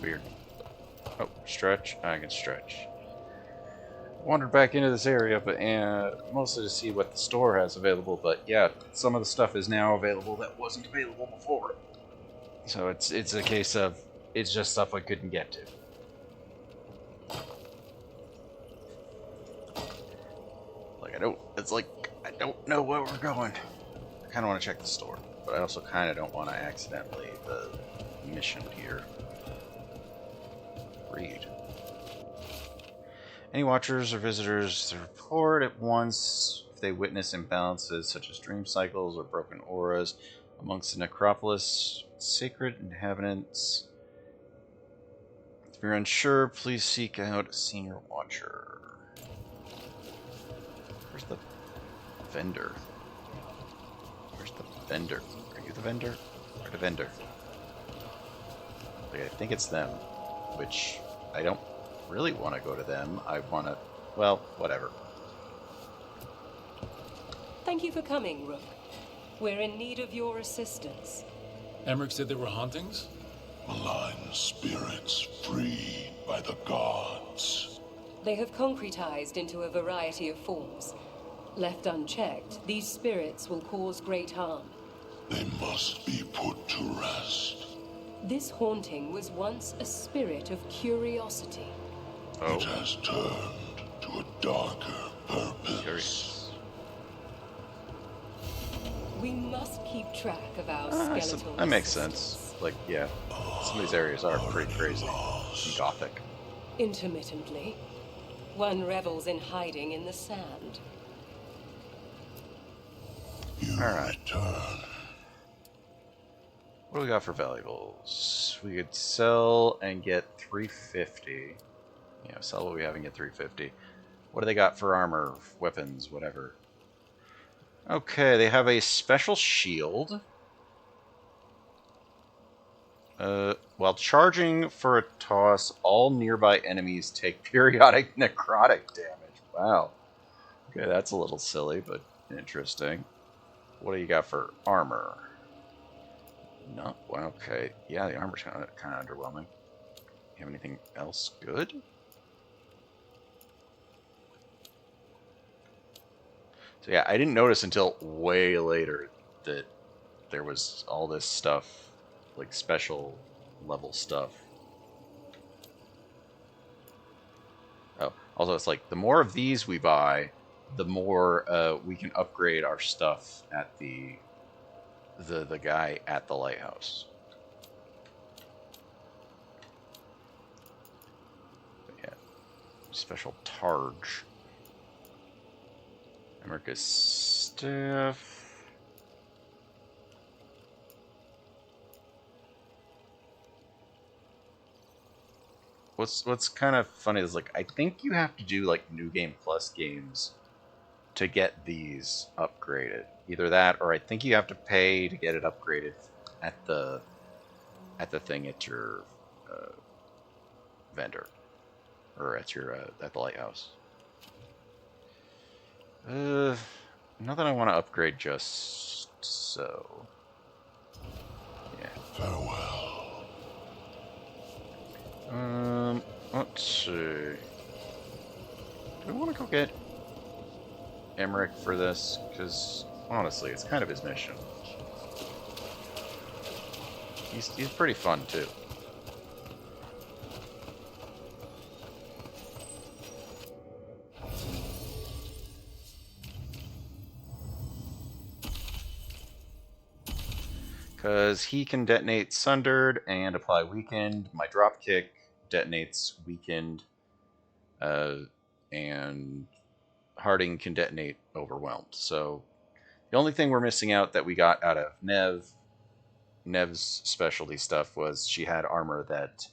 Weird. Oh, stretch. I can stretch. Wandered back into this area, but mostly to see what the store has available. But yeah, some of the stuff is now available that wasn't available before. So it's a case of it's just stuff I couldn't get to. Like I don't know where we're going. I kind of want to check the store, but I also kind of don't want to accidentally the mission here. Read. Any watchers or visitors to report at once if they witness imbalances such as dream cycles or broken auras amongst the necropolis sacred inhabitants. If you're unsure, please seek out a senior watcher. Where's the vendor? Where's the vendor? Are you the vendor? Or the vendor? Like, I think it's them. Which I don't really want to go to them. I want to, well, whatever. Thank you for coming, Rook. We're in need of your assistance. Emmerich said there were hauntings? Malign spirits freed by the gods. They have concretized into a variety of forms. Left unchecked, these spirits will cause great harm. They must be put to rest. This haunting was once a spirit of curiosity. Oh. It has turned to a darker purpose. Curious. We must keep track of our skeletal that makes sense. Like, yeah, some of these areas are pretty crazy and gothic. Intermittently, one revels in hiding in the sand. Alright. What do we got for valuables? We could sell and get 350. Yeah, sell what we have and get 350. What do they got for armor, weapons, whatever? Okay, they have a special shield. While charging for a toss, all nearby enemies take periodic necrotic damage. Wow. Okay, that's a little silly, but interesting. What do you got for armor? No, well, okay. Yeah, the armor's kind of underwhelming. You have anything else good? So yeah, I didn't notice until way later that there was all this stuff, like special level stuff. Oh, Also, it's like the more of these we buy, the more we can upgrade our stuff at the guy at the lighthouse. But yeah, special targe. America's staff. What's kind of funny is, like, I think you have to do like New Game Plus games to get these upgraded. Either that, or I think you have to pay to get it upgraded at the thing at your vendor, or at your at the lighthouse. Not that I want to upgrade just so. Yeah. Farewell. Let's see. Do we want to go get Emmerich for this? Because honestly, it's kind of his mission. He's pretty fun too. Because he can detonate Sundered and apply Weakened. My dropkick detonates Weakened. And Harding can detonate Overwhelmed. So the only thing we're missing out that we got out of Nev's specialty stuff was she had armor that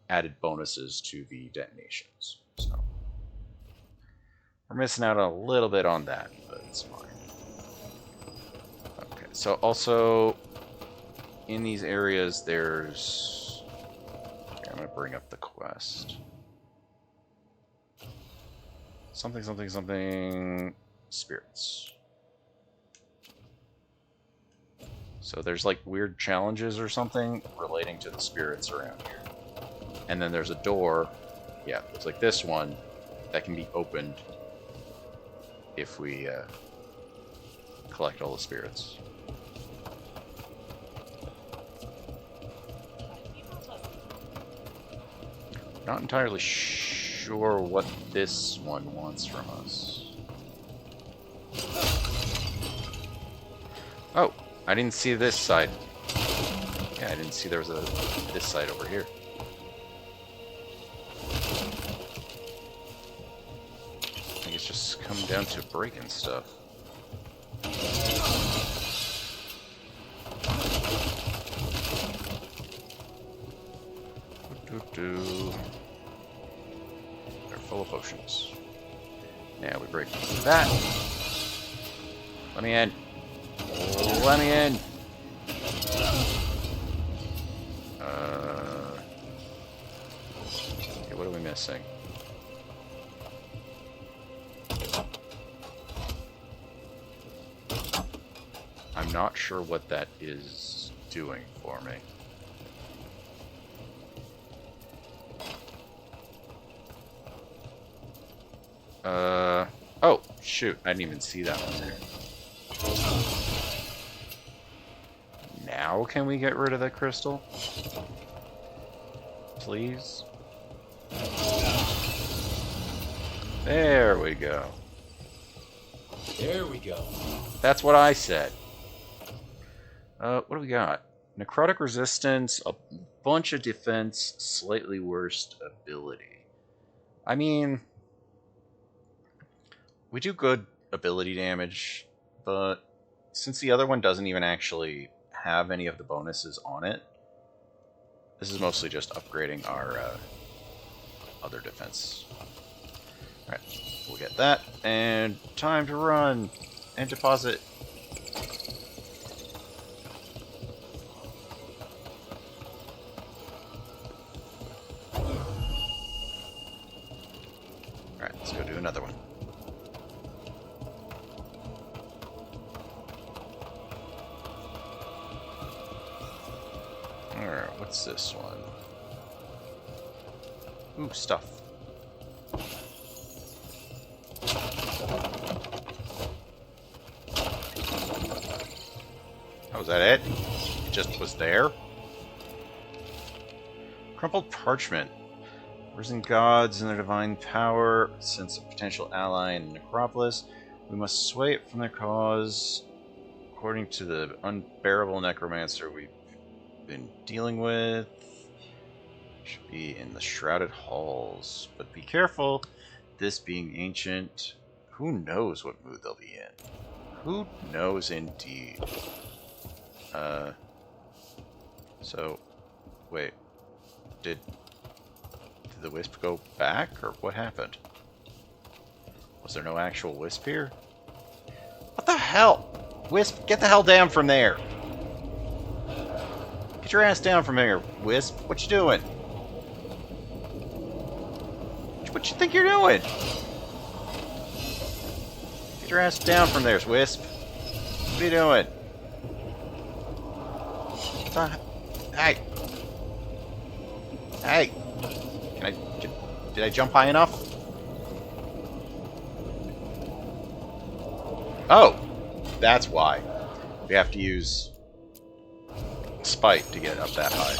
added bonuses to the detonations. So we're missing out a little bit on that, but it's fine. Okay, so also in these areas there's... Okay, I'm going to bring up the quest. Something, something, something... Spirits. So there's like weird challenges or something relating to the spirits around here. And then there's a door, yeah, looks like this one, that can be opened if we collect all the spirits. Not entirely sure what this one wants from us. Oh, I didn't see this side. Yeah, I didn't see there was this side over here. I think it's just come down to breaking stuff. They're full of potions. Now we break that. Let me in. Let me in. Okay, what are we missing? I'm not sure what that is doing for me. Oh, shoot. I didn't even see that one there. Now can we get rid of that crystal? Please? There we go. There we go. That's what I said. What do we got? Necrotic resistance, a bunch of defense, slightly worse ability. I mean... we do good ability damage, but since the other one doesn't even actually have any of the bonuses on it, this is mostly just upgrading our other defense. Alright, we'll get that, and time to run and deposit. Alright, let's go do another one. Alright, what's this one? Ooh, stuff. Oh, was that it? It just was there? Crumpled parchment. Risen gods and their divine power, sense a potential ally in Necropolis. We must sway it from their cause. According to the unbearable necromancer we've been dealing with, should be in the shrouded halls. But be careful, this being ancient, who knows what mood they'll be in? Who knows indeed? So, wait, did the wisp go back, or what happened? Was there no actual wisp here? What the hell? Wisp, get the hell down from there! Get your ass down from here, Wisp. What you doing? What you think you're doing? Get your ass down from there, Wisp. What are you doing? Hey! Hey! Did I jump high enough? Oh! That's why. We have to use Spite to get up that high.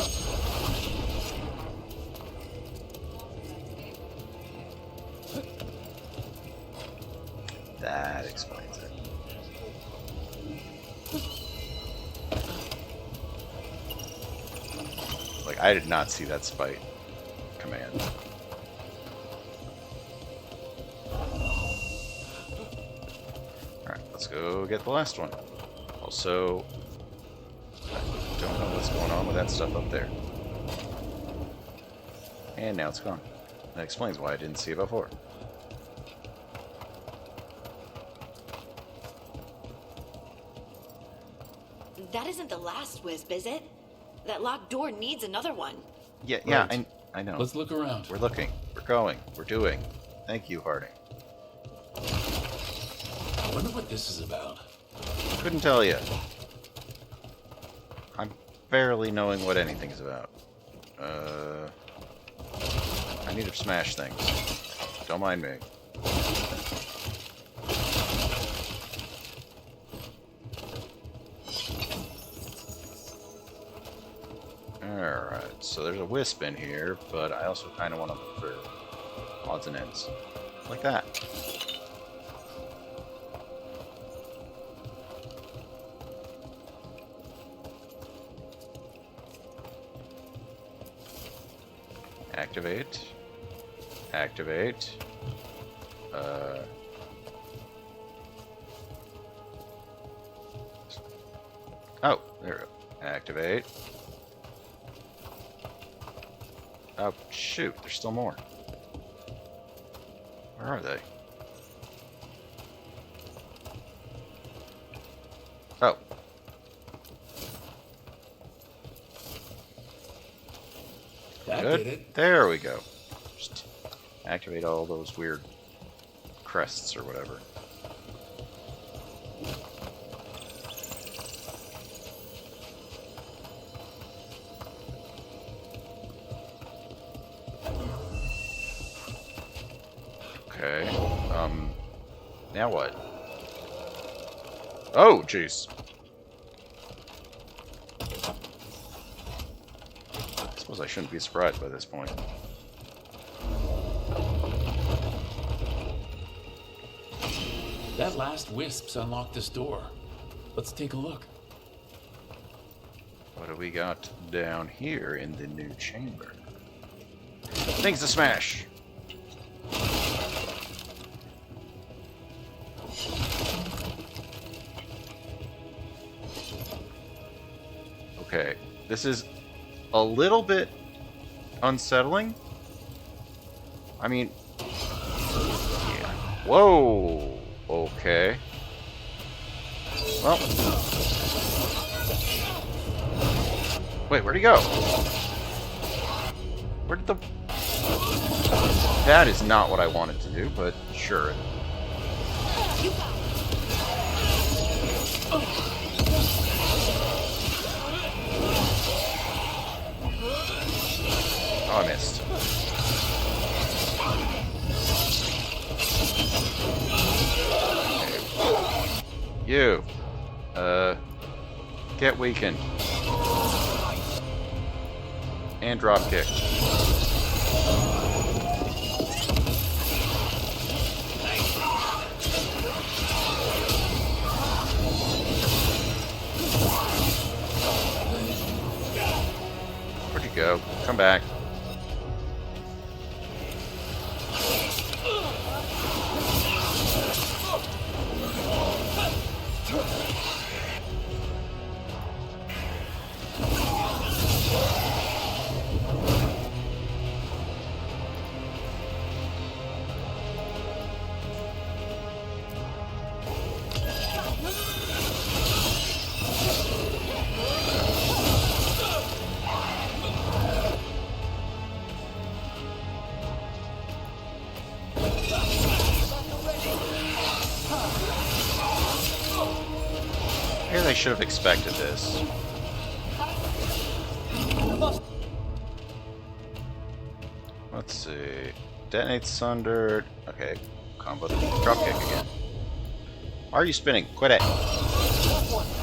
That explains it. Like, I did not see that Spite command. Alright, let's go get the last one. Also, I don't know what's going on with that stuff up there. And now it's gone. That explains why I didn't see it before. That isn't the last wisp, is it? That locked door needs another one. Yeah, Right. I know. Let's look around. We're looking. We're going. We're doing. Thank you, Harding. I wonder what this is about. Couldn't tell you. I'm barely knowing what anything is about. I need to smash things. Don't mind me. Alright, so there's a wisp in here, but I also kind of want to look for odds and ends. Like that. Activate. Activate. Oh, there we go. Activate. Oh, shoot. There's still more. Where are they? Oh. That Good. did it. There we go. Just activate all those weird crests or whatever. Okay. Now what? Oh, jeez. I suppose I shouldn't be surprised by this point. That last wisp's unlocked this door. Let's take a look. What do we got down here in the new chamber? Things to smash! Okay, this is a little bit unsettling. I mean, yeah. Whoa! Okay. Well. Wait, where'd he go? Where did the... That is not what I wanted to do, but sure. Oh, I missed. You. Get weakened. And drop kick. go. Come back. I should have expected this. Let's see. Detonate sundered. Okay. Combo drop kick again. Why are you spinning? Quit it.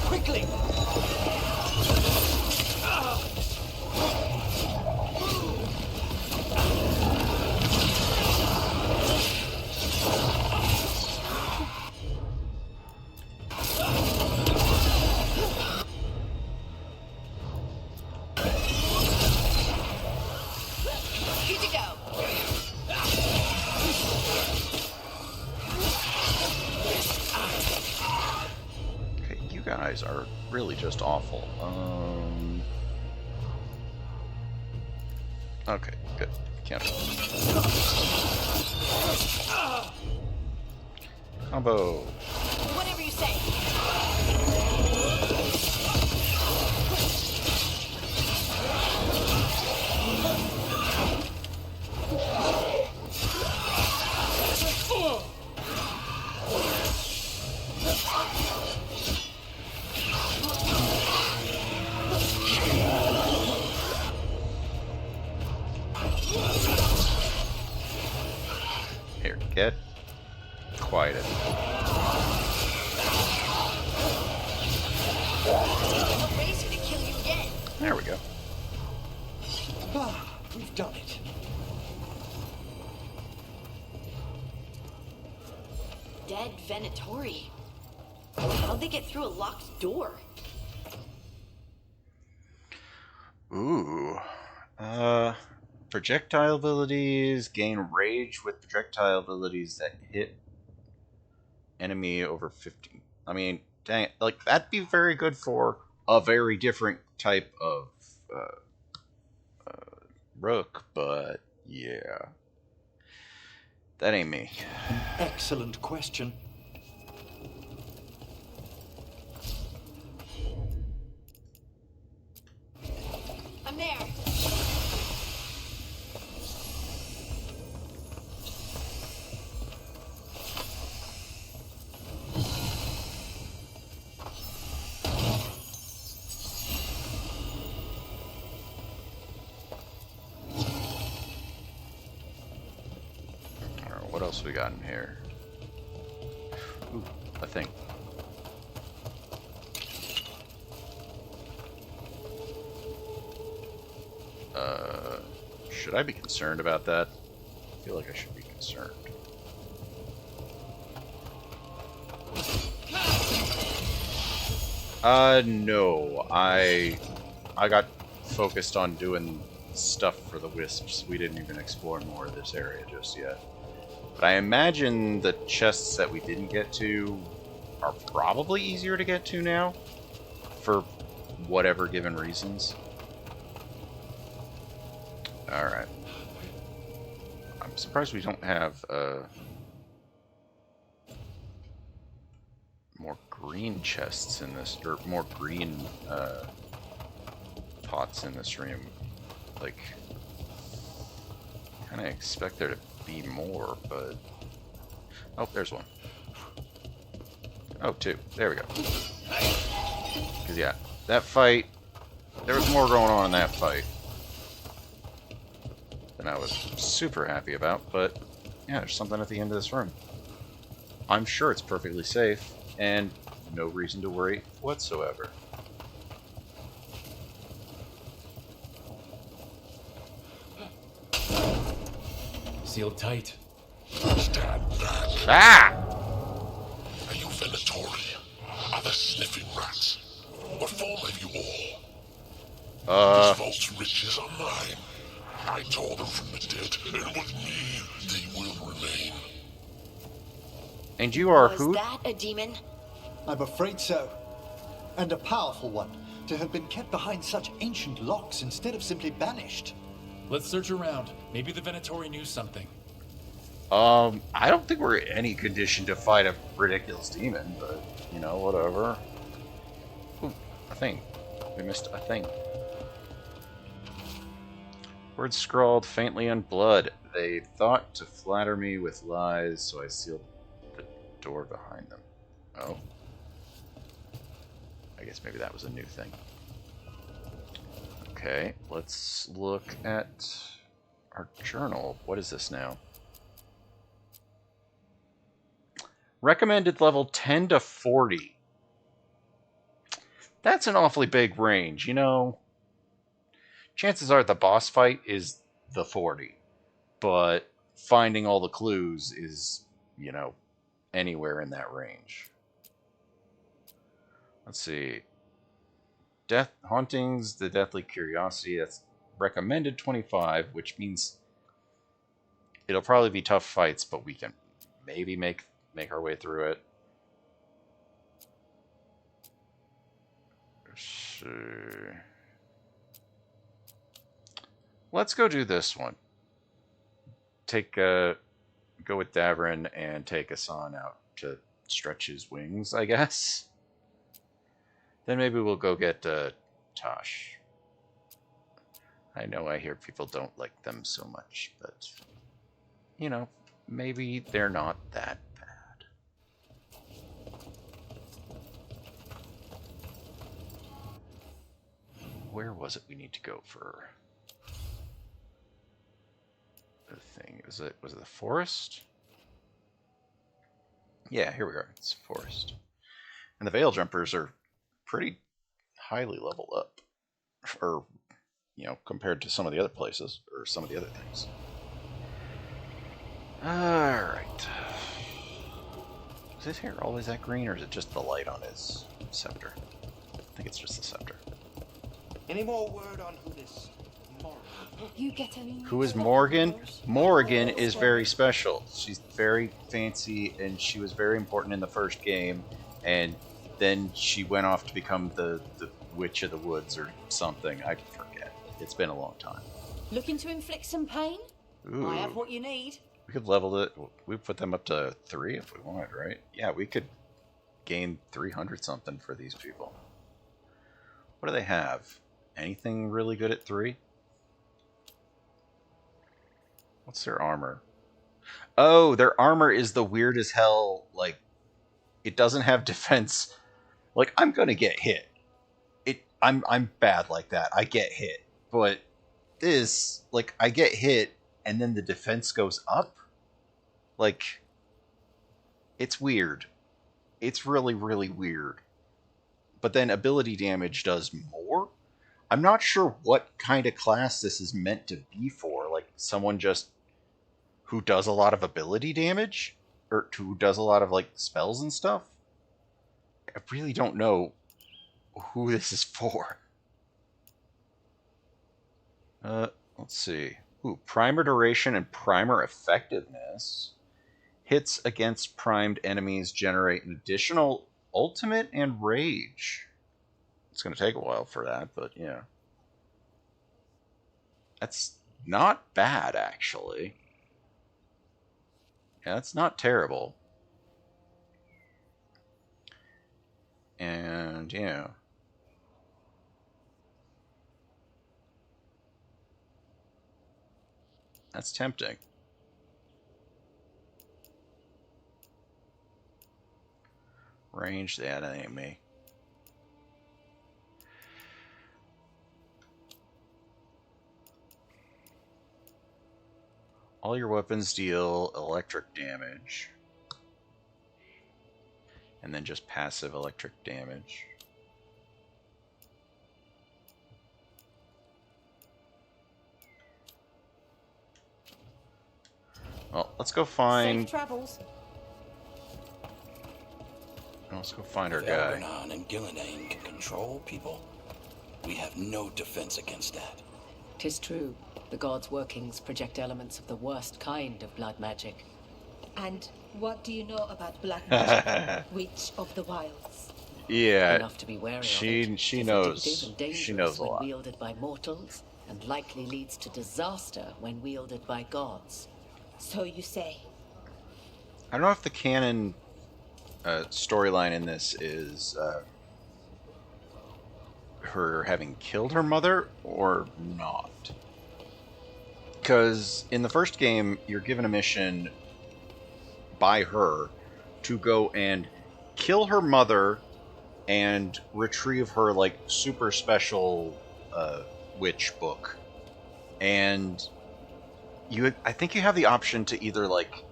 Quickly! Are really just awful. Okay, good. Cancel. Combo. Whatever you say. Here, get quieted. There we go. Ah, we've done it. Dead Venatori. How'd they get through a locked door? Ooh. Projectile abilities gain rage with projectile abilities that hit enemy over 50. I mean, dang it. Like, that'd be very good for a very different type of rook, but yeah. That ain't me. An excellent question. I'm there. Alright, what else we got in here? Ooh, a thing. Should I be concerned about that? I feel like I should be concerned. No. I got focused on doing stuff for the wisps. We didn't even explore more of this area just yet. But I imagine the chests that we didn't get to are probably easier to get to now, for whatever given reasons. Alright. I'm surprised we don't have more green chests in this, or more green pots in this room. Like, kind of expect there to be more, but... Oh, there's one. Oh, two. There we go. Because, yeah, that fight... There was more going on in that fight than I was super happy about, but yeah, there's something at the end of this room. I'm sure it's perfectly safe, and no reason to worry whatsoever. Sealed tight. Stand back. Ah! Are you Venatori? Are the sniffing rats? What form have you all? These false riches are mine. I tore them from the dead, and with me, they will remain. And you are who? Was that a demon? I'm afraid so. And a powerful one, to have been kept behind such ancient locks instead of simply banished. Let's search around. Maybe the Venatori knew something. I don't think we're in any condition to fight a ridiculous demon, but, you know, whatever. Ooh, a thing. We missed a thing. Words scrawled faintly on blood. They thought to flatter me with lies, so I sealed the door behind them. Oh. I guess maybe that was a new thing. Okay, let's look at our journal. What is this now? Recommended level 10 to 40. That's an awfully big range, you know. Chances are the boss fight is the 40, but finding all the clues is, you know, anywhere in that range. Let's see. Death Hauntings, the Deathly Curiosity, that's recommended 25, which means it'll probably be tough fights, but we can maybe make our way through it. Let's go do this one. Go with Davrin and take Asan out to stretch his wings, I guess. Then maybe we'll go get Tosh. I know I hear people don't like them so much, but, you know, maybe they're not that bad. Where was it we need to go for the thing? Was it the forest? Yeah, here we are. It's forest. And the Veil Jumpers are pretty highly leveled up. Or, you know, compared to some of the other places, or some of the other things. Alright. Is his hair always that green, or is it just the light on his scepter? I think it's just the scepter. Any more word on who this Morgan? You get any? Who is Morgan? Morgan is very special. She's very fancy, and she was very important in the first game, and then she went off to become the Witch of the Woods or something. I forget. It's been a long time. Looking to inflict some pain? Ooh. I have what you need. We could level it. We put them up to 3 if we wanted, right? Yeah, we could gain 300 something for these people. What do they have? Anything really good at 3? What's their armor? Oh, their armor is the weird as hell, like, it doesn't have defense. Like, I'm gonna get hit. I'm bad like that. I get hit. But this, like, I get hit and then the defense goes up. Like, it's weird. It's really, really weird. But then ability damage does more? I'm not sure what kind of class this is meant to be for. Like, someone just who does a lot of ability damage? Or who does a lot of, like, spells and stuff? I really don't know who this is for. Let's see. Ooh, primer duration and primer effectiveness. Hits against primed enemies generate an additional ultimate and rage. It's going to take a while for that, but yeah. That's not bad, actually. Yeah, that's not terrible. And, yeah. That's tempting. Range, that ain't me. All your weapons deal electric damage. And then just passive electric damage. Well, let's go find... Safe travels. Let's go find our If guy. Elganon and Gillenane can control people, We have no defense against that. 'Tis true. The gods' workings project elements of the worst kind of blood magic. And what do you know about black magic, Witch of the Wilds? Yeah, Enough to be wary she of it. she Tis knows addictive and dangerous she knows a when lot. wielded by mortals, and likely leads to disaster when wielded by gods. So you say. I don't know if the canon storyline in this is her having killed her mother or not. Because in the first game, you're given a mission by her to go and kill her mother and retrieve her like super special witch book. And I think you have the option to either like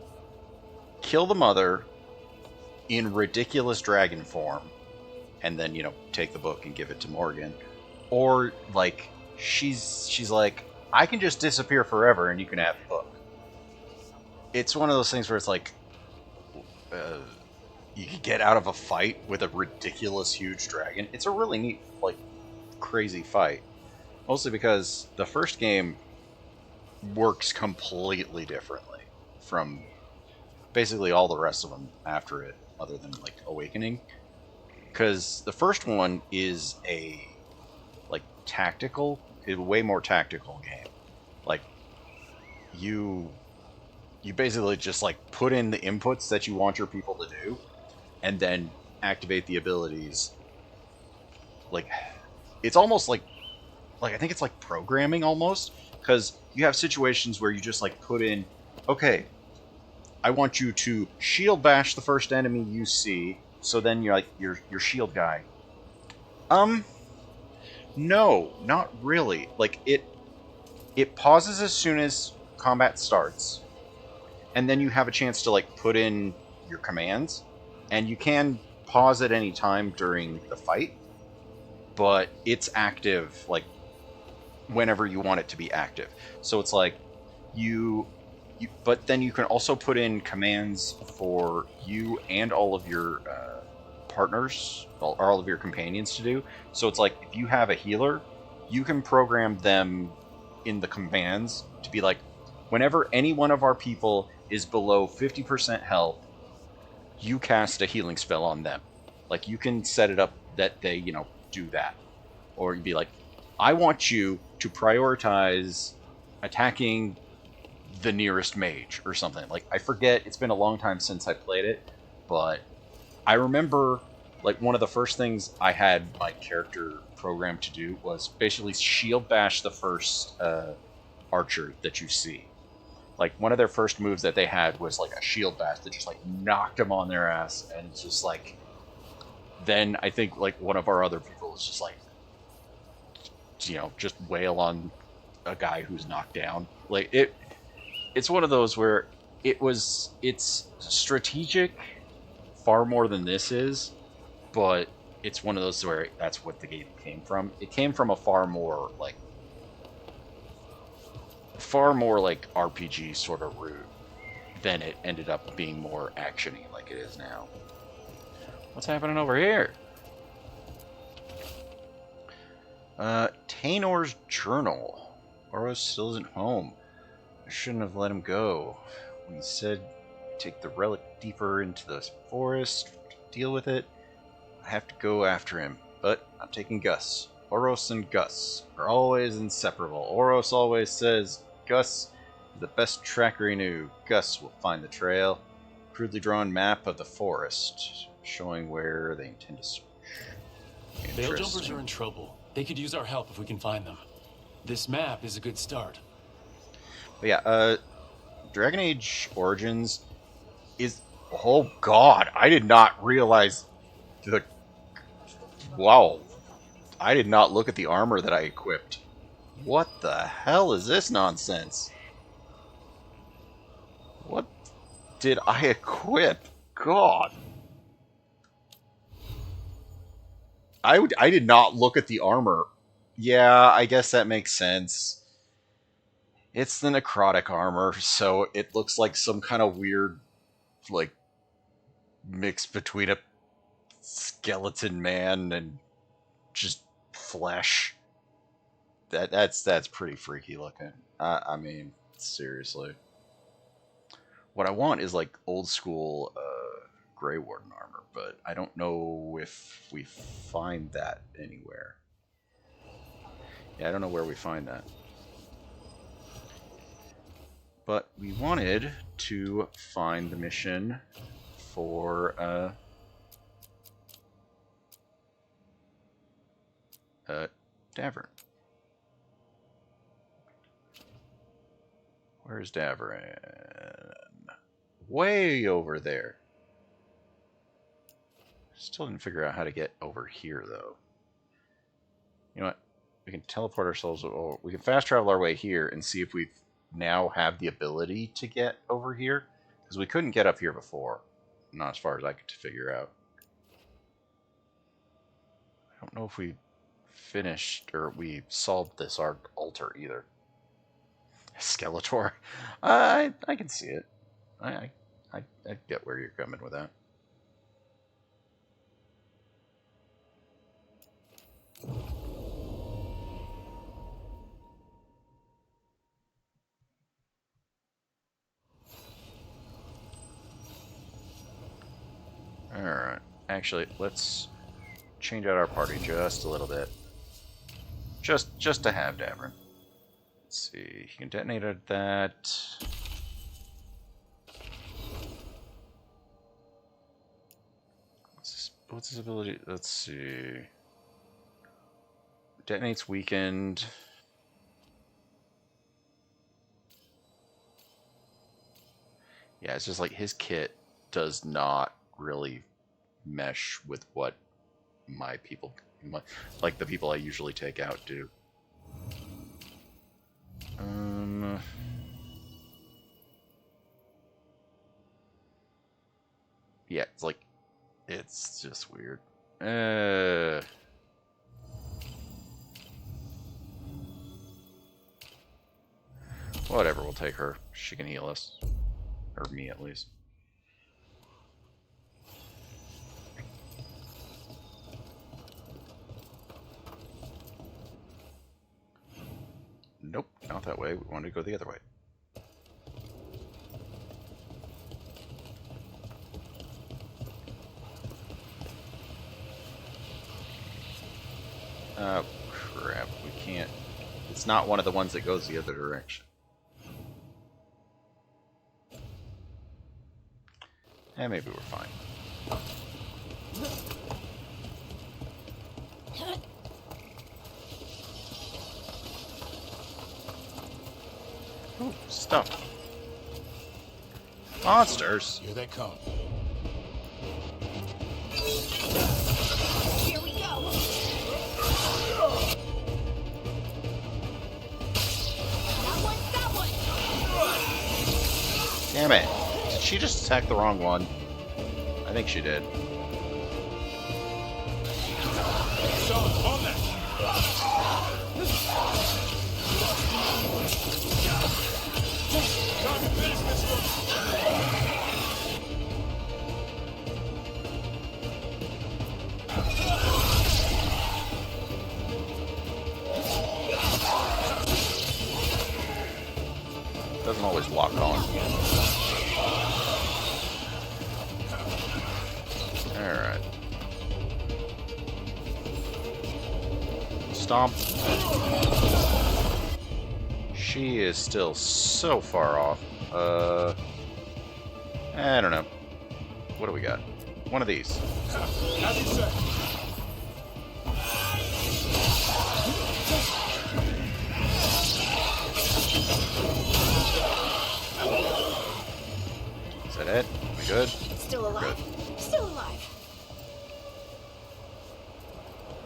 kill the mother in ridiculous dragon form and then, you know, take the book and give it to Morgan, or like she's like, I can just disappear forever and you can have the book. It's one of those things where it's like you can get out of a fight with a ridiculous huge dragon. It's a really neat, like, crazy fight. Mostly because the first game works completely differently from basically all the rest of them after it, other than like Awakening. Because the first one is a like way more tactical game. Like you basically just like put in the inputs that you want your people to do, and then activate the abilities. Like it's almost like I think it's like programming almost, because you have situations where you just like put in, okay, I want you to shield bash the first enemy you see, so then you're like your shield guy. No, not really. Like it pauses as soon as combat starts, and then you have a chance to like put in your commands, and you can pause at any time during the fight, but it's active like whenever you want it to be active. So it's like but then you can also put in commands for you and all of your partners, or all of your companions to do. So it's like, if you have a healer, you can program them in the commands to be like, whenever any one of our people is below 50% health, you cast a healing spell on them. Like, you can set it up that they, you know, do that. Or you'd be like, I want you to prioritize attacking the nearest mage or something. Like, I forget, it's been a long time since I played it, but I remember like one of the first things I had my character programmed to do was basically shield bash the first archer that you see. Like, one of their first moves that they had was like a shield bash that just like knocked them on their ass, and it's just like, then I think like one of our other people is just like, you know, just wail on a guy who's knocked down. Like, it's one of those where it's strategic far more than this is, but it's one of those where that's what the game came from. It came from a far more like RPG sort of route than it ended up being more actiony like it is now. What's happening over here? Tanor's journal. Oros still isn't home. I shouldn't have let him go. When he said take the relic deeper into the forest to deal with it, I have to go after him, but I'm taking Gus. Oros and Gus are always inseparable. Oros always says Gus is the best tracker he knew. Gus will find the trail. Crudely drawn map of the forest, showing where they intend to switch. Veil jumpers are in trouble. They could use our help if we can find them. This map is a good start. But yeah, Dragon Age Origins is... Oh god, I did not realize the... Wow. I did not look at the armor that I equipped. What the hell is this nonsense? What did I equip? God. I did not look at the armor. Yeah, I guess that makes sense. It's the necrotic armor, so it looks like some kind of weird, like, mix between a skeleton man and just flesh. That's pretty freaky looking. I mean, seriously. What I want is like old school Grey Warden armor, but I don't know if we find that anywhere. Yeah, I don't know where we find that. But we wanted to find the mission for Davern. Where's Davern? Way over there. Still didn't figure out how to get over here, though. You know what? We can teleport ourselves, or we can fast travel our way here and see if we now have the ability to get over here. Because we couldn't get up here before. Not as far as I could figure out. I don't know if we finished, or we solved this altar either. Skeletor. I can see it. I get where you're coming with that. Alright. Actually, let's change out our party just a little bit. Just to have Davern. Let's see. He can detonate that. What's his ability? Let's see. Detonates weakened. Yeah, it's just like his kit does not really mesh with what my people, like the people I usually take out, do. Yeah, it's like, it's just weird. Whatever, we'll take her. She can heal us. Or me, at least. Nope, not that way. We want to go the other way. Oh, crap. We can't. It's not one of the ones that goes the other direction. And maybe we're fine. Ooh, stuff. Monsters. Here they come. Here we go. That one. Damn it. Did she just attack the wrong one? I think she did. On that. Doesn't always lock on. Alright. Stomp. She is still so far off. I don't know. What do we got? One of these. As you say. Is that it? We good? Still alive. Good. Still alive.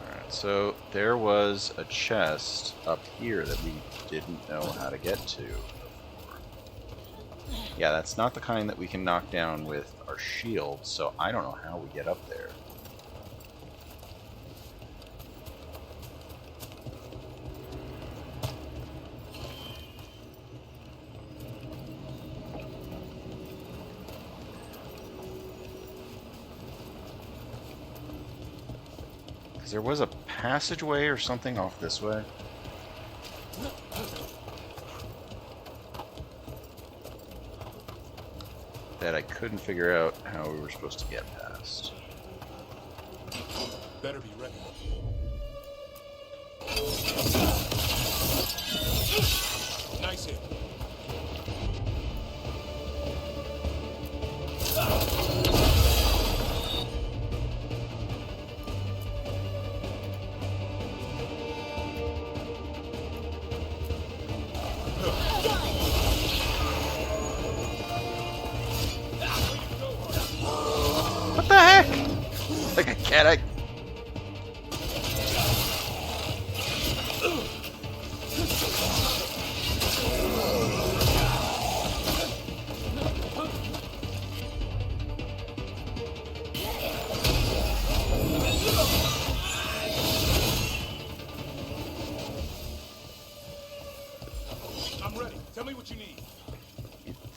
Alright, so there was a chest up here that we didn't know how to get to before. Yeah, that's not the kind that we can knock down with our shield, so I don't know how we get up there. There was a passageway or something off this way. That I couldn't figure out how we were supposed to get past. Better be ready. Nice hit. What the heck? Like a cat, I'm ready. Tell me what you need.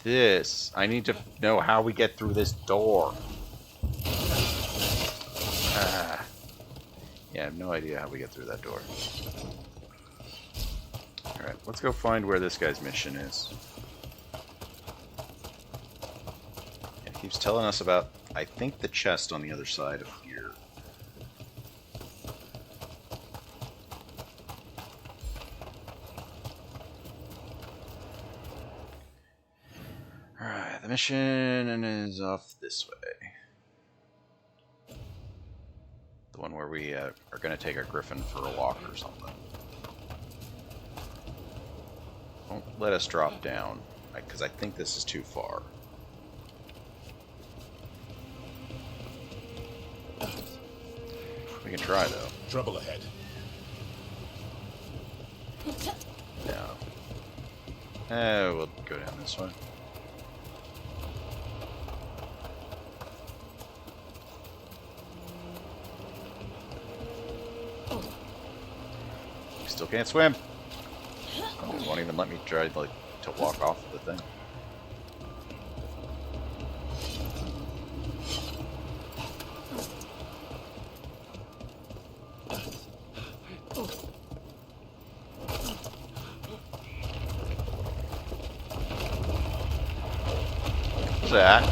This. I need to know how we get through this door. Yeah, I have no idea how we get through that door. Alright, let's go find where this guy's mission is. It keeps telling us about, I think, the chest on the other side of here. Alright, the mission is off this way. The one where we are going to take our griffin for a walk or something. Don't let us drop down, because I think this is too far. We can try, though. Trouble ahead. No. We'll go down this way. Still can't swim. It won't even let me try to walk off of the thing. What's that?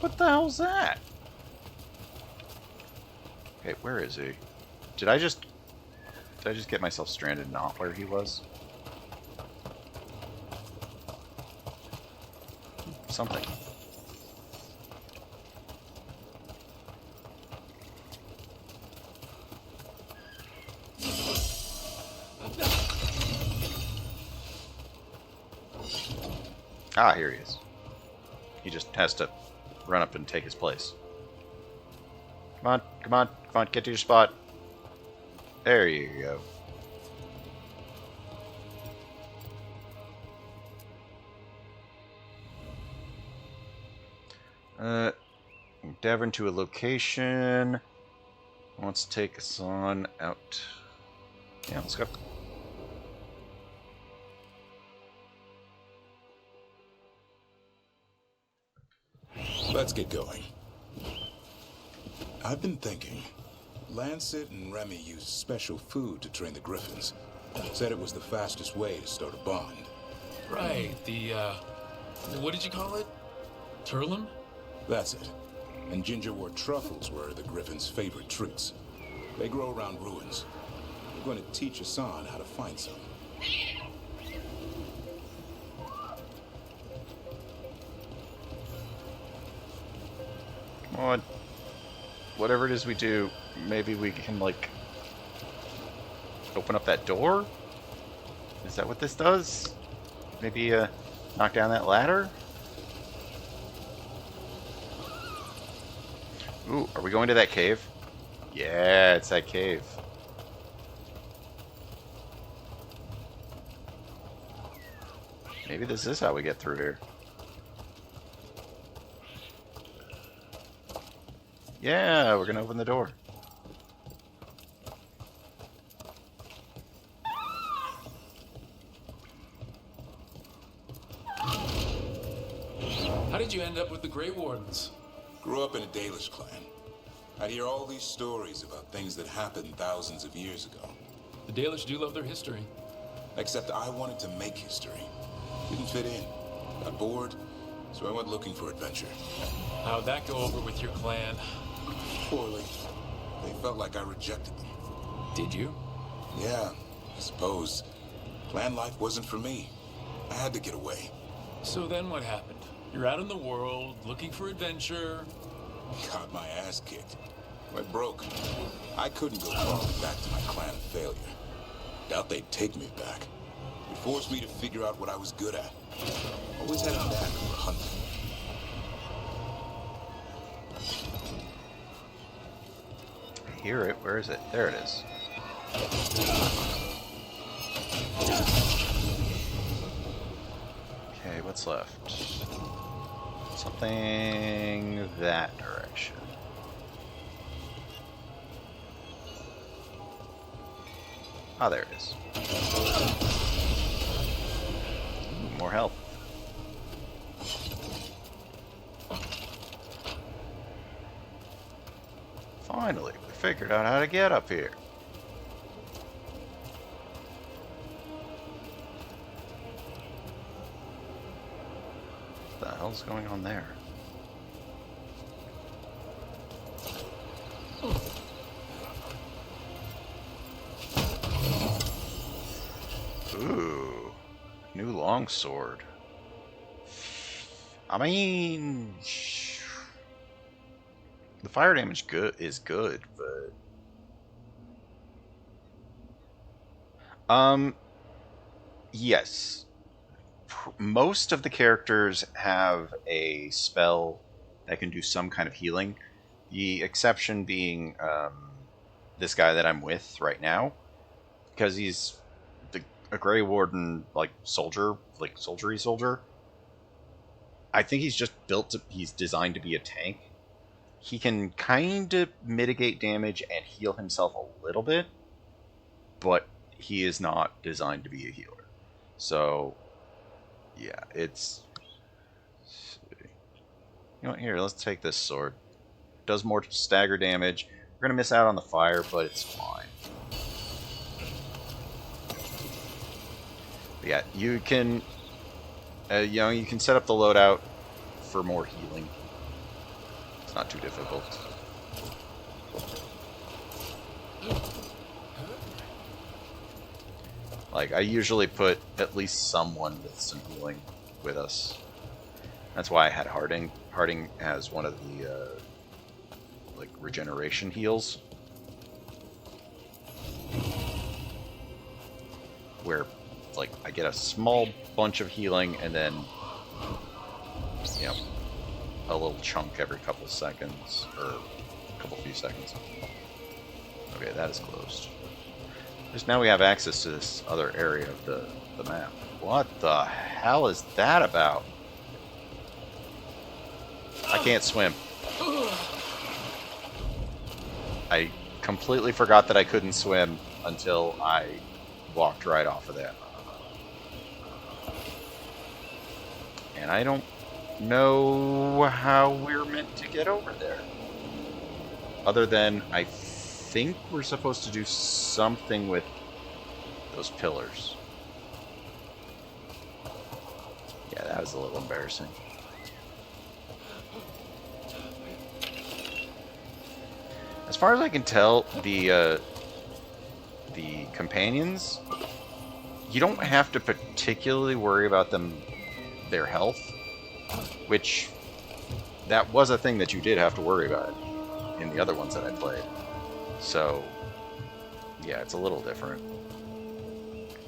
What the hell's that? Okay, where is he? Did I just get myself stranded not where he was? Something. Ah, here he is. He just has to run up and take his place. Come on, come on, come on, get to your spot. There you go. Davern to a location. Wants to take us on out. Yeah, let's go. Let's get going. I've been thinking. Lancet and Remy used special food to train the griffins. Said it was the fastest way to start a bond. Right, what did you call it? Turlum? That's it. And gingerwort truffles were the griffins' favorite treats. They grow around ruins. We're going to teach Hassan how to find some. Come on. Whatever it is we do, maybe we can, open up that door? Is that what this does? Maybe, knock down that ladder? Ooh, are we going to that cave? Yeah, it's that cave. Maybe this is how we get through here. Yeah, we're gonna open the door. How did you end up with the Grey Wardens? Grew up in a Dalish clan. I'd hear all these stories about things that happened thousands of years ago. The Dalish do love their history. Except I wanted to make history. Didn't fit in. Got bored, so I went looking for adventure. How'd that go over with your clan? Poorly. They felt like I rejected them. Did you? Yeah, I suppose. Clan life wasn't for me. I had to get away. So then what happened? You're out in the world, looking for adventure. Got my ass kicked. Went broke. I couldn't go crawling back to my clan of failure. Doubt they'd take me back. It forced me to figure out what I was good at. Always had a knack for hunting. I hear it. Where is it? There it is. Okay, what's left? Something that direction. Ah, there it is. Ooh, more help. Finally, we figured out how to get up here. What the hell's going on there? Ooh, new longsword. I mean, the fire damage is good, but yes. Most of the characters have a spell that can do some kind of healing. The exception being this guy that I'm with right now, because he's a Grey Warden, like soldier, like soldiery soldier. I think he's just he's designed to be a tank. He can kind of mitigate damage and heal himself a little bit, but he is not designed to be a healer. So, yeah, it's... You know what, here, let's take this sword. Does more stagger damage. We're going to miss out on the fire, but it's fine. But yeah, you can... you can set up the loadout for more healing. It's not too difficult. Like, I usually put at least someone with some healing with us. That's why I had Harding. Harding has one of the, like, regeneration heals. Where, like, I get a small bunch of healing and then, you know, a little chunk every couple seconds, or a few seconds. Okay, that is closed. Just now we have access to this other area of the map. What the hell is that about? I can't swim. I completely forgot that I couldn't swim until I walked right off of that. And I don't know how we're meant to get over there. Other than I think we're supposed to do something with those pillars. Yeah, that was a little embarrassing. As far as I can tell, the companions, you don't have to particularly worry about their health, which that was a thing that you did have to worry about in the other ones that I played. So, yeah, it's a little different.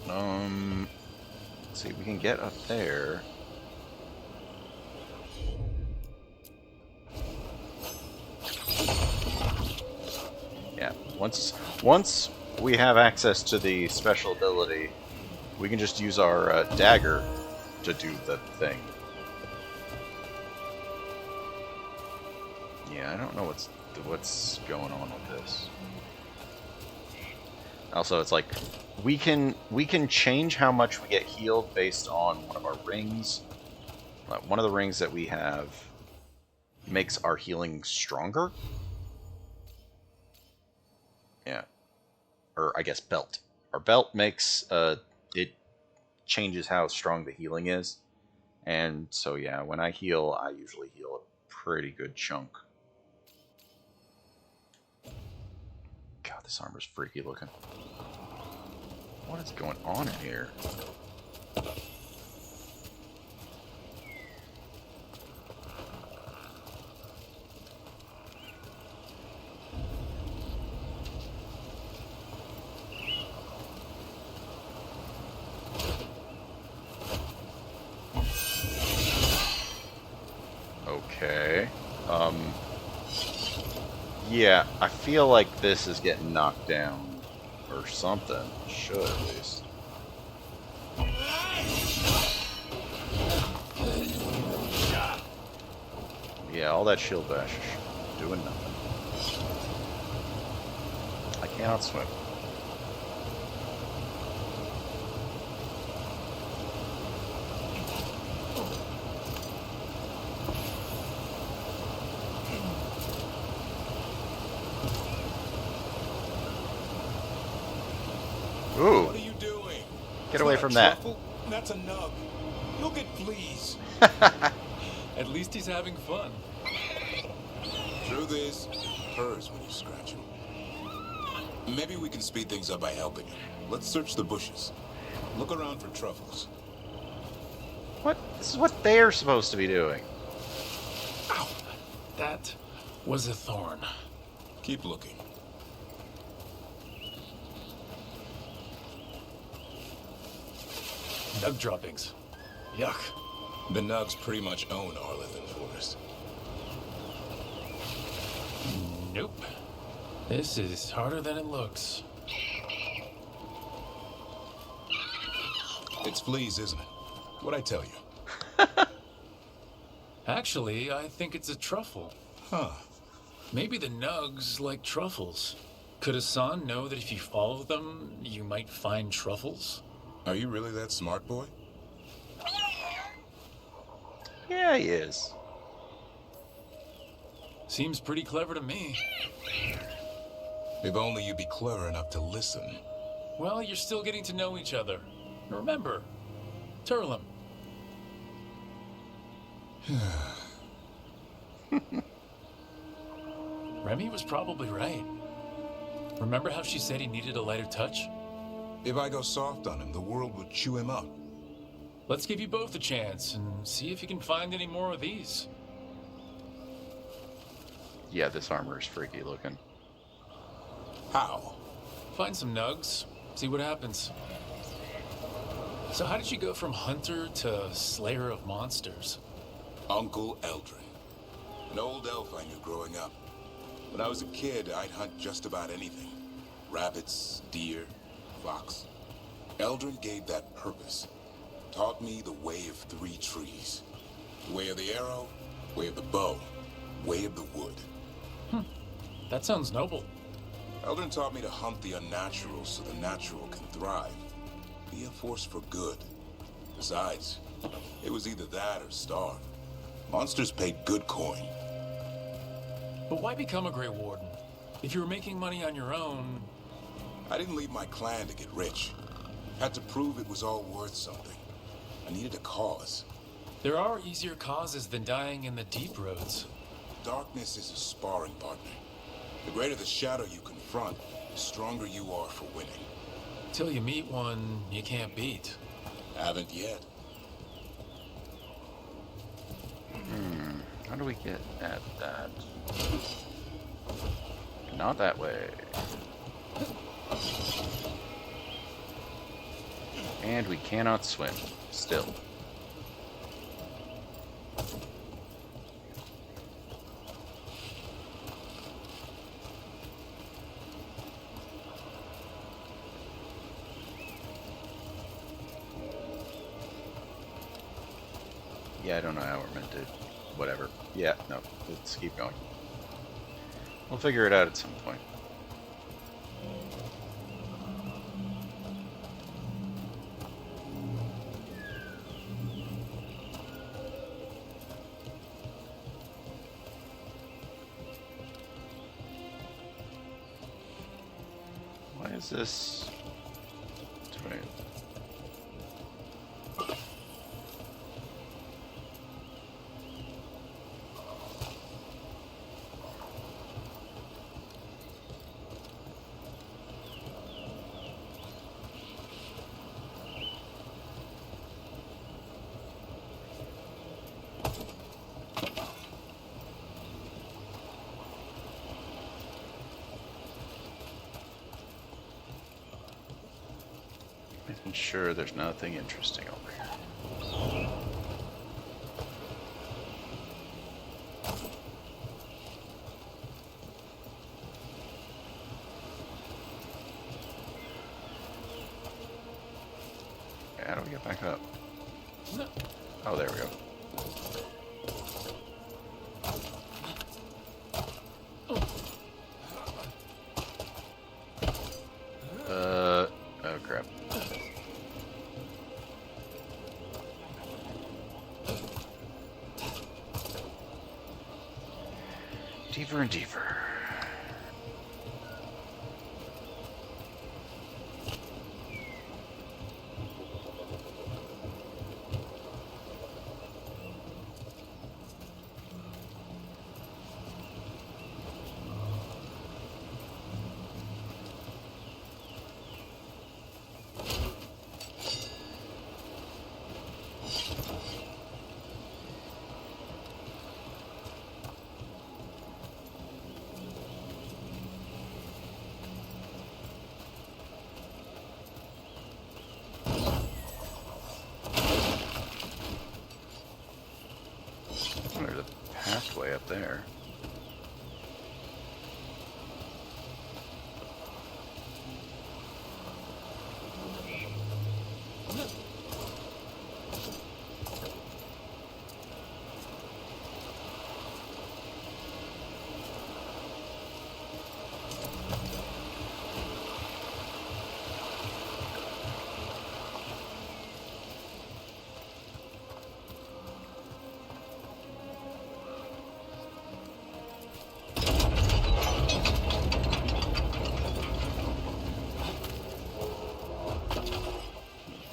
Let's see, we can get up there. Yeah, once we have access to the special ability, we can just use our dagger to do the thing. Yeah, I don't know what's going on with this. Also, it's like we can change how much we get healed based on one of our rings. One of the rings that we have makes our healing stronger. Yeah. Or I guess belt. Our belt makes it changes how strong the healing is, and so yeah, when I heal, I usually heal a pretty good chunk. God, this armor's freaky looking. What is going on in here? Okay. Yeah, I feel like this is getting knocked down or something. Should at least. Yeah, all that shield bash is doing nothing. I cannot swim. Ooh. What are you doing? Get away from that. Truffle? That's a nub. You'll get fleas. At least he's having fun. Truth is, purrs when you scratch him. Maybe we can speed things up by helping him. Let's search the bushes. Look around for truffles. What? This is what they're supposed to be doing. Ow. That was a thorn. Keep looking. Nug droppings. Yuck. The nugs pretty much own Arlithan Forest. Nope. This is harder than it looks. It's fleas, isn't it? What'd I tell you? Actually, I think it's a truffle. Huh. Maybe the nugs like truffles. Could Hassan know that if you follow them, you might find truffles? Are you really that smart, boy? Yeah, he is. Seems pretty clever to me. If only you'd be clever enough to listen. Well, you're still getting to know each other. Remember, Turlum. Remy was probably right. Remember how she said he needed a lighter touch? If I go soft on him, the world would chew him up. Let's give you both a chance and see if you can find any more of these. Yeah, this armor is freaky looking. How? Find some nugs, see what happens. So how did you go from hunter to slayer of monsters? Uncle Eldrin. An old elf I knew growing up. When I was a kid, I'd hunt just about anything. Rabbits, deer, fox. Eldrin gave that purpose. Taught me the way of three trees. The way of the arrow, way of the bow, way of the wood. That sounds noble. Eldrin taught me to hunt the unnatural so the natural can thrive. Be a force for good. Besides, it was either that or starve. Monsters paid good coin. But why become a Grey Warden? If you were making money on your own... I didn't leave my clan to get rich. Had to prove it was all worth something. I needed a cause. There are easier causes than dying in the deep roads. Darkness is a sparring partner. The greater the shadow you confront, the stronger you are for winning. Till you meet one you can't beat. Haven't yet. How do we get at that? Not that way. And we cannot swim. Still. Yeah, I don't know how we're meant to... Whatever. Yeah, no. Let's keep going. We'll figure it out at some point. Why is this... Sweet. Making sure there's nothing interesting over here. Okay, how do we get back up? Oh, there we go. Oh crap. Deeper and deeper. There's a pathway up there.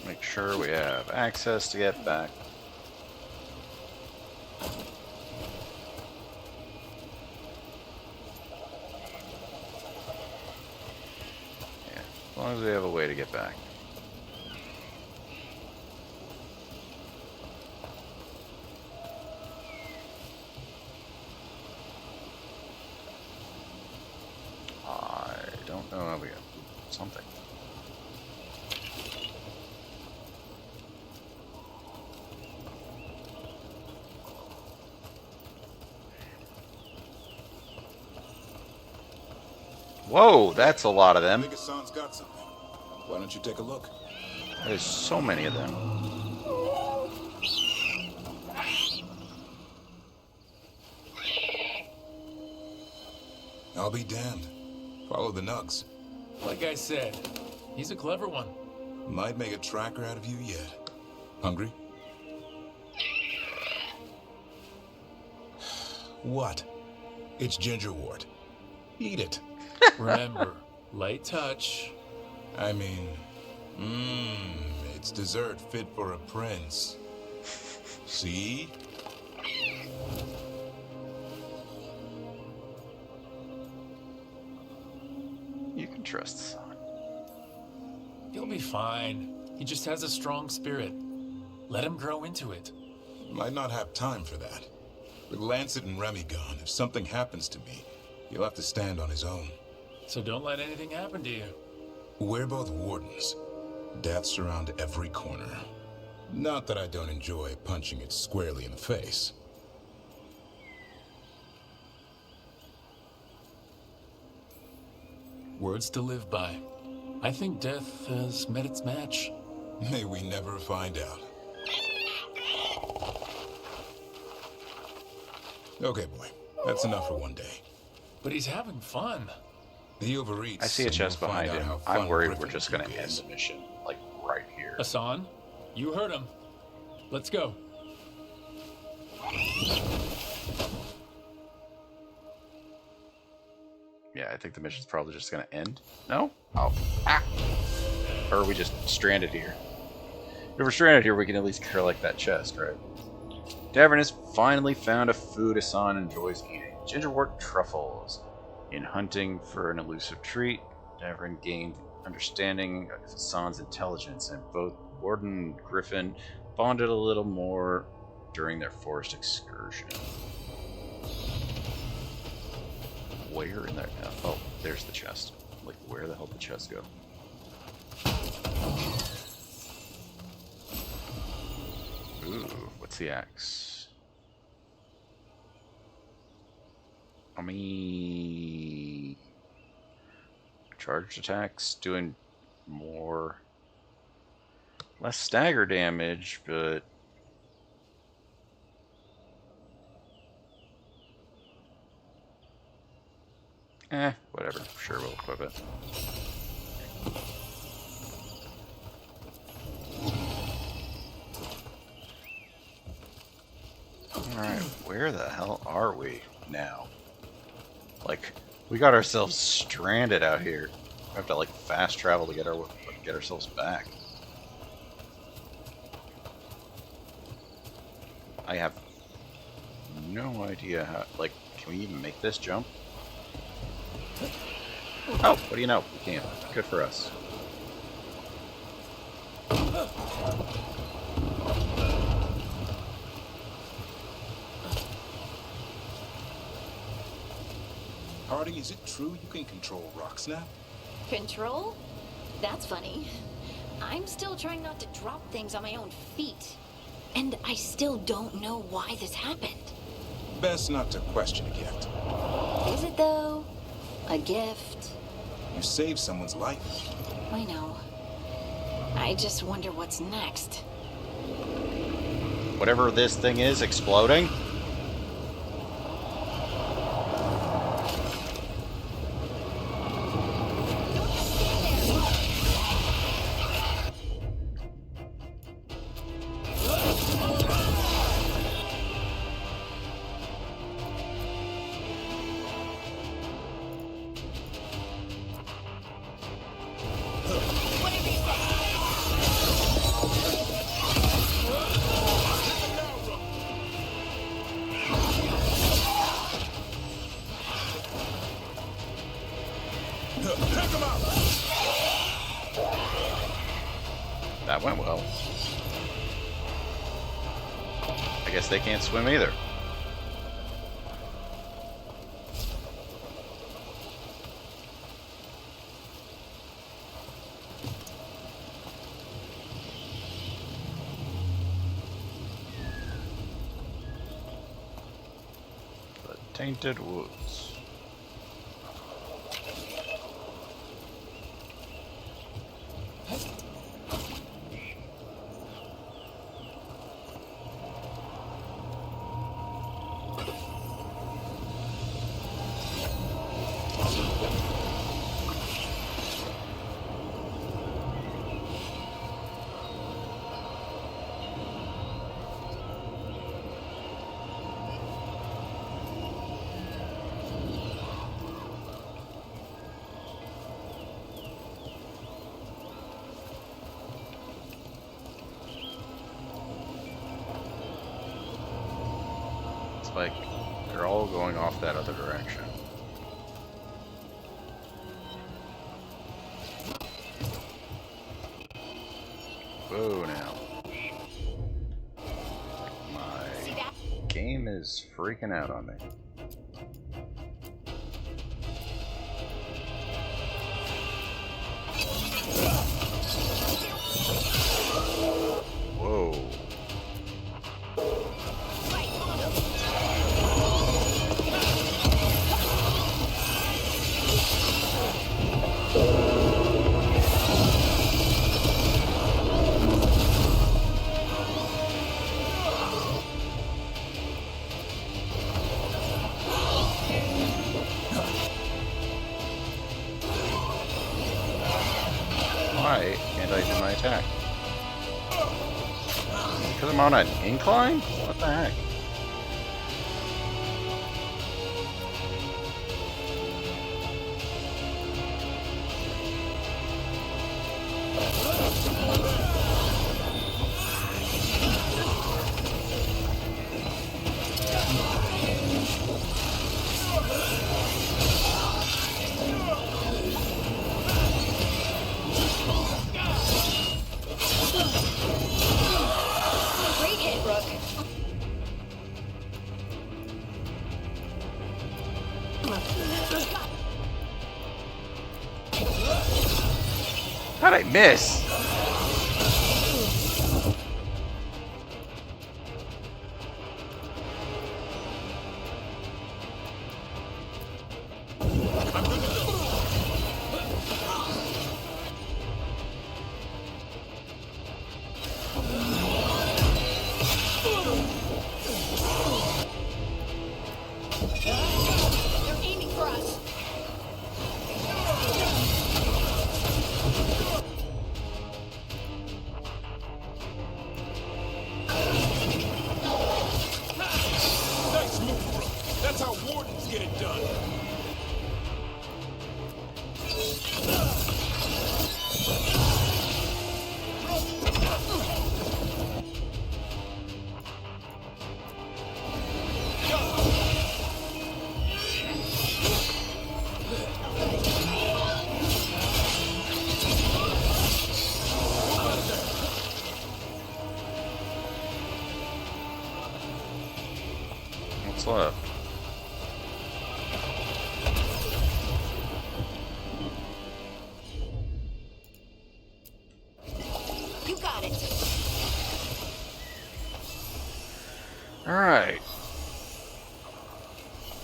Make sure we have access to get back. Yeah, as long as we have a way to get back. I don't know how we got something. Whoa, that's a lot of them. I think Hassan's got something. Why don't you take a look? There's so many of them. I'll be damned. Follow the nugs. Like I said, he's a clever one. Might make a tracker out of you yet. Hungry? What? It's gingerwort. Eat it. Remember, light touch. I mean, it's dessert fit for a prince. See? You can trust the son. He'll be fine. He just has a strong spirit. Let him grow into it. Might not have time for that. With Lancet and Remy gone, if something happens to me, he'll have to stand on his own. So don't let anything happen to you. We're both wardens. Death's around every corner. Not that I don't enjoy punching it squarely in the face. Words to live by. I think death has met its match. May we never find out. Okay, boy. That's enough for one day. But he's having fun. He overeats. I see a chest and we'll behind find him. out how I'm fun worried Griffin we're just going to Coop end is. the mission, like, right here. Hassan, you heard him. Let's go. Yeah, I think the mission's probably just going to end. No? Oh. Ah! Or are we just stranded here? If we're stranded here, we can at least collect that chest, right? Davern has finally found a food Hassan enjoys eating. Gingerwort truffles. In hunting for an elusive treat, Davern gained understanding of Hassan's intelligence, and both Warden and Griffin bonded a little more during their forest excursion. Where in there? Oh, there's the chest. Like, where the hell did the chest go? Ooh, what's the axe? Charged attacks doing more, less stagger damage, but whatever. Sure, we'll equip it. Alright, where the hell are we now? Like, we got ourselves stranded out here. We have to like fast travel to get ourselves back. I have no idea how. Like, can we even make this jump? Oh, what do you know? We can. Good for us. Harding, is it true you can control rock snap? Control? That's funny. I'm still trying not to drop things on my own feet. And I still don't know why this happened. Best not to question it yet. Is it though? A gift? You saved someone's life. I know. I just wonder what's next. Whatever this thing is exploding? That went well. I guess they can't swim either. The Tainted Woods. Like, they're all going off that other direction. Whoa, now. My game is freaking out on me. Whoa. Why can't I do my attack? Because I'm on an incline? What the heck? How'd I miss? They're aiming for us. Nice move, bro. That's how wardens get it done. What's left? You got it. Alright.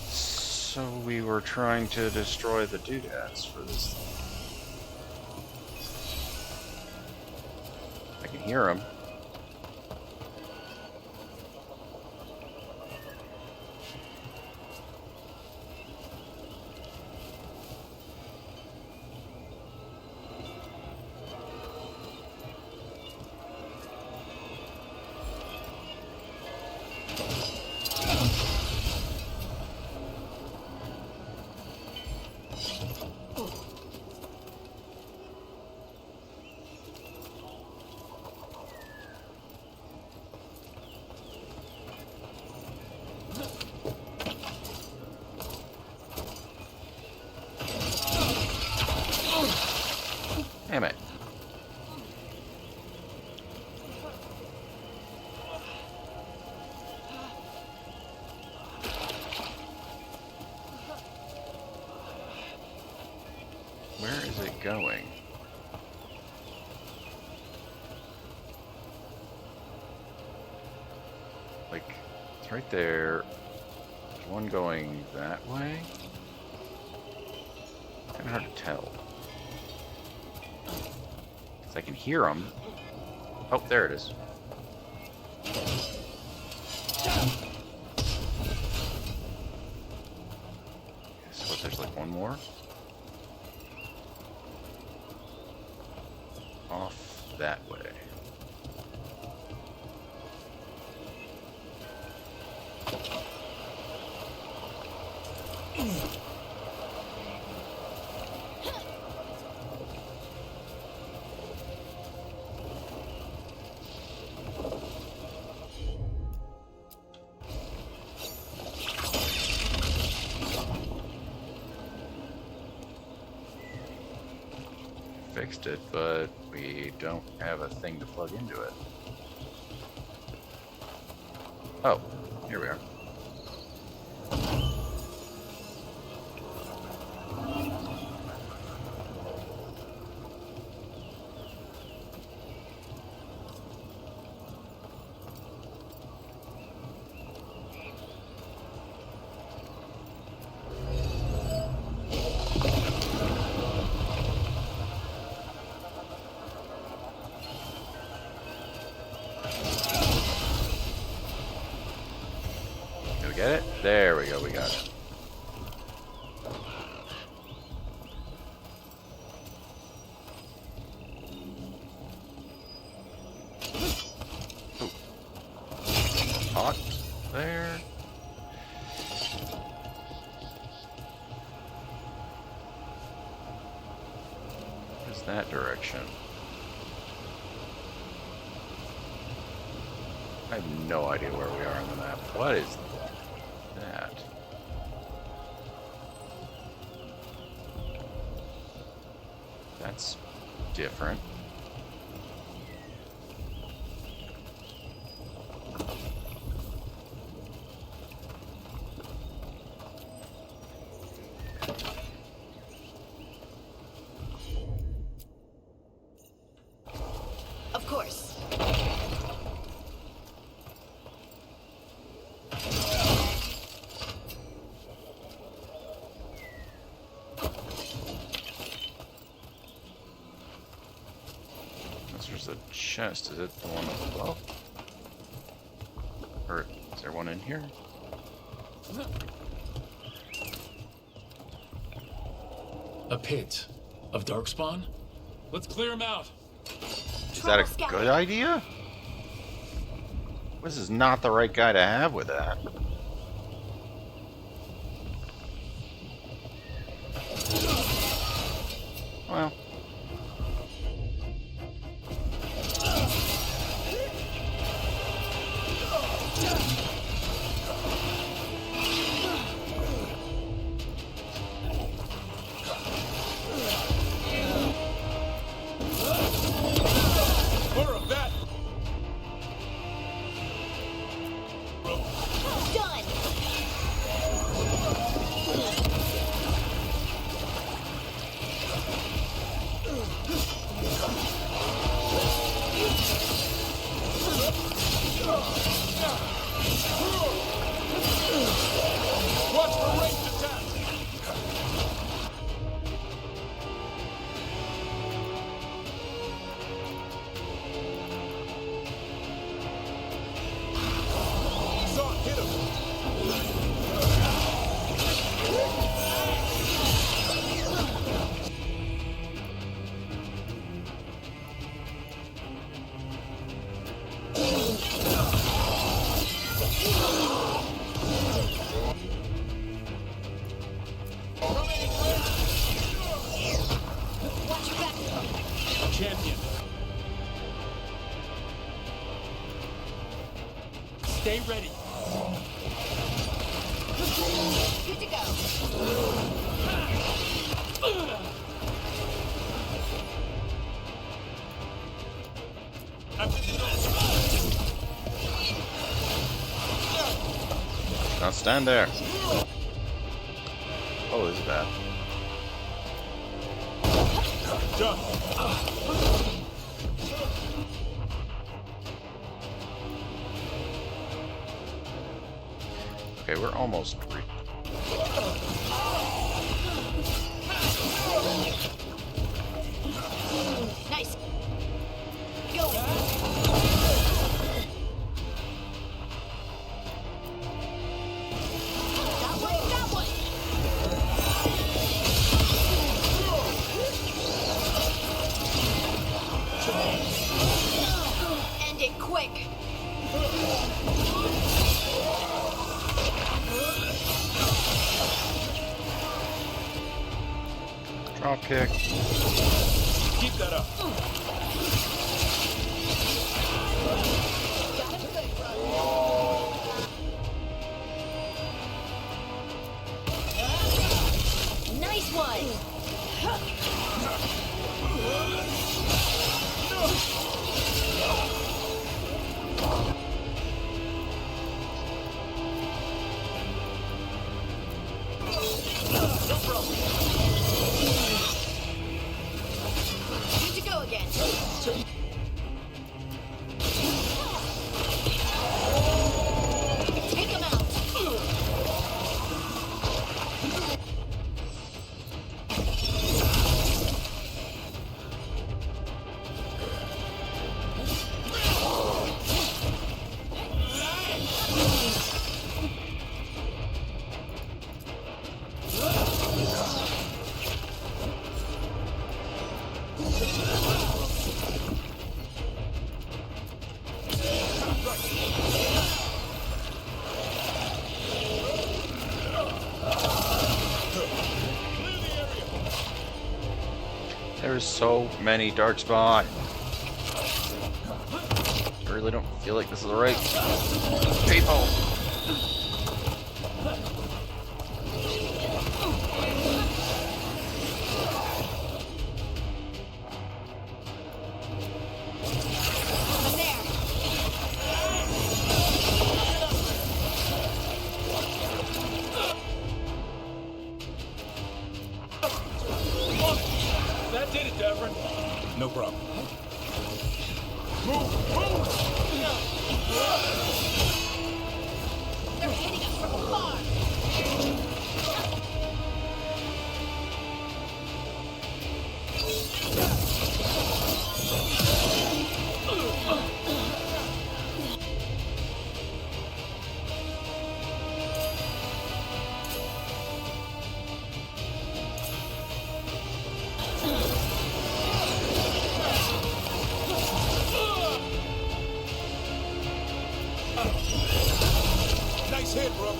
So we were trying to destroy the doodads for this thing. I can hear them. Damn it. Where is it going? Like, it's right there. There's one going that way. Kind of hard to tell. I can hear them. Oh, there it is. So there's like one more. Off that way. Fixed it, but we don't have a thing to plug into it. Oh, here we are. Get it? There we go, we got it. Ooh. Hot there. What is that direction? I have no idea where we are on the map. What is that? That's different. course. There's a chest. Is it the one above? Or is there one in here? A pit of darkspawn? Let's clear him out. Is that a good idea? This is not the right guy to have with that. Well. Champion. Stay ready. Good to go. Now stand there. Oh, this is bad. Jump. Okay, we're almost free. Nice. Go. That one. End it quick. Drop kick. Keep that up. Nice one. Good to go again. Take him out. There's so many darkspawn. I really don't feel like this is the right people. I'm there. That did it, Devrin. No problem. They're hitting us from afar. Nice hit, bro.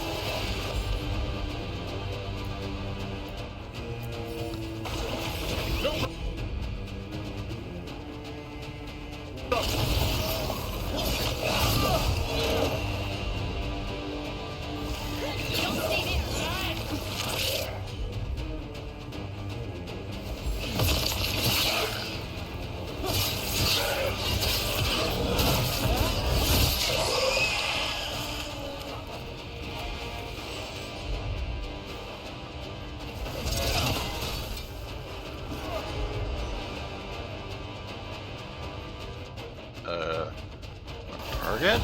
Target?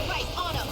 Right on him.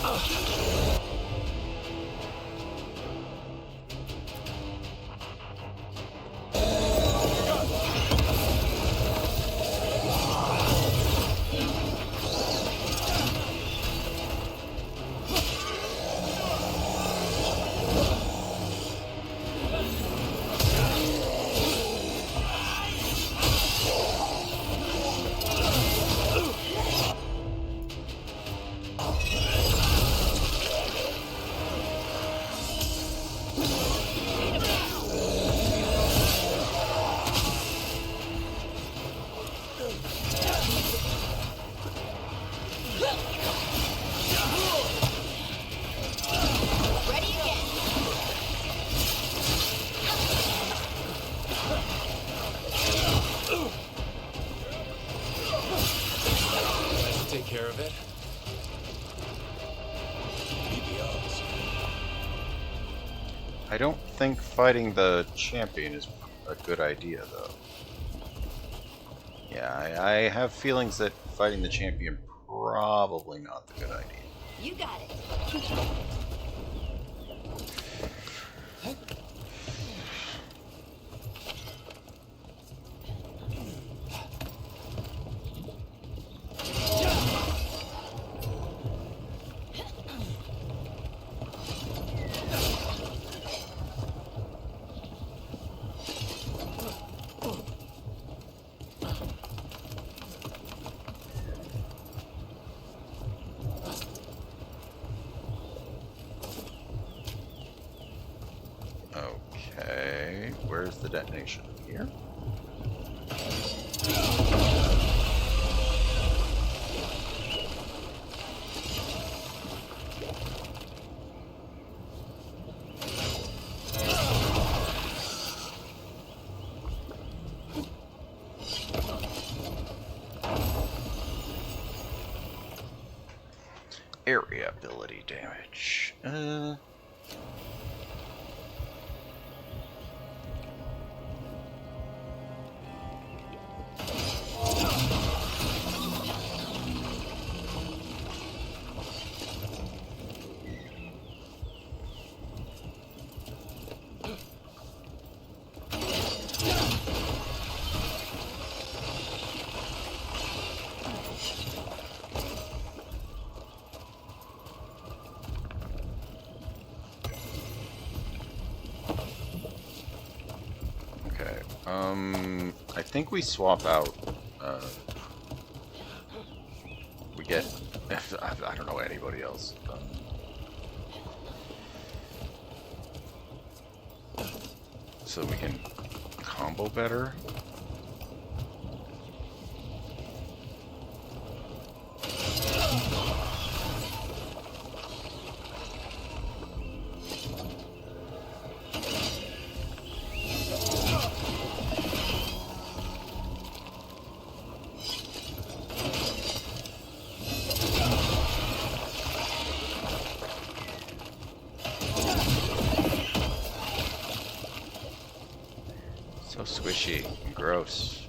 Ready again. That should take care of it. I don't think fighting the champion is a good idea, though. Yeah, I have feelings that fighting the champion probably not the good idea. You got it. Okay, where's the detonation? Here? Area ability damage. I think we swap out, we get, I don't know anybody else. So we can combo better. So squishy and gross.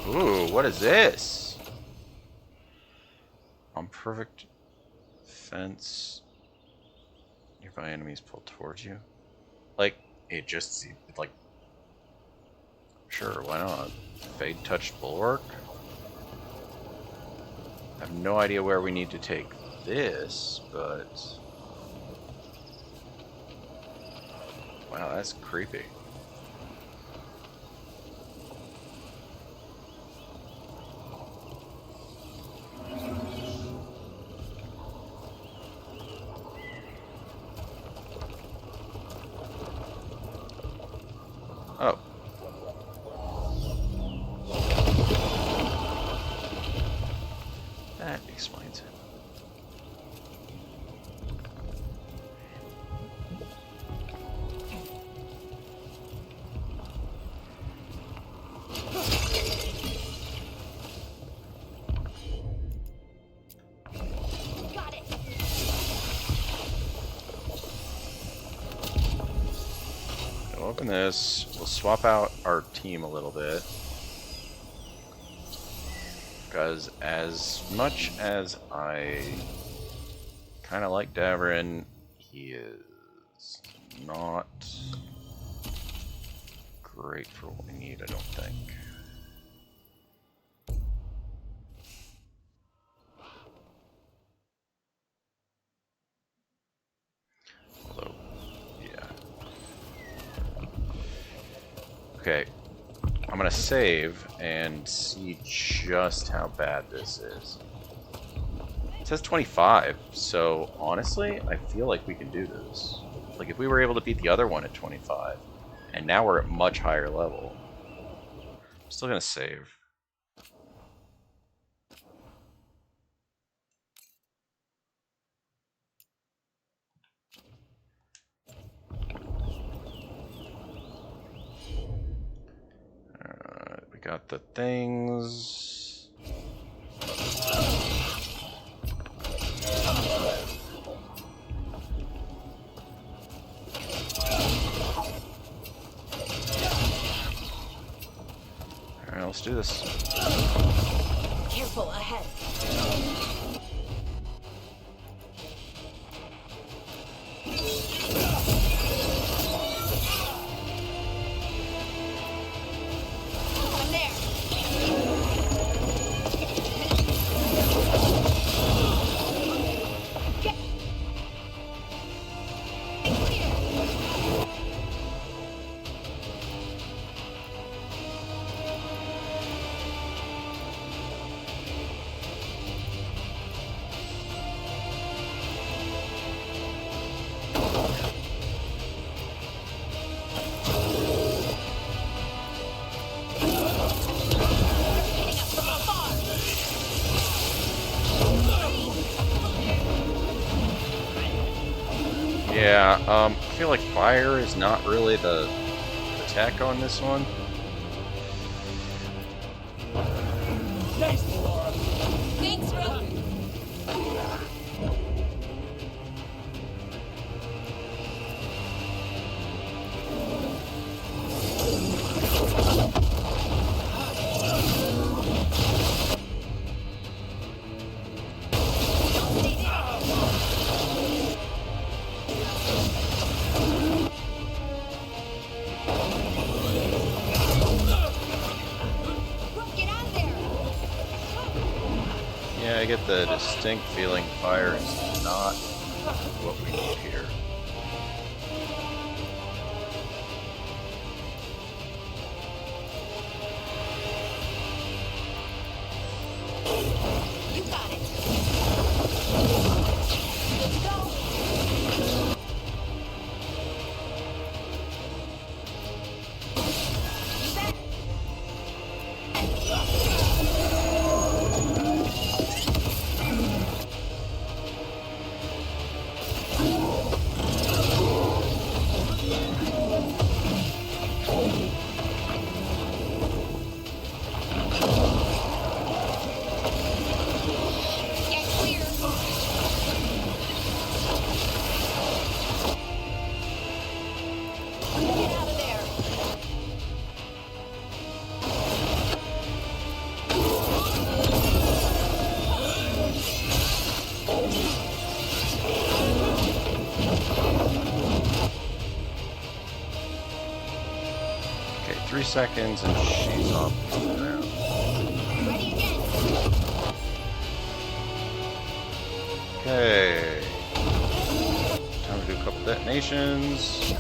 Ooh, what is this? On perfect fence. Nearby enemies pull towards you. Like, it just, like, sure, why not? Fade touched bulwark? I have no idea where we need to take this, but... Wow, that's creepy. Oh. That explains it. Got it. Open this. We'll swap out our team a little bit. Because as much as I kind of like Davrin, he is not great for what we need, I don't think. Although, yeah. Okay. I'm gonna save and see just how bad this is. It says 25, so honestly, I feel like we can do this. Like if we were able to beat the other one at 25, and now we're at much higher level. I'm still gonna save. We got the things. Alright, let's do this. Careful ahead. I'm there. Yeah, I feel like fire is not really the attack on this one. Thanks, Rook. Yeah, I get the distinct feeling fire is not what we need here. You got it. Let's go. 3 seconds and she's off the ground. Okay. Time to do a couple detonations.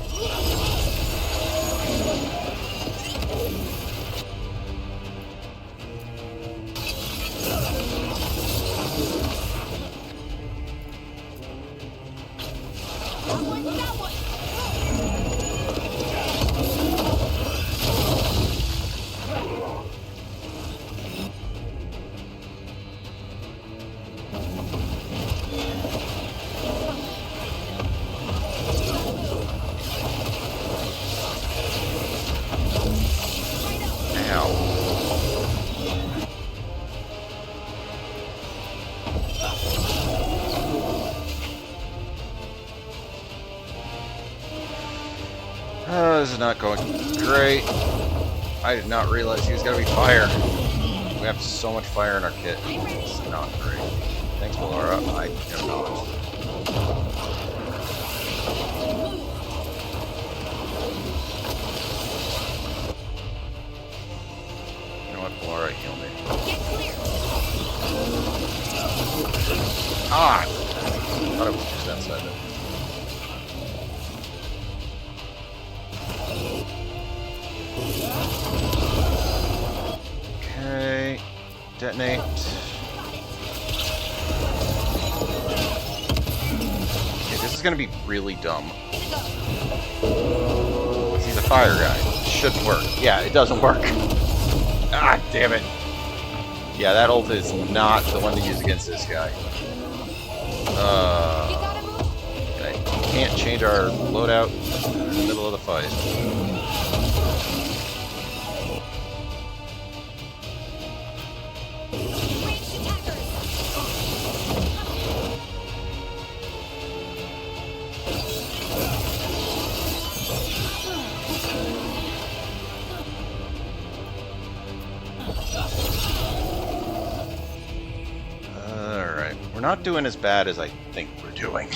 This is not going great. I did not realize he was going to be fire. We have so much fire in our kit. It's not great. Thanks, Laura. I am not. You know what, Laura, heal me. Ah! I thought it was just outside there. Okay, detonate. Okay, this is gonna be really dumb. He's a fire guy. It shouldn't work. Yeah, it doesn't work. Ah, damn it. Yeah, that ult is not the one to use against this guy. Okay, can't change our loadout in the middle of the fight. Alright, we're not doing as bad as I think we're doing.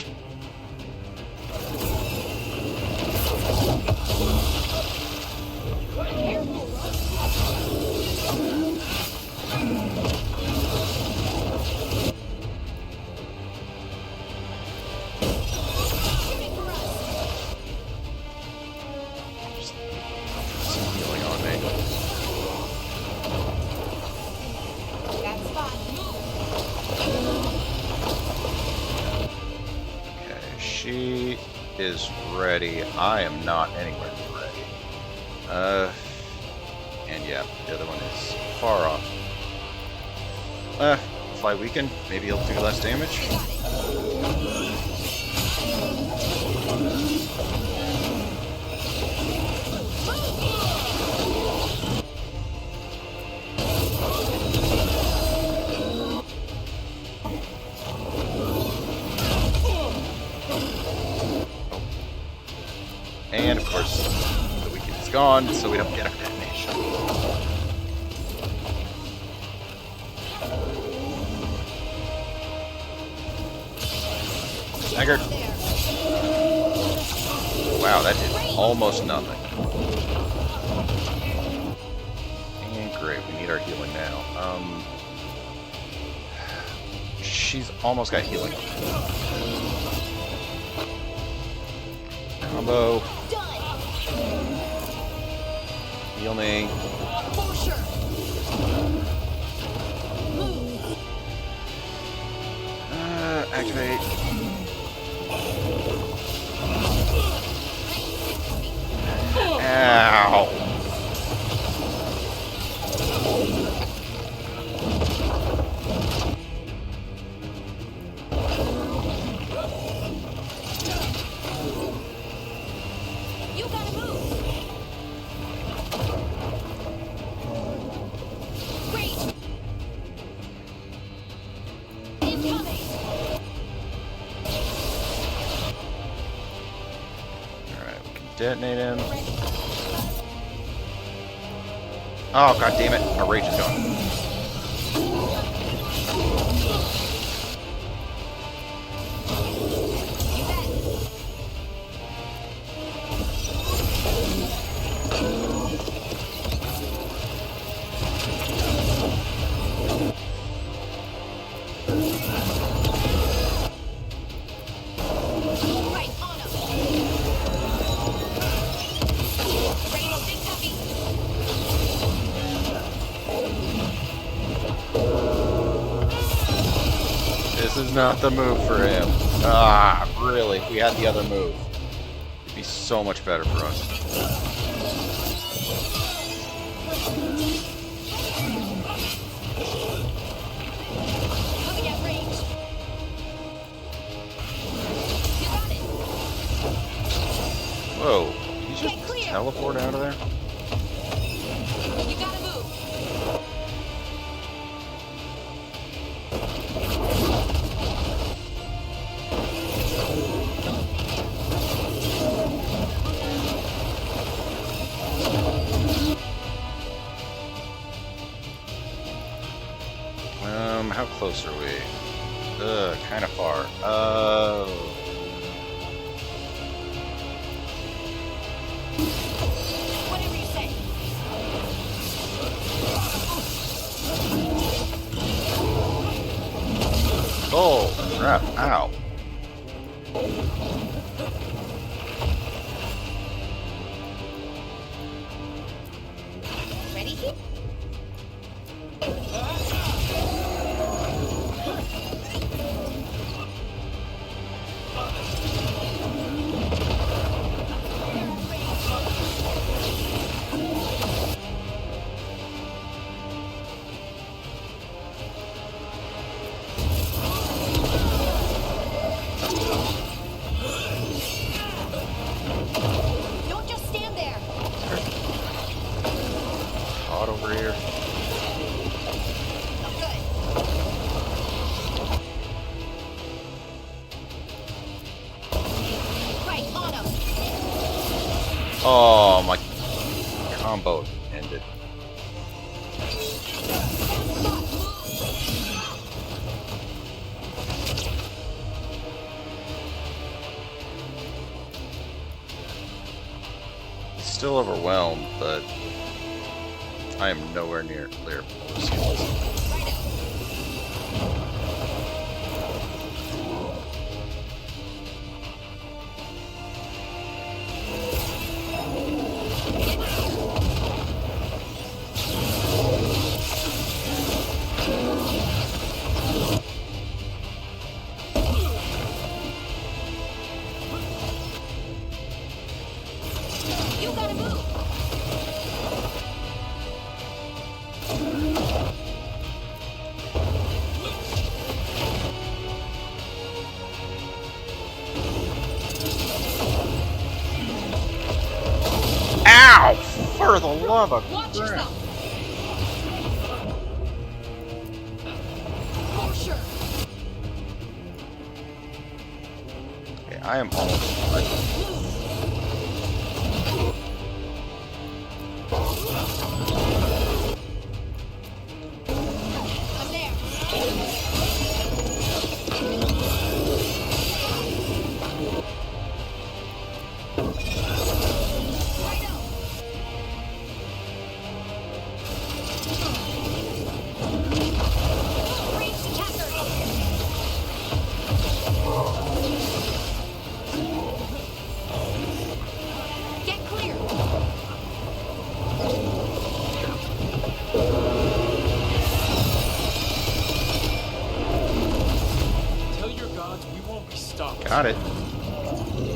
Some healing on me. Okay, she is ready. I am not anywhere near ready. And yeah, the other one is far off. Fly weaken. Maybe he'll do less damage. And of course, the weaken is gone, so we don't get a detonation. Staggered. Wow, that did almost nothing. And great, we need our healing now. She's almost got healing. Combo. Heal me. Activate. Ow. You gotta move. Great. Incoming. Alright, we can detonate him. Oh, god damn it. Our rage is gone. not the move for him. Ah, really? If we had the other move, it'd be so much better for us. Whoa, did you just teleport out of there? You gotta move. How close are we? Kind of far. Whatever you say. Oh, crap. Ow. Ready? Don't just stand there. Hot over here. Right, on him. Oh, my combo ended. Still overwhelmed, but I am nowhere near clear. You gotta move. Ow! For the love of Watch crap. yourself. For sure. Okay, I am almost ready. I'm there. Ranged attacker. Get clear. Tell your gods we won't be stopped. Got it.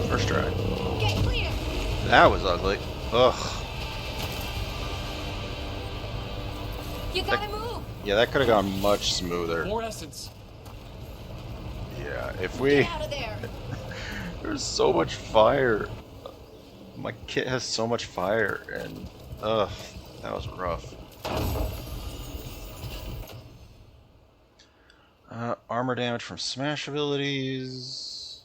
First try. Get clear. That was ugly. Ugh. You gotta move. Yeah, that could have gone much smoother. More essence. Yeah, if we... Get out of there. There's so much fire. My kit has so much fire, and... Ugh, that was rough. Armor damage from smash abilities.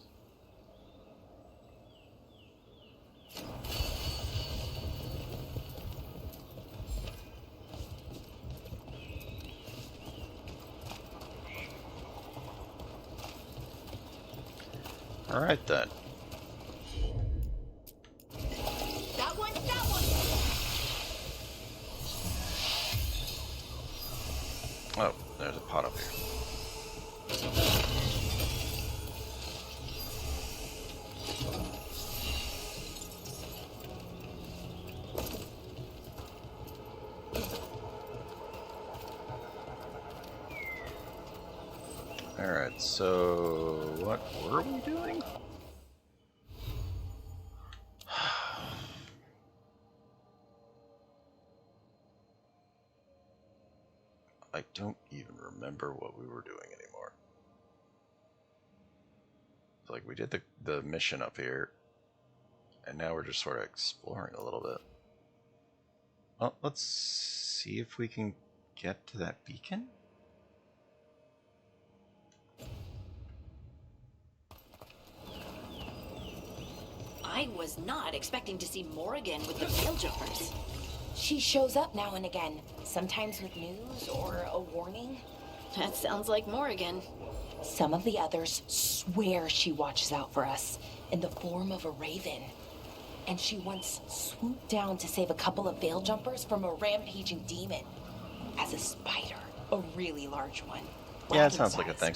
Alright then. That one, that one. Oh, there's a pot up here. Alright, so what were we doing? I don't even remember what we were doing anymore. It's like we did the mission up here, and now we're just sort of exploring a little bit. Well, let's see if we can get to that beacon. I was not expecting to see Morrigan with the veil jumpers. She shows up now and again, sometimes with news or a warning. That sounds like Morrigan. Some of the others swear she watches out for us in the form of a raven. And she once swooped down to save a couple of veil jumpers from a rampaging demon. As a spider, a really large one. Yeah, it sounds like a thing.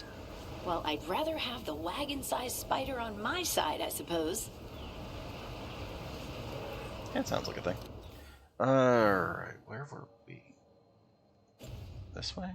Well, I'd rather have the wagon-sized spider on my side, I suppose. Yeah, it sounds like a thing. Alright, where were we? This way?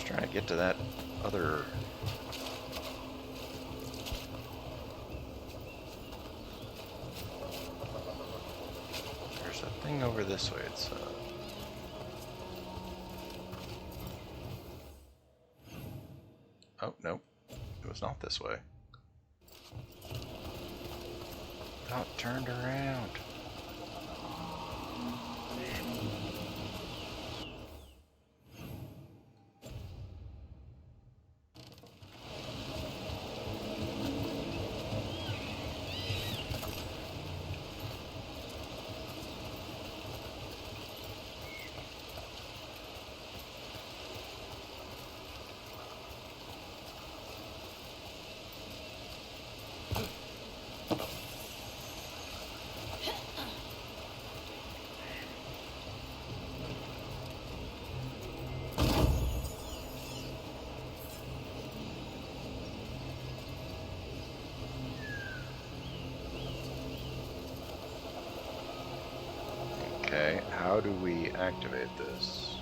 Trying to get to that other... There's a thing over this way. It's oh, no. It was not this way. Thought turned around. Okay, how do we activate this?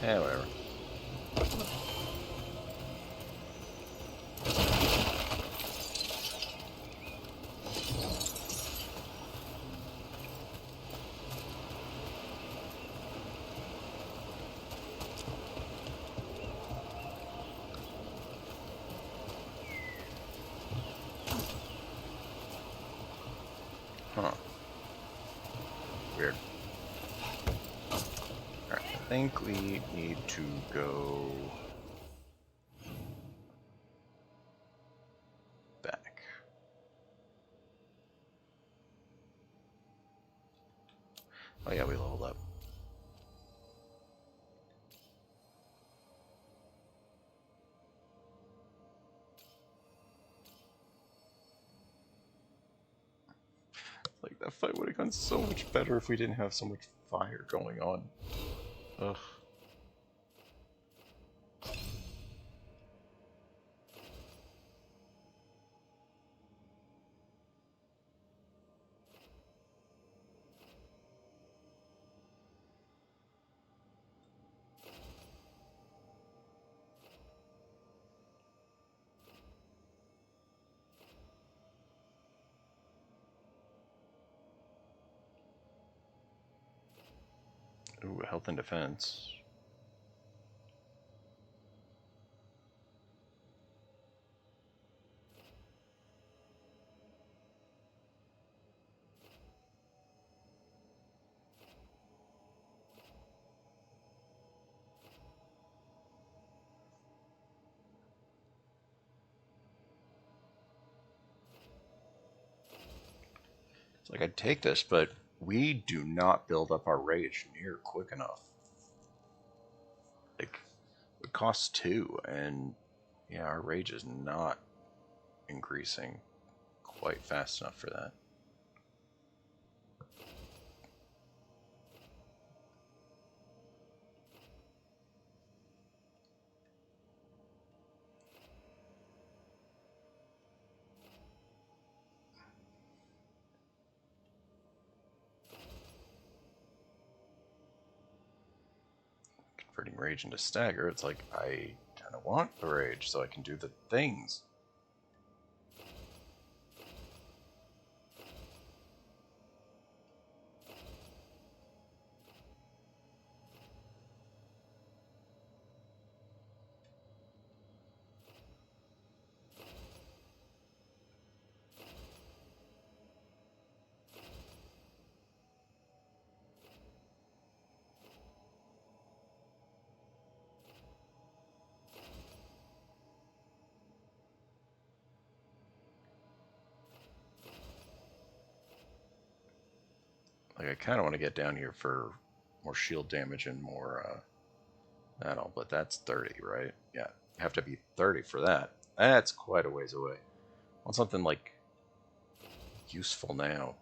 Yeah, whatever. Huh. Weird. Alright, I think we need to go back. Oh yeah, we leveled up. Like, that fight would have gone so much better if we didn't have so much fire going on. Ugh. Ooh, health and defense. It's like, I'd take this, but we do not build up our rage near quick enough. Like, it costs 2, and yeah, our rage is not increasing quite fast enough for that. Converting rage into stagger, it's like, I kind of want the rage so I can do the things. Like, I kind of want to get down here for more shield damage and more that all, but that's 30, right? Yeah, have to be 30 for that. That's quite a ways away. I want something like useful now.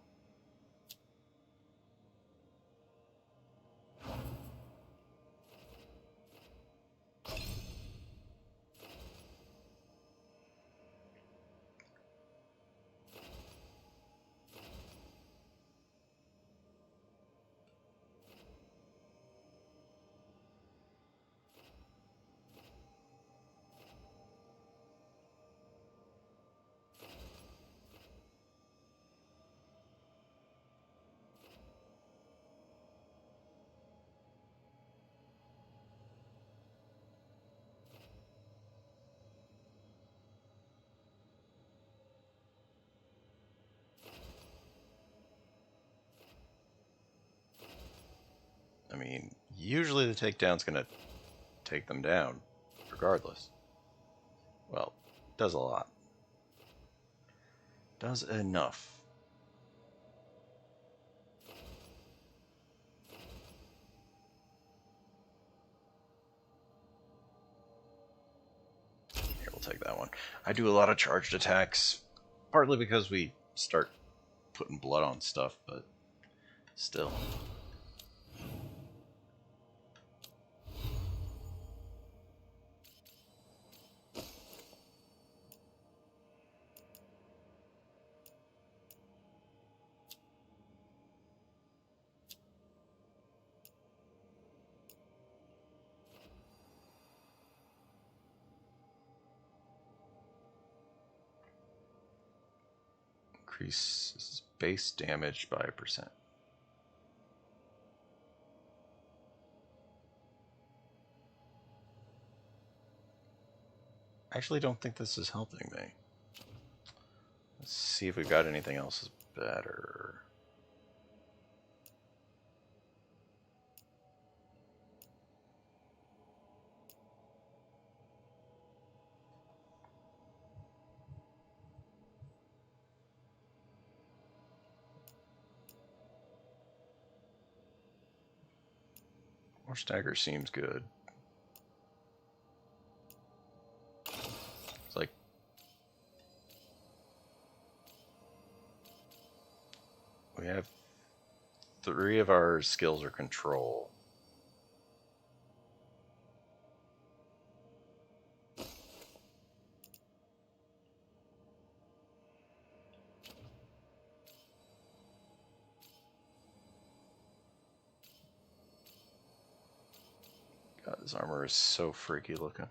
I mean, usually the takedown's going to take them down, regardless. Well, does a lot. Does enough. Here, we'll take that one. I do a lot of charged attacks, partly because we start putting blood on stuff, but still. Increases base damage by 1%. I actually don't think this is helping me. Let's see if we've got anything else that's better. More stagger seems good. It's like we have 3 of our skills are control. God, this armor is so freaky looking.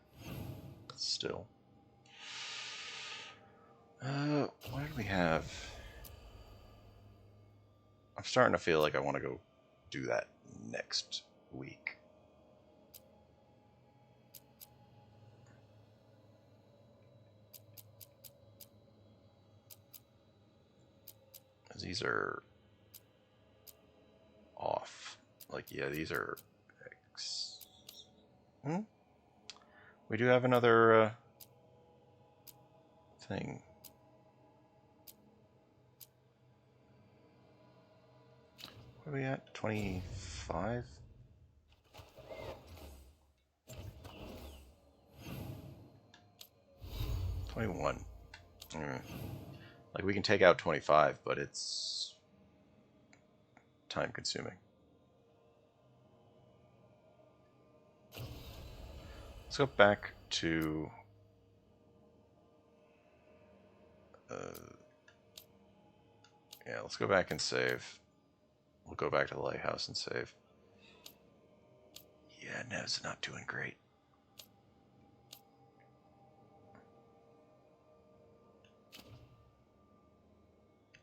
Still. What did we have? I'm starting to feel like I want to go do that next week. These are off. Like, yeah, these are X. We do have another thing. Where are we at? 25? Like, we can take out 25, but it's time consuming. Let's go back to yeah, let's go back and save. We'll go back to the lighthouse and save. Yeah, Nev's not doing great.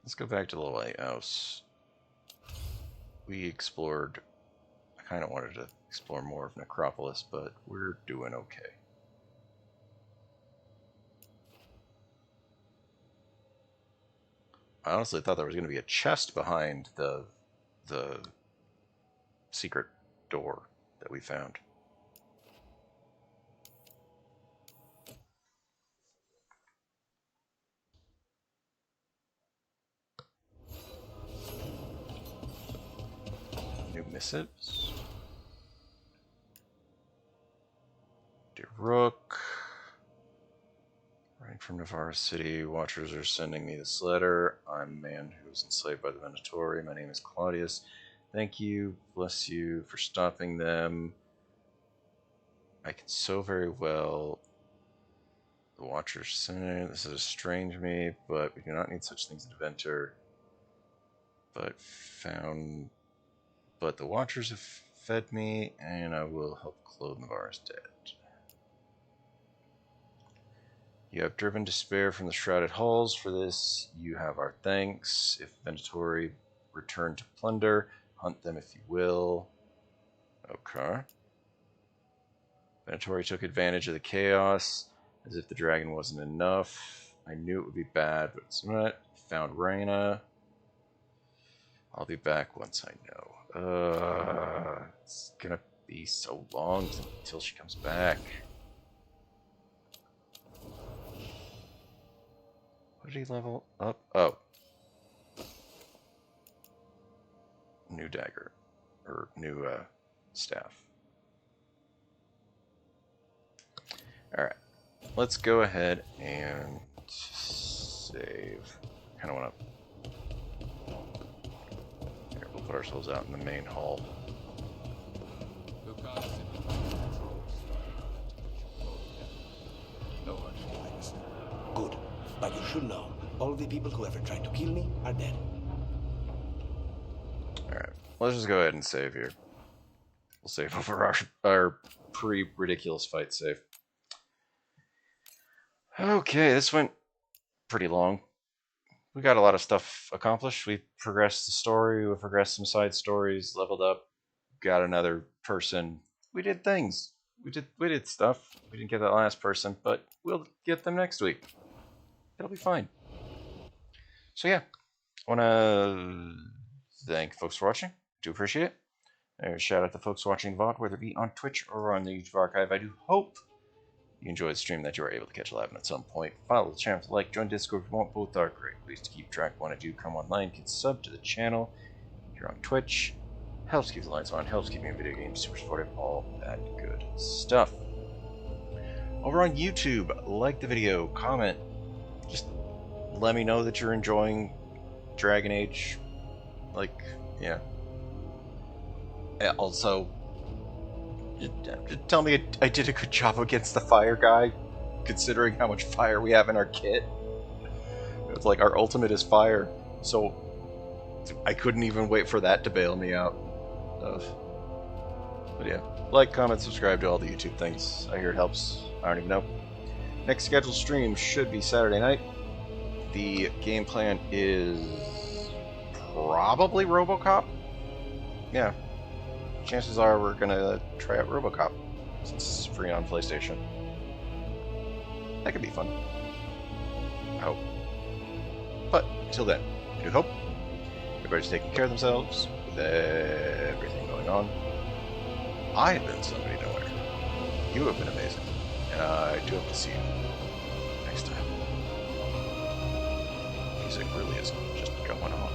Let's go back to the lighthouse. We explored. I kind of wanted to explore more of Necropolis, but we're doing okay. I honestly thought there was going to be a chest behind the secret door that we found. New missives. Dear Rook. Writing from Navarra City, Watchers are sending me this letter. I'm a man who was enslaved by the Venatori. My name is Claudius. Thank you, bless you, for stopping them. I can so very well. The Watchers say this is strange to me, but we do not need such things in Adventure. But the Watchers have fed me, and I will help clothe Navarra's dead. You have driven despair from the shrouded halls. For this, you have our thanks. If Venatori return to plunder, hunt them if you will. Okay. Venatori took advantage of the chaos, as if the dragon wasn't enough. I knew it would be bad, but it's not. Found Reyna. I'll be back once I know. It's gonna be so long until she comes back. What did he level up? Oh. New dagger. Or new staff. Alright. Let's go ahead and save. I kind of want to... Here, we'll put ourselves out in the main hall. Good. But you should know, all the people who ever tried to kill me are dead. Alright, let's just go ahead and save here. We'll save over our pre-ridiculous fight save. Okay, this went pretty long. We got a lot of stuff accomplished. We progressed the story, we progressed some side stories, leveled up, got another person. We did things. We did stuff. We didn't get that last person, but we'll get them next week. It'll be fine. So yeah, I want to thank folks for watching. I do appreciate it. Shout out to folks watching VOD, whether it be on Twitch or on the YouTube archive. I do hope you enjoyed the stream, that you were able to catch live at some point. Follow the channel to like, join Discord if you want. Both are great ways to keep track when I do come online. You can sub to the channel here on Twitch. Helps keep the lights on, helps keep me in video games, super supportive, all that good stuff. Over on YouTube, like the video, comment. Just let me know that you're enjoying Dragon Age. Like, yeah. Also, tell me I did a good job against the fire guy, considering how much fire we have in our kit. It's like our ultimate is fire, so I couldn't even wait for that to bail me out. But yeah, like, comment, subscribe to all the YouTube things. I hear it helps. I don't even know. Next scheduled stream should be Saturday night. The game plan is probably RoboCop. Yeah. Chances are we're gonna try out RoboCop since it's free on PlayStation. That could be fun. I hope. But until then, I do hope everybody's taking care of themselves with everything going on. I have been Somebody Nowhere. You have been amazing. And I do hope to see you next time. Music really is just going off.